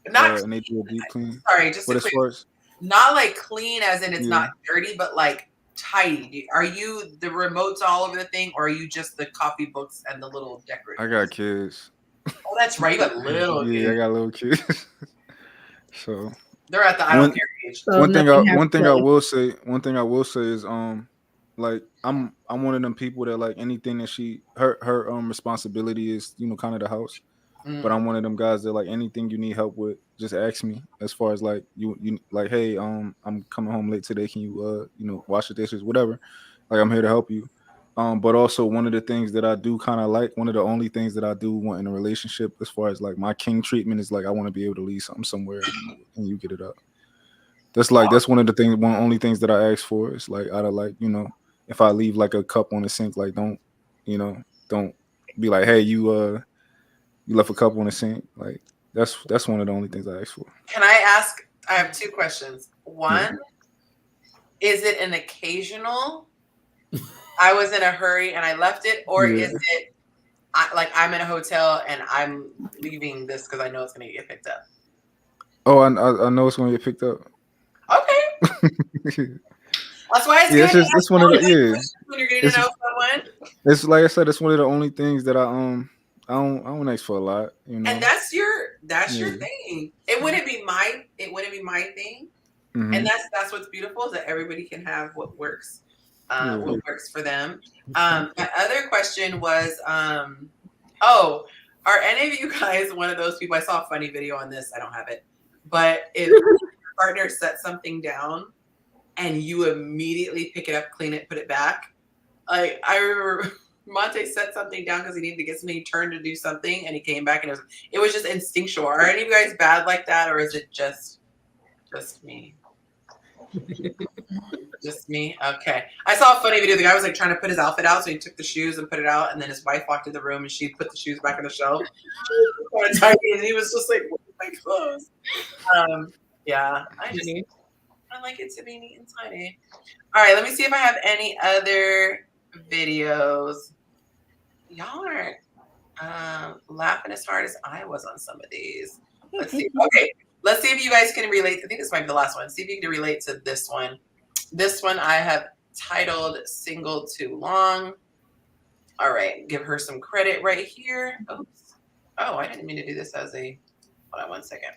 [SPEAKER 11] And they do a deep clean.
[SPEAKER 1] Sorry, just
[SPEAKER 11] but as far as
[SPEAKER 1] not like clean as in it's not dirty, but like tidy. Are you the remotes all over the thing, or are you just the coffee books and the little decorative?
[SPEAKER 11] I got kids.
[SPEAKER 1] Oh, that's right. You got little kids.
[SPEAKER 11] Yeah, I got little kids. So
[SPEAKER 1] they're at the I don't care age.
[SPEAKER 11] One thing I will say is like I'm one of them people that like anything that her responsibility is, kind of the house. But I'm one of them guys that like anything you need help with, just ask me. As far as like you like, hey, I'm coming home late today. Can you wash the dishes, whatever? Like I'm here to help you. But also one of the things that I do kind of like, one of the only things that I do want in a relationship, as far as like my king treatment, is like I want to be able to leave something somewhere and you get it up. That's one of the only things that I ask for. It's like out of like, if I leave like a cup on the sink, like don't be like, hey, you left a cup on the sink. Like that's one of the only things I ask for.
[SPEAKER 1] Can I ask? I have two questions. One, is it an occasional? I was in a hurry and I left it, or is it like I'm in a hotel and I'm leaving this because I know it's going to get picked up?
[SPEAKER 11] Oh, I know it's going to get picked up.
[SPEAKER 1] Okay. That's why it's
[SPEAKER 11] good. It's one of the
[SPEAKER 1] when you're getting to know someone.
[SPEAKER 11] It's like I said, it's one of the only things that I don't ask for a lot,
[SPEAKER 1] And that's your thing. It wouldn't be my thing.
[SPEAKER 11] Mm-hmm.
[SPEAKER 1] And that's what's beautiful, is that everybody can have what works for them. My other question was, are any of you guys one of those people? I saw a funny video on this. I don't have it, but if your partner sets something down and you immediately pick it up, clean it, put it back. Like I remember Monte set something down because he needed to get something. He turned to do something and he came back and it was just instinctual. Are any of you guys bad like that, or is it just me? Just me? Okay. I saw a funny video. The guy was like trying to put his outfit out, so he took the shoes and put it out, and then his wife walked in the room and she put the shoes back on the shelf. And he was just like, "Where's my clothes?" Yeah. I like it to be neat and tidy. All right, let me see if I have any other videos. Y'all aren't laughing as hard as I was on some of these. Let's see. Okay, let's see if you guys can relate. I think this might be the last one. See if you can relate to this one. This one I have titled "Single Too Long." All right, give her some credit right here. Oops. Oh, I didn't mean to do this as a. Hold on one second.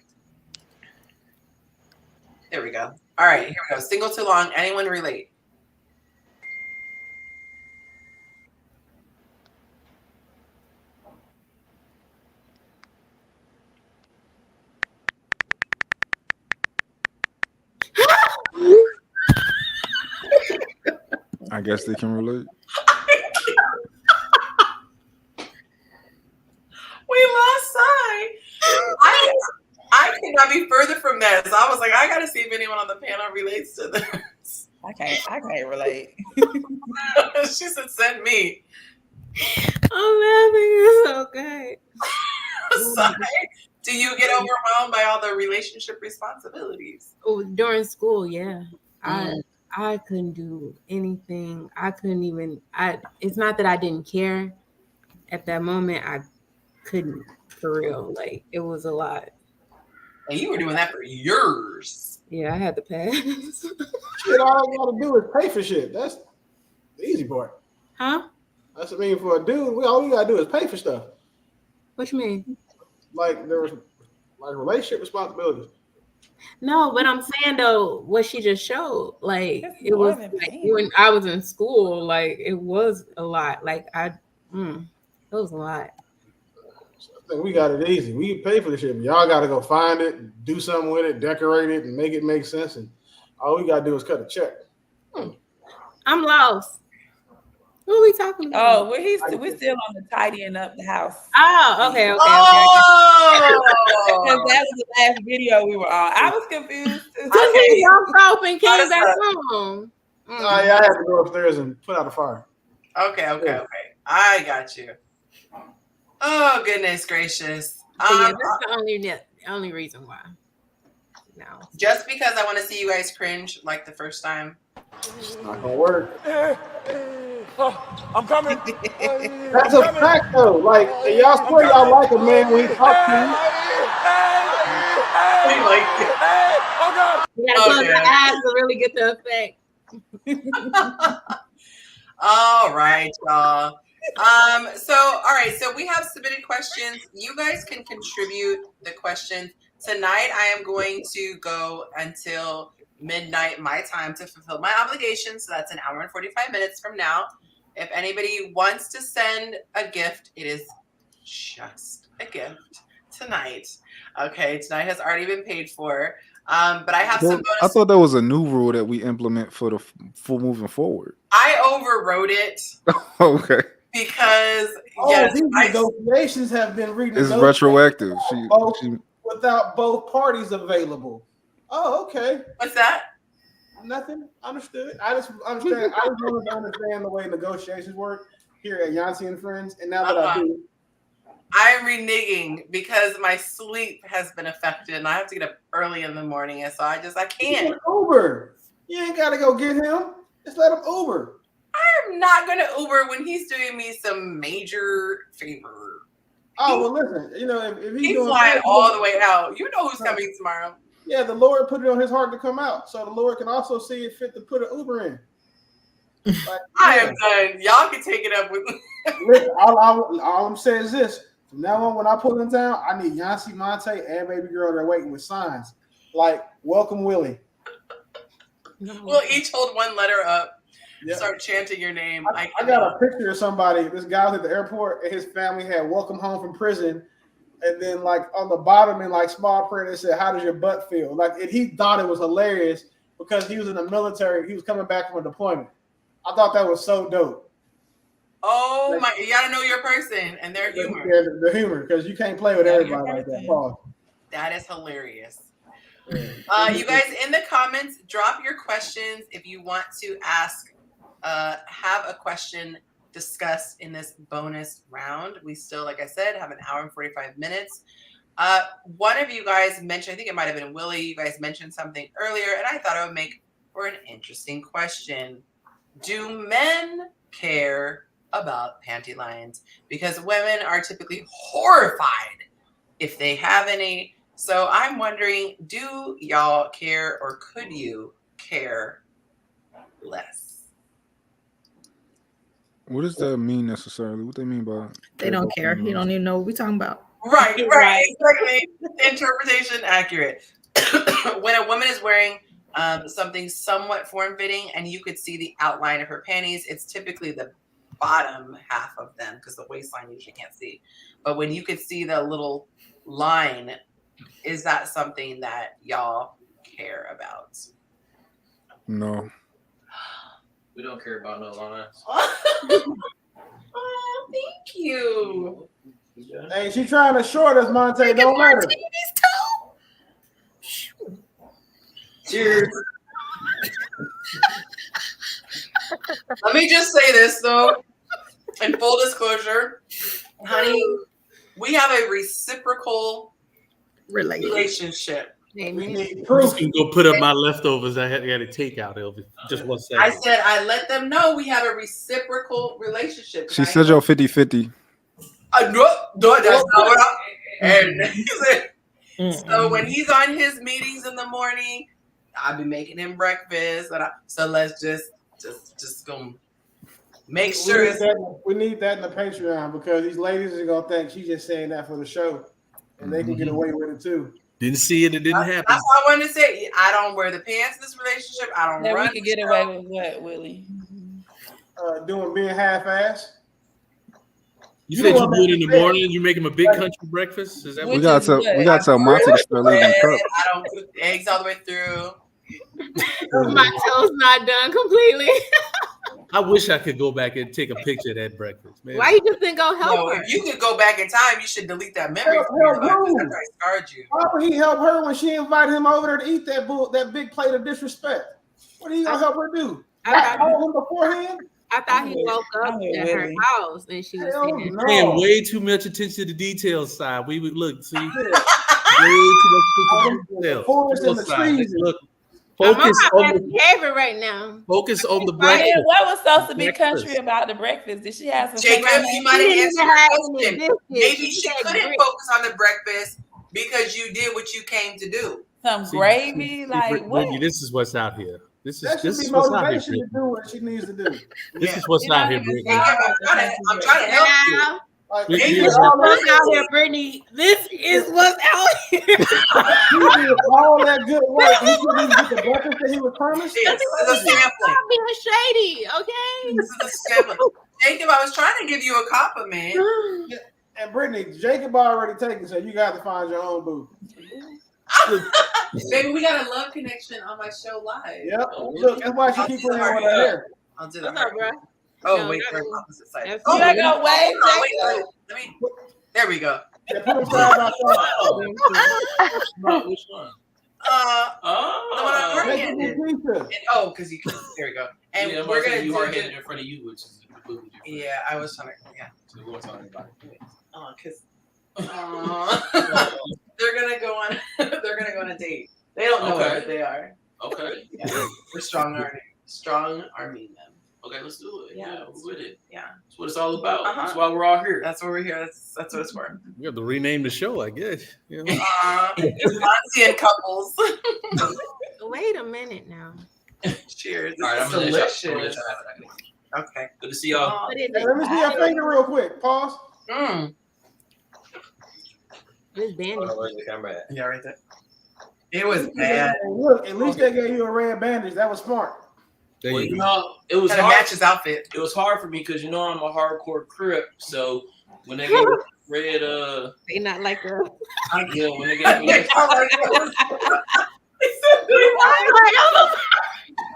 [SPEAKER 1] There we go. All right, here we go. Single too long. Anyone relate?
[SPEAKER 11] I guess they can relate.
[SPEAKER 1] We lost sight. I cannot be further from that. So I was like, I gotta see if anyone on the panel relates to this.
[SPEAKER 5] I can't relate.
[SPEAKER 1] She said, "Send me."
[SPEAKER 8] I'm laughing. It's okay.
[SPEAKER 1] Sorry. Do you get overwhelmed by all the relationship responsibilities?
[SPEAKER 8] Oh, during school, yeah. I couldn't do anything. I couldn't even. It's not that I didn't care. At that moment, I couldn't for real. Like it was a lot.
[SPEAKER 1] And you were doing that for years.
[SPEAKER 8] Yeah, I had to pass.
[SPEAKER 4] Shit, all you gotta do is pay for shit. That's the easy part.
[SPEAKER 8] Huh?
[SPEAKER 4] That's what I mean for a dude. All we gotta do is pay for stuff.
[SPEAKER 8] What you mean?
[SPEAKER 4] Like there was like relationship responsibilities.
[SPEAKER 8] No, but I'm saying though, what she just showed, like it was like when I was in school, like it was a lot. Like it was a lot.
[SPEAKER 4] I think we got it easy. We pay for the shit, but y'all gotta go find it, do something with it, decorate it, and make it make sense. And all we gotta do is cut a check.
[SPEAKER 8] I'm lost. What are we talking about?
[SPEAKER 5] Oh, we're still on the tidying up the house.
[SPEAKER 8] Oh, okay.
[SPEAKER 5] Because that was the last video we were on. I was confused.
[SPEAKER 8] We jumped off and came back home.
[SPEAKER 4] Oh yeah, I had to go upstairs and put out a fire.
[SPEAKER 1] Okay. I got you. Oh goodness gracious!
[SPEAKER 8] Yeah, that's the only reason why. No,
[SPEAKER 1] just because I want to see you guys cringe like the first time.
[SPEAKER 4] It's not gonna work.
[SPEAKER 12] I'm coming.
[SPEAKER 4] That's a fact though. Like y'all swear y'all like a man when he talks to you.
[SPEAKER 12] Oh God!
[SPEAKER 8] You gotta close your eyes to really get the effect.
[SPEAKER 1] All right, y'all. So we have submitted questions. You guys can contribute the questions. Tonight I am going to go until midnight my time to fulfill my obligation. So that's an hour and 45 minutes from now. If anybody wants to send a gift, it is just a gift tonight. Okay, tonight has already been paid for. But I have some bonus.
[SPEAKER 11] I thought that was a new rule that we implement for moving forward.
[SPEAKER 1] I overrode it.
[SPEAKER 11] Okay.
[SPEAKER 1] Because
[SPEAKER 4] these negotiations have been renegotiated.
[SPEAKER 11] It's retroactive.
[SPEAKER 4] Without both parties available. Oh, okay.
[SPEAKER 1] What's that?
[SPEAKER 4] Nothing. Understood. I just understand. I just wanted to understand the way negotiations work here at Yonci and Friends, and now that I do,
[SPEAKER 1] I'm reneging because my sleep has been affected, and I have to get up early in the morning, and so I can't.
[SPEAKER 4] Uber. You ain't gotta go get him. Just let him Uber.
[SPEAKER 1] I'm not gonna Uber when he's doing me some major favor.
[SPEAKER 4] Oh well, listen. If
[SPEAKER 1] he's flying all the way out, you know who's coming tomorrow.
[SPEAKER 4] Yeah, the Lord put it on his heart to come out, so the Lord can also see it fit to put an Uber in.
[SPEAKER 1] I am done. Y'all can take it up with.
[SPEAKER 4] Listen, all I'm saying is this: from now on, when I pull in town, I need Yonci, Monte, and baby girl there waiting with signs like "Welcome, Willie."
[SPEAKER 1] We'll each hold one letter up. Yep. Start chanting your name.
[SPEAKER 4] I got a picture of somebody. This guy was at the airport, and his family had "Welcome home from prison," and then like on the bottom in like small print, it said, "How does your butt feel?" Like he thought it was hilarious because he was in the military. He was coming back from a deployment. I thought that was so dope.
[SPEAKER 1] Oh my! You gotta know your person and their humor.
[SPEAKER 4] Yeah, the humor, because you can't play with everybody like that. Pause.
[SPEAKER 1] That is hilarious. You guys in the comments, drop your questions if you want to ask. Have a question discussed in this bonus round. We still, like I said, have an hour and 45 minutes. One of you guys mentioned, I think it might have been Willie, you guys mentioned something earlier, and I thought it would make for an interesting question. Do men care about panty lines? Because women are typically horrified if they have any. So I'm wondering, do y'all care or could you care less?
[SPEAKER 11] What does that mean necessarily? What they mean by
[SPEAKER 10] they don't care? You don't even know what we're talking about.
[SPEAKER 1] Right, exactly. Interpretation accurate. When a woman is wearing something somewhat form-fitting and you could see the outline of her panties, it's typically the bottom half of them because the waistline you usually can't see. But when you could see the little line, is that something that y'all care about?
[SPEAKER 11] No.
[SPEAKER 19] We don't care about no lines.
[SPEAKER 1] Oh, thank you.
[SPEAKER 4] Hey, she trying to short us, Monte. Don't let her.
[SPEAKER 1] Cheers. Let me just say this though, in full disclosure, honey, we have a reciprocal relationship.
[SPEAKER 8] Amen.
[SPEAKER 6] I'm just gonna go put up my leftovers. I had a takeout. Just 1 second.
[SPEAKER 1] I said I let them know we have a reciprocal relationship.
[SPEAKER 11] She said you're 50-50.
[SPEAKER 1] No, that's not what and he said, so when he's on his meetings in the morning, I'll be making him breakfast. So let's just go make sure.
[SPEAKER 4] We need that in the Patreon because these ladies are gonna think she's just saying that for the show, and they can get away with it too.
[SPEAKER 6] Didn't see it. It didn't happen.
[SPEAKER 1] That's what I wanted to say. I don't wear the pants in this relationship. I don't
[SPEAKER 5] Then
[SPEAKER 1] run.
[SPEAKER 5] we could get away with what, Willie?
[SPEAKER 4] Being half-ass.
[SPEAKER 6] You said you do it in the morning. You make him a big country breakfast. Is that
[SPEAKER 11] We got to tell Monty to start leaving cup.
[SPEAKER 1] I don't put eggs all the way through.
[SPEAKER 8] My toast not done completely.
[SPEAKER 6] I wish I could go back and take a picture of that breakfast, man.
[SPEAKER 8] Why you just didn't go help her?
[SPEAKER 1] If you could go back in time, you should delete that memory. That scarred you.
[SPEAKER 4] Why would he help her when she invited him over there to eat that big plate of disrespect? What are you gonna help her do?
[SPEAKER 8] I
[SPEAKER 4] told him beforehand.
[SPEAKER 8] I thought he woke up at her house and she was saying,
[SPEAKER 6] Paying way too much attention to the details side. We would look, see, way too much attention to the details. Look, focus on the
[SPEAKER 8] behavior right now.
[SPEAKER 6] Focus on the breakfast.
[SPEAKER 5] What was supposed to be country about the breakfast? Did she have some?
[SPEAKER 1] Jacob, you might have answered the question. Maybe she couldn't focus on the breakfast because you did what you came to do.
[SPEAKER 5] Some gravy, like what?
[SPEAKER 6] Brittany, this is what's out here. This
[SPEAKER 4] That should
[SPEAKER 6] is
[SPEAKER 4] be
[SPEAKER 6] what's out here.
[SPEAKER 4] motivation to do what she needs to do.
[SPEAKER 6] This is what's out here, Brittany.
[SPEAKER 1] I'm trying to help you.
[SPEAKER 8] Out here, Brittany. This is what's out here.
[SPEAKER 4] He did all that good work. He couldn't even get the breakfast that he was promised.
[SPEAKER 1] This is a sampling.
[SPEAKER 8] I'm being shady, okay?
[SPEAKER 1] This is a sampling. Jacob, I was trying to give you a compliment.
[SPEAKER 4] And Brittany, Jacob already taken, so you got to find your own boo.
[SPEAKER 1] Baby, we got a love connection on my show live.
[SPEAKER 4] Yep. Look, that's why she keeps putting her hair.
[SPEAKER 1] I'll do that.
[SPEAKER 8] What's up, bro?
[SPEAKER 1] Oh,
[SPEAKER 8] No,
[SPEAKER 1] wait,
[SPEAKER 8] not
[SPEAKER 1] we're
[SPEAKER 8] really.
[SPEAKER 1] opposite side.
[SPEAKER 8] Oh,
[SPEAKER 1] Let
[SPEAKER 8] you gotta wave,
[SPEAKER 1] me, let me. There we go.
[SPEAKER 4] Yeah, put them side by side.
[SPEAKER 19] Which one?
[SPEAKER 1] The one I'm hard-handed. Oh, because you. There we go. And
[SPEAKER 19] yeah,
[SPEAKER 1] we're gonna
[SPEAKER 19] you
[SPEAKER 1] do
[SPEAKER 19] hard-handed in front of you, which is completely different.
[SPEAKER 1] Yeah, I was trying to. Yeah.
[SPEAKER 19] So we won't tell anybody.
[SPEAKER 1] Oh, because. They're gonna go on. They're gonna go on a date. They don't know what they are.
[SPEAKER 19] Okay.
[SPEAKER 1] Yeah. We're strong arming them.
[SPEAKER 19] Okay, let's do it.
[SPEAKER 1] Yeah,
[SPEAKER 19] we're with it.
[SPEAKER 1] Yeah.
[SPEAKER 19] That's what it's all about. That's why we're all here.
[SPEAKER 1] That's why we're here. That's what it's for.
[SPEAKER 6] You have to rename the show, I guess. You know?
[SPEAKER 1] Monty and couples.
[SPEAKER 8] Wait a minute now.
[SPEAKER 1] Cheers.
[SPEAKER 19] All right, I'm gonna let you have it.
[SPEAKER 1] Okay.
[SPEAKER 19] Good to see y'all.
[SPEAKER 4] Hey, let me see your finger real quick. Pause.
[SPEAKER 8] This bandage.
[SPEAKER 19] Where's the camera at?
[SPEAKER 1] Yeah, right there. It was bad.
[SPEAKER 4] Look, at least they gave you a red bandage. That was smart.
[SPEAKER 19] Well, you know, it was
[SPEAKER 1] Kinda
[SPEAKER 19] hard.
[SPEAKER 1] match his outfit.
[SPEAKER 19] It was hard for me because you know I'm a hardcore Crip. So when they get red,
[SPEAKER 8] they not like a.
[SPEAKER 19] Yeah, when they get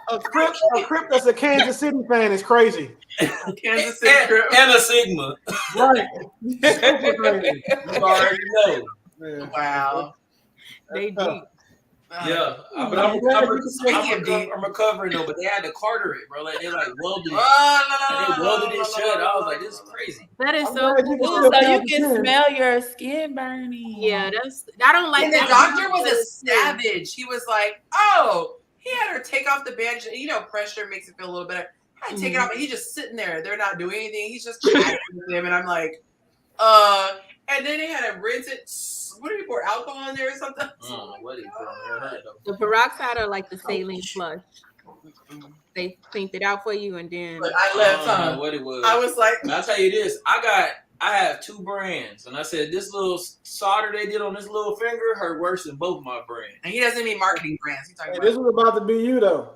[SPEAKER 4] A Crip that's a Kansas City fan is crazy.
[SPEAKER 1] Kansas City Crip
[SPEAKER 19] and a Sigma.
[SPEAKER 4] Right. Super crazy.
[SPEAKER 19] You already know.
[SPEAKER 4] Yeah.
[SPEAKER 1] Wow.
[SPEAKER 8] They deep.
[SPEAKER 19] Yeah, but I'm recovering though. But they had to carter it, bro. Like they welded it. They welded it shut. I was like, this is crazy.
[SPEAKER 8] That is so cool.
[SPEAKER 5] So you can smell your skin burning.
[SPEAKER 8] Yeah, I don't like
[SPEAKER 1] And
[SPEAKER 8] that.
[SPEAKER 1] the doctor was a savage. He was like, oh, he had her take off the bandage. You know, pressure makes it feel a little better. I take it off, and he's just sitting there. They're not doing anything. He's just chatting with him, and I'm like, and then they had to rinse it. What did he pour alcohol in there or something?
[SPEAKER 19] What did he put on there?
[SPEAKER 8] The peroxide or like the saline flush. They cleaned it out for you, and then
[SPEAKER 1] But I left.
[SPEAKER 19] What it was?
[SPEAKER 1] I was like,
[SPEAKER 19] I'll tell you this. I have two brands, and I said this little solder they did on this little finger hurt worse than both my brands.
[SPEAKER 1] And he doesn't mean marketing brands. He's talking
[SPEAKER 4] Hey,
[SPEAKER 1] about.
[SPEAKER 4] this was about to be you though.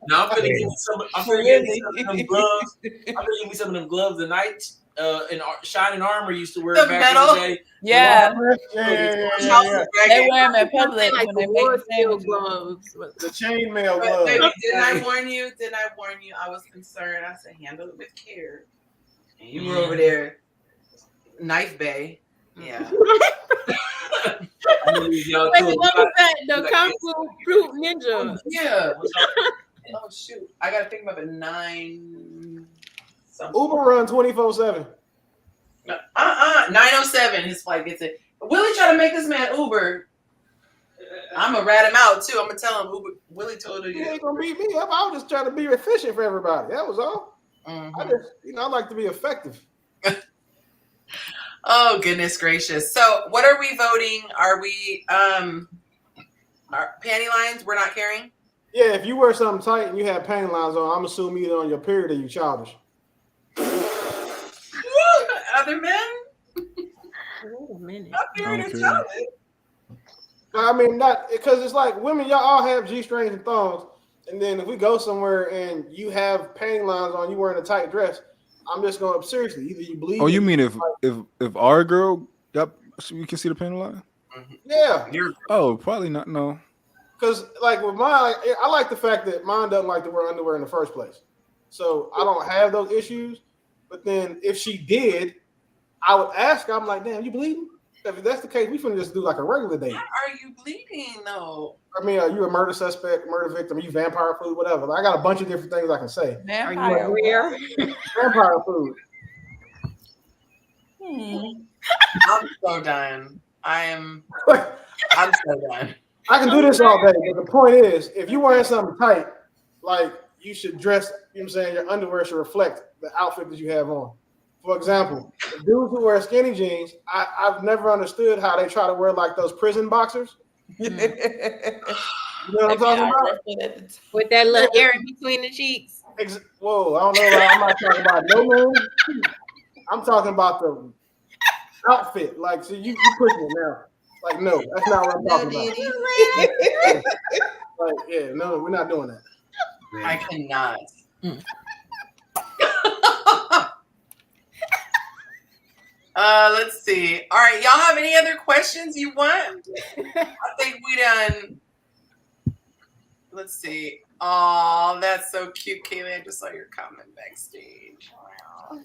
[SPEAKER 19] Now I'm gonna give me some. I'm gonna give me some of them gloves. I'm gonna give me some of them gloves tonight. And Shining Armor used to wear
[SPEAKER 1] The
[SPEAKER 19] back
[SPEAKER 1] metal?
[SPEAKER 19] in the day.
[SPEAKER 5] Yeah.
[SPEAKER 4] Yeah.
[SPEAKER 5] They wear them in public
[SPEAKER 8] like
[SPEAKER 5] when they
[SPEAKER 8] the
[SPEAKER 5] make
[SPEAKER 8] war
[SPEAKER 5] the
[SPEAKER 8] steel
[SPEAKER 5] sandwiches.
[SPEAKER 8] gloves.
[SPEAKER 4] The chainmail
[SPEAKER 1] But
[SPEAKER 4] glove.
[SPEAKER 1] baby, didn't I warn you? Didn't I warn you? I was concerned. I said, handle it with care. And you were over there, knife bay. Yeah.
[SPEAKER 19] I'm gonna leave y'all
[SPEAKER 8] Wait,
[SPEAKER 19] to it.
[SPEAKER 8] what was that? The Kung Fu Fruit Ninja.
[SPEAKER 1] Yeah. Oh shoot! I gotta pick him up at 9. Something.
[SPEAKER 4] Uber run 24/7.
[SPEAKER 1] 9:07. His flight gets it. Willie tried to make this man Uber. I'm gonna rat him out too. I'm gonna tell him Uber. Willie told her
[SPEAKER 4] he ain't gonna beat me up. I was just trying to be efficient for everybody. That was all. I just, I like to be effective.
[SPEAKER 1] Oh goodness gracious! So what are we voting? Are we our panty lines? We're not carrying.
[SPEAKER 4] Yeah, if you wear something tight and you have panty lines on, I'm assuming either on your period or you childish.
[SPEAKER 1] Other men?
[SPEAKER 8] Wait a minute.
[SPEAKER 1] Not period or childish.
[SPEAKER 4] I mean, not because it's like women, y'all all have G-strings and thongs, and then if we go somewhere and you have panty lines on, you wearing a tight dress, I'm just going seriously. Either you bleed.
[SPEAKER 11] Oh, you mean if our girl got, you can see the panty line?
[SPEAKER 4] Yeah.
[SPEAKER 11] Oh, probably not. No.
[SPEAKER 4] Because like with mine, I like the fact that mine doesn't like to wear underwear in the first place, so I don't have those issues. But then if she did, I would ask her. I'm like, damn, you bleeding? If that's the case, we finna just do like a regular date.
[SPEAKER 1] Are you bleeding though?
[SPEAKER 4] I mean, are you a murder suspect, murder victim? Are you vampire food? Whatever. I got a bunch of different things I can say.
[SPEAKER 5] Vampire
[SPEAKER 8] where?
[SPEAKER 4] Vampire food.
[SPEAKER 1] I'm so done. I'm so done.
[SPEAKER 4] I can do this all day, but the point is, if you're wearing something tight, like you should dress, you know what I'm saying, your underwear should reflect the outfit that you have on. For example, the dudes who wear skinny jeans, I've never understood how they try to wear like those prison boxers. You know what I'm talking about?
[SPEAKER 8] With that little air in between the cheeks.
[SPEAKER 4] Whoa, I don't know. I'm not talking about no man. I'm talking about the outfit. Like, so you pushing it now. Like, no, that's not what I'm talking about. Like, yeah, no, we're not doing that.
[SPEAKER 1] I cannot. Let's see. All right, y'all have any other questions you want? I think we done. Let's see. Oh, that's so cute, Kaylee. I just saw your comment backstage. Wow.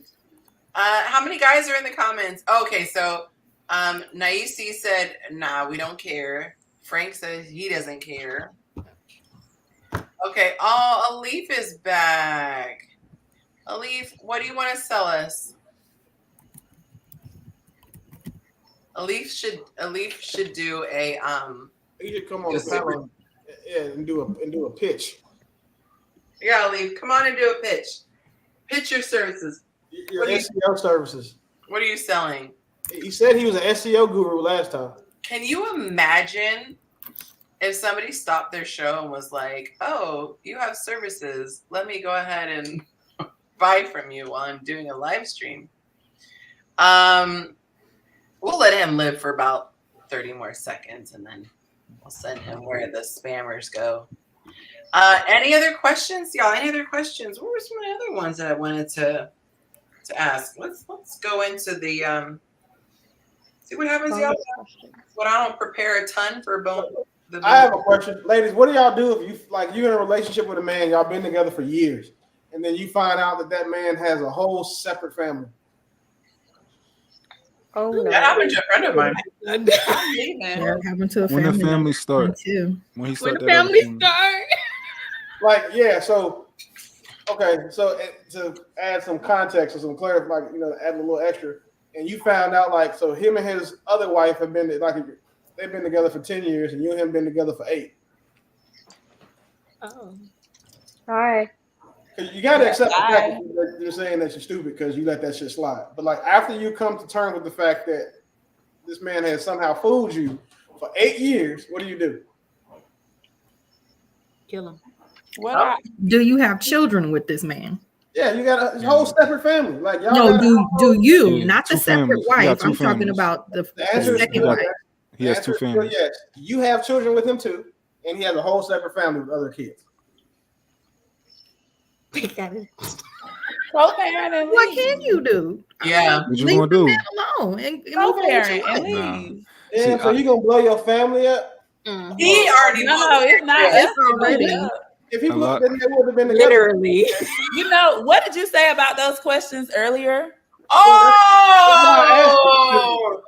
[SPEAKER 1] How many guys are in the comments? Okay, so Naisi said, nah, we don't care. Frank says he doesn't care. Okay, oh, Alif is back. Alif, what do you want to sell us? Alif should do a
[SPEAKER 4] You should come on the panel, and do a pitch.
[SPEAKER 1] Yeah, Alif, come on and do a pitch. Pitch your services.
[SPEAKER 4] Your SEO services.
[SPEAKER 1] What are you selling?
[SPEAKER 4] He said he was an SEO guru last time.
[SPEAKER 1] Can you imagine if somebody stopped their show and was like, "Oh, you have services. Let me go ahead and buy from you while I'm doing a live stream." We'll let him live for about 30 more seconds, and then we'll send him where the spammers go. Any other questions, y'all? Any other questions? What were some of the other ones that I wanted to ask? Let's go into the see what happens, y'all. When I don't prepare a ton for both.
[SPEAKER 4] I have a question, ladies. What do y'all do if you're in a relationship with a man, y'all been together for years, and then you find out that man has a whole separate family?
[SPEAKER 16] Oh no.
[SPEAKER 1] That happened to a friend of mine.
[SPEAKER 10] That happened to a
[SPEAKER 11] When
[SPEAKER 10] family.
[SPEAKER 11] the family start.
[SPEAKER 10] Too.
[SPEAKER 11] When he start
[SPEAKER 8] When the family start.
[SPEAKER 4] Like, yeah, so okay, so to add some context or some clarity, like, add a little extra, and you found out, like, so him and his other wife have been, like, they've been together for 10 years, and you and him been together for 8.
[SPEAKER 8] Oh.
[SPEAKER 16] Hi.
[SPEAKER 4] You got to accept the fact that you're saying that you're stupid because you let that shit slide. But, like, after you come to terms with the fact that this man has somehow fooled you for 8 years, what do you do?
[SPEAKER 8] Kill him.
[SPEAKER 10] Do you have children with this man?
[SPEAKER 4] Yeah, you got a whole separate family. Like, y'all
[SPEAKER 10] No, do you,
[SPEAKER 11] Yeah,
[SPEAKER 10] not the
[SPEAKER 11] two
[SPEAKER 10] separate
[SPEAKER 11] families.
[SPEAKER 10] wife.
[SPEAKER 11] Yeah,
[SPEAKER 10] I'm
[SPEAKER 11] two
[SPEAKER 10] talking
[SPEAKER 11] families.
[SPEAKER 10] about the
[SPEAKER 4] answer is
[SPEAKER 10] second
[SPEAKER 4] yes.
[SPEAKER 10] wife.
[SPEAKER 11] He has two families.
[SPEAKER 4] Yes, you have children with him too, and he has a whole separate family with other kids.
[SPEAKER 5] Co-parent.
[SPEAKER 10] What can you do?
[SPEAKER 1] Yeah.
[SPEAKER 11] What you
[SPEAKER 10] Leave
[SPEAKER 11] gonna
[SPEAKER 10] the
[SPEAKER 11] do?
[SPEAKER 10] man alone and
[SPEAKER 5] Co-parent and
[SPEAKER 11] Nah.
[SPEAKER 5] leave.
[SPEAKER 4] Yeah,
[SPEAKER 11] See,
[SPEAKER 4] so you gonna blow your family up?
[SPEAKER 1] He already
[SPEAKER 5] No, it's not.
[SPEAKER 10] It's
[SPEAKER 5] It's
[SPEAKER 10] already.
[SPEAKER 4] If he
[SPEAKER 11] A lot-
[SPEAKER 4] looked, then they would have been together.
[SPEAKER 8] Literally.
[SPEAKER 5] You know, what did you say about those questions earlier?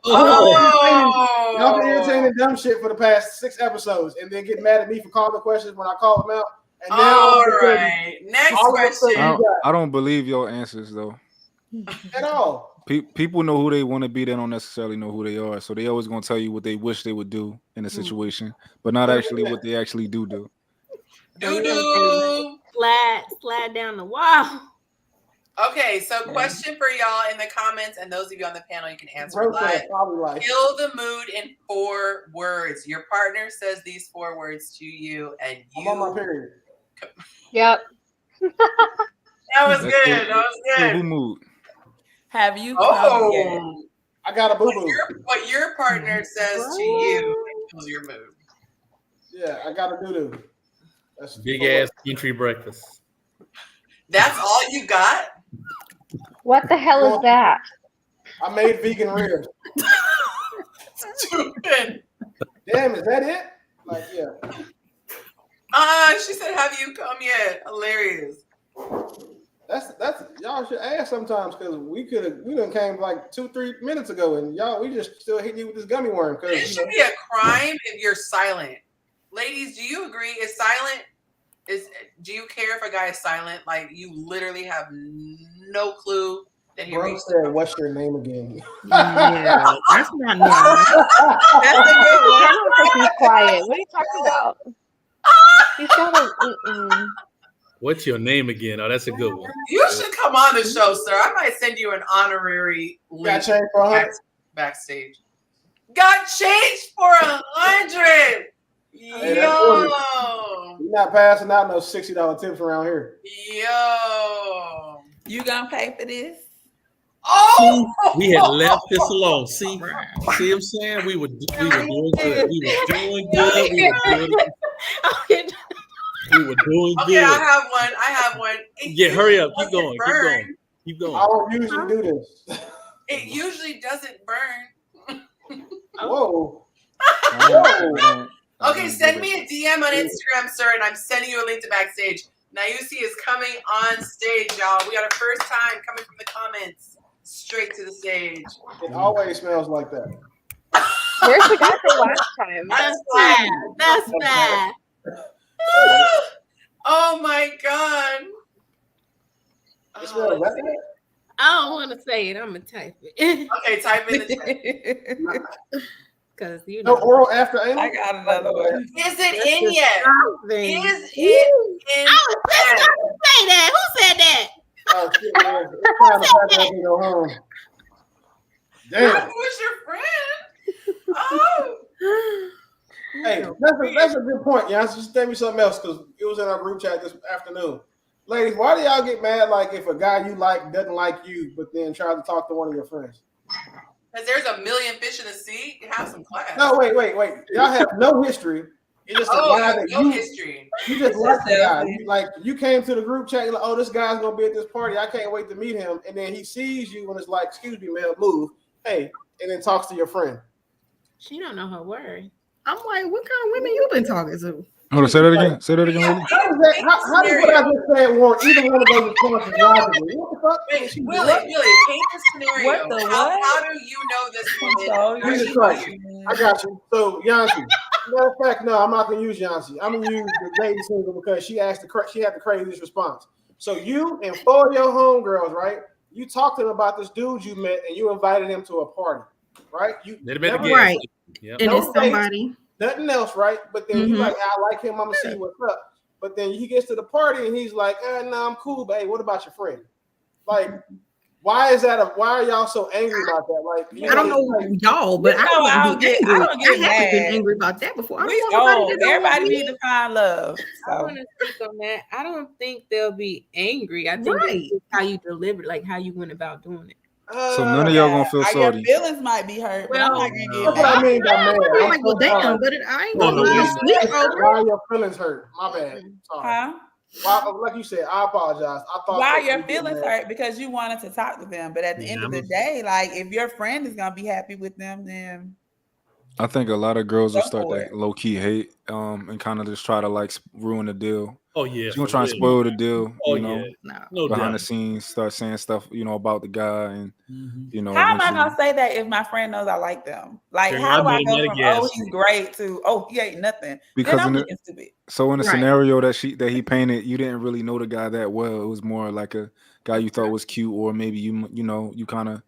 [SPEAKER 4] Y'all been entertaining dumb shit for the past 6 episodes, and then get mad at me for calling the questions when I call them out. And now,
[SPEAKER 1] All right. Next question.
[SPEAKER 11] I don't believe your answers though.
[SPEAKER 4] At all.
[SPEAKER 11] People know who they want to be. They don't necessarily know who they are. So they always gonna tell you what they wish they would do in a situation, but not actually what they actually do.
[SPEAKER 8] Slide down the wall.
[SPEAKER 1] Okay, so question for y'all in the comments, and those of you on the panel, you can answer live. Kill the mood in 4 words. Your partner says these 4 words to you, and you.
[SPEAKER 4] I'm on my period.
[SPEAKER 16] Yep.
[SPEAKER 1] That was good. That was good.
[SPEAKER 11] Who mood?
[SPEAKER 5] Have you come yet?
[SPEAKER 4] I got a boo boo.
[SPEAKER 1] What your partner says to you kills your mood.
[SPEAKER 4] Yeah, I got a doo doo.
[SPEAKER 6] That's big ass country breakfast.
[SPEAKER 1] That's all you got?
[SPEAKER 16] What the hell is that?
[SPEAKER 4] I made vegan ribs.
[SPEAKER 1] Stupid.
[SPEAKER 4] Damn, is that it? Like, yeah.
[SPEAKER 1] She said, "Have you come yet?" Hilarious.
[SPEAKER 4] That's y'all should ask sometimes because we done came like 2-3 minutes ago and y'all we just still hitting you with this gummy worm.
[SPEAKER 1] It should be a crime if you're silent. Ladies, do you agree? Is silent? Do you care if a guy is silent? Like you literally have no clue that he
[SPEAKER 4] Bro said, "What's your name again?"
[SPEAKER 10] Yeah, that's not normal.
[SPEAKER 16] That's a good one. I don't think he's quiet. What are you talking about? He's got a.
[SPEAKER 6] What's your name again? Oh, that's a good one.
[SPEAKER 1] You should come on the show, sir. I might send you an honorary link backstage. Got changed for 100.
[SPEAKER 4] Hey,
[SPEAKER 1] Yo.
[SPEAKER 4] You're not passing out no $60 tips around here.
[SPEAKER 1] Yo.
[SPEAKER 5] You gonna pay for this?
[SPEAKER 1] Oh,
[SPEAKER 6] we had left this alone. See what I'm saying? We were doing good. We were doing good. We were doing
[SPEAKER 1] okay,
[SPEAKER 6] good.
[SPEAKER 1] I have one.
[SPEAKER 6] Yeah, hurry up. Keep going. Keep going.
[SPEAKER 4] I don't usually do this.
[SPEAKER 1] It usually doesn't burn.
[SPEAKER 4] Whoa.
[SPEAKER 1] Okay, send me a DM on Instagram, sir, and I'm sending you a link to backstage. Nayusi is coming on stage, y'all. We got a first time coming from the comments straight to the stage.
[SPEAKER 4] It always smells like that.
[SPEAKER 16] Where's the guy from last time?
[SPEAKER 8] That's bad. That's bad.
[SPEAKER 1] Oh my god.
[SPEAKER 8] I don't want to say it. I'm gonna type it.
[SPEAKER 1] Okay, type in the chat.
[SPEAKER 8] Because you know.
[SPEAKER 4] No oral after anal.
[SPEAKER 5] I got another one.
[SPEAKER 1] Is it in yet? Is it in?
[SPEAKER 8] I was just about to say that. Who said that?
[SPEAKER 4] Oh shit, man. It's time to pack up and go home. Damn.
[SPEAKER 1] Who's your friend? Oh.
[SPEAKER 4] Hey, that's a good point. Yeah, just tell me something else because it was in our group chat this afternoon. Ladies, why do y'all get mad like if a guy you like doesn't like you, but then tries to talk to one of your friends?
[SPEAKER 1] Because there's a million fish in the sea. You have some class.
[SPEAKER 4] No, wait. Y'all have no history. It's just a guy that
[SPEAKER 1] no history.
[SPEAKER 4] You just like the guy. You came to the group chat. You're like, oh, this guy's gonna be at this party. I can't wait to meet him. And then he sees you and it's like, excuse me, man, move. Hey, and then talks to your friend.
[SPEAKER 8] She don't know her word.
[SPEAKER 10] I'm like, what kind of women you been talking to?
[SPEAKER 11] Hold on, say that again. Say that again, Willie.
[SPEAKER 4] How does what I just said warrant either one of those responses logically? What the fuck?
[SPEAKER 1] Wait, Willie, paint the scenario.
[SPEAKER 5] What the what?
[SPEAKER 1] How do you know this woman?
[SPEAKER 4] Jesus Christ. I got you. So, Yonci. Matter of fact, no, I'm not going to use Yonci. I'm going to use the dating single because she had the craziest response. So, you and 4 of your homegirls, right? You talked to them about this dude you met and you invited him to a party, right?
[SPEAKER 10] Right. Yep. And it's somebody.
[SPEAKER 4] Nothing else, right? But then you like, I like him. I'm gonna see what's up. But then he gets to the party and he's like, no, I'm cool, but hey, what about your friend? Like, why are y'all so angry about that? Like,
[SPEAKER 10] I don't know y'all, but I don't get been angry about that before.
[SPEAKER 5] Everybody need to find love. So.
[SPEAKER 8] I want to speak on that. I don't think they'll be angry. I think it's how you deliver, like how you went about doing it.
[SPEAKER 11] So none of y'all gonna feel sorry.
[SPEAKER 5] Your feelings might be hurt, but I'm not gonna get
[SPEAKER 4] that's what I mean by mad.
[SPEAKER 10] I'm like, well, damn, but I ain't gonna sleep over.
[SPEAKER 4] Why your feelings hurt? My bad. Sorry.
[SPEAKER 5] Huh?
[SPEAKER 4] Why, like you said, I apologize. I thought
[SPEAKER 5] why your feelings hurt because you wanted to talk to them, but at the end of the day, like if your friend is gonna be happy with them, then
[SPEAKER 11] I think a lot of girls will start that low key hate, and kind of just try to like ruin the deal.
[SPEAKER 6] Oh yeah,
[SPEAKER 11] she's gonna try and spoil the deal.
[SPEAKER 6] Oh,
[SPEAKER 11] you know, behind the scenes, start saying stuff, about the guy, and
[SPEAKER 5] how am I gonna say that if my friend knows I like them? Like, how do I go from oh he's great to oh he ain't nothing?
[SPEAKER 11] Because
[SPEAKER 5] in
[SPEAKER 11] the scenario that he painted, you didn't really know the guy that well. It was more like a guy you thought was cute, or maybe you kind of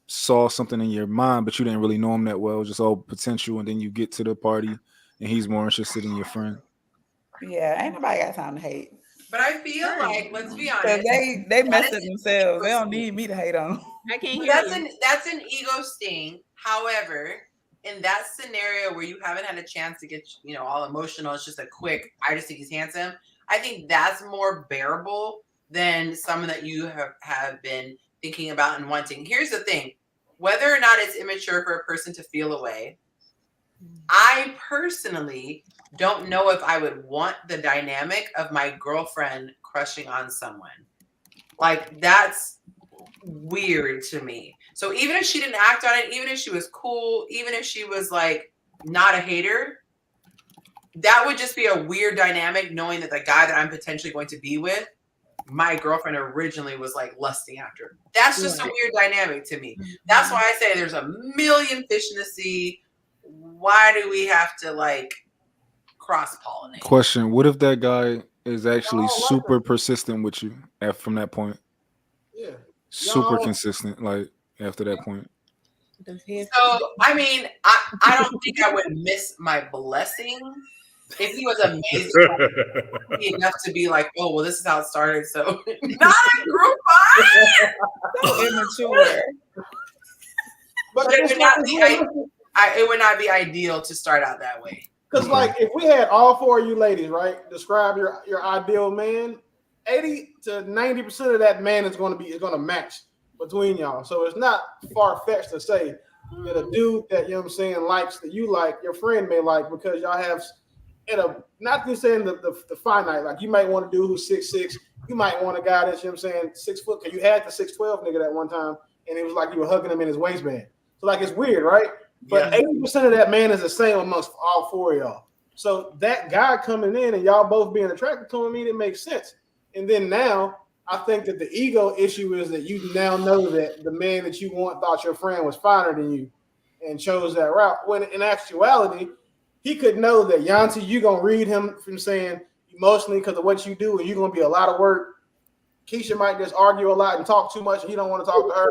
[SPEAKER 11] saw something in your mind, but you didn't really know him that well, just all potential, and then you get to the party and he's more interested in your friend.
[SPEAKER 5] Yeah, ain't nobody got time to hate.
[SPEAKER 1] But I feel like, let's be
[SPEAKER 5] Because
[SPEAKER 1] honest,
[SPEAKER 5] they mess it themselves. They don't need me to hate on them.
[SPEAKER 8] I can't hear you.
[SPEAKER 1] That's an ego sting. However, in that scenario where you haven't had a chance to get, all emotional, it's just a quick, I just think he's handsome. I think that's more bearable than some that you have been thinking about and wanting. Here's the thing. Whether or not it's immature for a person to feel away, I personally don't know if I would want the dynamic of my girlfriend crushing on someone. Like, that's weird to me. So even if she didn't act on it, even if she was cool, even if she was like not a hater, that would just be a weird dynamic, knowing that the guy that I'm potentially going to be with, my girlfriend originally was like lusting after. That's just a weird dynamic to me. That's why I say there's a million fish in the sea. Why do we have to like cross-pollinate?
[SPEAKER 11] Question: what if that guy is actually super persistent with you from that point?
[SPEAKER 4] Yeah.
[SPEAKER 11] Super consistent, like after that point.
[SPEAKER 1] So, I mean, I don't think I would miss my blessing if he was amazing enough to be like, oh, well, this is how it started. So, not a group
[SPEAKER 5] So immature.
[SPEAKER 4] But
[SPEAKER 1] it would not be ideal to start out that way.
[SPEAKER 4] Because, like, if we had all four of you ladies, right, describe your ideal man, 80 to 90% of that man is going to match between y'all. So it's not far-fetched to say that a dude that, likes, that you like, your friend may like, because y'all have not just saying the finite, like you might want a dude who's 6'6", you might want a guy that's, 6 foot, because you had the 6'12" nigga that one time, and it was like you were hugging him in his waistband. So like, it's weird, right? But 80% of that man is the same amongst all four of y'all. So that guy coming in and y'all both being attracted to him, it makes sense. And then now, I think that the ego issue is that you now know that the man that you want thought your friend was finer than you and chose that route. When in actuality, he could know that, Yonci, you're going to read him from saying emotionally because of what you do, and you're going to be a lot of work. Keisha might just argue a lot and talk too much, and he don't want to talk to her.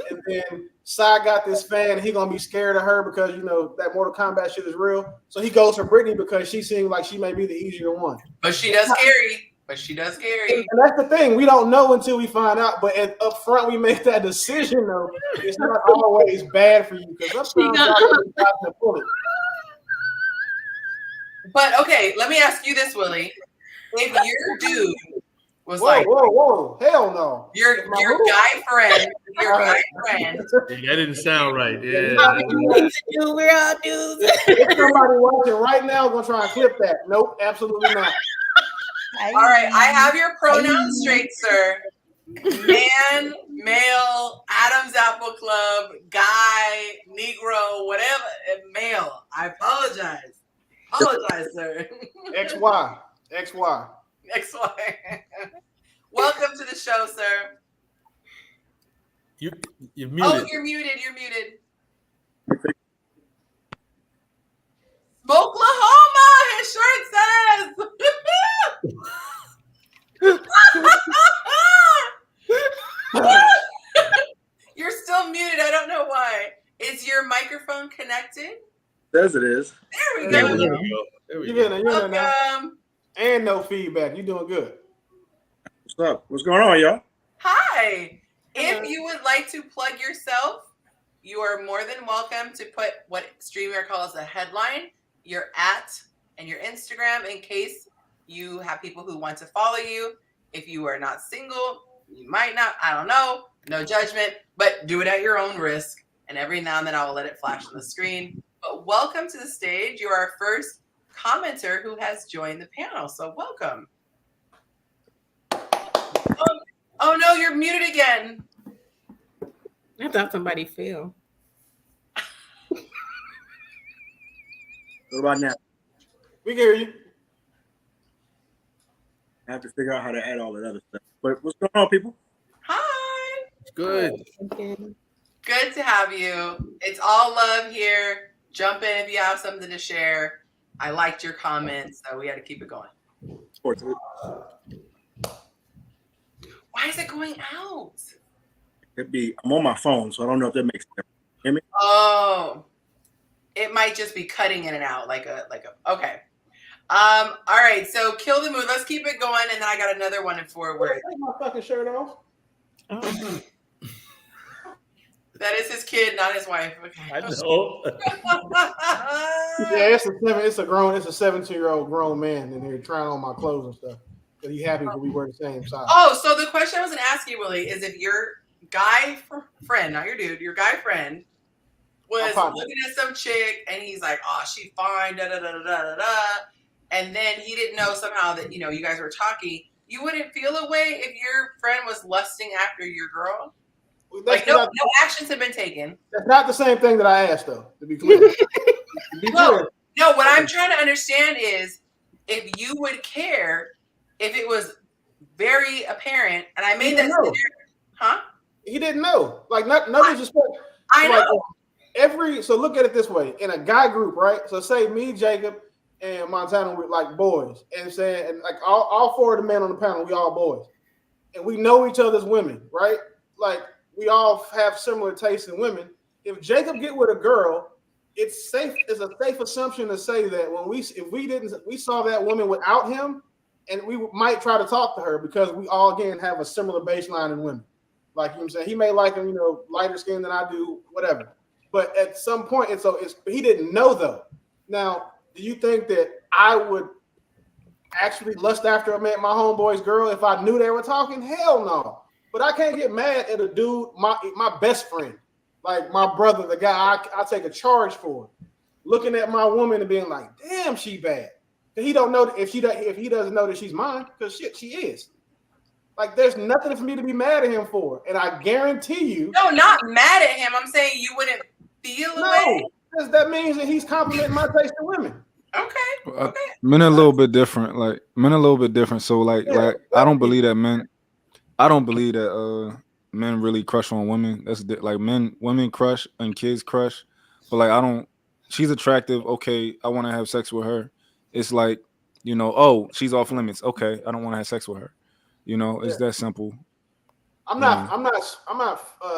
[SPEAKER 4] And then Sai got this fan, and he going to be scared of her because, that Mortal Kombat shit is real. So he goes for Brittany because she seems like she may be the easier one.
[SPEAKER 1] But she does carry. And
[SPEAKER 4] that's the thing. We don't know until we find out. But up front, we make that decision, though. It's not always bad for you. Because sometimes the bullet.
[SPEAKER 1] But, okay, let me ask you this, Willie. If your dude was
[SPEAKER 4] whoa, hell no.
[SPEAKER 1] Your guy friend.
[SPEAKER 6] That didn't sound right. Yeah.
[SPEAKER 8] We're all dudes.
[SPEAKER 4] If somebody watching right now going to try and clip that. Nope, absolutely not.
[SPEAKER 1] All right, I have your pronouns straight, sir. Man, male, Adam's Apple Club, guy, Negro, whatever, male. I apologize. Sir.
[SPEAKER 4] XY.
[SPEAKER 1] Welcome to the show, sir.
[SPEAKER 6] You're muted.
[SPEAKER 1] Oh, you're muted. Oklahoma, his shirt says. You're still muted. I don't know why. Is your microphone connected?
[SPEAKER 20] Says it is.
[SPEAKER 1] There we go.
[SPEAKER 4] You're in now. And no feedback. You're doing good.
[SPEAKER 20] What's up? What's going on, y'all?
[SPEAKER 1] Hi. If you would like to plug yourself, you are more than welcome to put what StreamYard calls a headline, your @ and your Instagram, in case you have people who want to follow you. If you are not single, you might not. I don't know. No judgment, but do it at your own risk. And every now and then I will let it flash on the screen. But welcome to the stage. You are our first commenter who has joined the panel. So welcome. Oh no, you're muted again.
[SPEAKER 8] I thought somebody fell.
[SPEAKER 20] What about now?
[SPEAKER 4] We can hear you.
[SPEAKER 20] I have to figure out how to add all that other stuff. But what's going on, people?
[SPEAKER 1] Hi.
[SPEAKER 6] Good.
[SPEAKER 1] Good to have you. It's all love here. Jump in if you have something to share. I liked your comments, so we had to keep it going. Why is it going out?
[SPEAKER 20] I'm on my phone, so I don't know if that makes sense. Hear me?
[SPEAKER 1] Oh, it might just be cutting in and out like a okay. All right, so kill the mood. Let's keep it going, and then I got another one in 4 words.
[SPEAKER 4] Take my fucking shirt off.
[SPEAKER 1] That is his kid, not his wife. Okay.
[SPEAKER 6] I know.
[SPEAKER 4] Yeah, it's a 17-year-old grown man in here trying on my clothes and stuff. But he happy because we wear the same size.
[SPEAKER 1] Oh, so the question I was gonna ask you, Willie, is if your guy friend, not your dude, your guy friend was looking at some chick and he's like, oh, she fine, da da da da da da, and then he didn't know somehow that you guys were talking. You wouldn't feel a way if your friend was lusting after your girl? Like no actions have been taken.
[SPEAKER 4] That's not the same thing that I asked, though. To be clear.
[SPEAKER 1] No. What I'm trying to understand is if you would care if it was very apparent, and I made that clear. Huh?
[SPEAKER 4] He didn't know. Like no disrespect.
[SPEAKER 1] I know.
[SPEAKER 4] So look at it this way: in a guy group, right? So say me, Jacob, and Montana were like boys, and like all 4 of the men on the panel, we all boys, and we know each other's women, right? Like. We all have similar tastes in women. If Jacob get with a girl, it's safe. It's a safe assumption to say that if we saw that woman without him, and we might try to talk to her because we all again have a similar baseline in women. Like I'm saying, he may like him, lighter skin than I do, whatever. But at some point, he didn't know though. Now, do you think that I would actually lust after my homeboy's girl if I knew they were talking? Hell no. But I can't get mad at a dude, my best friend, like my brother, the guy I take a charge for, looking at my woman and being like, "Damn, she bad." And he don't know if he doesn't know that she's mine, because shit, she is. Like, there's nothing for me to be mad at him for, and I guarantee you.
[SPEAKER 1] No, not mad at him. I'm saying you wouldn't feel away.
[SPEAKER 4] Because that means that he's complimenting my taste in women.
[SPEAKER 1] Okay.
[SPEAKER 11] Men are a little bit different. Like men are a little bit different. So like I don't believe that men. I don't believe that men really crush on women. That's like women crush and kids crush, but like I don't. She's attractive. Okay, I want to have sex with her. It's like oh, she's off limits. Okay, I don't want to have sex with her. It's that simple.
[SPEAKER 4] I'm not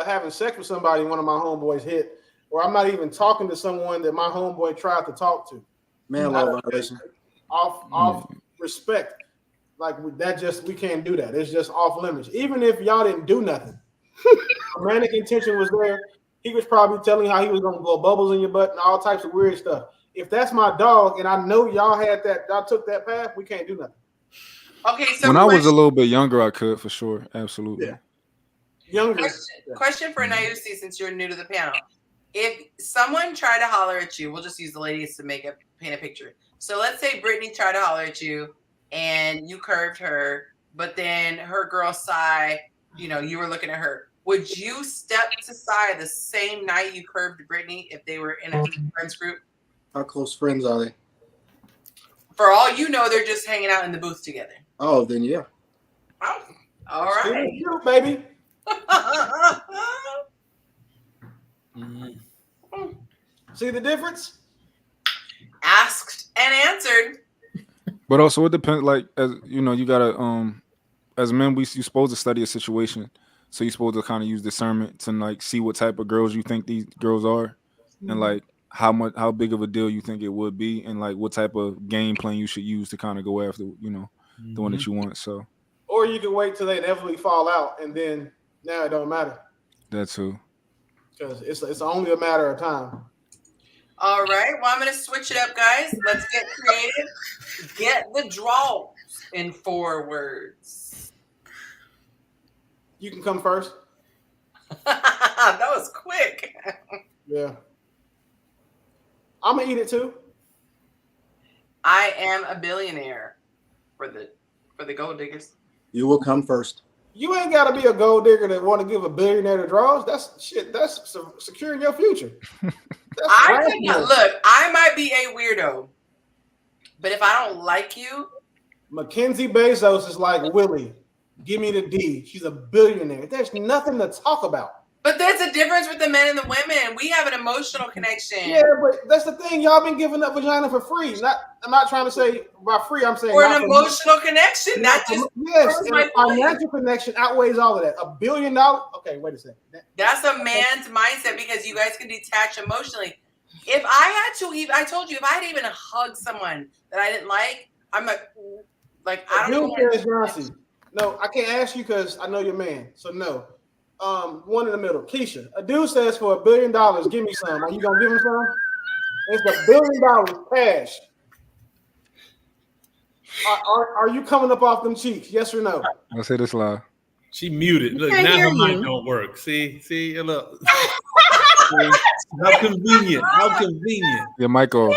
[SPEAKER 4] having sex with somebody one of my homeboys hit, or I'm not even talking to someone that my homeboy tried to talk to.
[SPEAKER 20] Man, love violation.
[SPEAKER 4] Off respect. Like we can't do that. It's just off limits. Even if y'all didn't do nothing, romantic intention was there. He was probably telling you how he was gonna blow bubbles in your butt and all types of weird stuff. If that's my dog, and I know y'all took that path, we can't do nothing.
[SPEAKER 1] Okay, so
[SPEAKER 11] when I was a little bit younger, I could for sure, absolutely.
[SPEAKER 4] Yeah. Younger.
[SPEAKER 1] Question for Nayusi, since you're new to the panel. If someone tried to holler at you, we'll just use the ladies to paint a picture. So let's say Brittany tried to holler at you and you curved her, but then her girl Sai, you were looking at her. Would you step to Sai the same night you curved Brittany if they were in a friends group?
[SPEAKER 20] How close friends are they?
[SPEAKER 1] For all you know, they're just hanging out in the booth together.
[SPEAKER 20] Oh, then yeah.
[SPEAKER 1] Oh, all right.
[SPEAKER 4] You, baby. See the difference?
[SPEAKER 1] Asked and answered.
[SPEAKER 11] But also it depends. Like as you gotta as men you're supposed to study a situation, so you're supposed to kind of use discernment to like see what type of girls you think these girls are, and like how big of a deal you think it would be, and like what type of game plan you should use to kind of go after the one that you want. So,
[SPEAKER 4] or you can wait till they inevitably fall out, and then now it don't matter.
[SPEAKER 11] That too.
[SPEAKER 4] Because it's only a matter of time.
[SPEAKER 1] All right. Well, I'm going to switch it up, guys. Let's get creative. Get the draws in 4 words.
[SPEAKER 4] You can come first.
[SPEAKER 1] That was quick.
[SPEAKER 4] Yeah. I'm going to eat it too.
[SPEAKER 1] I am a billionaire for the gold diggers.
[SPEAKER 20] You will come first.
[SPEAKER 4] You ain't got to be a gold digger that want to give a billionaire the draws. That's shit. That's securing your future.
[SPEAKER 1] Look, I might be a weirdo, but if I don't like you,
[SPEAKER 4] Mackenzie Bezos is like Willie. Give me the D. She's a billionaire. There's nothing to talk about.
[SPEAKER 1] But there's a difference with the men and the women. We have an emotional connection.
[SPEAKER 4] Yeah, but that's the thing. Y'all been giving up vagina for free. I'm not trying to say by free. I'm saying
[SPEAKER 1] or an emotional connection. That just
[SPEAKER 4] yes, and a financial connection outweighs all of that. $1 billion. Okay, wait a second.
[SPEAKER 1] That's a man's mindset because you guys can detach emotionally. If I had to, I told you, if I had even hug someone that I didn't like, I'm like I don't know.
[SPEAKER 4] Yonci. No, I can't ask you because I know your man. So no. One in the middle. Keisha, a dude says for $1 billion, give me some. Are you gonna give him some? It's $1 billion cash. Are you coming up off them cheeks? Yes or no?
[SPEAKER 11] Let's say this live.
[SPEAKER 6] She muted. Look,
[SPEAKER 16] I
[SPEAKER 6] now
[SPEAKER 16] hear
[SPEAKER 6] her mic
[SPEAKER 16] you.
[SPEAKER 6] don't work. See, look. How convenient. How convenient.
[SPEAKER 11] Your mic off.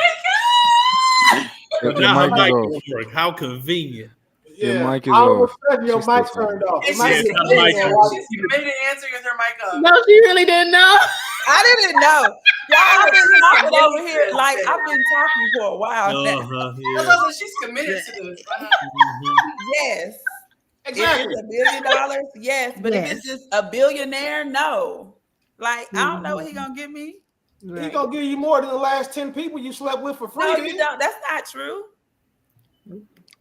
[SPEAKER 11] Your
[SPEAKER 6] Now her
[SPEAKER 11] mic is
[SPEAKER 6] mic
[SPEAKER 11] off.
[SPEAKER 6] don't work. How convenient.
[SPEAKER 11] Your mic is
[SPEAKER 4] I
[SPEAKER 11] off.
[SPEAKER 4] was expecting your mic turned off.
[SPEAKER 1] She's
[SPEAKER 4] Might be
[SPEAKER 1] committed to answer with her mic up.
[SPEAKER 5] No, she really didn't know. I didn't know. Y'all, I've been talking over here. Like, I've been talking for a while now.
[SPEAKER 1] Yeah. She's committed to this.
[SPEAKER 5] Yes.
[SPEAKER 4] Exactly.
[SPEAKER 5] If it's $1 billion, yes. But if it's just a billionaire, no. Like, I don't know what he's going to give me.
[SPEAKER 4] He's going to give you more than the last 10 people you slept with for free.
[SPEAKER 5] No, you don't. That's not true.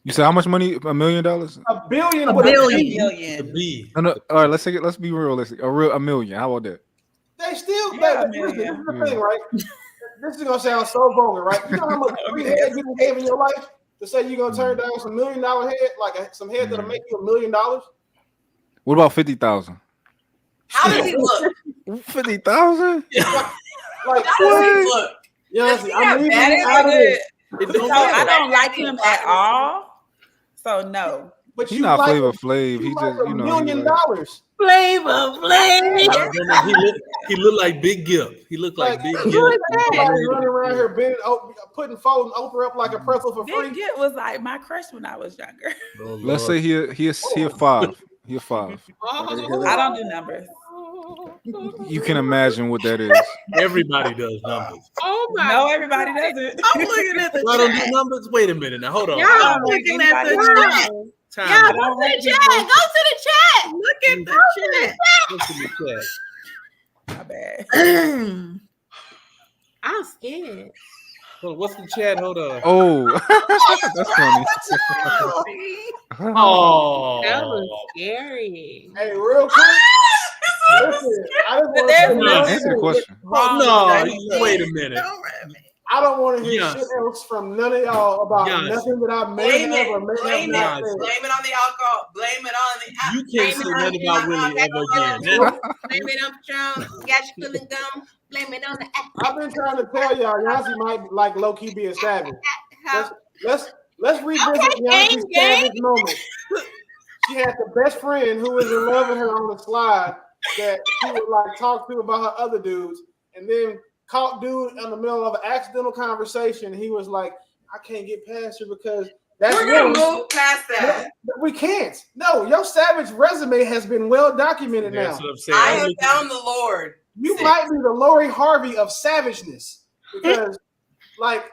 [SPEAKER 11] You said how much money? $1 million?
[SPEAKER 4] $1 billion.
[SPEAKER 5] $1 billion.
[SPEAKER 11] No. All right, let's be realistic. $1 million. How about that?
[SPEAKER 4] They still, this is the thing, right? This is gonna sound so vulgar, right? You know how much free head you gave in your life to say you're gonna turn down some $1 million head, like some head that'll make you $1 million.
[SPEAKER 11] What about 50,000?
[SPEAKER 1] How does he look?
[SPEAKER 11] 50,000?
[SPEAKER 4] Like
[SPEAKER 1] how does he look?
[SPEAKER 4] Yes, I'm leaving out of it.
[SPEAKER 5] So I don't like him at all. So no.
[SPEAKER 4] But
[SPEAKER 11] he's not Flavor Flav. He just,
[SPEAKER 4] $1 million.
[SPEAKER 5] Flavor Flav.
[SPEAKER 6] He looked like Big Gipp. He looked like Big Gipp.
[SPEAKER 4] Running around here, folding Oprah up like a pretzel for free.
[SPEAKER 5] Big Gipp was like my crush when I was younger.
[SPEAKER 6] Oh,
[SPEAKER 11] let's say he a 5. He a 5.
[SPEAKER 5] I don't do numbers.
[SPEAKER 11] You can imagine what that is.
[SPEAKER 6] Everybody does numbers.
[SPEAKER 5] Oh my! No, everybody doesn't.
[SPEAKER 16] I'm looking at the
[SPEAKER 6] I don't
[SPEAKER 16] chat.
[SPEAKER 6] do numbers. Wait a minute now. Hold on.
[SPEAKER 16] Y'all looking at the chat.
[SPEAKER 6] Time.
[SPEAKER 16] Y'all go to the chat. Go to the chat. Look at the chat.
[SPEAKER 6] Look in the chat.
[SPEAKER 5] My bad.
[SPEAKER 8] I'm scared.
[SPEAKER 6] Well, what's the chat? Hold on.
[SPEAKER 11] Oh, that's funny.
[SPEAKER 6] Oh,
[SPEAKER 8] That was scary.
[SPEAKER 4] Hey, real quick. Listen, I just want to
[SPEAKER 11] answer the question.
[SPEAKER 6] No, wait a minute.
[SPEAKER 4] I don't want to hear shit else from none of y'all about nothing that I may have or may have not said.
[SPEAKER 1] Blame it on the alcohol. Blame it on the.
[SPEAKER 6] You can't say nothing about Willie ever again.
[SPEAKER 8] Blame it on Patron. Got you feeling gum. Blame it on the.
[SPEAKER 4] I've been trying to tell y'all, Yonci might like low key be a savage. Let's revisit Yonci's savage moment. She had the best friend who was in love with her on the slide that she would like talk to about her other dudes, and then caught dude in the middle of an accidental conversation. He was like, "I can't get past her because that's
[SPEAKER 1] we're gonna move past that.
[SPEAKER 4] We can't. No, your savage resume has been well documented now.
[SPEAKER 6] That's what I'm saying.
[SPEAKER 1] I have found the Lord.
[SPEAKER 4] You might be the Lori Harvey of savageness because, like,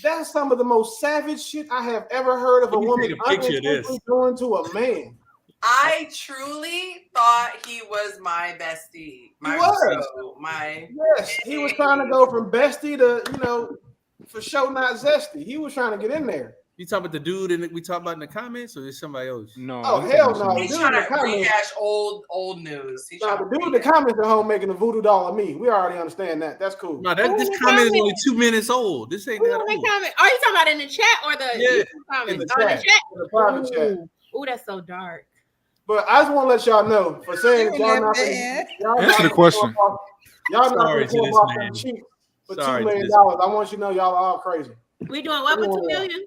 [SPEAKER 4] that's some of the most savage shit I have ever heard of a woman unintentionally doing to a man.
[SPEAKER 1] I truly thought he was my bestie.
[SPEAKER 4] Yes, he was trying to go from bestie to, for sure not zesty. He was trying to get in there.
[SPEAKER 6] You talking about the dude we talked about in the comments, or is somebody else?
[SPEAKER 11] No.
[SPEAKER 4] Oh hell no!
[SPEAKER 1] He's trying to rehash old news.
[SPEAKER 4] The dude in the comments at home making a voodoo doll of me. We already understand that. That's cool.
[SPEAKER 6] No, this comment is only 2 minutes old. This ain't that old.
[SPEAKER 8] Are you talking about in the chat or the YouTube comments?
[SPEAKER 4] In the chat. In the private chat.
[SPEAKER 8] Oh, that's so dark.
[SPEAKER 4] But I just want to let y'all know for saying y'all not
[SPEAKER 11] answer the question.
[SPEAKER 4] Y'all not going to pull off them cheap for $2 million. I want you to know y'all are all crazy.
[SPEAKER 8] We doing what with $2 million?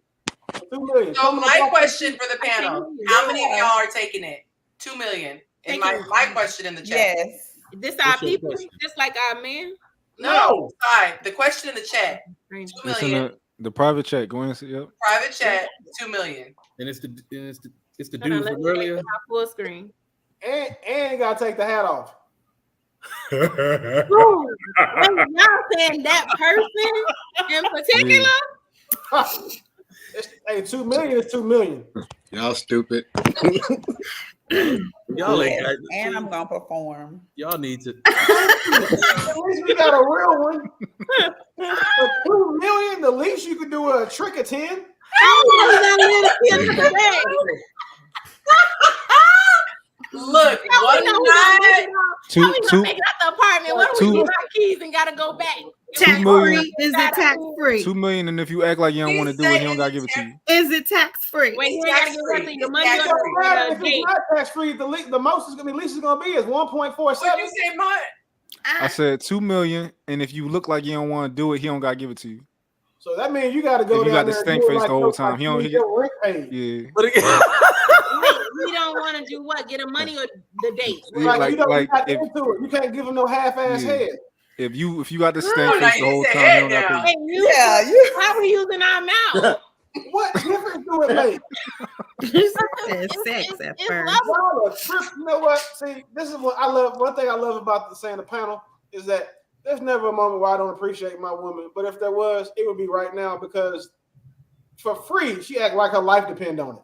[SPEAKER 4] $2 million.
[SPEAKER 1] So my question for the panel: how many of y'all are taking it? $2 million. And my question in the chat.
[SPEAKER 5] Yes.
[SPEAKER 8] This our people, just like our men.
[SPEAKER 1] No, sorry. The question in the chat: $2 million.
[SPEAKER 11] It's in the private chat. Go in. Yep.
[SPEAKER 1] Private chat: $2 million.
[SPEAKER 6] And it's the dude from earlier.
[SPEAKER 8] Full screen.
[SPEAKER 4] And you gotta take the hat off.
[SPEAKER 8] Y'all saying that person in particular?
[SPEAKER 4] Hey, $2 million is $2 million.
[SPEAKER 17] Y'all stupid.
[SPEAKER 6] Y'all ain't got,
[SPEAKER 5] and I'm gonna perform.
[SPEAKER 6] y'all need to.
[SPEAKER 4] At least we got a real one. For $2 million, the least you could do a trick of 10.
[SPEAKER 8] Look, one night.
[SPEAKER 11] Two,
[SPEAKER 8] How we gonna make it out the apartment? What if we
[SPEAKER 11] two-
[SPEAKER 8] get our keys and gotta go back?
[SPEAKER 10] Tax free? Is it tax free?
[SPEAKER 11] $2 million, and if you act like you don't want to do it, he don't gotta give it to you.
[SPEAKER 10] Is it tax free?
[SPEAKER 8] Wait, you ain't gotta give nothing. Your money
[SPEAKER 4] It
[SPEAKER 8] on
[SPEAKER 4] don't matter if
[SPEAKER 8] the
[SPEAKER 4] it's
[SPEAKER 8] gate.
[SPEAKER 4] not tax free. The most is gonna be least is gonna be is 1.47.
[SPEAKER 1] What you say, Mont?
[SPEAKER 11] I said $2 million, and if you look like you don't want to do it, he don't gotta give it to you.
[SPEAKER 4] So that means you got to go
[SPEAKER 11] If you
[SPEAKER 4] down
[SPEAKER 11] got the
[SPEAKER 4] there
[SPEAKER 11] stink
[SPEAKER 4] and do it
[SPEAKER 11] face
[SPEAKER 4] like
[SPEAKER 11] the whole
[SPEAKER 4] your-
[SPEAKER 11] time,
[SPEAKER 4] like
[SPEAKER 11] he don't.
[SPEAKER 4] you get rent paid.
[SPEAKER 11] Yeah.
[SPEAKER 6] But again,
[SPEAKER 8] Wait, we don't want to do what? Get a money or the date?
[SPEAKER 11] Yeah,
[SPEAKER 4] Like, you don't
[SPEAKER 11] like
[SPEAKER 4] got
[SPEAKER 11] if-
[SPEAKER 4] into it. You can't give him no half-ass
[SPEAKER 11] Yeah.
[SPEAKER 4] head.
[SPEAKER 11] If you got the stink
[SPEAKER 8] No,
[SPEAKER 11] face the whole time, he don't gotta pay
[SPEAKER 8] Hey,
[SPEAKER 11] you.
[SPEAKER 8] you, how we using our mouth?
[SPEAKER 4] What difference do it make?
[SPEAKER 10] Sex at
[SPEAKER 8] It's
[SPEAKER 10] first.
[SPEAKER 8] level.
[SPEAKER 4] Y'all a trip. You know what? See, this is what I love. One thing I love about the Santa panel is that there's never a moment where I don't appreciate my woman. But if there was, it would be right now because for free, she act like her life depend on it.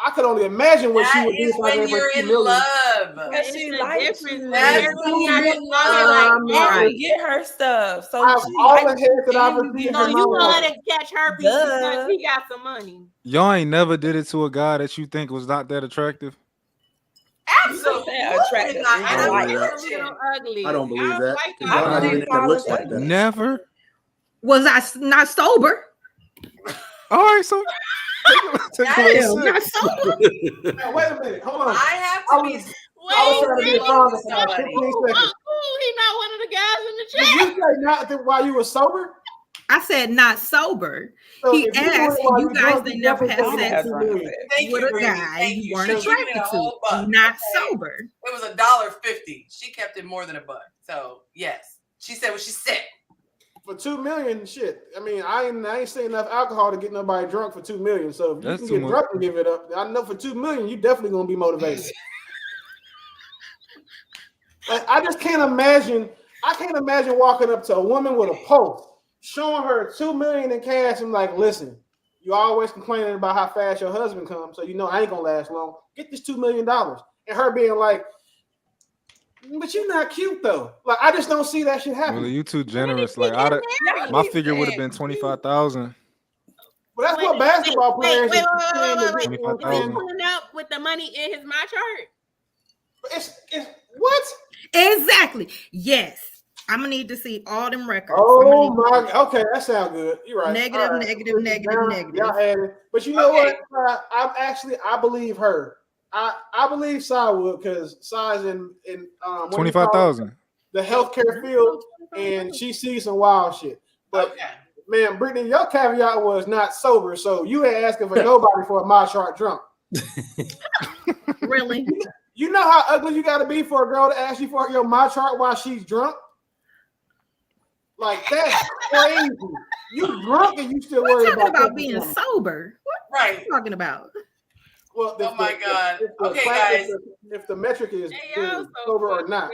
[SPEAKER 4] I could only imagine what she
[SPEAKER 1] That
[SPEAKER 4] would do
[SPEAKER 1] is
[SPEAKER 4] if I
[SPEAKER 1] when
[SPEAKER 4] gave her
[SPEAKER 1] you're
[SPEAKER 4] $2
[SPEAKER 1] in
[SPEAKER 4] million.
[SPEAKER 1] love.
[SPEAKER 8] It's
[SPEAKER 5] she
[SPEAKER 8] the
[SPEAKER 5] likes
[SPEAKER 8] difference.
[SPEAKER 5] you.
[SPEAKER 1] That's
[SPEAKER 8] Everybody
[SPEAKER 1] when
[SPEAKER 8] got
[SPEAKER 1] you're
[SPEAKER 8] it
[SPEAKER 1] in
[SPEAKER 8] like
[SPEAKER 1] love.
[SPEAKER 5] You get her stuff. So
[SPEAKER 4] I have
[SPEAKER 5] she
[SPEAKER 4] all the
[SPEAKER 5] likes
[SPEAKER 4] heads that
[SPEAKER 5] you
[SPEAKER 4] I've
[SPEAKER 5] and you
[SPEAKER 4] received
[SPEAKER 5] get
[SPEAKER 8] So
[SPEAKER 4] in
[SPEAKER 8] you
[SPEAKER 4] my
[SPEAKER 8] want
[SPEAKER 4] life.
[SPEAKER 8] to catch her piece because he got some money.
[SPEAKER 11] Y'all ain't never did it to a guy that you think was not that attractive.
[SPEAKER 8] Absolutely
[SPEAKER 5] attractive.
[SPEAKER 8] not.
[SPEAKER 5] I
[SPEAKER 8] And
[SPEAKER 5] don't
[SPEAKER 8] I'm
[SPEAKER 5] believe
[SPEAKER 8] a
[SPEAKER 5] that.
[SPEAKER 8] little ugly.
[SPEAKER 20] I don't believe that.
[SPEAKER 8] Like
[SPEAKER 20] Y'all not
[SPEAKER 10] I've
[SPEAKER 20] even
[SPEAKER 10] seen
[SPEAKER 20] that looks like that.
[SPEAKER 11] Never.
[SPEAKER 10] Was I not sober?
[SPEAKER 11] All right, so take a little sip.
[SPEAKER 10] Not sober.
[SPEAKER 4] Now, wait a minute. Hold on.
[SPEAKER 1] I have
[SPEAKER 4] I
[SPEAKER 1] to be.
[SPEAKER 4] was trying to be fond of about
[SPEAKER 1] somebody.
[SPEAKER 4] 15 seconds.
[SPEAKER 8] He not one of the guys in the
[SPEAKER 4] Did
[SPEAKER 8] chat.
[SPEAKER 4] you say not while you were sober?
[SPEAKER 10] I said not sober.
[SPEAKER 4] So
[SPEAKER 10] He
[SPEAKER 4] if you do it
[SPEAKER 10] asked,
[SPEAKER 4] while
[SPEAKER 10] and you
[SPEAKER 4] you
[SPEAKER 10] guys
[SPEAKER 4] drunk,
[SPEAKER 10] they
[SPEAKER 4] you
[SPEAKER 10] never
[SPEAKER 4] definitely
[SPEAKER 10] had
[SPEAKER 4] gonna
[SPEAKER 10] sex
[SPEAKER 4] get $2 million.
[SPEAKER 1] Thank
[SPEAKER 10] with
[SPEAKER 1] you,
[SPEAKER 10] a
[SPEAKER 1] Brittany.
[SPEAKER 10] guy
[SPEAKER 1] Thank
[SPEAKER 10] you
[SPEAKER 1] you.
[SPEAKER 10] weren't
[SPEAKER 1] She gave me
[SPEAKER 10] attracted
[SPEAKER 1] a whole
[SPEAKER 10] to.
[SPEAKER 1] buck.
[SPEAKER 10] Not
[SPEAKER 1] Okay?
[SPEAKER 10] sober.
[SPEAKER 1] It was $1.50. She kept it more than a buck. So yes, she said what she said.
[SPEAKER 4] For $2 million, shit. I mean, I ain't seen enough alcohol to get nobody drunk for $2 million. So if you
[SPEAKER 11] That's
[SPEAKER 4] can
[SPEAKER 11] too
[SPEAKER 4] get
[SPEAKER 11] much.
[SPEAKER 4] drunk and give it up, I know for $2 million, you definitely gonna be motivated. Like, I just can't imagine. I can't imagine walking up to a woman with a post, showing her $2 million in cash, and like, listen, you always complaining about how fast your husband comes, so you know I ain't gonna last long. Get this $2 million, and her being like, but you're not cute though. Like, I just don't see that shit
[SPEAKER 11] Well,
[SPEAKER 4] happening.
[SPEAKER 11] you too generous. Like my figure would have been 25,000.
[SPEAKER 4] But that's what basketball players.
[SPEAKER 8] Wait.
[SPEAKER 4] Is
[SPEAKER 8] Is he
[SPEAKER 11] 25,000.
[SPEAKER 8] pulling up with the money in his my chart?
[SPEAKER 4] It's what?
[SPEAKER 10] Exactly. Yes. I'm gonna need to see all them records.
[SPEAKER 4] Oh my. Okay, that sounds good. You're right.
[SPEAKER 10] Negative,
[SPEAKER 4] All right.
[SPEAKER 10] negative, negative, negative.
[SPEAKER 4] Y'all had it. But you know what? I believe her. I believe Sai would because Sai's in
[SPEAKER 11] 25,000.
[SPEAKER 4] the healthcare field, and she sees some wild shit. But man, Brittany, your caveat was not sober, so you ain't asking for nobody for a my chart drunk.
[SPEAKER 10] Really?
[SPEAKER 4] You know how ugly you got to be for a girl to ask you for your my chart while she's drunk? Like, that's crazy. You drunk and you still worried
[SPEAKER 10] about being sober. What are you talking about?
[SPEAKER 4] Well,
[SPEAKER 1] oh my God. Okay,
[SPEAKER 4] guys.
[SPEAKER 1] guys.
[SPEAKER 4] If the metric is sober or not.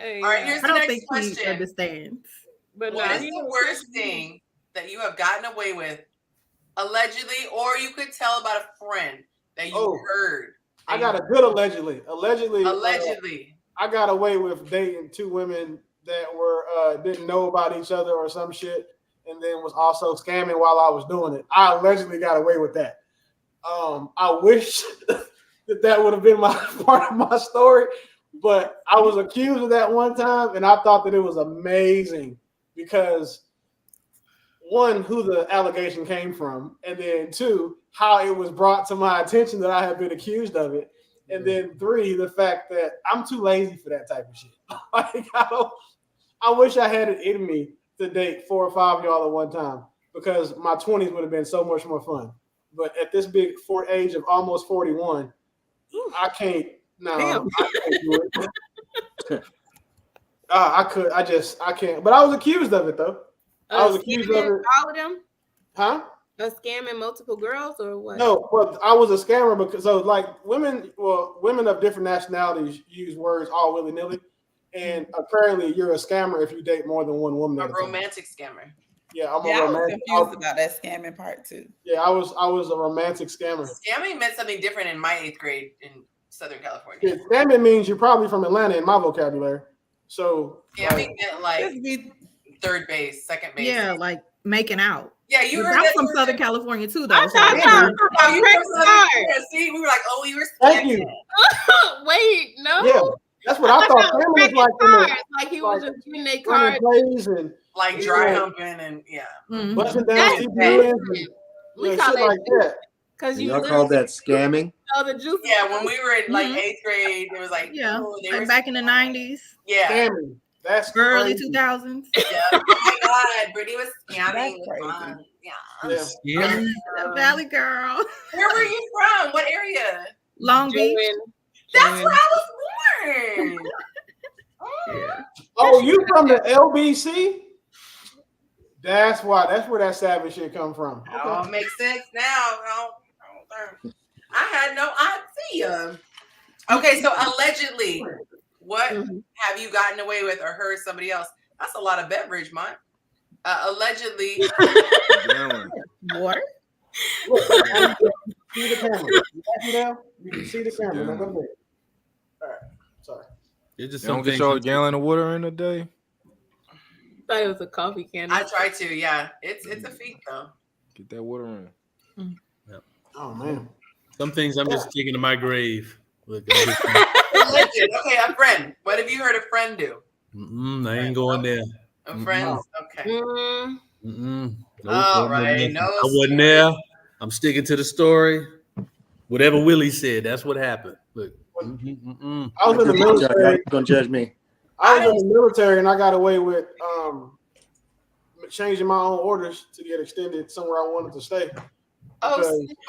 [SPEAKER 1] All right, here's
[SPEAKER 10] I
[SPEAKER 1] the
[SPEAKER 10] don't
[SPEAKER 1] next
[SPEAKER 10] think he
[SPEAKER 1] question.
[SPEAKER 10] understands.
[SPEAKER 8] But
[SPEAKER 1] What is the worst thing that you have gotten away with, allegedly, or you could tell about a friend that you heard?
[SPEAKER 4] I got a good allegedly. Allegedly.
[SPEAKER 1] Allegedly.
[SPEAKER 4] I got away with dating two women that were didn't know about each other or some shit, and then was also scamming while I was doing it. I allegedly got away with that. I wish that would have been my part of my story, but I was accused of that one time, and I thought that it was amazing because one, who the allegation came from, and then two, how it was brought to my attention that I had been accused of it, and then three, the fact that I'm too lazy for that type of shit. Like, I wish I had it in me to date 4 or 5 of y'all at one time because my 20s would have been so much more fun. But at this big age of almost 41, I can't. No, I can't do it. I can't. But I was accused of it though. I was accused of it.
[SPEAKER 8] All of them?
[SPEAKER 4] Huh?
[SPEAKER 8] A scamming multiple girls or what?
[SPEAKER 4] No, but I was a scammer because like women of different nationalities use words all willy nilly, and apparently you're a scammer if you date more than one woman.
[SPEAKER 1] A romantic scammer.
[SPEAKER 4] Yeah,
[SPEAKER 5] I was confused about that scamming part too.
[SPEAKER 4] Yeah, I was a romantic scammer.
[SPEAKER 1] Scamming meant something different in my 8th grade in Southern California.
[SPEAKER 4] Yeah, scamming means you're probably from Atlanta in my vocabulary. So
[SPEAKER 1] Scamming meant like third base, second base.
[SPEAKER 10] Yeah, like making out.
[SPEAKER 1] Yeah, you
[SPEAKER 10] But
[SPEAKER 1] heard
[SPEAKER 10] I'm
[SPEAKER 1] that
[SPEAKER 10] from
[SPEAKER 1] too.
[SPEAKER 10] Southern California too, though.
[SPEAKER 8] I
[SPEAKER 10] So
[SPEAKER 8] thought
[SPEAKER 1] Oh, you
[SPEAKER 8] credit
[SPEAKER 1] from Southern
[SPEAKER 8] card.
[SPEAKER 1] California? See, we were like, oh, you were
[SPEAKER 4] thank
[SPEAKER 1] scamming.
[SPEAKER 4] you.
[SPEAKER 8] Wait, no.
[SPEAKER 4] Yeah, that's what I thought. Scamming was like
[SPEAKER 8] Cards. Like he was just giving their
[SPEAKER 4] running
[SPEAKER 8] cards.
[SPEAKER 4] plays and
[SPEAKER 1] Like dry humping and yeah.
[SPEAKER 4] busting down
[SPEAKER 8] That's
[SPEAKER 4] CBNs and
[SPEAKER 8] We call
[SPEAKER 4] shit
[SPEAKER 8] that
[SPEAKER 4] like that.
[SPEAKER 8] because you
[SPEAKER 17] Y'all call that scamming?
[SPEAKER 8] know the juice.
[SPEAKER 1] Yeah, when we were in like 8th grade, it was like,
[SPEAKER 10] yeah,
[SPEAKER 1] oh, they
[SPEAKER 10] like
[SPEAKER 1] were
[SPEAKER 10] back in the 90s.
[SPEAKER 1] Yeah.
[SPEAKER 4] Scamming. That's
[SPEAKER 10] early
[SPEAKER 4] crazy.
[SPEAKER 10] 2000s.
[SPEAKER 1] Yeah. Oh my God, Brittany was scamming.
[SPEAKER 4] Yeah.
[SPEAKER 10] The Valley girl.
[SPEAKER 1] Where were you from? What area?
[SPEAKER 10] Long Beach.
[SPEAKER 1] That's where I was born.
[SPEAKER 4] Oh, you from the LBC? That's why. That's where that savage shit come from. Okay.
[SPEAKER 1] Oh, makes sense now. I had no idea. Okay, so allegedly, what have you gotten away with or heard somebody else? That's a lot of beverage, man. Allegedly.
[SPEAKER 10] Water?
[SPEAKER 4] See the camera. You can see the camera. Now go ahead. All right. Sorry.
[SPEAKER 6] It's just
[SPEAKER 11] You don't get y'all a gallon of water in a day?
[SPEAKER 8] Thought it was a coffee can.
[SPEAKER 1] I try to, yeah. It's a feat though.
[SPEAKER 11] Get that water in.
[SPEAKER 6] Yeah.
[SPEAKER 4] Oh man.
[SPEAKER 6] Some things I'm just taking to my grave. Look,
[SPEAKER 1] Okay, a friend. What have you heard a friend do?
[SPEAKER 6] I ain't going there.
[SPEAKER 1] A friend? Okay.
[SPEAKER 6] Nope,
[SPEAKER 1] All right. No,
[SPEAKER 6] I wasn't there. I'm sticking to the story. Whatever Willie said, that's what happened. Look.
[SPEAKER 4] I was in the military.
[SPEAKER 17] You're gonna judge me.
[SPEAKER 4] I was in the military and I got away with changing my own orders to get extended somewhere I wanted to stay.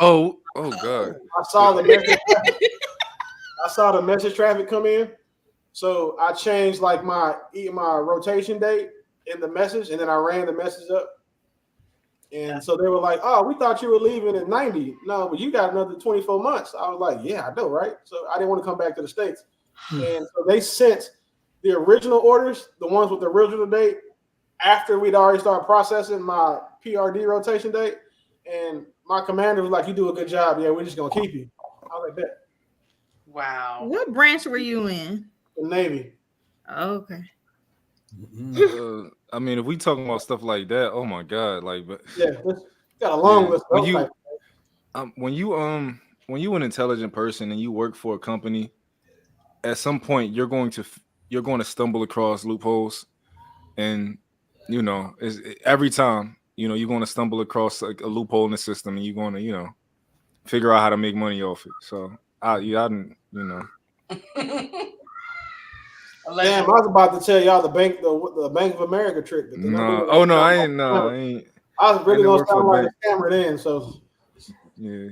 [SPEAKER 11] Oh God.
[SPEAKER 4] I saw the message. I saw the message traffic come in, so I changed like my rotation date in the message, and then I ran the message up. And so they were like, "Oh, we thought you were leaving in 90. No, but you got another 24 months." I was like, "Yeah, I know, right?" So I didn't want to come back to the States, and so they sent the original orders, the ones with the original date, after we'd already started processing my PRD rotation date, and my commander was like, "You do a good job. Yeah, we're just gonna keep you." I was like, "Bet."
[SPEAKER 1] Wow.
[SPEAKER 10] What branch were you in?
[SPEAKER 4] The Navy.
[SPEAKER 10] Okay.
[SPEAKER 11] I mean, if we talking about stuff like that, oh my God, like, but
[SPEAKER 4] yeah, got a long list.
[SPEAKER 11] When you an intelligent person and you work for a company, at some point you're going to stumble across loopholes, and every time you're going to stumble across a loophole in the system, and you're going to figure out how to make money off it. So I didn't.
[SPEAKER 4] Damn, I was about to tell y'all the Bank of America trick. But
[SPEAKER 11] no, oh no, I ain't.
[SPEAKER 4] I was really gonna sound like a scammer then. So
[SPEAKER 11] yeah.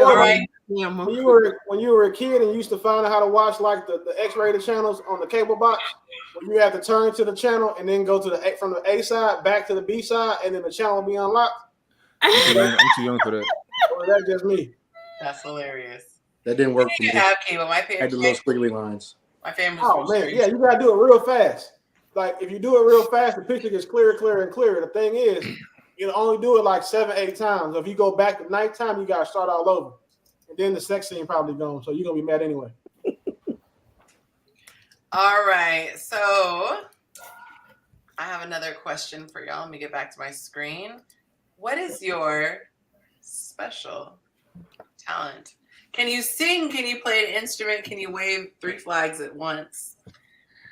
[SPEAKER 4] All right. When you were a kid and you used to find out how to watch like the X-rated channels on the cable box, when you have to turn to the channel and then go to from the A side back to the B side, and then the channel will be unlocked.
[SPEAKER 11] I'm too young for that.
[SPEAKER 4] Or is that just me?
[SPEAKER 1] That's hilarious.
[SPEAKER 17] That didn't work for me.
[SPEAKER 1] Have cable. My
[SPEAKER 17] I had
[SPEAKER 1] parents
[SPEAKER 17] the little squiggly lines.
[SPEAKER 1] My family.
[SPEAKER 4] Oh man, yeah, you gotta do it real fast. Like if you do it real fast, the picture gets clearer, clearer, and clearer. The thing is, you only do it like 7-8 times. If you go back to nighttime, you gotta start all over, and then the sex scene probably gone. So you're gonna be mad anyway.
[SPEAKER 1] All right, so I have another question for y'all. Let me get back to my screen. What is your special talent? Can you sing? Can you play an instrument? Can you wave 3 flags at once?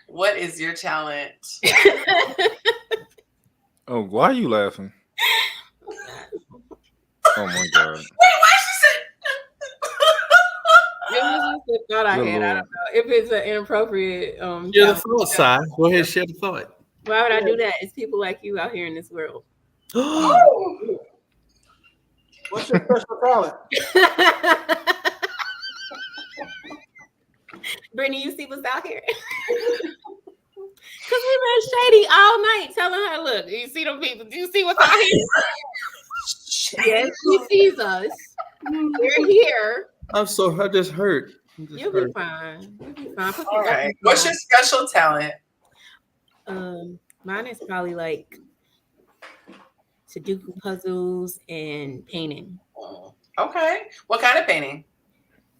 [SPEAKER 1] What is your talent?
[SPEAKER 11] Oh, why are you laughing? Oh my God.
[SPEAKER 1] Wait, why she said?
[SPEAKER 8] It was just a thought I had. I don't know if it's an inappropriate.
[SPEAKER 6] Share the thought, side. Go ahead, share the thought.
[SPEAKER 8] Why would I do that? It's people like you out here in this world.
[SPEAKER 4] What's your special talent?
[SPEAKER 8] Brittany, you see what's out here? Because we've been shady all night telling her, look, you see them people? Do you see what's out here? Yes, she sees us. We're here.
[SPEAKER 6] I just hurt.
[SPEAKER 8] You'll be fine. You'll be fine.
[SPEAKER 1] All right. What's your special talent?
[SPEAKER 8] Mine is probably like Sudoku puzzles and painting.
[SPEAKER 1] Okay. What kind of painting?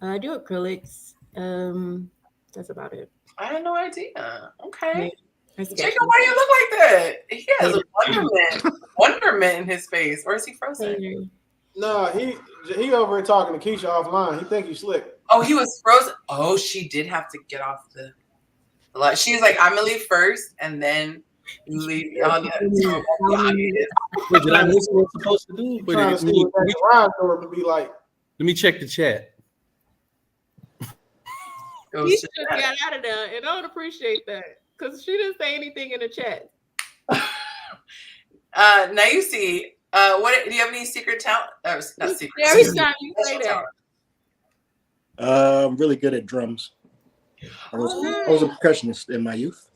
[SPEAKER 8] I do acrylics. That's about it.
[SPEAKER 1] I had no idea. Okay.
[SPEAKER 8] Yeah,
[SPEAKER 1] Jacob, why do you look like that? He has a wonderment in his face. Or is he frozen?
[SPEAKER 4] No, he over here talking to Keisha offline. He think he's slick.
[SPEAKER 1] Oh, he was frozen. Oh, she did have to get off the light. She was like, I'm gonna leave first, and then you leave.
[SPEAKER 6] Wait, did I miss what I'm supposed to do? But
[SPEAKER 4] Trying to see what that garage door would be like.
[SPEAKER 6] Let me check the chat.
[SPEAKER 8] He should have got out of there, and I don't appreciate that because she didn't say anything in the chat.
[SPEAKER 1] Now you see. What do you have any secret talent? Not secret.
[SPEAKER 8] Every time you say that.
[SPEAKER 20] I'm really good at drums. I was a percussionist in my youth.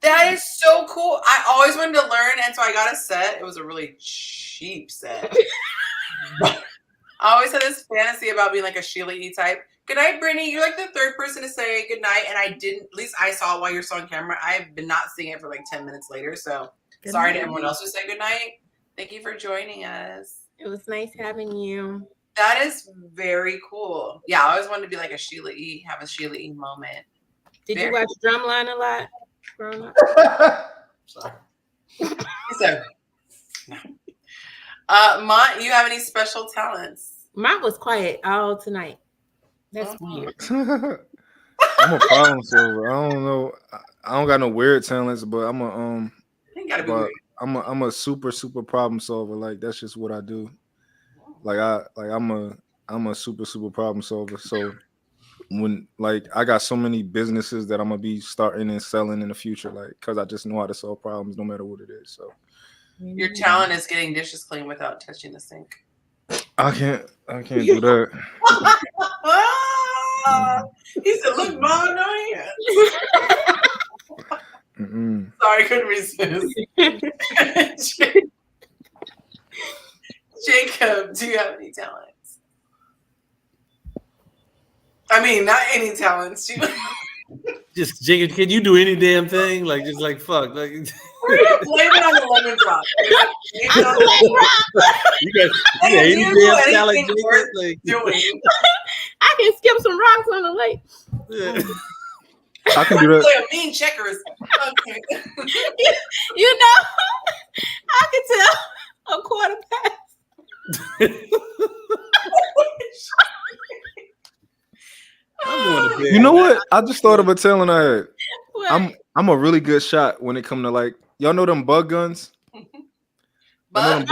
[SPEAKER 1] That is so cool. I always wanted to learn, and so I got a set. It was a really cheap set. I always had this fantasy about being like a Sheila E. type. Good night, Brittany. You're like the third person to say good night, and I didn't. At least I saw it while you're still on camera. I've been not seeing it for like 10 minutes later. So sorry to everyone else who said good night. Thank you for joining us.
[SPEAKER 8] It was nice having you.
[SPEAKER 1] That is very cool. Yeah, I always wanted to be like a Sheila E. Have a Sheila E. moment.
[SPEAKER 8] Did you watch Drumline a lot growing up?
[SPEAKER 4] Sorry.
[SPEAKER 1] So, you have any special talents?
[SPEAKER 8] Mine was quiet all tonight. That's weird.
[SPEAKER 11] I'm a problem solver. I don't know. I don't got no weird talents, but I'm a super problem solver. Like that's just what I do. I'm a super problem solver. So when like I got so many businesses that I'm gonna be starting and selling in the future, like because I just know how to solve problems no matter what it is. So
[SPEAKER 1] your talent is getting dishes clean without touching the sink.
[SPEAKER 11] I can't do that.
[SPEAKER 1] He said, "Look, Mom, no here." Sorry, couldn't resist. Jacob, do you have any talents? I mean, not any talents.
[SPEAKER 6] Just Jacob, can you do any damn thing? Like just like fuck. Like
[SPEAKER 1] blame it on the lemon drop.
[SPEAKER 6] You got any damn talent, Jacob? Like,
[SPEAKER 8] I can skip some rocks on the lake.
[SPEAKER 6] Yeah.
[SPEAKER 11] I can do that.
[SPEAKER 1] Play a mean checkers. Okay.
[SPEAKER 8] You know, I can tell a quarter past.
[SPEAKER 11] You know what? I just thought of a talent I had.
[SPEAKER 8] What?
[SPEAKER 11] I'm a really good shot when it come to like y'all know them bug guns.
[SPEAKER 1] Bug?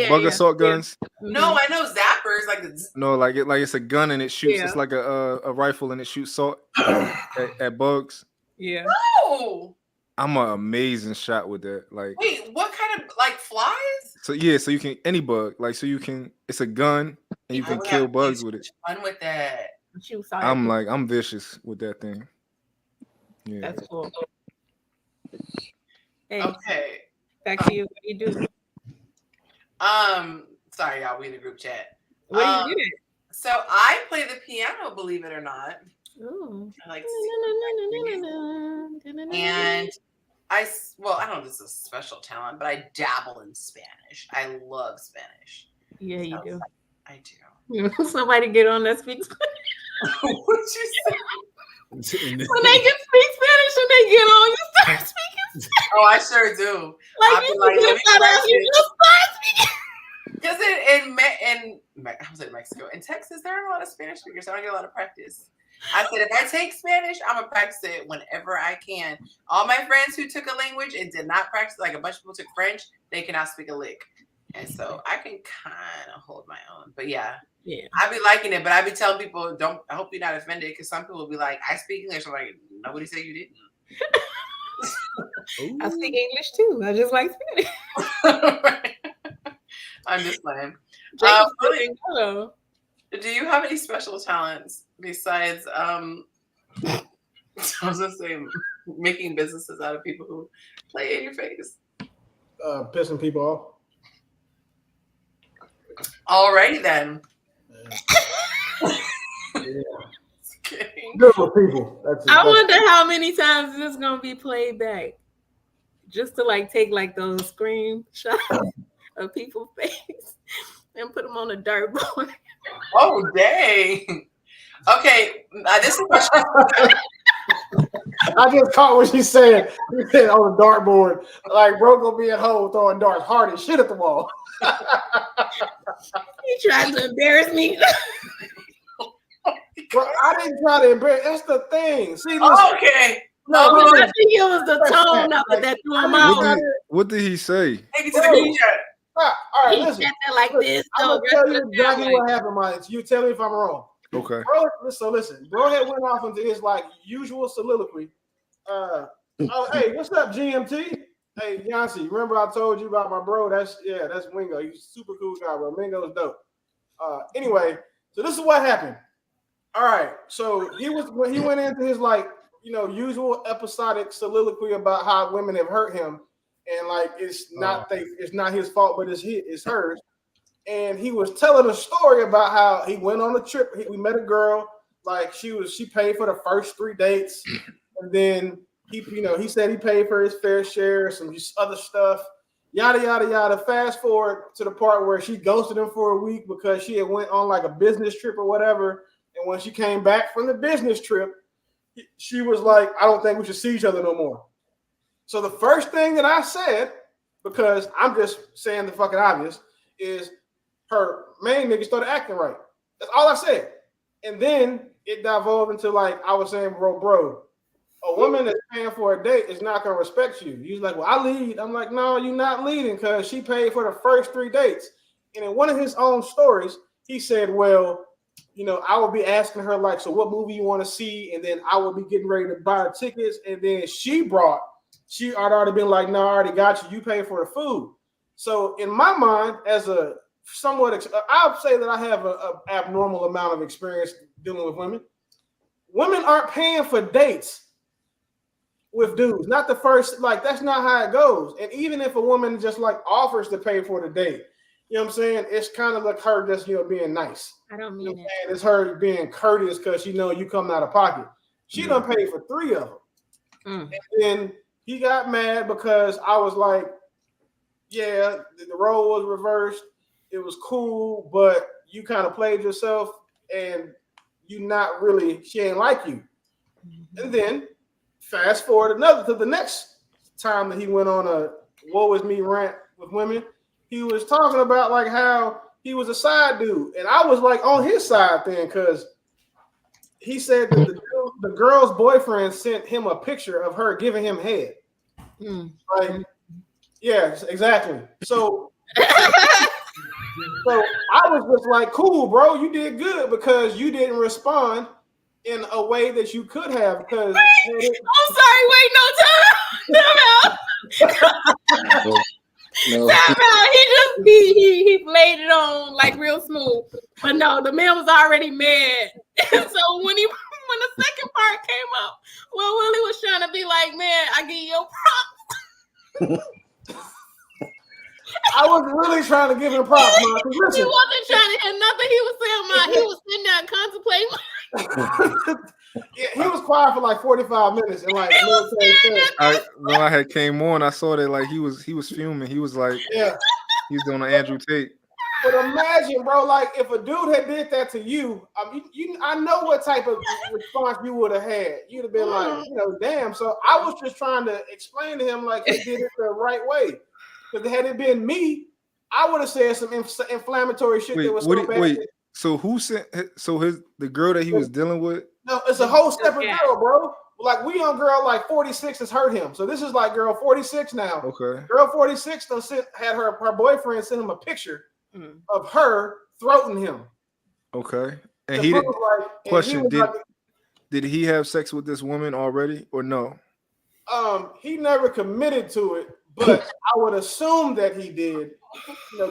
[SPEAKER 11] Bug assault guns.
[SPEAKER 1] No, I know zappers like the.
[SPEAKER 11] No, like it's a gun and it shoots. Yeah. It's like a rifle and it shoots salt at bugs.
[SPEAKER 8] Yeah.
[SPEAKER 1] No.
[SPEAKER 11] I'm an amazing shot with that. Like,
[SPEAKER 1] wait, what kind of like flies?
[SPEAKER 11] So yeah, so you can any bug. Like, so you can. It's a gun and you can kill bugs with it.
[SPEAKER 1] Fun with that.
[SPEAKER 11] I'm vicious with that thing. Yeah.
[SPEAKER 8] That's cool. Hey,
[SPEAKER 1] okay.
[SPEAKER 8] Back to you. What do you do?
[SPEAKER 1] Sorry, y'all. We in the group chat.
[SPEAKER 8] What do you do?
[SPEAKER 1] So I play the piano, believe it or not.
[SPEAKER 8] Ooh.
[SPEAKER 1] I like to and I don't know if this is a special talent, but I dabble in Spanish. I love Spanish.
[SPEAKER 8] Yeah, you do.
[SPEAKER 1] I do.
[SPEAKER 8] Somebody get on that speaks Spanish.
[SPEAKER 1] What'd you say?
[SPEAKER 8] When they can speak Spanish and they get on, you start speaking Spanish.
[SPEAKER 1] Oh, I sure do.
[SPEAKER 8] Like you just start speaking.
[SPEAKER 1] Because I was in Mexico. In Texas, there are a lot of Spanish speakers, so I don't get a lot of practice. I said, if I take Spanish, I'm going to practice it whenever I can. All my friends who took a language and did not practice, like a bunch of people took French, they cannot speak a lick. And so I can kind of hold my own. But yeah, I be liking it. But I be telling people, I hope you're not offended, because some people will be like, I speak English. I'm like, nobody said you didn't.
[SPEAKER 8] I speak English too. I just like Spanish.
[SPEAKER 1] I'm just playing. Do you have any special talents besides I was gonna say making businesses out of people who play in your face?
[SPEAKER 4] Pissing people off.
[SPEAKER 1] Alrighty then.
[SPEAKER 4] Good for people.
[SPEAKER 8] I wonder how many times this is gonna be played back, just to like take like those screen shots of people's face and put them on a dartboard.
[SPEAKER 1] Oh dang! Okay, this is what
[SPEAKER 4] I just caught what she said. She said on the dartboard, like bro gonna be at home throwing darts hard as shit at the wall.
[SPEAKER 8] He tried to embarrass me.
[SPEAKER 4] Bro, I didn't try to embarrass. That's the thing. See, listen.
[SPEAKER 1] Okay.
[SPEAKER 4] No,
[SPEAKER 8] I think it was the tone of it that threw him out.
[SPEAKER 11] What did he say?
[SPEAKER 1] Take it to the group chat.
[SPEAKER 4] All right,
[SPEAKER 8] He
[SPEAKER 4] listen.
[SPEAKER 8] said that like this.
[SPEAKER 4] I'm
[SPEAKER 8] So
[SPEAKER 4] gonna tell you exactly what happened, Mike. You tell me if I'm wrong.
[SPEAKER 11] Okay.
[SPEAKER 4] Bro, so listen. Bro had went off into his like usual soliloquy. Hey, what's up, GMT? Hey, Yonci, remember I told you about my bro? That's Wingo. He's a super cool guy, bro. Wingo's dope. Anyway, so this is what happened. All right, so he went into his like usual episodic soliloquy about how women have hurt him, and like it's not his fault, but it's hers. And he was telling a story about how he went on a trip. We met a girl, like she paid for the first 3 dates, and then he said he paid for his fair share, some other stuff, yada yada yada. Fast forward to the part where she ghosted him for a week because she had went on like a business trip or whatever. And when she came back from the business trip, she was like, I don't think we should see each other no more. So the first thing that I said, because I'm just saying the fucking obvious, is her main nigga started acting right. That's all I said. And then it devolved into like, I was saying, bro, a woman that's paying for a date is not going to respect you. He's like, well, I lead. I'm like, no, you're not leading because she paid for the first 3 dates. And in one of his own stories, he said, well, I would be asking her like, so what movie you want to see? And then I would be getting ready to buy the tickets. And then I'd already been like, no, I already got you. You pay for the food. So in my mind, as a somewhat, I would say that I have an abnormal amount of experience dealing with women. Women aren't paying for dates with dudes. Not the first, like, that's not how it goes. And even if a woman just like offers to pay for the date, you know what I'm saying? It's kind of like her just, being nice.
[SPEAKER 8] I don't mean it.
[SPEAKER 4] It's her being courteous because she know you coming out of pocket. She done paid for 3 of them. And then he got mad because I was like, yeah, the role was reversed. It was cool, but you kind of played yourself and she ain't like you. And then fast forward to the next time that he went on a woe is me rant with women, he was talking about like how he was a side dude. And I was like on his side then because he said that the girl's boyfriend sent him a picture of her giving him head. Like, yes, exactly. So I was just like, cool, bro, you did good because you didn't respond in a way that you could have. Because
[SPEAKER 8] I'm sorry, wait, no time out.
[SPEAKER 20] No.
[SPEAKER 8] Time out. He played it on like real smooth. But no, the man was already mad. And so when the second part came up, well, Willie was trying to be like, man, I give you your props.
[SPEAKER 4] I was really trying to give him props, man.
[SPEAKER 8] He wasn't trying to hear nothing he was saying, man. He was sitting there contemplating.
[SPEAKER 4] Yeah, he was quiet for like 45 minutes and like
[SPEAKER 11] when I had came on, I saw that like he was fuming. He was like, he's doing an Andrew Tate.
[SPEAKER 4] But imagine, bro, like if a dude had did that to you, I know what type of response you would have had. You'd have been like, damn. So I was just trying to explain to him like he did it the right way. Because had it been me, I would have said some inflammatory shit that was so bad.
[SPEAKER 11] Wait, so who sent? The girl that he was dealing with?
[SPEAKER 4] No, it's a whole separate girl, bro. Like we on girl like 46 has hurt him. So this is like girl 46 now.
[SPEAKER 11] Okay.
[SPEAKER 4] Girl 46 had her boyfriend send him a picture of her throating him.
[SPEAKER 11] Okay. And he didn't. Question: Did he have sex with this woman already or no?
[SPEAKER 4] He never committed to it, but I would assume that he did.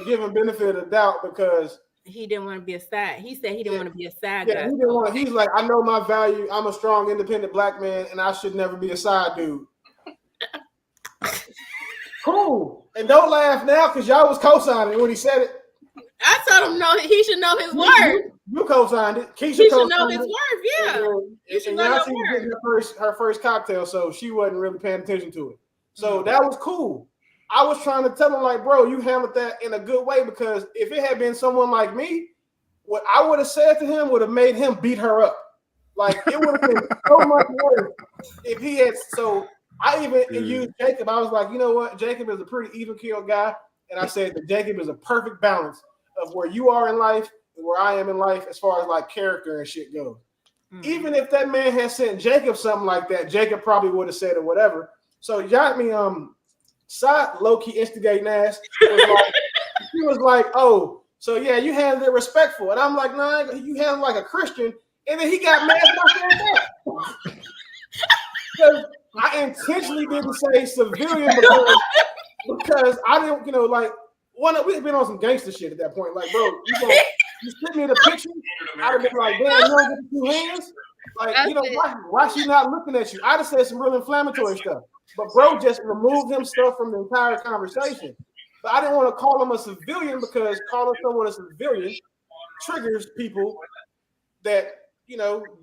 [SPEAKER 4] Give him benefit of doubt because
[SPEAKER 8] he didn't want to be a side. He said he didn't want to be a side guy.
[SPEAKER 4] He didn't want. He's like, I know my value. I'm a strong, independent black man, and I should never be a side dude. Cool. And don't laugh now because y'all was co-signing when he said it.
[SPEAKER 8] I told him no. He should know his word.
[SPEAKER 4] You co-signed it. Keisha
[SPEAKER 8] he should know his word. Yeah.
[SPEAKER 4] And Yonci was getting her first cocktail, so she wasn't really paying attention to it. So that was cool. I was trying to tell him, like, bro, you handled that in a good way because if it had been someone like me, what I would have said to him would have made him beat her up. Like it would have been so much worse if he had. So I even used Jacob. I was like, you know what? Jacob is a pretty even keel guy, and I said that Jacob is a perfect balance of where you are in life and where I am in life as far as like character and shit goes. Even if that man had sent Jacob something like that, Jacob probably would have said it, whatever. So Side low-key instigating ass he was like, oh, so yeah, you handled it respectful. And I'm like, nah, you handled like a Christian. And then he got mad about that. Because I intentionally didn't say civilian because I didn't, we've been on some gangster shit at that point. Like, bro, you sent me the picture, I'd have been like, damn, you don't get the 2 hands? Like, why she not looking at you? I'd have said some real inflammatory stuff. But bro just removed himself from the entire conversation. But I didn't want to call him a civilian because calling someone a civilian triggers people that,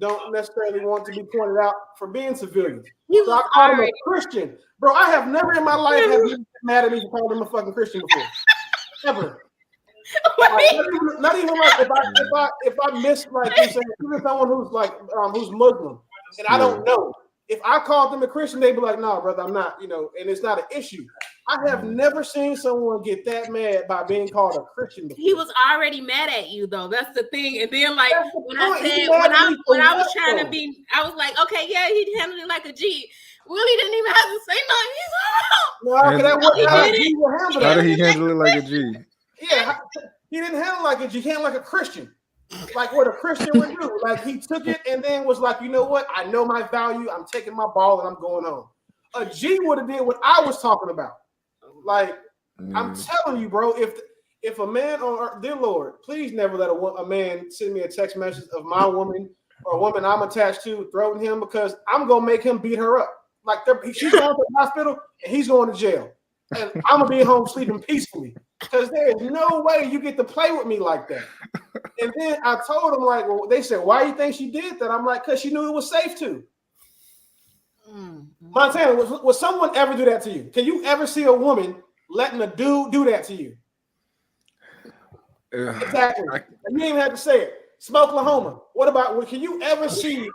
[SPEAKER 4] don't necessarily want to be pointed out for being civilians. So I called him a Christian. Bro, I have never in my life had people mad at me for calling him a fucking Christian before. Ever. Like, not even like if I miss like you said, even someone who's like who's Muslim and I don't know. If I called them a Christian, they'd be like, no, brother, I'm not, and it's not an issue. I have never seen someone get that mad by being called a Christian before.
[SPEAKER 8] He was already mad at you, though. That's the thing. And then, like, when I was trying to be, I was like, okay, yeah, he handled it like a G. Willie didn't even have to say nothing.
[SPEAKER 11] How did he handle it like a G?
[SPEAKER 4] Yeah, he didn't handle it like a G. He handled it like a Christian. Like what a Christian would do. Like he took it and then was like, you know what? I know my value. I'm taking my ball and I'm going home. A G would have did what I was talking about. Like I'm telling you, bro. If a man on dear Lord, please never let a man send me a text message of my woman or a woman I'm attached to throwing him because I'm gonna make him beat her up. Like she's going to the hospital and he's going to jail, and I'm gonna be at home sleeping peacefully because there is no way you get to play with me like that. And then I told them, like, well, they said, why do you think she did that? I'm like, because she knew it was safe to. Montana, would someone ever do that to you? Can you ever see a woman letting a dude do that to you? Exactly. You didn't even have to say it. Smokelahoma. What about, can you ever see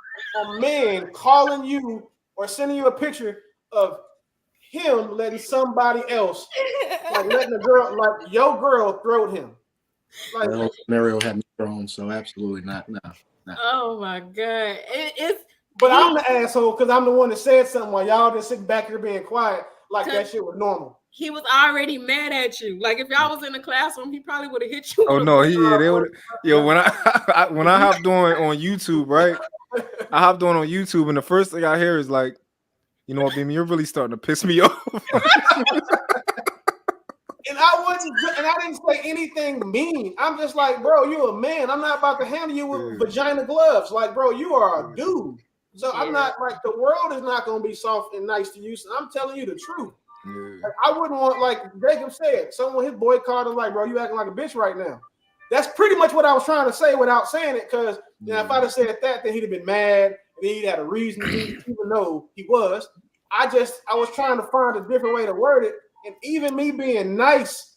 [SPEAKER 4] a man calling you or sending you a picture of him letting somebody else, like letting a girl, like your girl throwed him? Like,
[SPEAKER 20] that whole scenario had me thrown, so absolutely not. No.
[SPEAKER 8] Oh my God.
[SPEAKER 4] But I'm the asshole because I'm the one that said something while y'all just sitting back here being quiet like that shit was normal.
[SPEAKER 8] He was already mad at you. Like if y'all was in the classroom, he probably would have hit you.
[SPEAKER 11] Oh no, they would. Yo, when I hopped on YouTube, right? I hopped on YouTube, and the first thing I hear is like, you know what, baby, you're really starting to piss me off.
[SPEAKER 4] And I didn't say anything mean. I'm just like, bro, you a man. I'm not about to handle you with vagina gloves. Like, bro, you are a dude. So I'm not like, the world is not going to be soft and nice to you. So I'm telling you the truth. Like, I wouldn't want, like Jacob said, someone his boycotted, like, bro, you acting like a bitch right now. That's pretty much what I was trying to say without saying it. Because if I'd have said that, then he'd have been mad. And he'd had a reason to be, even though he was. I was trying to find a different way to word it. And even me being nice,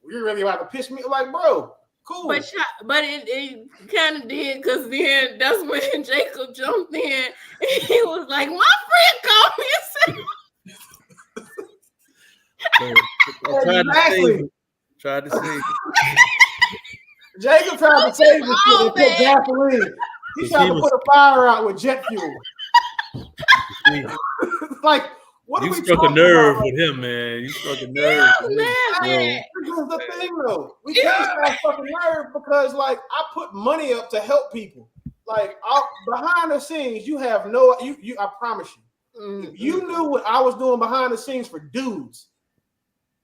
[SPEAKER 4] you're really about to piss me. Like, bro, cool.
[SPEAKER 8] But it kind of did, because then that's when Jacob jumped in. And he was like, my friend called me and said.
[SPEAKER 6] Tried to save.
[SPEAKER 4] Jacob tried to save this shit and put gasoline. He tried to put a fire out with jet fuel. Like, what
[SPEAKER 6] you struck a nerve with him, man. You struck a nerve.
[SPEAKER 4] Man. This is the thing, though. We can't start fucking nerve because, like, I put money up to help people. Like, behind the scenes, you have no. You. I promise you, if you knew what I was doing behind the scenes for dudes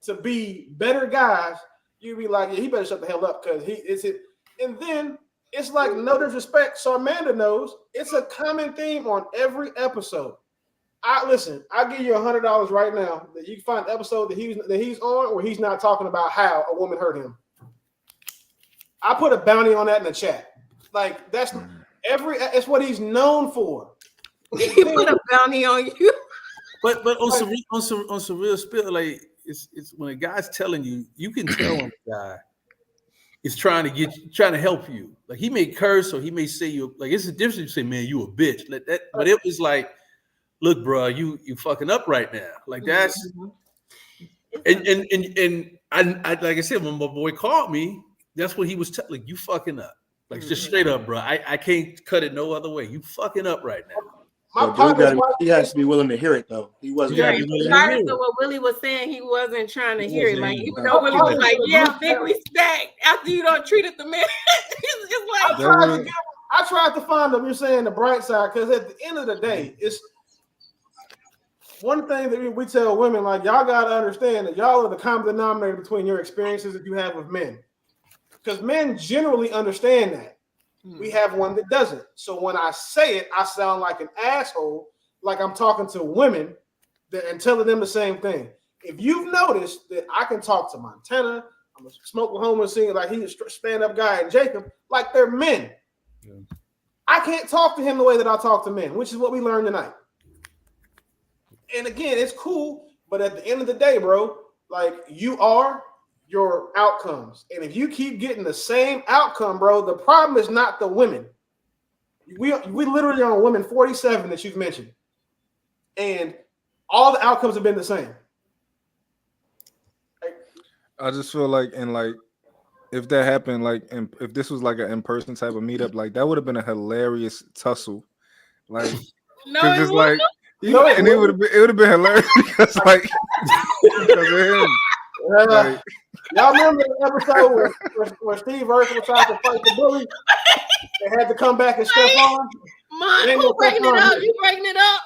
[SPEAKER 4] to be better guys, you'd be like, yeah, he better shut the hell up because it's it. And then it's like, no disrespect. So Amanda knows it's a common theme on every episode. I'll give you $100 right now that you can find an episode that he's on where he's not talking about how a woman hurt him. I put a bounty on that in the chat. Like it's what he's known for.
[SPEAKER 8] He put a bounty on you.
[SPEAKER 6] But on some real spill, like it's when a guy's telling you, you can tell on a guy is trying to help you. Like he may curse or he may say you like it's a difference between saying, man, you a bitch. Like that, but it was like, look, bro, you fucking up right now. Like that's and I like I said, when my boy called me, that's what he was like, you fucking up. Like just straight up, bro. I can't cut it no other way. You fucking up right now.
[SPEAKER 20] He has to be willing to hear it though. He wasn't.
[SPEAKER 8] Regardless of what Willie was saying, he wasn't trying to hear it. Like even though Willie was like, "Yeah, big respect." After you don't treated the man, it's like
[SPEAKER 4] I tried to find them. You're saying the bright side because at the end of the day, it's one thing that we tell women like y'all got to understand that y'all are the common denominator between your experiences that you have with men, because men generally understand that. We have one that doesn't. So when I say it, I sound like an asshole, like I'm talking to women and telling them the same thing. If you've noticed that I can talk to Montana, I'm a smoke Oklahoma singer, like he's a stand-up guy, and Jacob, like they're men. Yeah. I can't talk to him the way that I talk to men, which is what we learned tonight. And again, it's cool, but at the end of the day, bro, like you are your outcomes. And if you keep getting the same outcome, bro, the problem is not the women. We literally are on women 47 that you've mentioned. And all the outcomes have been the same.
[SPEAKER 11] I just feel like, and like, if that happened, like, if this was like an in-person type of meetup, like that would have been a hilarious tussle. Like, because it's like, and it would have been hilarious because like, because of him.
[SPEAKER 4] Like, y'all remember the episode where Steve Urkel was trying to fight the bully? They had to come back and step on.
[SPEAKER 8] Who breaking it up? You breaking it up?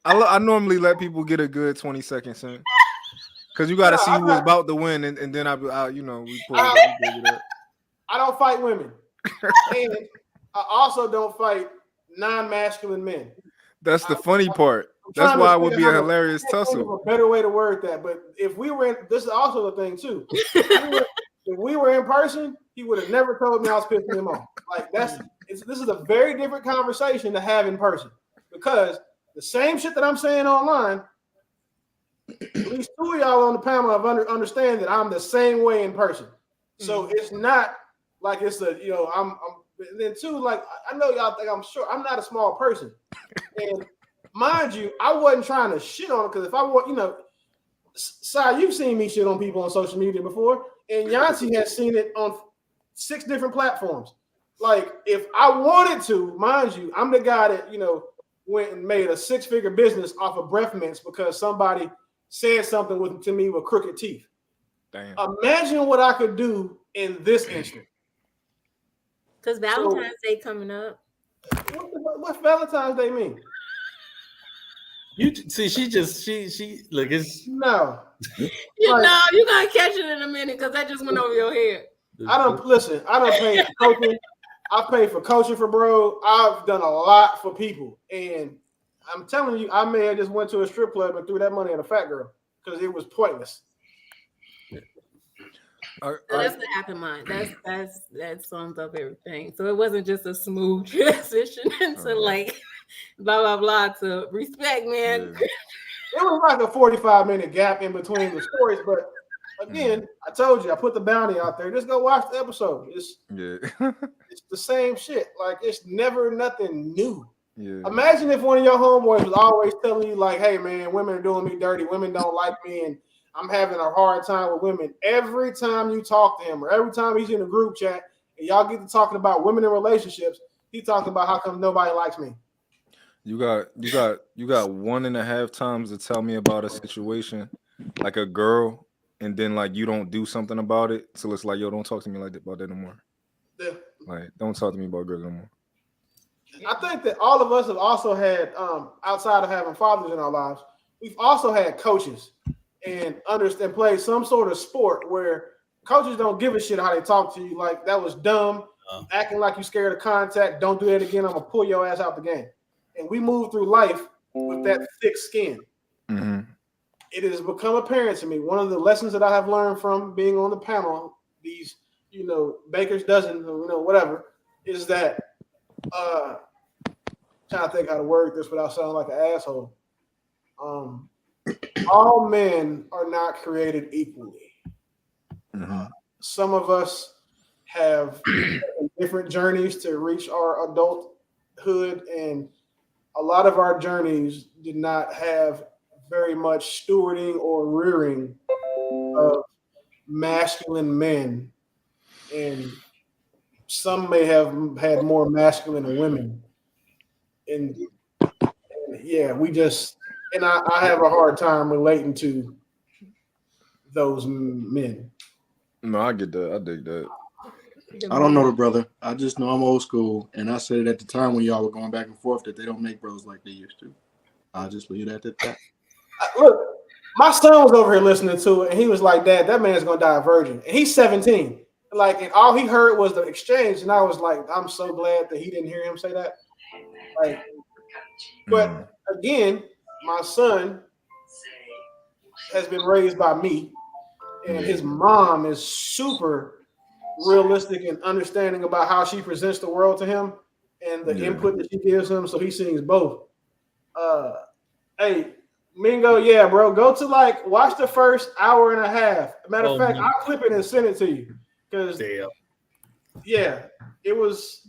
[SPEAKER 11] I normally let people get a good 20 seconds in. Because you got to see who was about to win, and then we pull it up.
[SPEAKER 4] I don't fight women. And I also don't fight non-masculine men.
[SPEAKER 11] That's the funny part. That's why it would be a hilarious tussle.
[SPEAKER 4] A better way to word that. But if we were in, this is also the thing too. If we were in person, he would have never told me I was pissing him off. Like this is a very different conversation to have in person, because the same shit that I'm saying online, at least two of y'all on the panel have understand that I'm the same way in person. So it's not like it's I'm and then two, like I know y'all think I'm sure I'm not a small person. And mind you, I wasn't trying to shit on it, because if I want, Si, you've seen me shit on people on social media before, and Yonci has seen it on 6 different platforms. Like, if I wanted to, mind you, I'm the guy that, went and made a 6-figure business off of breath mints because somebody said something to me with crooked teeth. Damn. Imagine what I could do in this instant.
[SPEAKER 8] Because Valentine's Day coming up.
[SPEAKER 4] What's Valentine's Day mean?
[SPEAKER 6] You see, she look, it's
[SPEAKER 4] no.
[SPEAKER 8] You're gonna catch it in a minute because that just went over your head.
[SPEAKER 4] I don't pay for coaching. I pay for coaching for bro. I've done a lot for people, and I'm telling you, I may have just went to a strip club and threw that money at a fat girl because it was pointless.
[SPEAKER 8] So that's the happy mind. That sums up everything. So it wasn't just a smooth transition into like blah blah blah to respect, man.
[SPEAKER 4] Yeah. It was like a 45-minute gap in between the stories, but again, I told you, I put the bounty out there. Just go watch the episode. It's the same shit. Like, it's never nothing new. Yeah. Imagine if one of your homeboys was always telling you, like, hey man, women are doing me dirty, women don't like me, and I'm having a hard time with women. Every time you talk to him, or every time he's in a group chat and y'all get to talking about women in relationships, he talking about how come nobody likes me.
[SPEAKER 11] You got 1.5 times to tell me about a situation, like a girl, and then like you don't do something about it. So it's like, yo, don't talk to me about that no more.
[SPEAKER 4] Yeah.
[SPEAKER 11] Like, don't talk to me about girls no more.
[SPEAKER 4] I think that all of us have also had, outside of having fathers in our lives, we've also had coaches and play some sort of sport where coaches don't give a shit how they talk to you. Like, that was dumb, acting like you scared of contact. Don't do that again. I'm gonna pull your ass out the game. And we move through life with that thick skin. Mm-hmm. It has become apparent to me. One of the lessons that I have learned from being on the panel, these, baker's dozen, whatever, is that trying to think how to word this without sounding like an asshole. All men are not created equally. Mm-hmm. some of us have different journeys to reach our adulthood, and a lot of our journeys did not have very much stewarding or rearing of masculine men, and some may have had more masculine women. And yeah, we just and I have a hard time relating to those men.
[SPEAKER 11] No, I get that. I dig that.
[SPEAKER 20] I don't know the brother. I just know I'm old school, and I said it at the time when y'all were going back and forth that they don't make bros like they used to. I'll just leave it at that.
[SPEAKER 4] Look, my son was over here listening to it, and he was like, "Dad, that man's gonna die a virgin," and he's 17. Like, and all he heard was the exchange, and I was like, "I'm so glad that he didn't hear him say that." Like, but again, my son has been raised by me, and his mom is super realistic and understanding about how she presents the world to him and the input that she gives him, so he sings both. Hey, Mingo, yeah, bro, go to watch the first hour and a half. Matter of fact, I'll clip it and send it to you because it was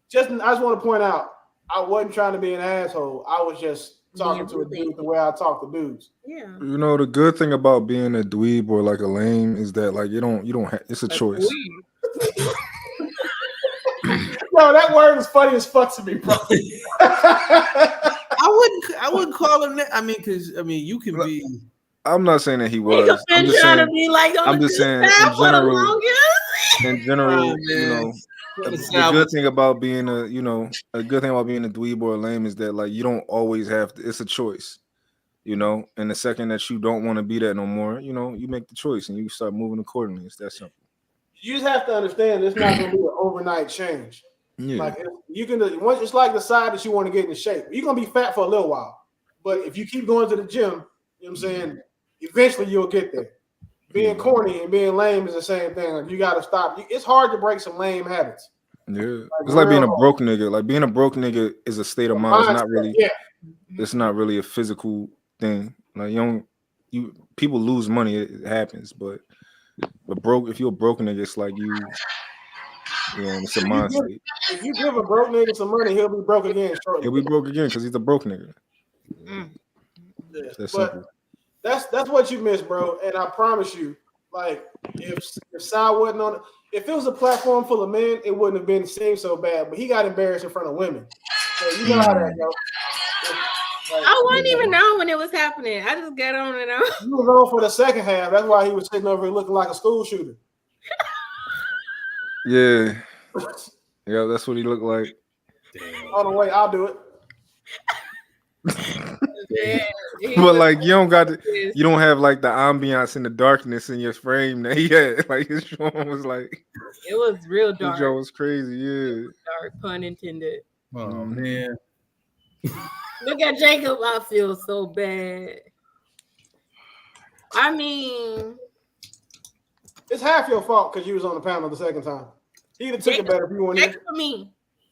[SPEAKER 4] just. I just want to point out, I wasn't trying to be an asshole. I was just talking to a dude the way I talk to dudes.
[SPEAKER 8] Yeah.
[SPEAKER 11] You know, the good thing about being a dweeb or like a lame is that like you don't it's a choice.
[SPEAKER 4] Yo, that word is funny as fuck to me, bro.
[SPEAKER 6] I wouldn't call him that. I mean, because you can be.
[SPEAKER 11] I'm not saying that he was. I'm just saying. I'm just saying in general. In general, you know, the good thing about being a good thing about being a dweeb or a lame is that like you don't always have to. It's a choice, you know. And the second that you don't want to be that no more, you know, you make the choice and you start moving accordingly. It's that simple.
[SPEAKER 4] You just have to understand it's not going to be an overnight change.
[SPEAKER 11] Yeah.
[SPEAKER 4] Like you can once it's like the side that you want to get in shape. You're gonna be fat for a little while, but if you keep going to the gym, you know what I'm saying, eventually you'll get there. Being corny and being lame is the same thing. Like you got to stop. It's hard to break some lame habits.
[SPEAKER 11] Yeah, it's like being a broke nigga. Like being a broke nigga is a state of mind. It's not really.
[SPEAKER 4] Yeah.
[SPEAKER 11] It's not really a physical thing. Like people lose money. It happens, but broke. If you're a broke nigga, it's like it's a mind state.
[SPEAKER 4] If you give a broke nigga some money, he'll be broke again shortly.
[SPEAKER 11] He'll be broke again because he's a broke nigga. That's simple.
[SPEAKER 4] That's what you miss, bro. And I promise you, like if Sal wasn't on, if it was a platform full of men, it wouldn't have been seemed so bad. But he got embarrassed in front of women. So you know how that goes.
[SPEAKER 8] I wasn't even on when it was happening. I just got on and on.
[SPEAKER 4] He was on for the second half. That's why he was sitting over here looking like a school shooter.
[SPEAKER 11] Yeah. Yeah, that's what he looked like.
[SPEAKER 4] On the way, I'll do it.
[SPEAKER 11] But like you don't have like the ambiance and the darkness in your frame that he had. Like his drawing was like
[SPEAKER 8] it was real dark.
[SPEAKER 11] His drawing was crazy, yeah.
[SPEAKER 8] Dark, pun intended.
[SPEAKER 6] Oh man.
[SPEAKER 8] Look at Jacob. I feel so bad. I mean,
[SPEAKER 4] it's half your fault because you was on the panel the second time. He'd have took it better if you weren't here.
[SPEAKER 8] For me.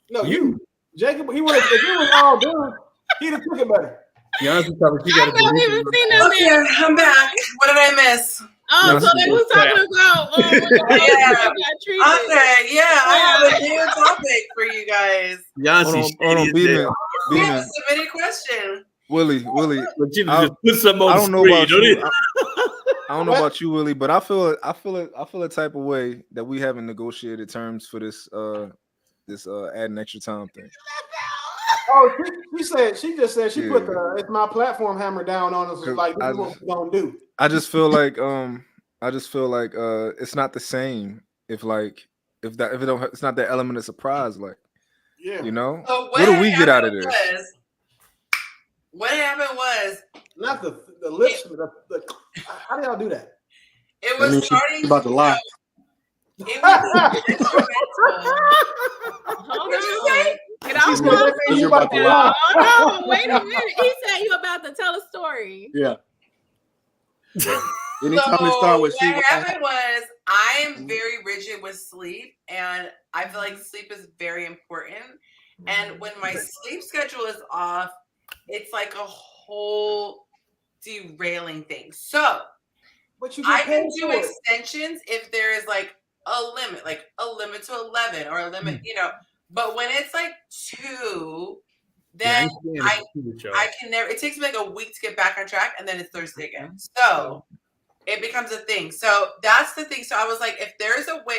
[SPEAKER 4] No, you. Jacob, he would have. If it was all done, he'd have took it better.
[SPEAKER 6] Yonci
[SPEAKER 1] Okay, I'm back. What did I miss?
[SPEAKER 8] Oh, so they was talking about
[SPEAKER 1] Okay, I have a new topic for you guys.
[SPEAKER 6] Yonci,
[SPEAKER 11] hold on, Beeman.
[SPEAKER 1] Submit a question.
[SPEAKER 11] Willie.
[SPEAKER 6] Just put some on
[SPEAKER 11] I don't know about you. I don't know
[SPEAKER 4] What?
[SPEAKER 11] about you, Willie, but I feel a type of way that we haven't negotiated terms for this adding extra time thing.
[SPEAKER 4] Oh, she just said she put the it's my platform hammer down on us. Like this is what we're gonna do.
[SPEAKER 11] I just feel like it's not the same it's not that element of surprise. Like, you know,
[SPEAKER 1] So
[SPEAKER 11] what do we get out of this?
[SPEAKER 1] What happened was
[SPEAKER 4] not the lips. The how do y'all do that?
[SPEAKER 1] It was starting
[SPEAKER 20] about to lie.
[SPEAKER 1] It was
[SPEAKER 8] hold on. Get off
[SPEAKER 20] You're about to lie.
[SPEAKER 8] Oh no, wait a minute. He said you about to tell a story.
[SPEAKER 20] Yeah. Anytime they start with
[SPEAKER 1] what happened was I am very rigid with sleep, and I feel like sleep is very important. And when my sleep schedule is off, it's like a whole derailing thing. So
[SPEAKER 4] but you
[SPEAKER 1] I can do extensions if there is like like a limit to 11 or a limit, but when it's like 2, then I can never, it takes me like a week to get back on track, and then it's Thursday again. So it becomes a thing. So that's the thing. So I was like, if there's a way,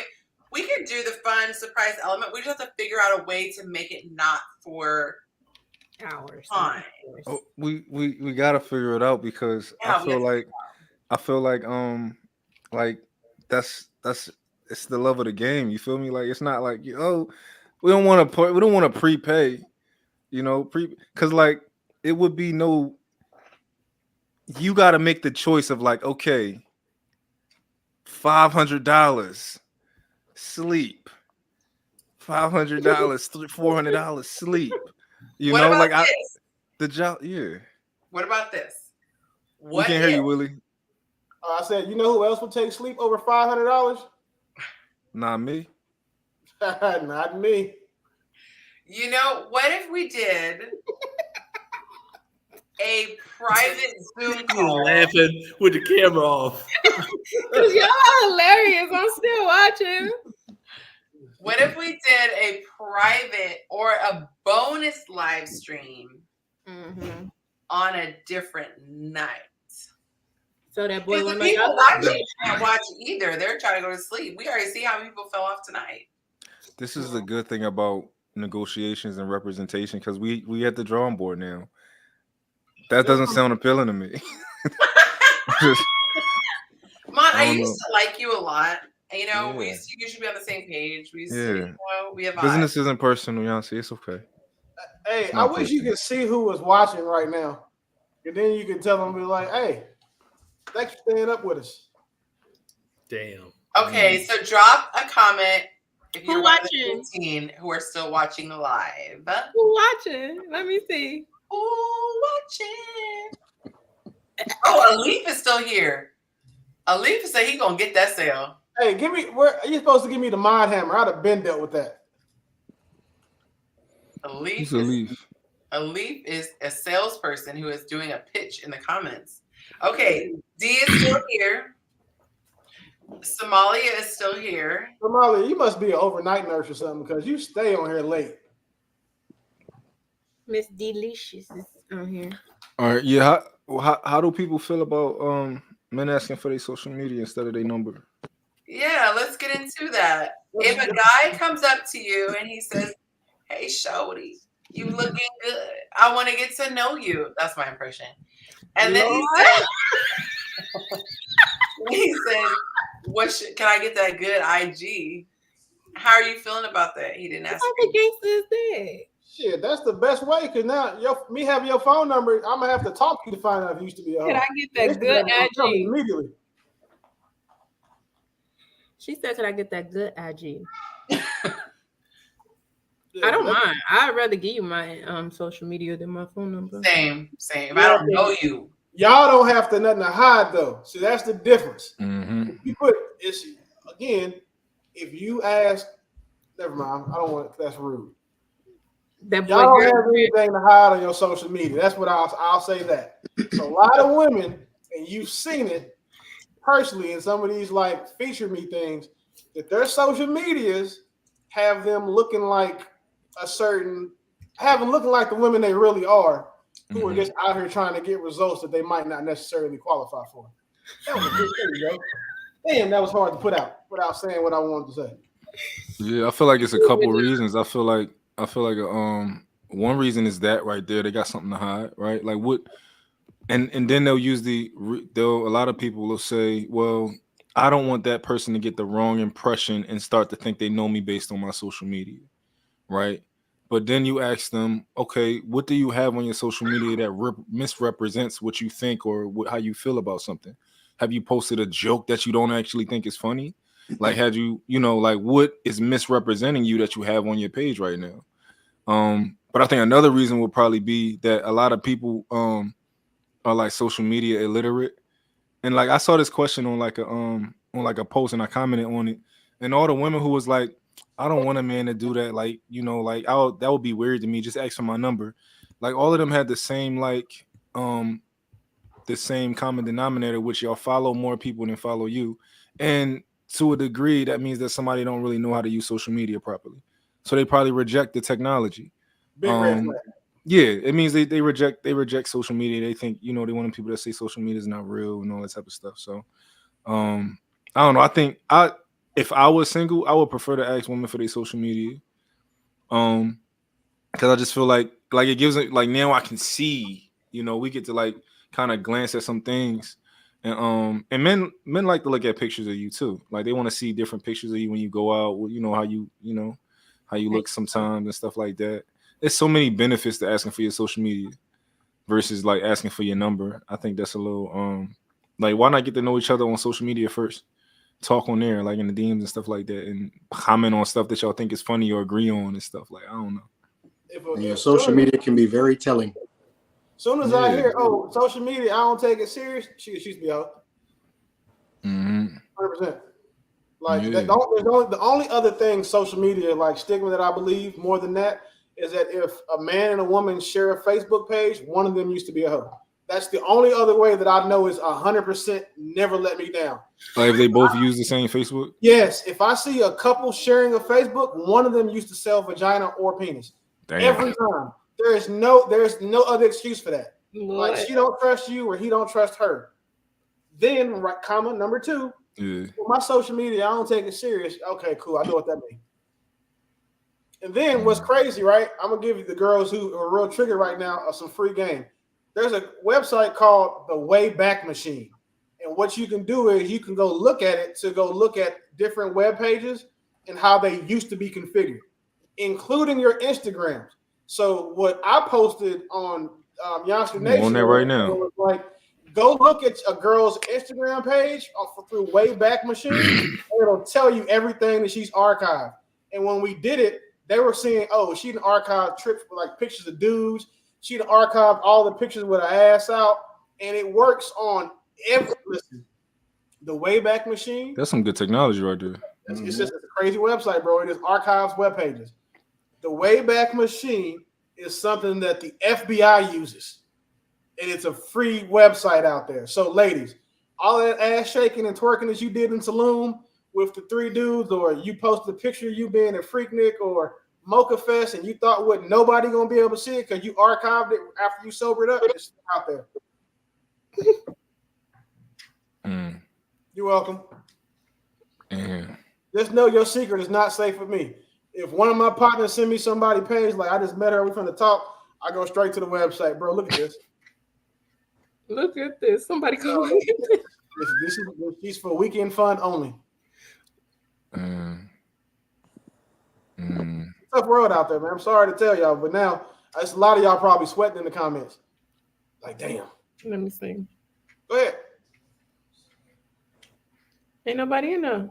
[SPEAKER 1] we can do the fun surprise element. We just have to figure out a way to make it not for
[SPEAKER 8] hours.
[SPEAKER 1] Time.
[SPEAKER 11] Oh, we gotta figure it out because I feel like that's it's the love of the game. You feel me? Like it's not like we don't want to prepay, because like it would be you got to make the choice of like, okay, $500 sleep, $500, $400 sleep.
[SPEAKER 1] What about this?
[SPEAKER 11] The job, yeah.
[SPEAKER 1] What about this?
[SPEAKER 11] We can't hear you, Willie.
[SPEAKER 4] I said, you know who else would take sleep over $500?
[SPEAKER 11] Not me.
[SPEAKER 4] Not me.
[SPEAKER 1] What if we did a private Zoom call?
[SPEAKER 6] Laughing with the camera off.
[SPEAKER 8] Because y'all are hilarious. I'm still watching.
[SPEAKER 1] What if we did a private or a bonus live stream on a different night?
[SPEAKER 8] So that boy
[SPEAKER 1] the people watching can't watch either. They're trying to go to sleep. We already see how people fell off tonight.
[SPEAKER 11] This is the good thing about negotiations and representation because we at the drawing board now. That doesn't sound appealing to me.
[SPEAKER 1] Mon, I used to like you a lot. We used to be on the same page. We used to, we have
[SPEAKER 11] business isn't personal, Yonci. It's okay.
[SPEAKER 4] Hey, I wish you could see who was watching right now. And then you could tell them, be like, hey, thanks for staying up with us.
[SPEAKER 6] Damn.
[SPEAKER 1] Okay, so drop a comment if you're
[SPEAKER 8] watching.
[SPEAKER 1] 15 who are still watching live.
[SPEAKER 8] Who watching? Let me see.
[SPEAKER 1] Who watching? Oh, Alif is still here. Alif said he gonna get that sale.
[SPEAKER 4] Hey, where are you supposed to give me the mod hammer? I'd have been dealt with that.
[SPEAKER 1] Alif is a salesperson who is doing a pitch in the comments. Okay, D is still here. Somalia is still here.
[SPEAKER 4] Somalia, you must be an overnight nurse or something because you stay on here late.
[SPEAKER 8] Miss Delicious is on here.
[SPEAKER 11] All right, yeah. How do people feel about men asking for their social media instead of their number?
[SPEAKER 1] Yeah, let's get into that. If a guy comes up to you and he says, "Hey, shorty, you looking good. I want to get to know you." That's my impression. And then he says, can I get that good IG? How are you feeling about that? He didn't ask.
[SPEAKER 8] What type of gangster is that?
[SPEAKER 4] Shit, that's the best way because now me having your phone number, I'm gonna have to talk to you to find out if you used to be a hoe.
[SPEAKER 8] Can I get that good IG?
[SPEAKER 4] Immediately.
[SPEAKER 8] She said, "Can I get that good IG?" I don't mind. I'd rather give you my social media than my phone number.
[SPEAKER 1] Same. I don't know you.
[SPEAKER 4] Y'all don't have to nothing to hide though. See, that's the difference.
[SPEAKER 11] Mm-hmm.
[SPEAKER 4] If you ask, never mind. I don't want. That's rude.
[SPEAKER 8] That
[SPEAKER 4] y'all don't have anything to hide on your social media. That's what I'll say that. So a lot of women, and you've seen it personally in some of these like feature me things, that their social medias have them looking like looking like the women they really are, who are just out here trying to get results that they might not necessarily qualify for. That was a good thing, yo. Damn, that was hard to put out without saying what I wanted to say.
[SPEAKER 11] Yeah, I feel like it's a couple reasons. I feel like one reason is that right there, they got something to hide, right? Like what, and then they'll use a lot of people will say, well, I don't want that person to get the wrong impression and start to think they know me based on my social media, right? But then you ask them, okay, what do you have on your social media that misrepresents what you think or how you feel about something? Have you posted a joke that you don't actually think is funny? Like, had you, like what is misrepresenting you that you have on your page right now? But I think another reason will probably be that a lot of people are like social media illiterate. And like I saw this question on like a post and I commented on it. And all the women who was like, I don't want a man to do that. Like, that would be weird to me. Just ask for my number. Like all of them had the same the same common denominator, which y'all follow more people than follow you. And to a degree, that means that somebody don't really know how to use social media properly. So they probably reject the technology.
[SPEAKER 4] Big red flag.
[SPEAKER 11] Yeah, it means they reject social media. They think, they want people to say social media is not real and all that type of stuff. So I don't know. I think if I was single, I would prefer to ask women for their social media. Because I just feel like it gives it, like, now I can see, we get to like kind of glance at some things. And men like to look at pictures of you too. Like they want to see different pictures of you when you go out, how you look sometimes and stuff like that. There's so many benefits to asking for your social media versus like asking for your number. I think that's a little like, why not get to know each other on social media first? Talk on there, like in the DMs and stuff like that, and comment on stuff that y'all think is funny or agree on and stuff. Like, I don't know.
[SPEAKER 20] Social media can be very telling.
[SPEAKER 4] Soon as I hear, social media, I don't take it serious, she shoots me out. 100%. Like the only other thing social media like stigma that I believe more than that is that if a man and a woman share a Facebook page, one of them used to be a hoe. That's the only other way that I know is 100% never let me down.
[SPEAKER 11] Like if they both use the same Facebook?
[SPEAKER 4] Yes. If I see a couple sharing a Facebook, one of them used to sell vagina or penis.
[SPEAKER 11] Damn.
[SPEAKER 4] Every time. There's no other excuse for that.
[SPEAKER 8] What?
[SPEAKER 4] Like she don't trust you or he don't trust her. Then, number 2, for my social media, I don't take it serious. Okay, cool. I know what that means. And then what's crazy, right? I'm gonna give you the girls who are real triggered right now some free game. There's a website called the Wayback Machine. And what you can do is you can go look at it to go look at different web pages and how they used to be configured, including your Instagrams. So what I posted on Yonci Nation
[SPEAKER 11] on there right now
[SPEAKER 4] was like, go look at a girl's Instagram page through Wayback Machine, and it'll tell you everything that she's archived. And when we did it, they were seeing, she done archived trips with like pictures of dudes. She done archived all the pictures with her ass out, and it works on listen, the Wayback Machine.
[SPEAKER 11] That's some good technology right there.
[SPEAKER 4] It's just a crazy website, bro. It just archives web pages. The Wayback Machine is something that the FBI uses, and it's a free website out there. So, ladies, all that ass shaking and twerking that you did in Saloon with the 3 dudes, or you posted a picture of you being a Freaknik or Mocha Fest, and you thought nobody gonna be able to see it because you archived it after you sobered up, it's out there. You're welcome. Just know your secret is not safe with me. If one of my partners send me somebody page like I just met her, we're gonna talk, I go straight to the website, bro. Look at this.
[SPEAKER 8] Look at this. Somebody call me.
[SPEAKER 4] She's for weekend fun only. Tough world out there, man. I'm sorry to tell y'all, but now it's a lot of y'all probably sweating in the comments. Like, damn.
[SPEAKER 8] Let me see.
[SPEAKER 4] Go ahead.
[SPEAKER 8] Ain't nobody in there.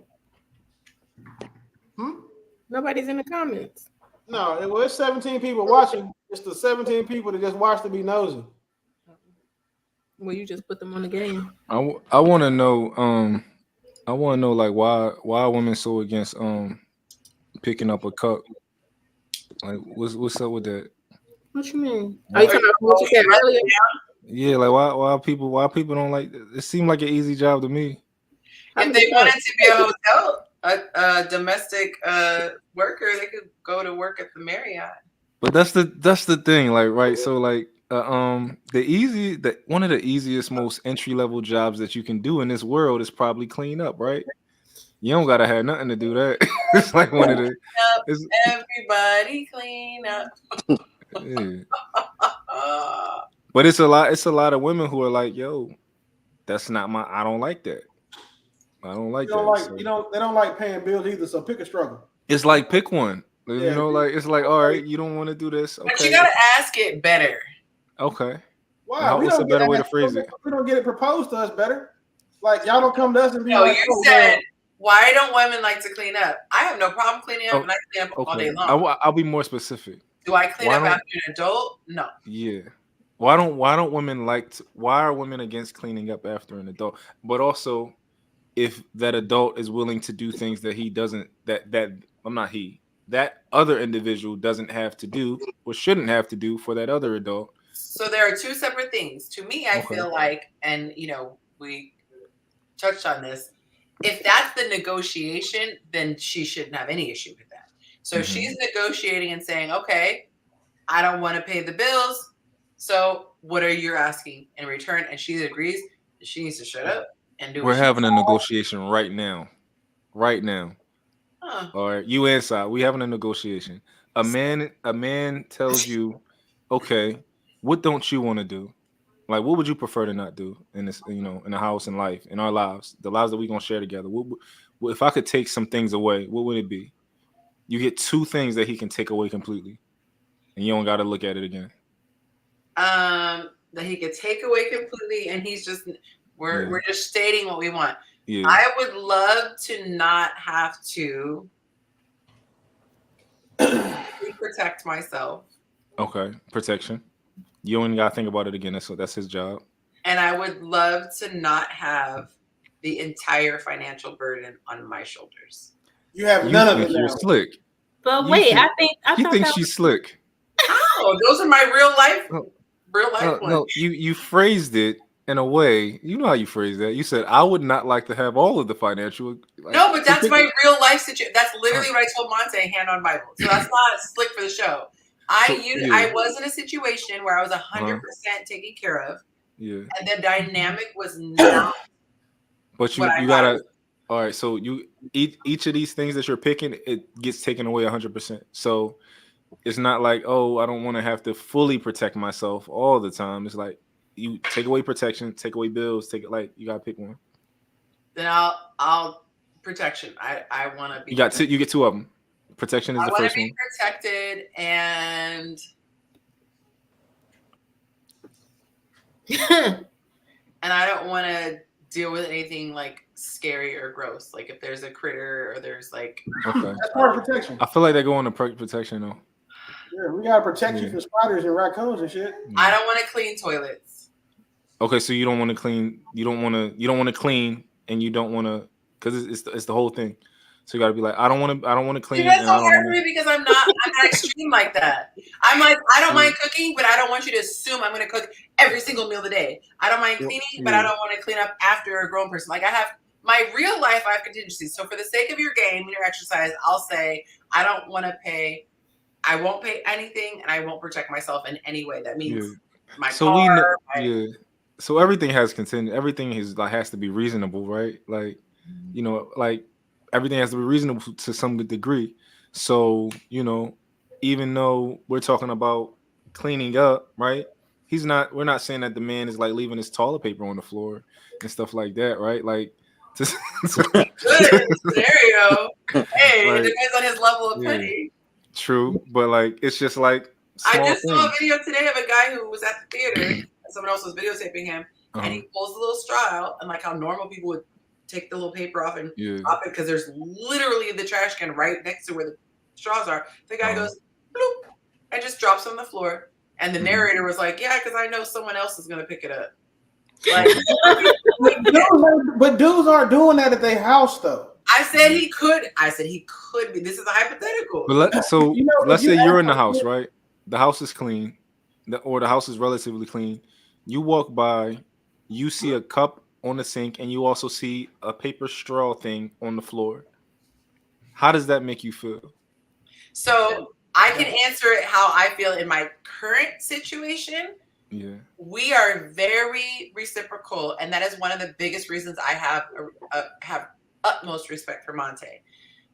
[SPEAKER 8] Nobody's in the comments.
[SPEAKER 4] No, it's 17 people watching. It's the 17 people that just watch to be nosy.
[SPEAKER 8] Well, you just put them on the game.
[SPEAKER 11] I want to know. I want to know like why are women so against picking up a cup? Like what's up with that?
[SPEAKER 8] What you mean? Are you talking about what you said earlier?
[SPEAKER 11] Yeah, like why people don't like it? Seemed like an easy job to me.
[SPEAKER 1] If they wanted to be a hotel, a domestic worker, they could go to work at the Marriott.
[SPEAKER 11] But that's the thing, like, right? So like one of the easiest, most entry level jobs that you can do in this world is probably clean up, right? You don't gotta have nothing to do that. It's like one of the
[SPEAKER 1] everybody clean up.
[SPEAKER 11] Yeah. But it's a lot of women who are like, yo, that's not I don't like that. I don't like that.
[SPEAKER 4] They don't like paying bills either, so pick a struggle.
[SPEAKER 11] It's like pick one.
[SPEAKER 4] Yeah.
[SPEAKER 11] Like it's like, all right, you don't want to do this. Okay.
[SPEAKER 1] But you gotta ask it better.
[SPEAKER 11] Okay.
[SPEAKER 4] Why?
[SPEAKER 11] What's a better way to phrase it?
[SPEAKER 4] We don't get it proposed to us better. Like y'all don't come to us and be
[SPEAKER 1] like, you said, why don't women like to clean up? I have no problem cleaning up, and I clean up all day long.
[SPEAKER 11] I'll be more specific.
[SPEAKER 1] Do I clean up after an adult? No.
[SPEAKER 11] Yeah. Why don't women why are women against cleaning up after an adult? But also, if that adult is willing to do things that he doesn't, that other individual doesn't have to do or shouldn't have to do for that other adult.
[SPEAKER 1] So there are two separate things. To me, I feel like, and we touched on this, if that's the negotiation, then she shouldn't have any issue with that. So she's negotiating and saying, okay, I don't want to pay the bills. So what are you asking in return? And she agrees. She needs to shut up and do what
[SPEAKER 11] We're
[SPEAKER 1] she
[SPEAKER 11] having a negotiation right now. Right now.
[SPEAKER 1] Huh.
[SPEAKER 11] All right. You inside. We having a negotiation. A man tells you, okay, what don't you want to do? Like, what would you prefer to not do in this, in the house and life, in our lives, the lives that we're gonna share together? If I could take some things away, what would it be? You get 2 things that he can take away completely, and you don't got to look at it again.
[SPEAKER 1] That he could take away completely, and he's just we're just stating what we want.
[SPEAKER 11] Yeah.
[SPEAKER 1] I would love to not have to protect myself.
[SPEAKER 11] Okay, protection. You only got to think about it again. That's his job.
[SPEAKER 1] And I would love to not have the entire financial burden on my shoulders.
[SPEAKER 4] You have none of it now.
[SPEAKER 11] You're slick.
[SPEAKER 8] But wait, I
[SPEAKER 11] You think she's slick?
[SPEAKER 1] Oh, those are my real life ones.
[SPEAKER 11] No, you phrased it in a way. You know how you phrased that. You said, I would not like to have all of the financial.
[SPEAKER 1] No, but that's my real life situation. That's literally what I told Monte, hand on Bible. So that's not slick for the show. I was in a situation where I was 100% taken care of.
[SPEAKER 11] Yeah.
[SPEAKER 1] And the dynamic was not.
[SPEAKER 11] But you gotta. All right, so each of these things that you're picking, it gets taken away 100%. So it's not like, oh, I don't want to have to fully protect myself all the time. It's like you take away protection, take away bills, you gotta pick one.
[SPEAKER 1] Then I'll protection. I want to be.
[SPEAKER 11] You get 2 of them. Protection is the first one.
[SPEAKER 1] I want to be protected, and and I don't want to deal with anything like scary or gross. Like if there's a critter or there's like.
[SPEAKER 11] Okay.
[SPEAKER 4] That's part of protection.
[SPEAKER 11] I feel like they go into protection though.
[SPEAKER 4] Yeah, we gotta protect you from spiders and raccoons and shit.
[SPEAKER 1] I don't want to clean toilets.
[SPEAKER 11] Okay, so you don't want to clean. You don't want to clean, and you don't want to because it's the whole thing. So you got to be like, I don't want to clean.
[SPEAKER 1] That's so hard for me because I'm not extreme like that. I'm like, I don't mind cooking, but I don't want you to assume I'm going to cook every single meal of the day. I don't mind cleaning, but I don't want to clean up after a grown person. Like I have my real life, I have contingencies. So for the sake of your game and your exercise, I'll say I don't want to pay. I won't pay anything, and I won't protect myself in any way. That means my car.
[SPEAKER 11] So everything has everything has to be reasonable, right? Like, like everything has to be reasonable to some degree. So, even though we're talking about cleaning up, right? We're not saying that the man is like leaving his toilet paper on the floor and stuff like that, right? Like,
[SPEAKER 1] good scenario. Hey, it depends on his level of petty.
[SPEAKER 11] True, but like it's just like
[SPEAKER 1] I just saw a video today of a guy who was at the theater and someone else was videotaping him, and he pulls a little straw out, and like how normal people would take the little paper off and drop it because there's literally the trash can right next to where the straws are. The guy goes bloop and just drops it on the floor, and the narrator was like, "Yeah, because I know someone else is gonna pick it up." Like,
[SPEAKER 4] but dudes aren't doing that at their house though.
[SPEAKER 1] I said he could be. This is a hypothetical.
[SPEAKER 11] But let's say you're in the house, right? The house is clean, or the house is relatively clean. You walk by, you see a cup on the sink, and you also see a paper straw thing on the floor. How does that make you feel?
[SPEAKER 1] So I can answer it how I feel in my current situation.
[SPEAKER 11] Yeah,
[SPEAKER 1] we are very reciprocal, and that is one of the biggest reasons I have utmost respect for Monte.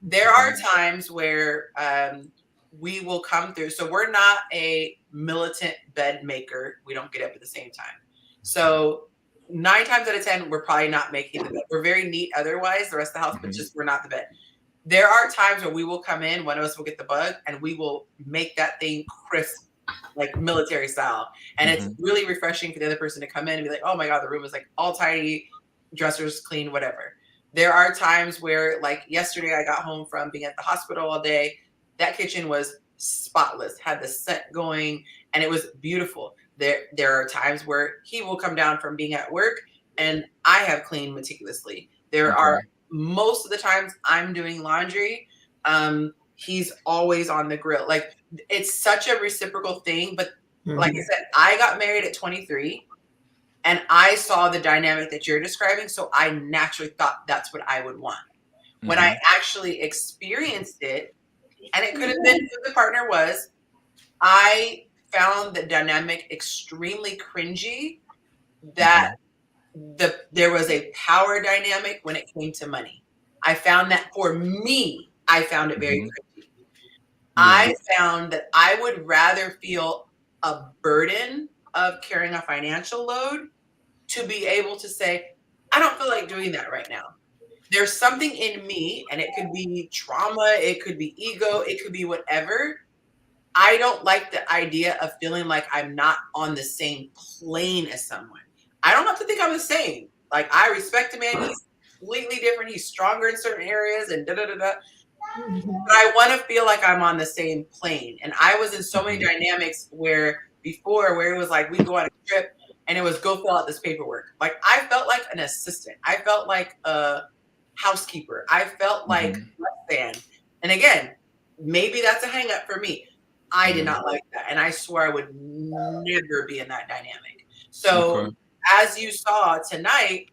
[SPEAKER 1] There are times where we will come through. So we're not a militant bed maker. We don't get up at the same time. So 9 times out of 10, we're probably not making the bed. We're very neat otherwise, the rest of the house, but just we're not the bed. There are times where we will come in, one of us will get the bug, and we will make that thing crisp, like military style. And it's really refreshing for the other person to come in and be like, oh my God, the room is like all tidy, dressers clean, whatever. There are times where, like yesterday, I got home from being at the hospital all day. That kitchen was spotless, had the scent going, and it was beautiful. There are times where he will come down from being at work, and I have cleaned meticulously. There are most of the times I'm doing laundry. He's always on the grill. Like it's such a reciprocal thing. But like I said, I got married at 23. And I saw the dynamic that you're describing, so I naturally thought that's what I would want. When I actually experienced it, and it could have been who the partner was, I found the dynamic extremely cringy, that there was a power dynamic when it came to money. I found that for me, I found it very cringy. I found that I would rather feel a burden of carrying a financial load to be able to say, I don't feel like doing that right now. There's something in me, and it could be trauma, it could be ego, it could be whatever. I don't like the idea of feeling like I'm not on the same plane as someone. I don't have to think I'm the same. Like, I respect a man, he's completely different, he's stronger in certain areas, and da da da da. But I want to feel like I'm on the same plane. And I was in so many dynamics where it was like we go on a trip and it was go fill out this paperwork. Like, I felt like an assistant. I felt like a housekeeper. I felt like less than. And again, maybe that's a hang up for me. I did not like that. And I swear I would never be in that dynamic. So as you saw tonight,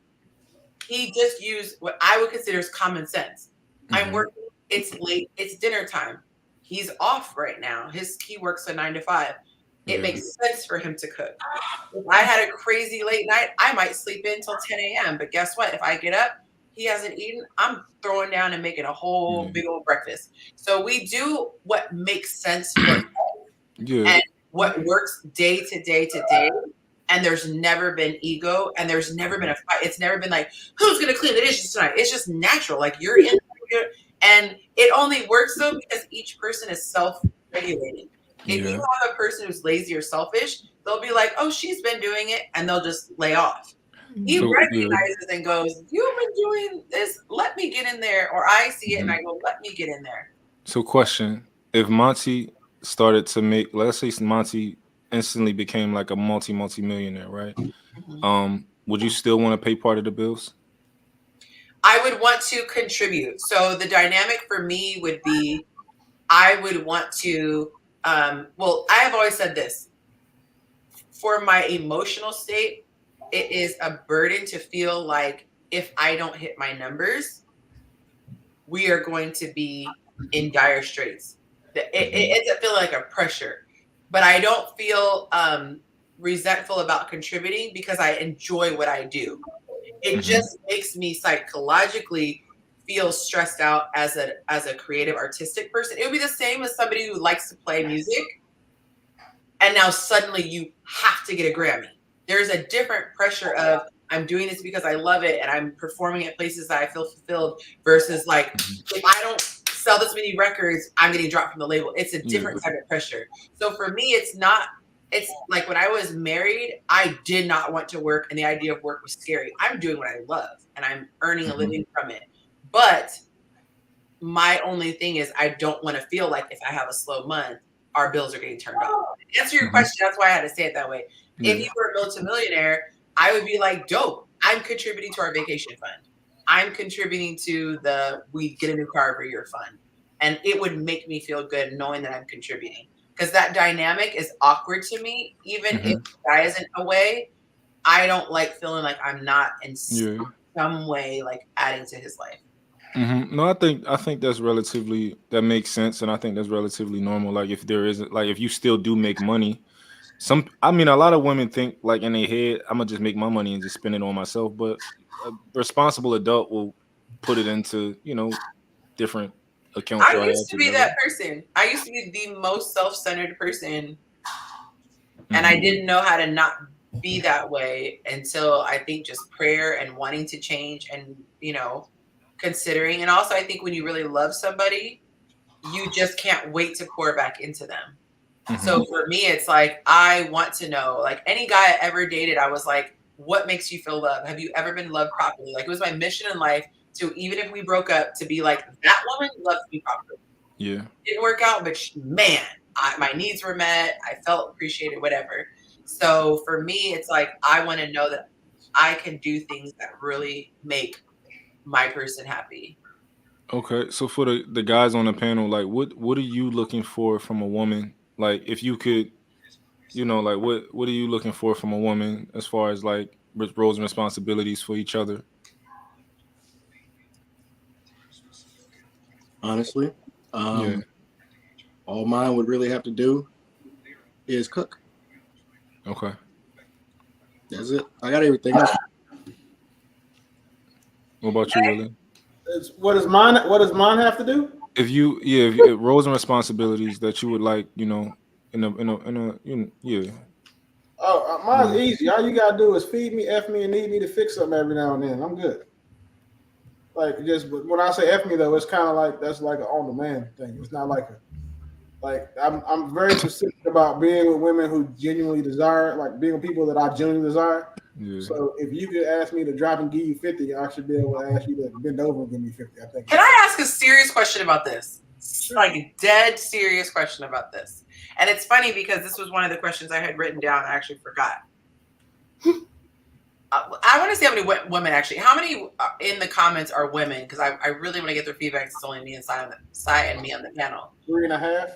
[SPEAKER 1] he just used what I would consider as common sense. I'm working. It's late. It's dinner time. He's off right now. He works a 9 to 5. It makes sense for him to cook. If I had a crazy late night, I might sleep in till 10 a.m. But guess what? If I get up, he hasn't eaten, I'm throwing down and making a whole big old breakfast. So we do what makes sense for us and what works day to day to day. And there's never been ego, and there's never been a fight. It's never been like, who's going to clean the dishes tonight? It's just natural. Like, you're in. And it only works though because each person is self-regulating. If you have a person who's lazy or selfish, they'll be like, oh, she's been doing it, and they'll just lay off. He recognizes and goes, you've been doing this, let me get in there. Or I see it and I go, let me get in there.
[SPEAKER 11] So question, if Monty started to make, let's say Monty instantly became like a multi-millionaire, right? Would you still want to pay part of the bills?
[SPEAKER 1] I would want to contribute. So the dynamic for me would be, I would want to, well, I have always said this. For my emotional state, it is a burden to feel like if I don't hit my numbers, we are going to be in dire straits. It ends up feeling like a pressure. But I don't feel resentful about contributing because I enjoy what I do. It just makes me psychologically feel stressed out as a creative, artistic person. It would be the same as somebody who likes to play music, and now suddenly you have to get a Grammy. There's a different pressure of, I'm doing this because I love it and I'm performing at places that I feel fulfilled, versus like, if I don't sell this many records, I'm getting dropped from the label. It's a different type of pressure. So for me, it's like when I was married, I did not want to work, and the idea of work was scary. I'm doing what I love and I'm earning a living from it. But my only thing is, I don't want to feel like if I have a slow month, our bills are getting turned off. To answer your question, that's why I had to say it that way. If you were a multimillionaire, I would be like, dope, I'm contributing to our vacation fund. I'm contributing to we get a new car every year fund. And it would make me feel good knowing that I'm contributing. Because that dynamic is awkward to me. Even if the guy isn't away, I don't like feeling like I'm not in some way like adding to his life.
[SPEAKER 11] No, I think that makes sense, and I think that's relatively normal. Like, if there isn't, like, if you still do make money, a lot of women think like in their head, I'm gonna just make my money and just spend it on myself. But a responsible adult will put it into, different accounts.
[SPEAKER 1] I used to be that person. I used to be the most self-centered person, and I didn't know how to not be that way until I think just prayer and wanting to change and, considering. And also I think when you really love somebody, you just can't wait to pour back into them. So for me, it's like, I want to know, like, any guy I ever dated, I was like, what makes you feel loved? Have you ever been loved properly? Like, it was my mission in life to, even if we broke up, to be like, that woman loves me properly.
[SPEAKER 11] Yeah.
[SPEAKER 1] Didn't work out, but man, my needs were met. I felt appreciated, whatever. So for me, it's like, I want to know that I can do things that really make my person happy.
[SPEAKER 11] Okay, so for the guys on the panel, like, what are you looking for from a woman? Like, if you could, like, what are you looking for from a woman as far as like roles and responsibilities for each other?
[SPEAKER 20] Honestly,
[SPEAKER 11] Yeah.
[SPEAKER 20] all mine would really have to do is cook.
[SPEAKER 11] Okay.
[SPEAKER 20] That's it. I got everything else.
[SPEAKER 11] What about you, Willie?
[SPEAKER 4] What does mine have to do?
[SPEAKER 11] If roles and responsibilities that you would like,
[SPEAKER 4] Oh, mine's easy. All you gotta do is feed me, F me, and need me to fix something every now and then. I'm good. Like, just when I say F me though, it's kind of like that's like an on demand thing. It's not like I'm very specific about being with women who genuinely desire, like being with people that I genuinely desire.
[SPEAKER 11] Yeah.
[SPEAKER 4] So if you could ask me to drop and give you 50, I should be able to ask you to bend over and give me 50. I think.
[SPEAKER 1] Can I ask a serious question about this? Like a dead serious question about this. And it's funny because this was one of the questions I had written down. I actually forgot. I want to see how many women actually. How many in the comments are women? Because I really want to get their feedback. It's only me and Sai and me on the panel.
[SPEAKER 4] 3.5.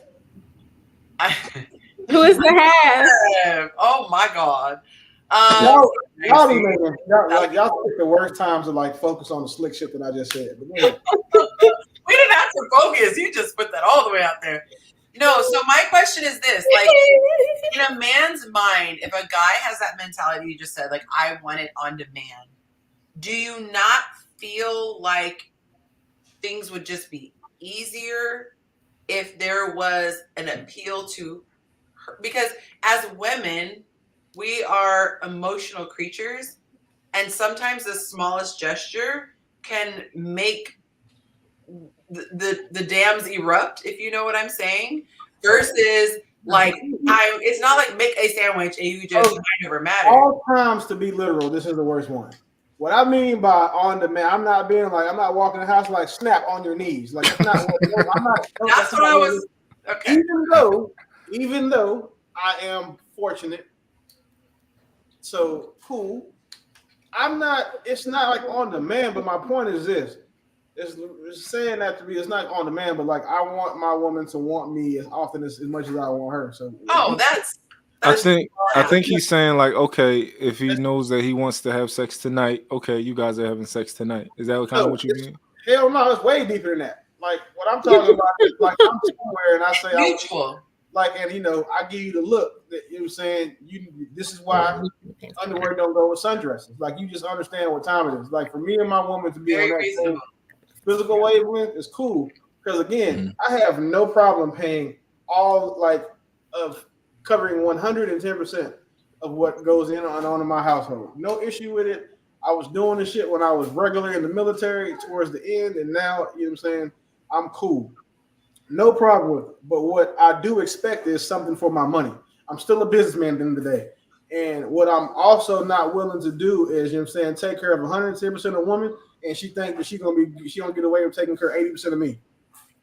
[SPEAKER 16] Who is the half?
[SPEAKER 1] Oh my God.
[SPEAKER 4] Y'all pick the worst times to like focus on the slick shit that I just said. But
[SPEAKER 1] we didn't have to focus. You just put that all the way out there. No, so my question is this: like, in a man's mind, if a guy has that mentality you just said, like, I want it on demand, do you not feel like things would just be easier if there was an appeal to her? Because as women, we are emotional creatures, and sometimes the smallest gesture can make the dams erupt, if you know what I'm saying, versus like it's not like make a sandwich and you just never matter.
[SPEAKER 4] All times to be literal, this is the worst one. What I mean by on demand, I'm not walking the house like snap on your knees. Like, it's not. I'm not.
[SPEAKER 1] That's what I was. Okay.
[SPEAKER 4] Even though I am fortunate, so cool. I'm not. It's not like on demand. But my point is this: it's saying that to me. It's not on demand, but like I want my woman to want me as often as much as I want her. So
[SPEAKER 11] I think he's saying like, okay, if he knows that he wants to have sex tonight, okay, you guys are having sex tonight. Is that kind of what you mean?
[SPEAKER 4] Hell no, it's way deeper than that. Like what I'm talking about is like I'm somewhere and I say
[SPEAKER 1] mutual.
[SPEAKER 4] And I give you the look that you know what I'm saying. This is why underwear don't go with sundresses. Like you just understand what time it is. Like for me and my woman to be on that physical wavelength is cool. Because again, I have no problem paying all of covering 110% of what goes on in my household. No issue with it. I was doing this shit when I was regular in the military towards the end, and now you know what I'm saying. I'm cool. No problem with it. But what I do expect is something for my money. I'm still a businessman at the end of the day. And what I'm also not willing to do is, you know what I'm saying, take care of 110% of women, and she think that she don't get away with taking care of 80% of me.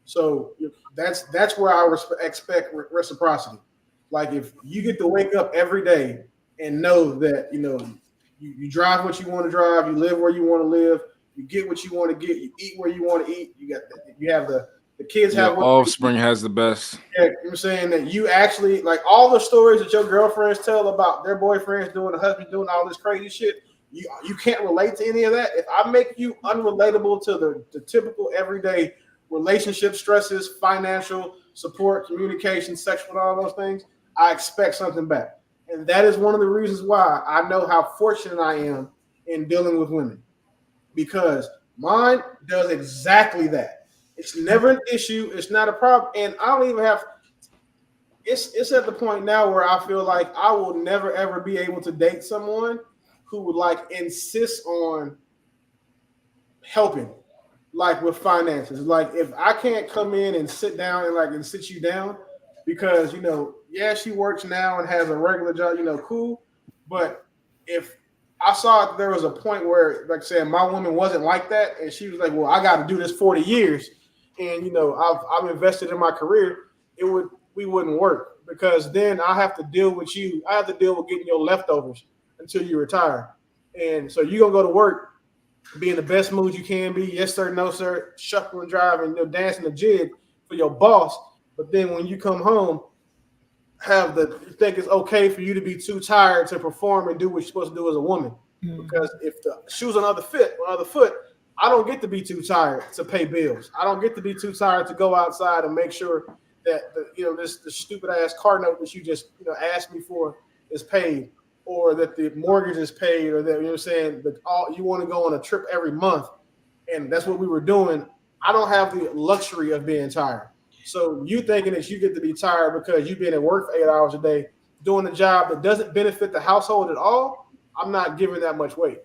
[SPEAKER 4] So that's where I expect reciprocity. Like if you get to wake up every day and know that, you drive what you want to drive, you live where you want to live, you get what you want to get, you eat where you want to eat, you have the kids have
[SPEAKER 11] offspring has the best.
[SPEAKER 4] Yeah, I'm saying that you actually like all the stories that your girlfriends tell about their boyfriends doing, the husband doing all this crazy shit. You can't relate to any of that. If I make you unrelatable to the typical everyday relationship stresses, financial support, communication, sexual, all those things, I expect something back. And that is one of the reasons why I know how fortunate I am in dealing with women, because mine does exactly that. It's never an issue. It's not a problem. And I don't even have, it's at the point now where I feel like I will never, ever be able to date someone who would like insist on helping, like with finances. Like if I can't come in and sit down and sit you down because, she works now and has a regular job, cool. But if I saw that there was a point where, like saying, my woman wasn't like that, and she was like, well, I got to do this 40 years. And, I've invested in my career, we wouldn't work, because then I have to deal with you. I have to deal with getting your leftovers until you retire. And so you're going to go to work, be in the best mood you can be. Yes, sir. No, sir. Shuffle and drive and dancing the jig for your boss. But then when you come home, you think it's okay for you to be too tired to perform and do what you're supposed to do as a woman. because if the shoe's on the other foot, I don't get to be too tired to pay bills. I don't get to be too tired to go outside and make sure that the stupid ass car note that you just asked me for is paid, or that the mortgage is paid, or that what I'm saying, that you want to go on a trip every month, and that's what we were doing. I don't have the luxury of being tired. So you thinking that you get to be tired because you've been at work for 8 hours a day doing a job that doesn't benefit the household at all, I'm not giving that much weight.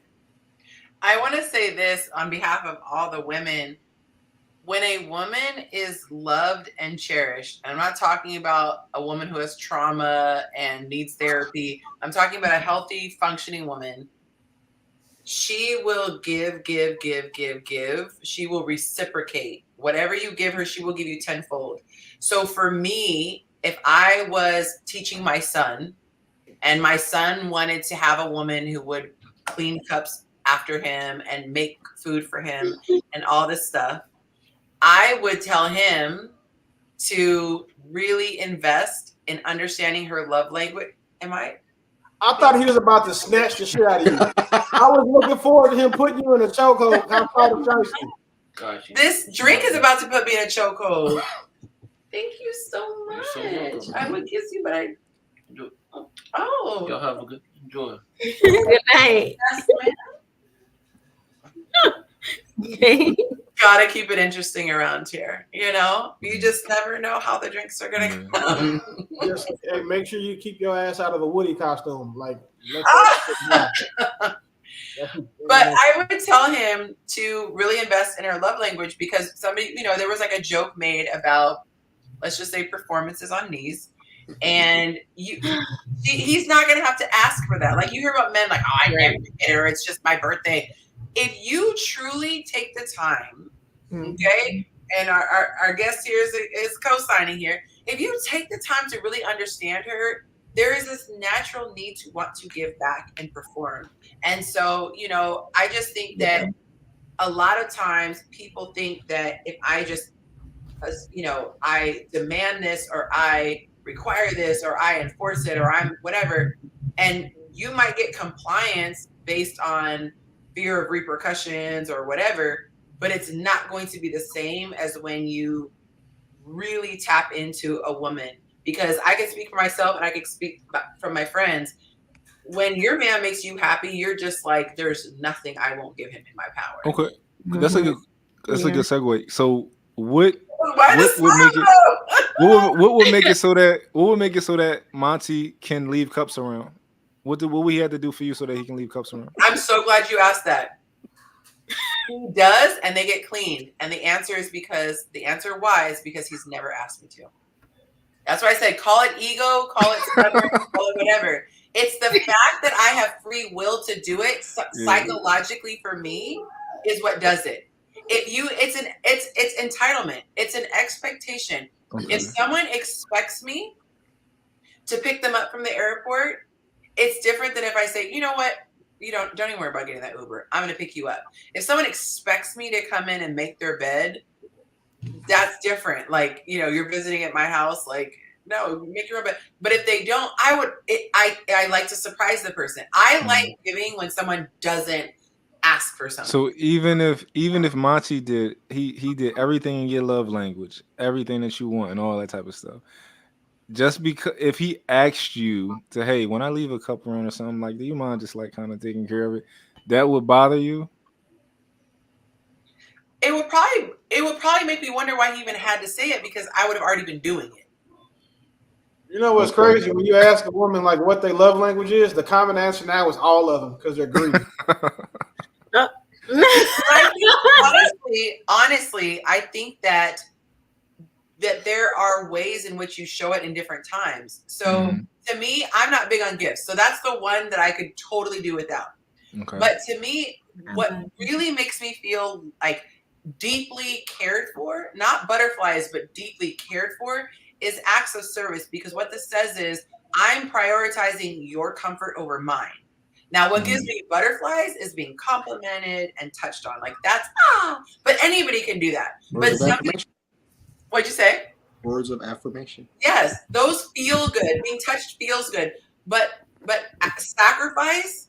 [SPEAKER 1] I want to say this on behalf of all the women. When a woman is loved and cherished, and I'm not talking about a woman who has trauma and needs therapy. I'm talking about a healthy, functioning woman. She will give. She will reciprocate. Whatever you give her, she will give you tenfold. So for me, if I was teaching my son, and my son wanted to have a woman who would clean cups after him and make food for him and all this stuff, I would tell him to really invest in understanding her love language. I
[SPEAKER 4] thought he was about to snatch the shit out of you. I was looking forward to him putting you in a chokehold.
[SPEAKER 1] This drink is about to put me in a chokehold. Thank you so much. I would kiss you, but I. Oh.
[SPEAKER 19] Y'all have a good enjoy.
[SPEAKER 8] Good night.
[SPEAKER 1] Gotta keep it interesting around here. You just never know how the drinks are gonna come.
[SPEAKER 4] Just make sure you keep your ass out of the Woody costume.
[SPEAKER 1] But I would tell him to really invest in her love language, because somebody, there was like a joke made about, let's just say, performances on knees. And he's not going to have to ask for that. Like, you hear about men like, oh, I never get her, it's just my birthday. If you truly take the time, okay, and our guest here is co-signing here, if you take the time to really understand her, there is this natural need to want to give back and perform. And so, I just think that a lot of times people think that if I just, I demand this, or I require this, or I enforce it, or I'm whatever, and you might get compliance based on fear of repercussions or whatever, but it's not going to be the same as when you really tap into a woman. Because I can speak for myself, and I can speak from my friends. When your man makes you happy, you're just like, there's nothing I won't give him in my power.
[SPEAKER 11] Okay, that's a good segue. So what would make it so that Monty can leave cups around? What we had to do for you so that he can leave cups around?
[SPEAKER 1] I'm so glad you asked that. He does, and they get cleaned. And the answer why is because he's never asked me to. That's why I said, call it ego, call it stubborn, call it whatever. It's the fact that I have free will to do it psychologically for me is what does it. It's entitlement. It's an expectation. Okay. If someone expects me to pick them up from the airport, it's different than if I say, you know what, don't even worry about getting that Uber. I'm going to pick you up. If someone expects me to come in and make their bed, that's different. Like, you're visiting at my house, like, no, make your own bed. But if they don't, I like to surprise the person. I like giving when someone doesn't ask for something.
[SPEAKER 11] So even if Monty did, he did everything in your love language, everything that you want and all that type of stuff. Just because if he asked you to, hey, when I leave a cup around or something, like, do you mind just like kind of taking care of it? That would bother you?
[SPEAKER 1] It would probably make me wonder why he even had to say it, because I would have already been doing it.
[SPEAKER 4] You know what's crazy? When you ask a woman like what their love language is, the common answer now is all of them, because they're greedy.
[SPEAKER 1] honestly, I think that there are ways in which you show it in different times. So to me, I'm not big on gifts. So that's the one that I could totally do without. Okay. But to me, what really makes me feel like deeply cared for, not butterflies, but deeply cared for, is acts of service. Because what this says is I'm prioritizing your comfort over mine. Now, what gives me butterflies is being complimented and touched on. Like, that's, but anybody can do that. But what'd you say?
[SPEAKER 20] Words of affirmation.
[SPEAKER 1] Yes, those feel good. Being touched feels good. But sacrifice,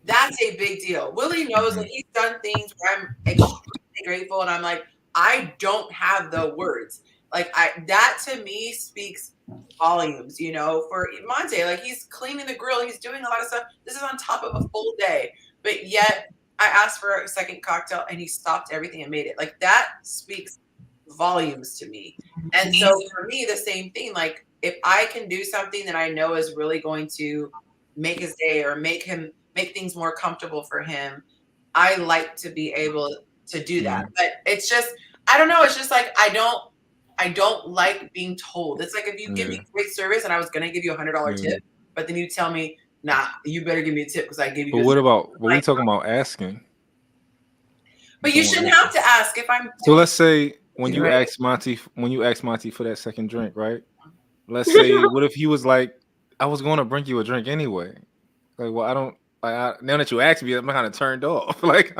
[SPEAKER 1] That's a big deal. Willie knows that he's done things where I'm extremely grateful, and I'm like, I don't have the words. Like that to me speaks volumes, you know, for Monte. Like he's cleaning the grill, he's doing a lot of stuff. This is on top of a full day, but yet I asked for a second cocktail and he stopped everything and made it. Like that speaks volumes to me. And so for me, the same thing. Like if I can do something that I know is really going to make his day or make things more comfortable for him, I like to be able to do that. But it's just, I don't know. It's just like I don't like being told. It's like if you give me great service and I was gonna give you $100 tip, but then you tell me, nah, you better give me a tip because I gave you.
[SPEAKER 11] But what about what we talking about asking?
[SPEAKER 1] But you shouldn't have to ask if I'm.
[SPEAKER 11] So let's say when you ask Monty for that second drink, right? Let's say what if he was like, I was going to bring you a drink anyway. Like, well, I don't. Now that you asked me, I'm kind of turned off. Like,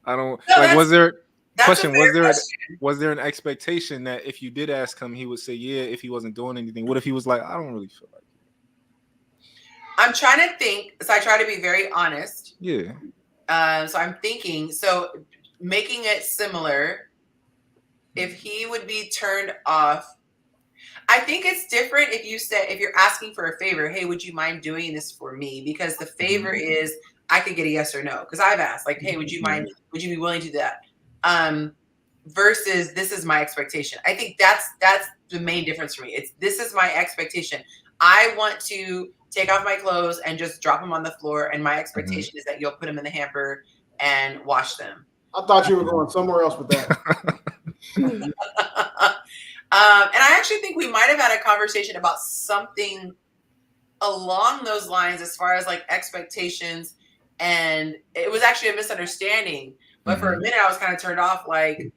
[SPEAKER 11] I don't.
[SPEAKER 1] No,
[SPEAKER 11] like, was there?
[SPEAKER 1] Question:
[SPEAKER 11] Was there an expectation that if you did ask him, he would say yeah if he wasn't doing anything? What if he was like, I don't really feel like it?
[SPEAKER 1] I'm trying to think. So I try to be very honest.
[SPEAKER 11] Yeah.
[SPEAKER 1] So I'm thinking. So making it similar. If he would be turned off. I think it's different if you're asking for a favor, hey, would you mind doing this for me? Because the favor is I could get a yes or no. Because I've asked, like, hey, would you mind? Would you be willing to do that? Versus this is my expectation. I think that's the main difference for me. This is my expectation. I want to take off my clothes and just drop them on the floor, and my expectation is that you'll put them in the hamper and wash them.
[SPEAKER 4] I thought you were going somewhere else with that.
[SPEAKER 1] And I actually think we might have had a conversation about something along those lines as far as like expectations, and it was actually a misunderstanding. But for a minute, I was kind of turned off. Like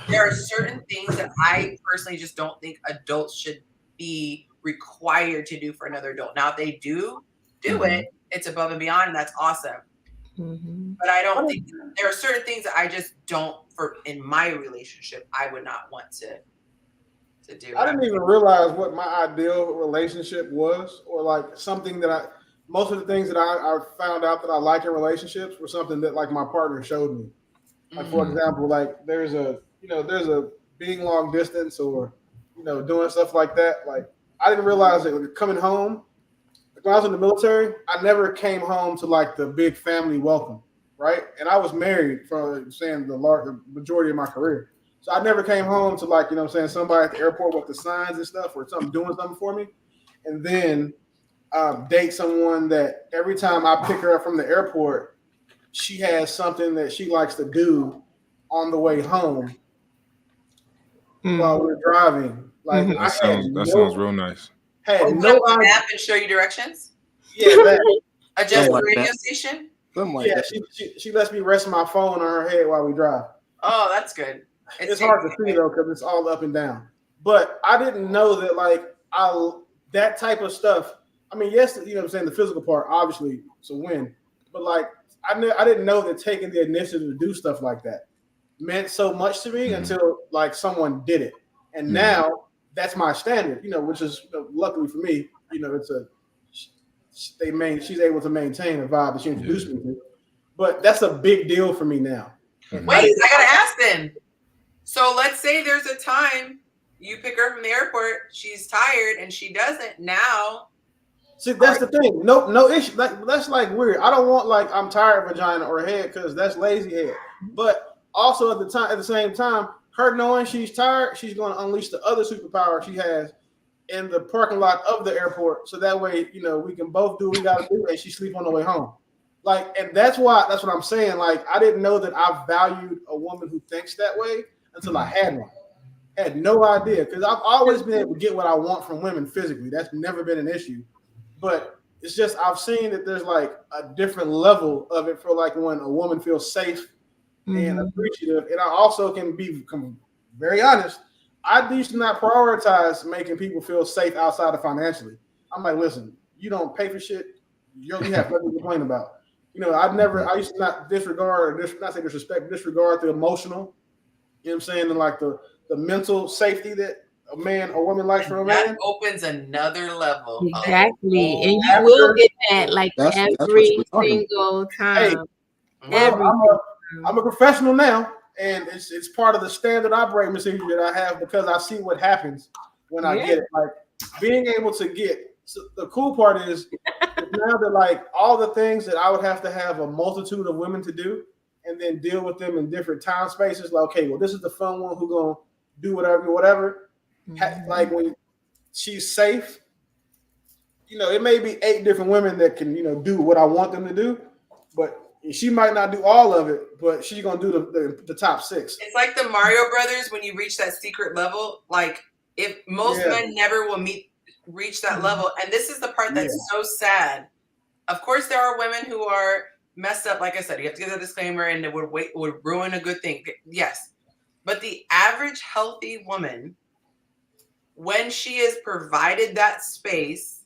[SPEAKER 1] there are certain things that I personally just don't think adults should be required to do for another adult. Now, if they do it, it's above and beyond, and that's awesome. But I don't think there are certain things that I just don't, for in my relationship, I would not want to do.
[SPEAKER 4] I didn't even realize what my ideal relationship was, or like something that most of the things that I found out that I like in relationships were something that like my partner showed me. Like for example, like there's a being long distance or doing stuff like that. Like I didn't realize that coming home, when I was in the military, I never came home to like the big family welcome, right? And I was married for the majority of my career. So I never came home to like, somebody at the airport with the signs and stuff or doing something for me. And then date someone that every time I pick her up from the airport, she has something that she likes to do on the way home while we're driving. Like
[SPEAKER 11] that sounds real nice.
[SPEAKER 4] Had no idea.
[SPEAKER 1] Map and show you directions.
[SPEAKER 4] Yeah, that.
[SPEAKER 1] Adjust the radio station.
[SPEAKER 4] Something like that. She lets me rest my phone on her head while we drive.
[SPEAKER 1] Oh, that's good.
[SPEAKER 4] It's hard to see though because it's all up and down. But I didn't know that like that type of stuff. I mean, yes, the physical part obviously it's a win. But like I didn't know that taking the initiative to do stuff like that meant so much to me until like someone did it. And now that's my standard, which is luckily for me, she's able to maintain a vibe that she introduced me to. But that's a big deal for me now.
[SPEAKER 1] Wait, I gotta ask then. So let's say there's a time you pick her from the airport, she's tired and she doesn't now.
[SPEAKER 4] See, that's the thing. No issue. That's like weird. I don't want like I'm tired vagina or head because that's lazy head. But also at the same time, her knowing she's tired, she's going to unleash the other superpower she has in the parking lot of the airport. So that way, we can both do what we got to do and she sleep on the way home. Like, and that's what I'm saying. Like, I didn't know that I valued a woman who thinks that way until I had one. I had no idea because I've always been able to get what I want from women physically. That's never been an issue. But it's just I've seen that there's like a different level of it for like when a woman feels safe and appreciative. And I also can become very honest. I used to not prioritize making people feel safe outside of financially. I'm like, listen, you don't pay for shit. You have nothing to complain about. I used to not disregard, not say disrespect, disregard the emotional, and like the mental safety that a man or woman likes from a
[SPEAKER 1] That
[SPEAKER 4] man
[SPEAKER 1] opens another level.
[SPEAKER 8] Exactly. And you
[SPEAKER 4] After-
[SPEAKER 8] will get that like
[SPEAKER 20] That's what
[SPEAKER 8] every
[SPEAKER 20] we're talking
[SPEAKER 8] single
[SPEAKER 4] Hey,
[SPEAKER 8] time.
[SPEAKER 4] well, I'm a professional now, and it's part of the standard operating procedure that I have because I see what happens when I get it. Like being able to get. So the cool part is now that like all the things that I would have to have a multitude of women to do, and then deal with them in different time spaces. Like, okay, well, this is the fun one who's gonna do whatever. Like when she's safe, it may be 8 different women that can, do what I want them to do, but she might not do all of it, but she's gonna do the top 6.
[SPEAKER 1] It's like the Mario Brothers when you reach that secret level. Like if most men never will reach that level, and this is the part that's so sad. Of course, there are women who are messed up. Like I said, you have to give a disclaimer, and it would ruin a good thing. Yes, but the average healthy woman, when she is provided that space,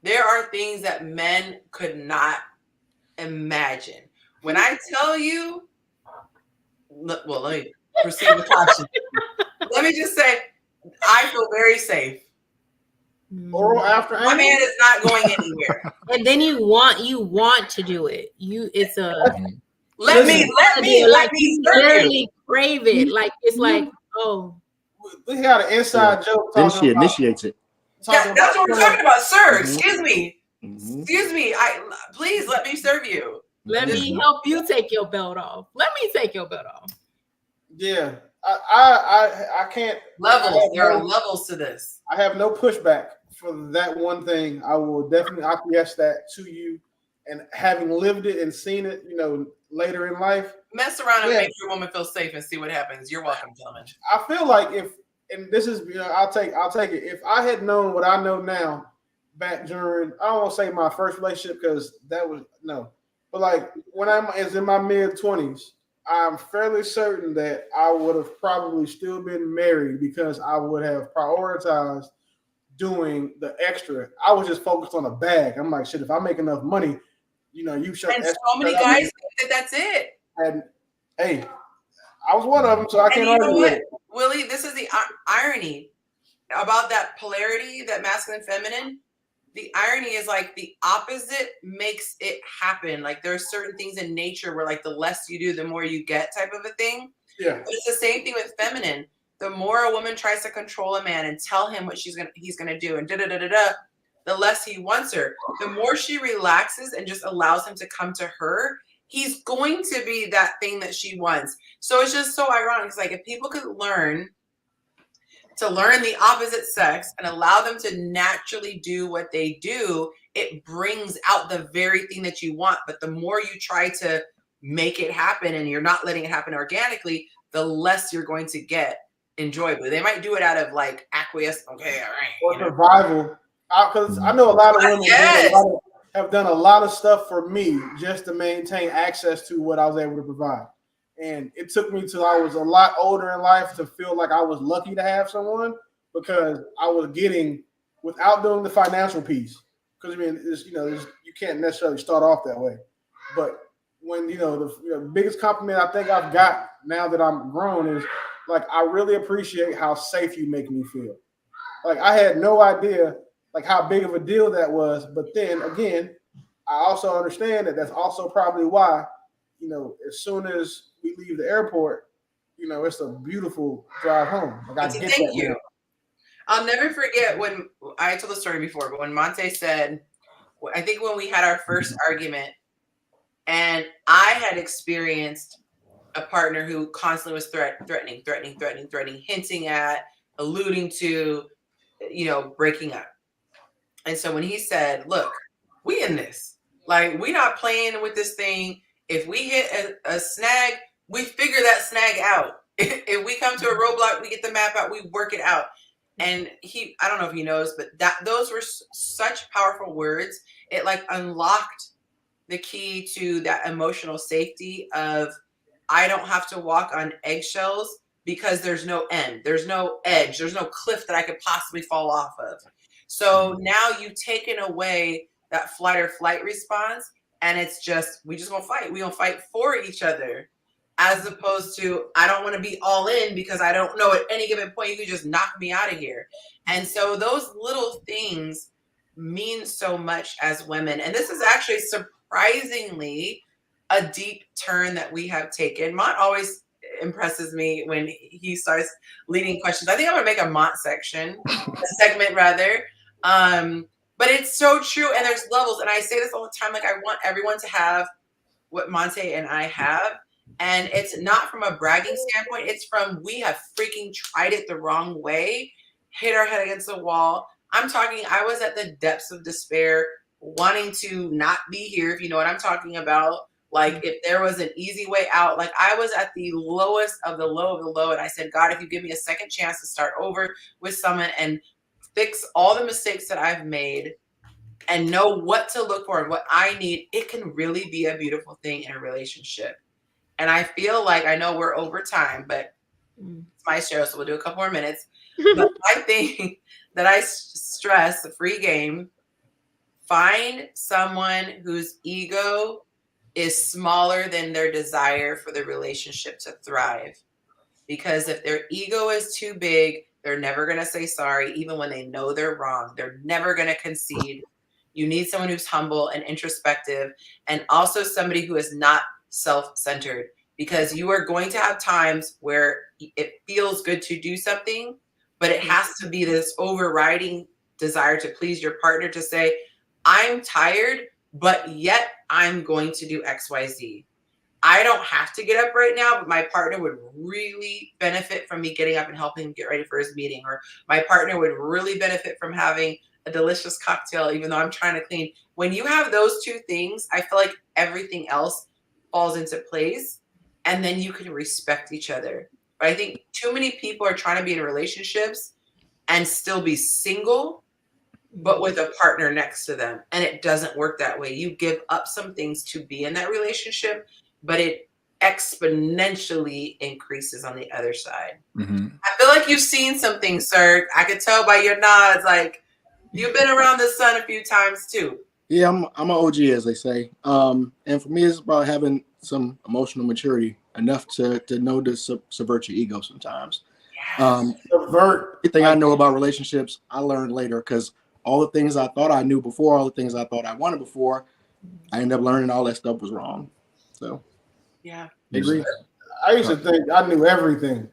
[SPEAKER 1] there are things that men could not imagine. When I tell you, well, let me proceed with caution. Let me just say, I feel very safe.
[SPEAKER 4] Oral after
[SPEAKER 1] my man is not going anywhere.
[SPEAKER 8] And then you want to do it. It's a
[SPEAKER 1] let me
[SPEAKER 8] literally crave it. Like it's like, oh,
[SPEAKER 4] we got an inside joke.
[SPEAKER 20] Then she initiates it.
[SPEAKER 1] Yeah, that's what we're talking about, sir. Excuse me. Excuse me. Please let me serve you.
[SPEAKER 8] Let me help you take your belt off. Let me take your belt off.
[SPEAKER 4] Yeah, I can't.
[SPEAKER 1] Levels. There are levels to this.
[SPEAKER 4] I have no pushback for that one thing. I will definitely acquiesce that to you, and having lived it and seen it, later in life,
[SPEAKER 1] mess around and make your woman feel safe and see what happens. You're welcome, gentlemen.
[SPEAKER 4] I feel like and this is, I'll take it. If I had known what I know now back during, I don't want to say my first relationship because that was but like when I was in my mid-20s, I'm fairly certain that I would have probably still been married because I would have prioritized doing the extra. I was just focused on a bag. I'm like, shit, if I make enough money, you should.
[SPEAKER 1] And so many guys think that's it.
[SPEAKER 4] And hey, I was one of them, so I can't argue with it.
[SPEAKER 1] Willie, this is the irony about that polarity, that masculine, feminine. The irony is like the opposite makes it happen. Like there are certain things in nature where like the less you do, the more you get type of a thing.
[SPEAKER 4] Yeah.
[SPEAKER 1] But it's the same thing with feminine. The more a woman tries to control a man and tell him what he's gonna do and the less he wants her. The more she relaxes and just allows him to come to her, he's going to be that thing that she wants. So it's just so ironic. It's like if people could learn the opposite sex and allow them to naturally do what they do, it brings out the very thing that you want. But the more you try to make it happen and you're not letting it happen organically, the less you're going to get enjoyably. They might do it out of like acquiesce, okay, all right.
[SPEAKER 4] Or survival. Because I know a lot of women have done a lot of stuff for me just to maintain access to what I was able to provide. And it took me till I was a lot older in life to feel like I was lucky to have someone because I was getting without doing the financial piece. Because you can't necessarily start off that way. But when the biggest compliment I think I've got now that I'm grown is like I really appreciate how safe you make me feel. Like I had no idea like how big of a deal that was. But then again, I also understand that that's also probably why, as soon as we leave the airport, it's a beautiful drive home. Like I get
[SPEAKER 1] thank
[SPEAKER 4] that.
[SPEAKER 1] You. I'll never forget when I told the story before, but when Monte said, I think when we had our first argument, and I had experienced a partner who constantly was threatening, hinting at, alluding to, breaking up. And so when he said, look, we in this, like, we not playing with this thing. If we hit a snag, we figure that snag out. If we come to a roadblock, we get the map out, we work it out. And I don't know if he knows, but those were such powerful words. It like unlocked the key to that emotional safety of, I don't have to walk on eggshells because there's no end. There's no edge. There's no cliff that I could possibly fall off of. So now you've taken away that flight or flight response, and it's just, we just gonna fight. We gonna fight for each other. as opposed to I don't want to be all in because I don't know at any given point you could just knock me out of here. And so those little things mean so much as women. And this is actually surprisingly a deep turn that we have taken. Mont always impresses me when he starts leading questions. I think I'm gonna make a Mont section, a segment rather. But it's so true, and there's levels, and I say this all the time. Like I want everyone to have what Monte and I have, and it's not from a bragging standpoint. It's from we have freaking tried it the wrong way, hit our head against the wall. I'm talking. I was at the depths of despair, wanting to not be here. If you know what I'm talking about. Like if there was an easy way out, like I was at the lowest of the low of the low. And I said, God, if you give me a second chance to start over with someone and fix all the mistakes that I've made and know what to look for and what I need, it can really be a beautiful thing in a relationship. And I feel like, I know we're over time, but it's my show, so we'll do a couple more minutes. But I think that I stress the free game, find someone whose ego is smaller than their desire for the relationship to thrive. Because if their ego is too big, they're never going to say sorry, even when they know they're wrong. They're never going to concede. You need someone who's humble and introspective, and also somebody who is not self-centered, because you are going to have times where it feels good to do something, but it has to be this overriding desire to please your partner, to say, I'm tired, but yet I'm going to do XYZ. I don't have to get up right now, but my partner would really benefit from me getting up and helping him get ready for his meeting. Or my partner would really benefit from having a delicious cocktail, even though I'm trying to clean. When you have those two things, I feel like everything else falls into place, and then you can respect each other. But I think too many people are trying to be in relationships and still be single, but with a partner next to them. And it doesn't work that way. You give up some things to be in that relationship, but it exponentially increases on the other side.
[SPEAKER 11] Mm-hmm.
[SPEAKER 1] I feel like you've seen some things, sir. I could tell by your nods, like you've been around the sun a few times too.
[SPEAKER 20] Yeah, I'm an OG, as they say. And for me, it's about having some emotional maturity enough to know to subvert your ego sometimes.
[SPEAKER 4] Subvert.
[SPEAKER 20] Everything I know about relationships, I learned later, because all the things I thought I knew before, all the things I thought I wanted before, I ended up learning all that stuff was wrong. So,
[SPEAKER 1] yeah,
[SPEAKER 20] agree.
[SPEAKER 4] I used to think I knew everything.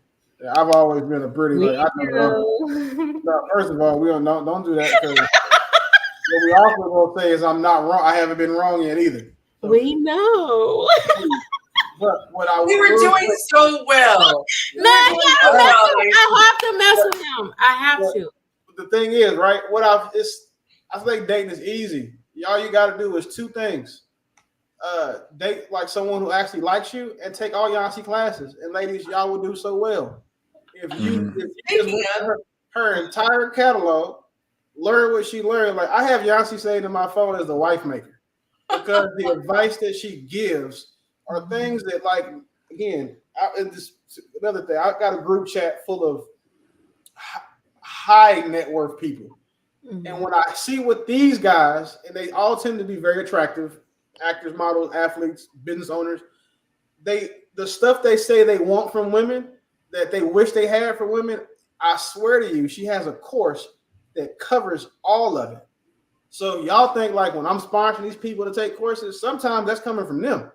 [SPEAKER 4] I've always been a pretty like I know. No, first of all, we don't do that, because what we also gonna say is I'm not wrong. I haven't been wrong yet either. So,
[SPEAKER 8] we know.
[SPEAKER 4] But what
[SPEAKER 1] we were doing so well.
[SPEAKER 8] No, I have to mess with him. I have to.
[SPEAKER 4] The thing is, right? I think dating is easy. All you got to do is two things: date like someone who actually likes you, and take all Yonci classes. And ladies, y'all will do so well if you just went her entire catalog, learn what she learned. Like I have Yonci saying to my phone as the wife maker, because the advice that she gives are things that, like, again, another thing. I got a group chat full of high net worth people. Mm-hmm. And when I see what these guys, and they all tend to be very attractive, actors, models, athletes, business owners, the stuff they say they want from women that they wish they had for women, I swear to you, she has a course that covers all of it. So y'all think like when I'm sponsoring these people to take courses, sometimes that's coming from them.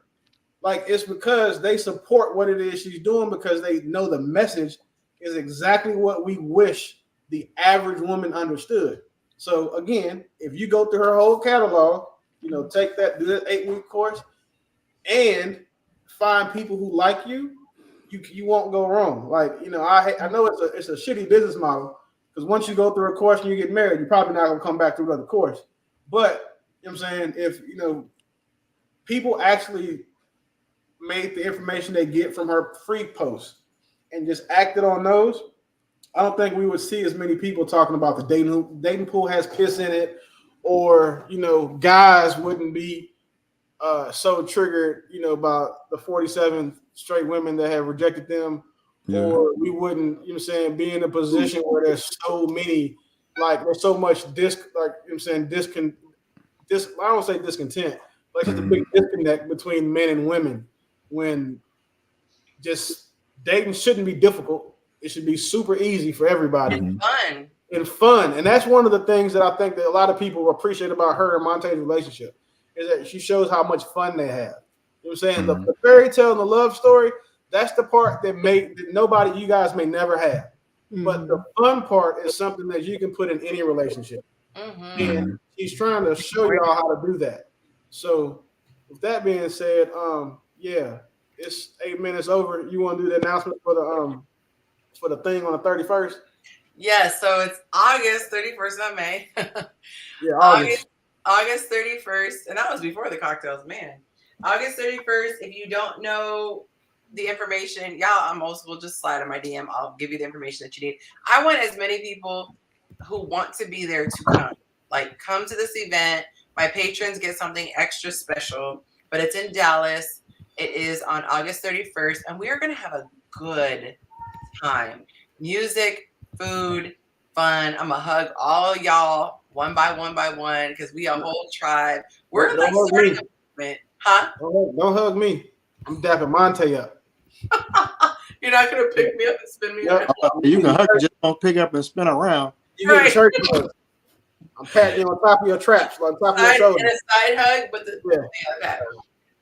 [SPEAKER 4] Like it's because they support what it is she's doing, because they know the message is exactly what we wish the average woman understood. So again, if you go through her whole catalog, take do that 8-week course and find people who like you, you won't go wrong. Like, I know it's a shitty business model, because once you go through a course and you get married, you're probably not gonna come back through another course. But you know what I'm saying, if people actually made the information they get from her free posts and just acted on those, I don't think we would see as many people talking about the dating pool has piss in it, or guys wouldn't be so triggered about the 47 straight women that have rejected them, or we wouldn't be in a position where there's so many, like there's so much I don't say discontent, but it's just a big disconnect between men and women when just dating shouldn't be difficult. It should be super easy for everybody.
[SPEAKER 1] And fun.
[SPEAKER 4] And fun. And that's one of the things that I think that a lot of people appreciate about her and Monte's relationship is that she shows how much fun they have. You know what I'm saying? The fairy tale and the love story, that's the part that you guys may never have. But the fun part is something that you can put in any relationship. And she's trying to show y'all how to do that. So with that being said, it's 8 minutes over. You want to do the announcement for the thing on the 31st?
[SPEAKER 1] Yeah, so it's August 31st, not May.
[SPEAKER 4] Yeah, August.
[SPEAKER 1] August 31st, and that was before the cocktails, man. August 31st, if you don't know the information, y'all, I'm also will just slide in my DM. I'll give you the information that you need. I want as many people who want to be there to come. Like, come to this event. My patrons get something extra special, but it's in Dallas. It is on August 31st, and we are going to have a good time. Music, food, fun. I'm going to hug all y'all one by one because we a whole tribe. We're like starting a movement. Huh?
[SPEAKER 4] Don't hug me. I'm dapping Monte up.
[SPEAKER 1] You're not going to pick me up and spin me around?
[SPEAKER 20] You can hug, just don't pick up and spin around.
[SPEAKER 4] You get a church hug. I'm patting you on top of your traps, on top of your shoulder.
[SPEAKER 1] And a side hug, but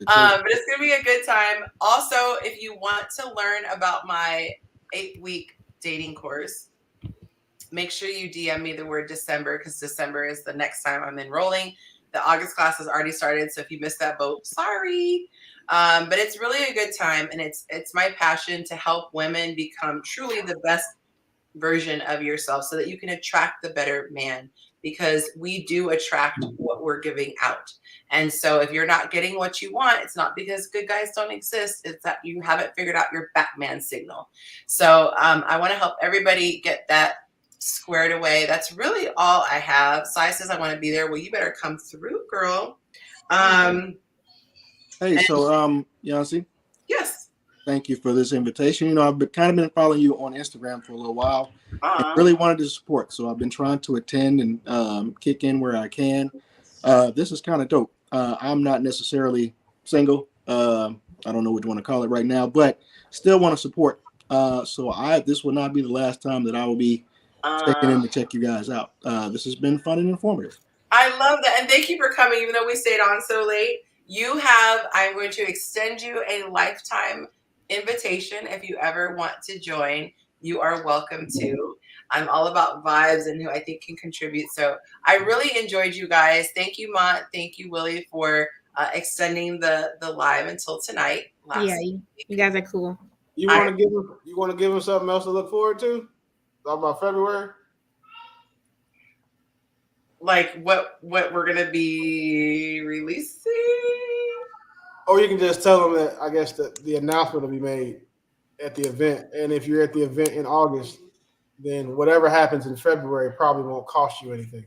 [SPEAKER 1] but it's gonna be a good time. Also, if you want to learn about my 8-week dating course, make sure you DM me the word December, because December is the next time I'm enrolling. The August class has already started, so if you missed that boat, sorry. But it's really a good time, and it's my passion to help women become truly the best version of yourself so that you can attract the better man, because we do attract what we're giving out. And so if you're not getting what you want, it's not because good guys don't exist. It's that you haven't figured out your Batman signal. So I want to help everybody get that squared away. That's really all I have. Sai says I want to be there. Well, you better come through, girl.
[SPEAKER 20] Yonci.
[SPEAKER 1] Yes.
[SPEAKER 20] Thank you for this invitation. You know, I've been following you on Instagram for a little while. I really wanted to support, so I've been trying to attend and kick in where I can. This is kind of dope. I'm not necessarily single. I don't know what you want to call it right now, but still want to support. This will not be the last time that I will be checking in to check you guys out. This has been fun and informative.
[SPEAKER 1] I love that. And thank you for coming, even though we stayed on so late. I'm going to extend you a lifetime invitation. If you ever want to join, you are welcome to. I'm all about vibes and who I think can contribute. So I really enjoyed you guys. Thank you, Mont. Thank you, Willie, for extending the live until tonight.
[SPEAKER 8] You guys are cool.
[SPEAKER 4] You want to give them something else to look forward to? Talk about February.
[SPEAKER 1] Like what we're gonna be releasing?
[SPEAKER 4] Or you can just tell them that I guess the announcement will be made at the event. And if you're at the event in August, then whatever happens in February probably won't cost you anything.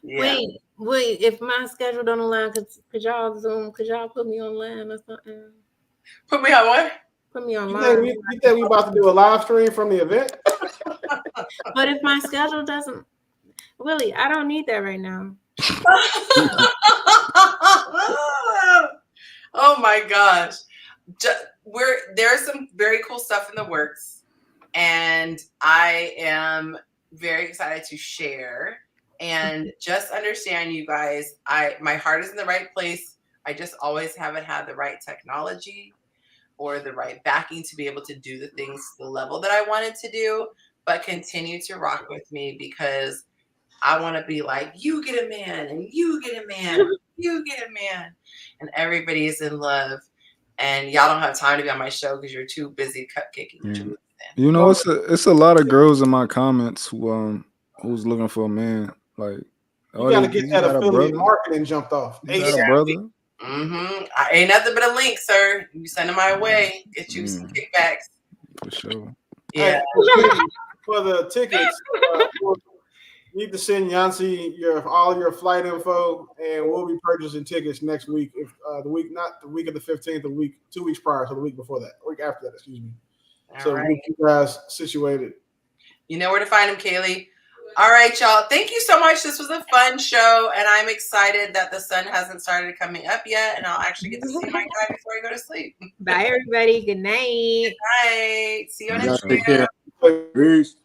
[SPEAKER 8] Yeah. Wait, if my schedule don't allow, could y'all Zoom? Could y'all put me online or something?
[SPEAKER 1] Put me on what?
[SPEAKER 8] Put me online.
[SPEAKER 4] You think we about to do a live stream from the event?
[SPEAKER 8] But if my schedule doesn't, Willie, I don't need that right now.
[SPEAKER 1] Oh my gosh. There's some very cool stuff in the works, and I am very excited to share. And just understand, you guys, my heart is in the right place. I just always haven't had the right technology or the right backing to be able to do the things to the level that I wanted to do. But continue to rock with me, because I want to be like, you get a man, and you get a man, you get a man, and everybody's in love. And y'all don't have time to be on my show because you're too busy cupcaking.
[SPEAKER 11] You know, it's a lot of girls in my comments who's looking for a man. Like,
[SPEAKER 4] you gotta get that affiliate marketing jumped off.
[SPEAKER 11] A brother.
[SPEAKER 1] I ain't nothing but a link, sir. You send them my way, get you some kickbacks.
[SPEAKER 11] For sure.
[SPEAKER 1] Yeah.
[SPEAKER 4] For the tickets, you need to send Yonci all your flight info, and we'll be purchasing tickets next week. If not the week of the 15th, 2 weeks prior, so the week before that, week after that, excuse me. So we'll keep you guys situated.
[SPEAKER 1] You know where to find him, Kaylee. All right, y'all. Thank you so much. This was a fun show, and I'm excited that the sun hasn't started coming up yet, and I'll actually get to see my guy before I go to sleep.
[SPEAKER 8] Bye, everybody. Good night.
[SPEAKER 1] Good night. See you on
[SPEAKER 20] You guys
[SPEAKER 1] Instagram.
[SPEAKER 20] take care. Peace.